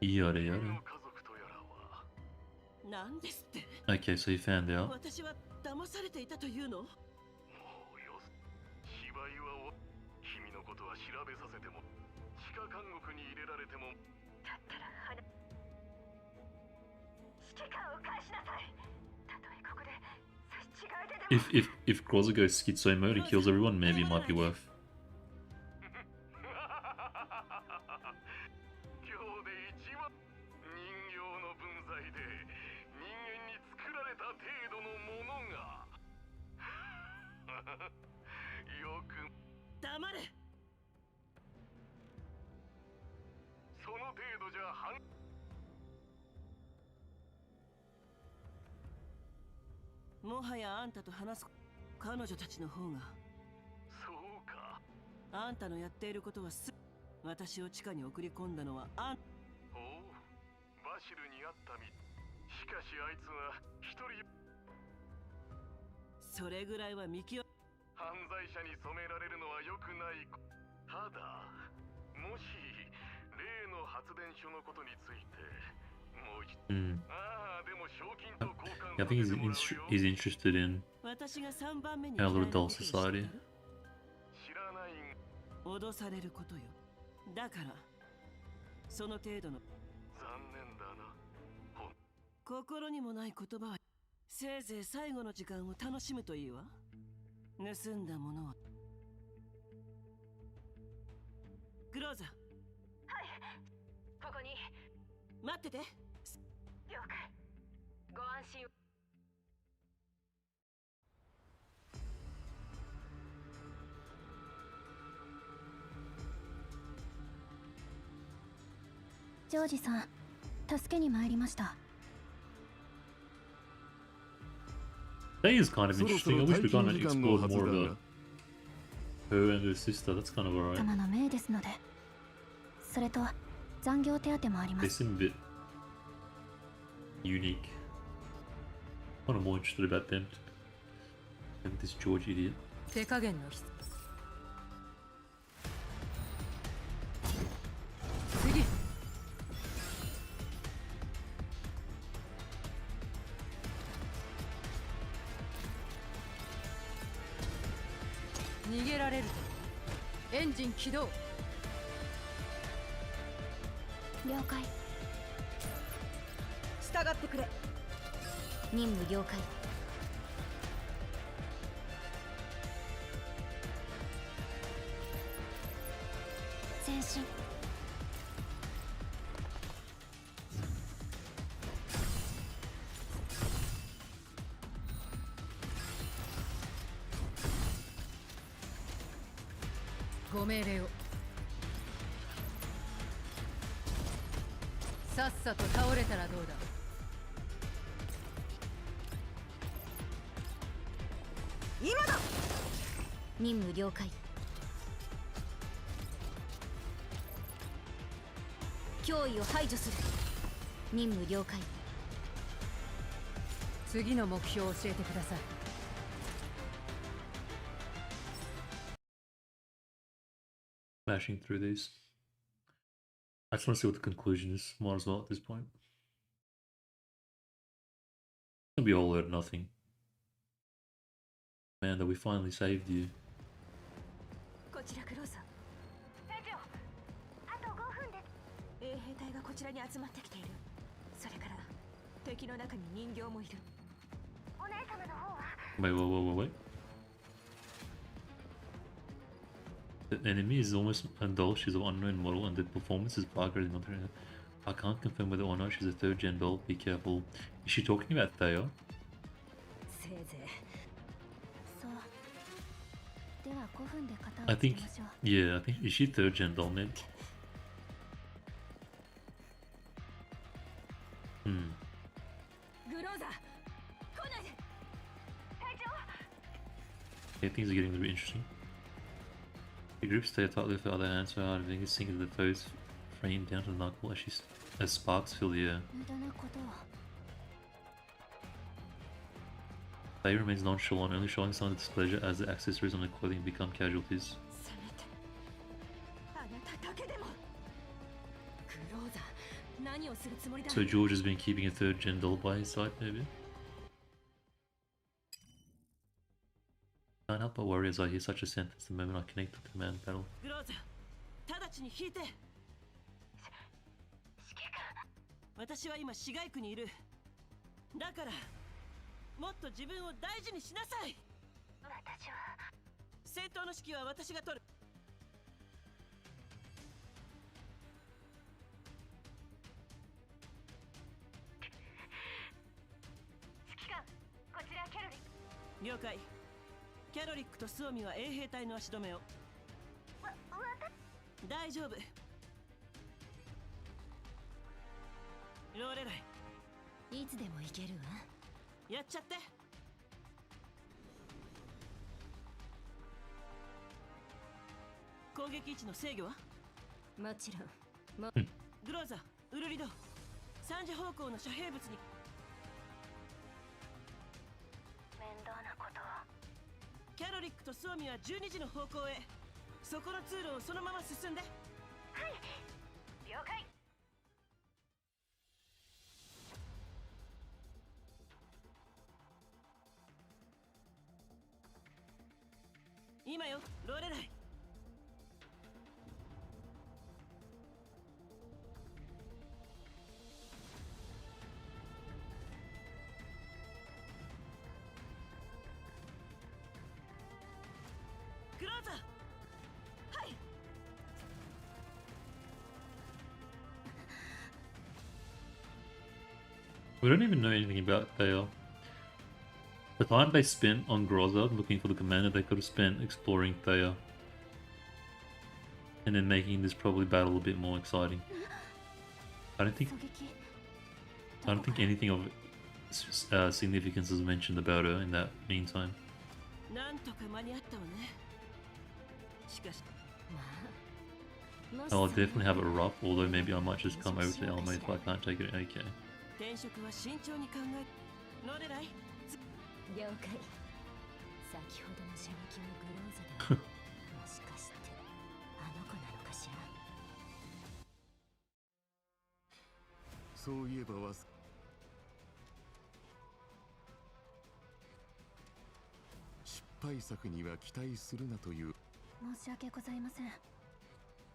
Yada yada. なんですって Okay, so you found out. 私は騙されていたというの芝居は君のことは調べさせても地下監獄に入れられてもだったら指揮官を返しなさいたとえここで差し違えてでも If Groza goes schizo mode and kills everyone, maybe it might be worth. 境で一番人形の分際で人間に作られた程度のものがよく黙れ。その程度じゃもはやあんたと話す彼女たちの方が。そうか。あんたのやっていることは私を地下に送り込んだのはあん。おう、バシルに会ったみ。しかしあいつは一人。それぐらいは見極め。犯罪者に染められるのは良くない。ただもし例の発電所のことについてもう一度、ああでも賞金と交換 I think he's interested in 私が3番目に our adult society. 知らない。脅されることよ。だからその程度の残念だな。心にもない言葉はせいぜい最後の時間を楽しむといいわ。盗んだものはグローザ。はい、ここに。待ってて。了解。ご安心を。ジョージさん、助けに参りました。That is kind of interesting. I wish we kind of explored more about her and her sister. That's kind of alright. 様の命ですので。それと残業手当もありま They す。 seem a bit unique. Kind of more interested about them than this George idiot. 手加減の必次。逃げられるとエンジン起動。了解。従ってくれ。任務了解。前進。ご命令を。さっさと倒れたらどうだ。今だ。任務了解。脅威を排除する。任務了解。次の目標を教えてください。Smashing through these. I just want to see what the conclusion is. Might as well at this point. It's gonna be all or nothing. Man, that we finally saved you. こちらクローザー。隊長、あと5分で。衛兵隊がこちらに集まってきている。それから敵の中に人形もいる。お姉様の方は。Wait. The enemy is almost a doll. She's an unknown model, and the performance is far greater than other. I can't confirm whether or not she's a third-gen doll. Be careful. Is she talking about Thea? せいぜい。そう。では5分で片を I つけ think, ましょう。 yeah, I think, is she third-gen doll, maybe? グローザー、来ないで。隊長。 Okay, things are getting a little bit interesting. The group stay tightly with the other hand, so hard fingers sink into the foe's frame down to the knuckle as sparks fill the air. 無駄なことを。 They remains nonchalant, only showing signs of displeasure as the accessories on her clothing become casualties. せめてあなただけでも。クローザー、何をするつもりだ。 So George has been keeping a third-gen doll by his side, maybe? Can't help but worry as I hear such a sentence the moment I connect to the command panel. グローザー、直ちに引いて。私は今市街区にいる。だからもっと自分を大事にしなさい。私は。戦闘の指揮は私が取る。了解。キャロリックとスオミは衛兵隊の足止めを。大丈夫。ローレライ、いつでも行けるわ。やっちゃって。攻撃位置の制御はもちろん。グローザ、ウルリド、3時方向の遮蔽物に。面倒なことを。キャロリックとスオミは12時の方向へ。そこの通路をそのまま進んで。はい、了解。今よ、ローレライ。クローザー。はい。We don't even know anything about Thea. The time they spent on Groza looking for the commander, they could have spent exploring Thea. And then making this probably battle a bit more exciting. I don't think anything of significance is mentioned about her in that meantime. I'll definitely have it rough, although maybe I might just come over to Elmo if I can't take it. Okay. 了解。先ほどの射撃のグローザだ。もしかしてあの子なのかしら。そういえば失敗作には期待するなという。申し訳ございません。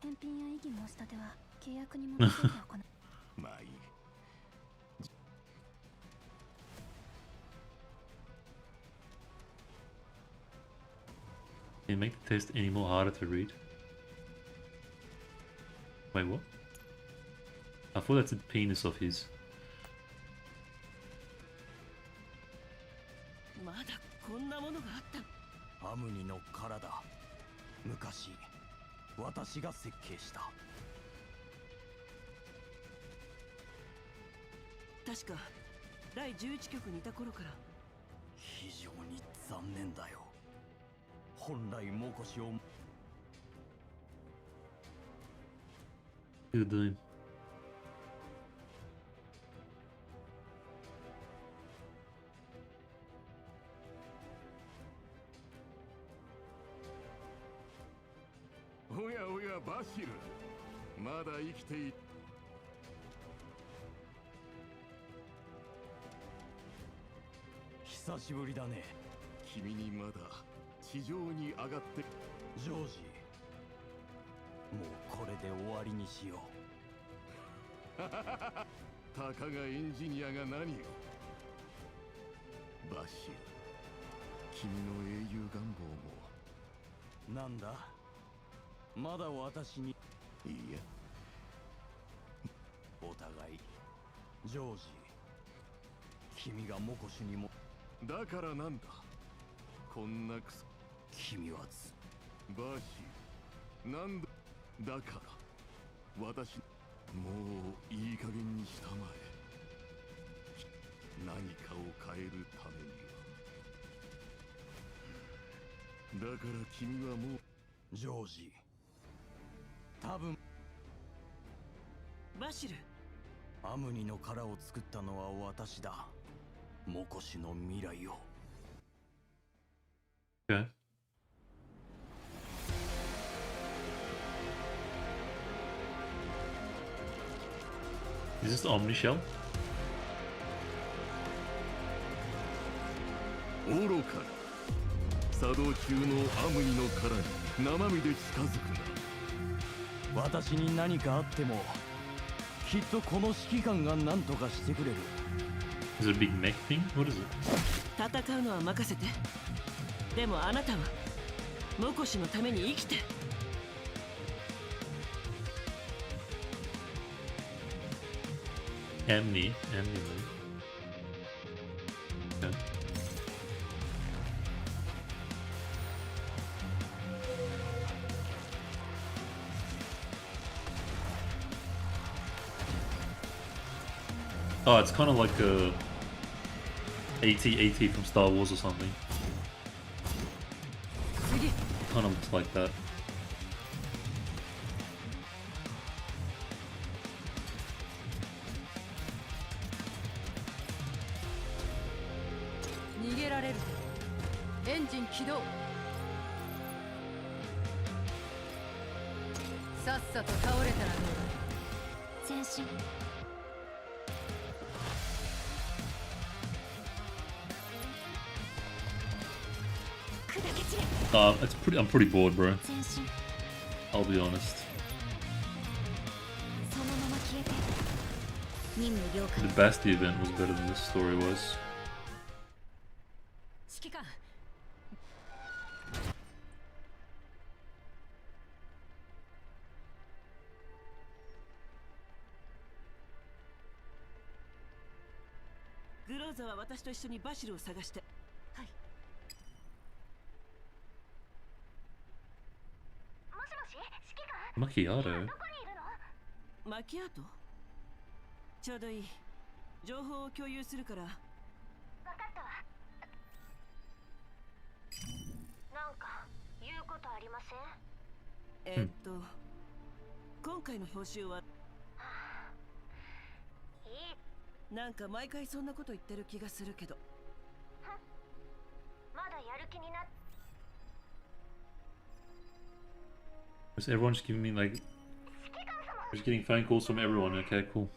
返品や異議申し立ては契約に基づいて行う。まあいい。Can you make the test any more harder to read? Wait, what? I thought that's a penis of his. まだこんなものがあった。アムニの殻だ。昔私が設計した。確か第11局にいた頃から。非常に残念だよ。本来モコシを。Good doing. おやおやバシル、まだ生きてい。久しぶりだね。君にまだ地上に上がって。ジョージ、もうこれで終わりにしよう。たかがエンジニアが何よ。バシル、君の英雄願望も。なんだ、まだ私に。いいえ、お互い。ジョージ、君がモコシにも。だからなんだ、こんな君はバシル、なんだ。だから私、もういい加減にしたまえ。何かを変えるためには。だから君はもう。ジョージ、多分バシル、アムニの殻を作ったのは私だ。モコシの未来を。Okay. Is this the Omni Shell? 愚かな。作動中のアムニの殻に生身で近づくな。私に何かあってもきっとこの指揮官が何とかしてくれる。Is it a big mech thing? What is it? 戦うのは任せて。でもあなたはモコシのために生きて。Amni. Okay. Oh, it's kind of like a AT-AT from Star Wars or something. Kind of looks like that. I'm pretty bored, bro. I'll be honest. The Basti event was better than this story was. Makiatto? マキアートちょうどいい。情報を共有するから。分かったわ。なんか言うことありません？今回の報酬は。いい。なんか毎回そんなこと言ってる気がするけど。まだやる気になっ。Is everyone just giving me like... Just getting phone calls from everyone, okay, cool.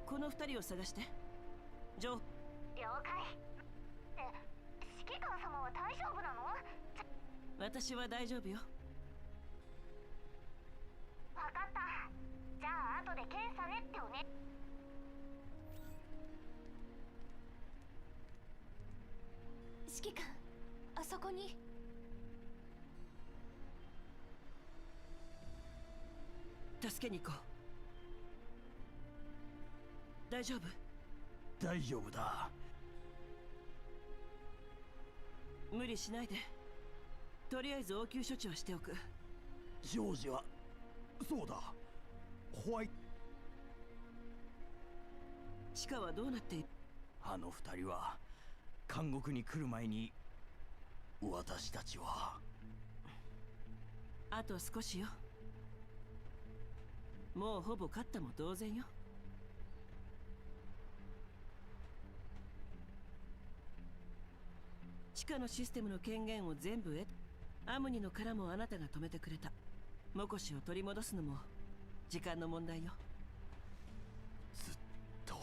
この二人を探して。了解。指揮官様は大丈夫なの？私は大丈夫よ。わかった。じゃあ後で検査ねっておね。指揮官、あそこに。助けに行こう。大丈夫？大丈夫だ。無理しないで。とりあえず応急処置はしておく。ジョージはそうだ。ホワイト。チカはどうなっている？あの二人は監獄に来る前に私たちは。あと少しよ。もうほぼ勝ったも同然よ。地下のシステムの権限を全部アムニの殻もあなたが止めてくれた。モコシを取り戻すのも時間の問題よ。ずっと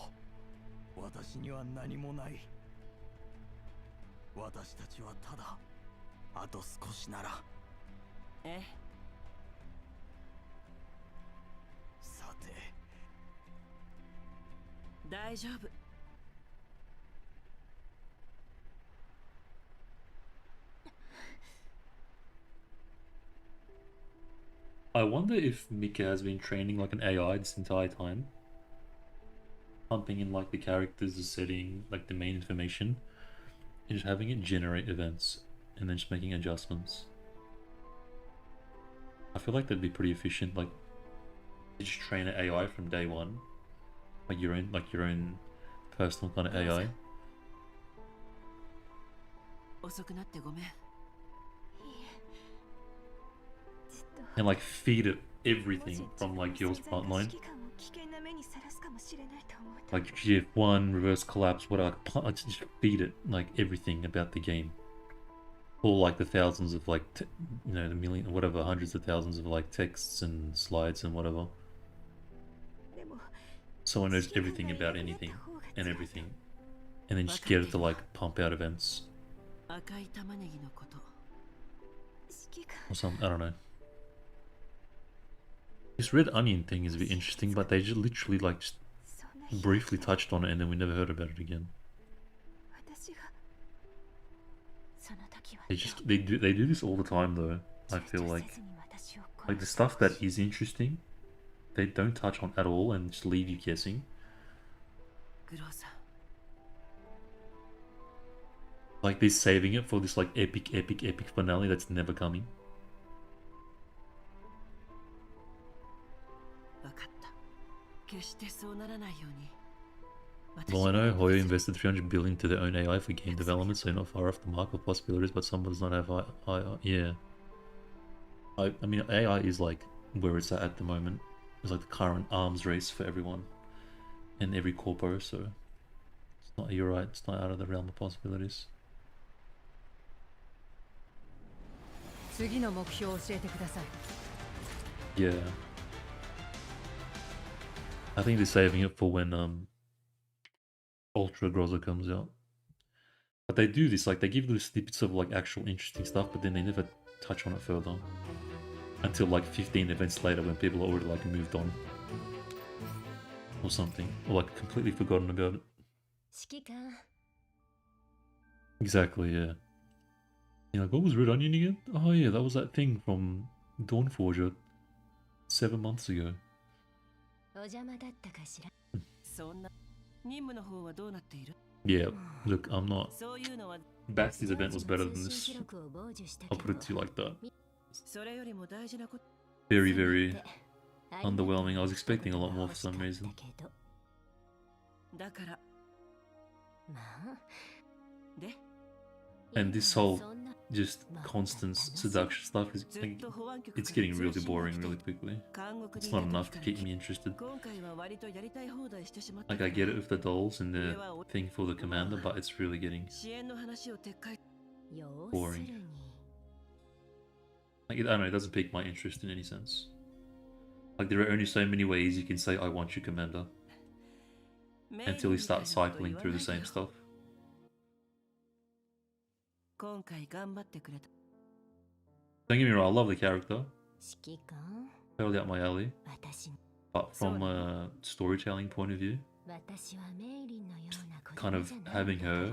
私には何もない。私たちはただあと少しなら。ええ。さて。大丈夫。I wonder if Mika has been training like an AI this entire time. Pumping in like the characters, the setting, like the main information, and just having it generate events, and then just making adjustments. I feel like that'd be pretty efficient, like you just train an AI from day one. Like your own personal kind of AI. 遅くなってごめん。And like feed it everything from like your frontline. Like GF1, reverse collapse, whatever. Like, just feed it like everything about the game. All like the thousands of like, you know, the million, whatever, hundreds of thousands of like texts and slides and whatever. So it knows everything about anything and everything. And then just get it to like pump out events. Or something, I don't know. This red onion thing is a bit interesting, but they just literally like just briefly touched on it and then we never heard about it again. They do this all the time though. I feel like the stuff that is interesting, they don't touch on at all and just leave you guessing. Like they're saving it for this like epic finale that's never coming. Well, I know Hoyo invested 300 billion to their own AI for game development, so you're not far off the mark of possibilities, but some does not have high yeah. I mean, AI is like where it's at the moment. It's like the current arms race for everyone and every corpo, so it's not, you're right, it's not out of the realm of possibilities. Yeah. I think they're saving it for when Ultra Groza comes out. But they do this, like they give little snippets of like actual interesting stuff, but then they never touch on it further. Until like 15 events later when people are already like moved on. Or something. Or like completely forgotten about it. Exactly, yeah. You're like, what was Red Onion again? Oh yeah, that was that thing from Dawnforger 7 months ago. Yeah, look, I'm not... Basti's event was better than this. I'll put it to you like that. Very, very underwhelming. I was expecting a lot more for some reason. And this whole just constant seduction stuff is like, it's getting really boring really quickly. It's not enough to keep me interested. Like I get it with the dolls and the thing for the commander, but it's really getting boring. Like, I don't know, it doesn't pique my interest in any sense. Like there are only so many ways you can say I want you commander until you start cycling through the same stuff. Don't get me wrong, I love the character. Totally up my alley. But from a storytelling point of view, kind of having her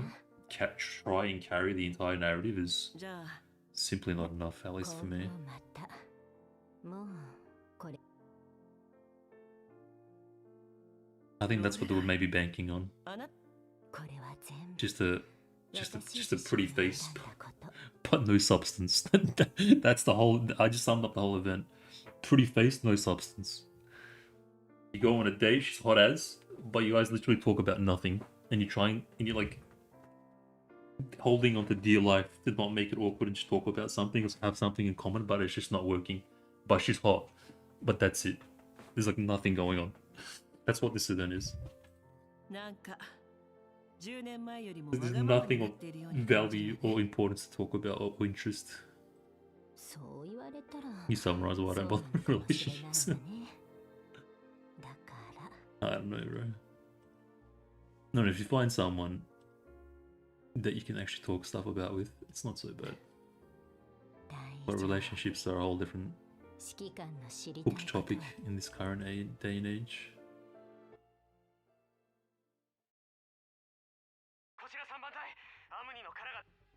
try and carry the entire narrative is simply not enough, at least for me. I think that's what they were maybe banking on. Just a pretty face, but no substance. That's the whole. I just summed up the whole event. Pretty face, no substance. You go on a date, she's hot as, but you guys literally talk about nothing, and you're like holding on to dear life to not make it awkward and just talk about something or have something in common, but it's just not working. But she's hot, but that's it. There's like nothing going on. That's what this event is. There's nothing of value or importance to talk about or interest. You summarize why I don't bother with relationships. I don't know, bro. No, if you find someone that you can actually talk stuff about with, it's not so bad. But relationships are a whole different hooked topic in this current day and age.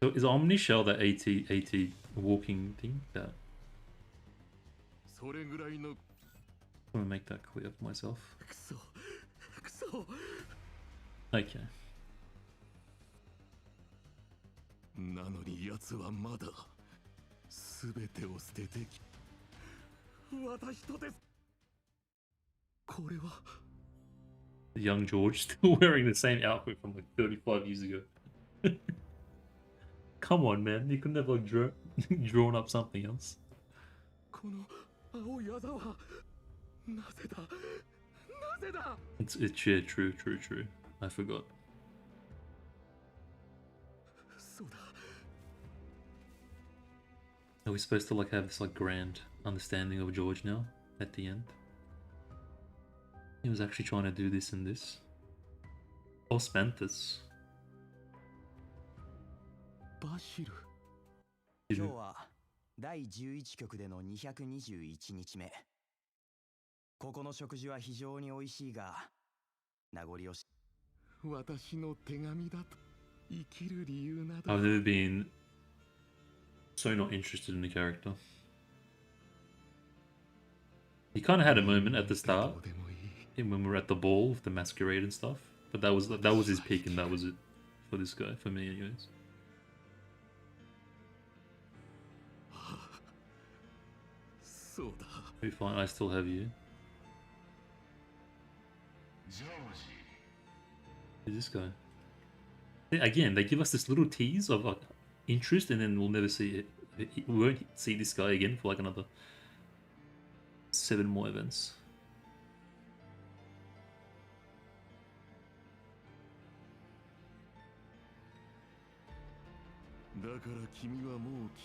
So is Omni Shell that AT walking thing? That I'm gonna make that clear for myself. Okay. Young George still wearing the same outfit from like 35 years ago. Come on, man. You couldn't have like drawn up something else. It's yeah, true. I forgot. Are we supposed to like have this like grand understanding of George now at the end? He was actually trying to do this and this. Or spent this. 今日は第11局での221日目。ここの食事は非常に美味しいが、名残惜しい。私の手紙だと生きる理由など。I've never been so not interested in the character. He kind of had a moment at the start, when we were at the ball with the masquerade and stuff, but that was his peak and that was it for this guy, for me anyways. Be fine, I still have you. Who's this guy? Again, they give us this little tease of like interest, and then we'll never see it. We won't see this guy again for like another 7 more events.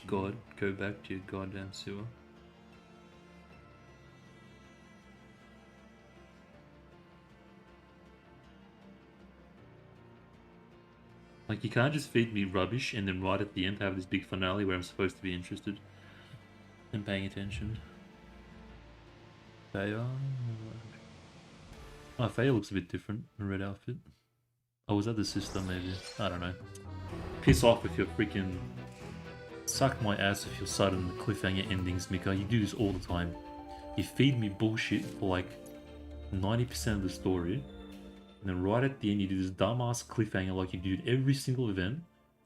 God, go back to your goddamn sewer. Like, you can't just feed me rubbish and then right at the end have this big finale where I'm supposed to be interested and paying attention. Faya? Oh, Faya looks a bit different in a red outfit. Oh, was that the sister maybe? I don't know. Piss off with your freaking... Suck my ass with your sudden cliffhanger endings, Mika. You do this all the time. You feed me bullshit for like 90% of the story, and then right at the end you do this dumbass cliffhanger like you do at every single event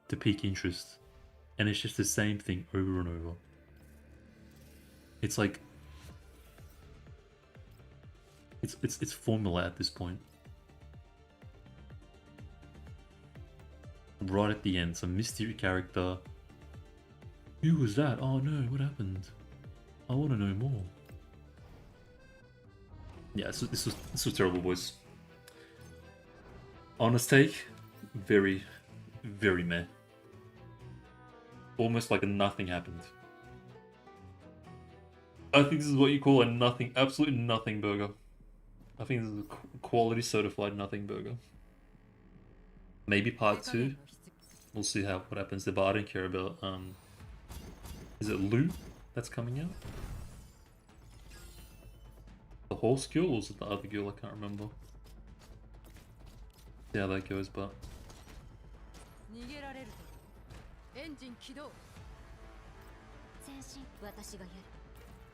to pique interest. And it's just the same thing over and over. It's like... It's formula at this point. Right at the end, some mystery character. Who was that? Oh no, what happened? I want to know more. Yeah, this was terrible, boys. Honest take, very, very meh. Almost like a nothing happened. I think this is what you call a nothing, absolutely nothing burger. I think this is a quality certified nothing burger. Maybe part 2. We'll see what happens there, but I don't care about, is it Lou that's coming out? The horse girl, or is it the other girl? I can't remember. See how that goes, but...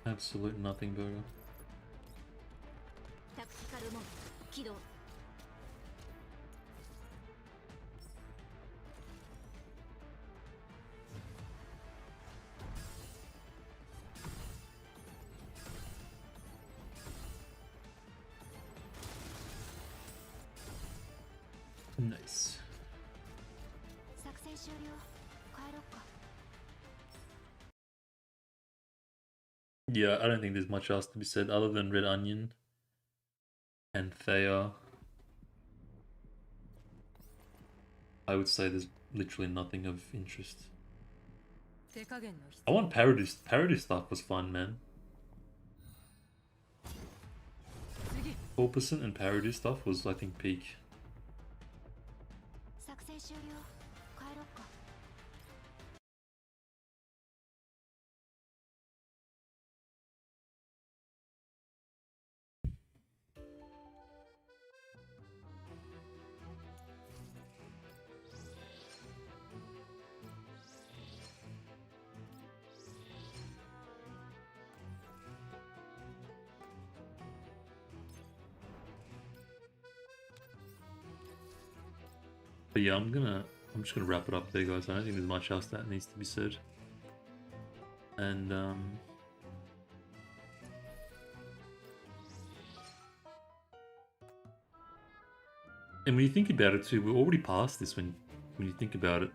Absolute nothing burger. Nice. Yeah, I don't think there's much else to be said other than Red Onion and Thea. I would say there's literally nothing of interest. I want parody. Parody stuff was fun, man. 4% and parody stuff was, I think, peak. But yeah, I'm just gonna wrap it up there, guys. I don't think there's much else that needs to be said. And when you think about it too, we're already past this when you think about it.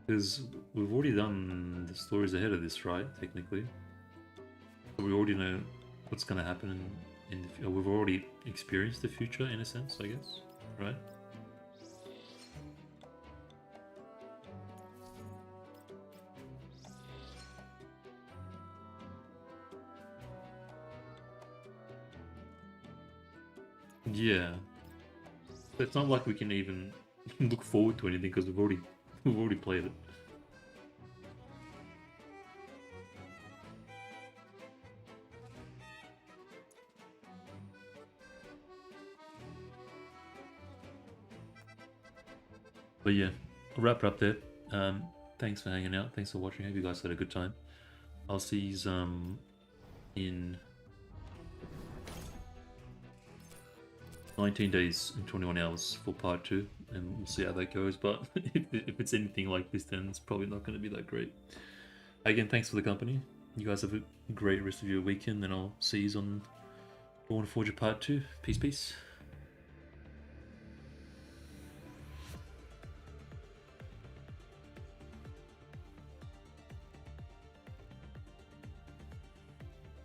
Because we've already done the stories ahead of this, right? Technically. So we already know what's gonna happen in the, we've already experienced the future in a sense, I guess, right? Yeah, but it's not like we can even look forward to anything because we've already played it. But yeah, I'll wrap it up there. Thanks for hanging out. Thanks for watching. Hope you guys had a good time. I'll see you in 19 days and 21 hours for part 2, and we'll see how that goes. But if it's anything like this, then it's probably not going to be that great. Again, thanks for the company. You guys have a great rest of your weekend, and I'll see you on Dawnforger part 2. Peace, peace.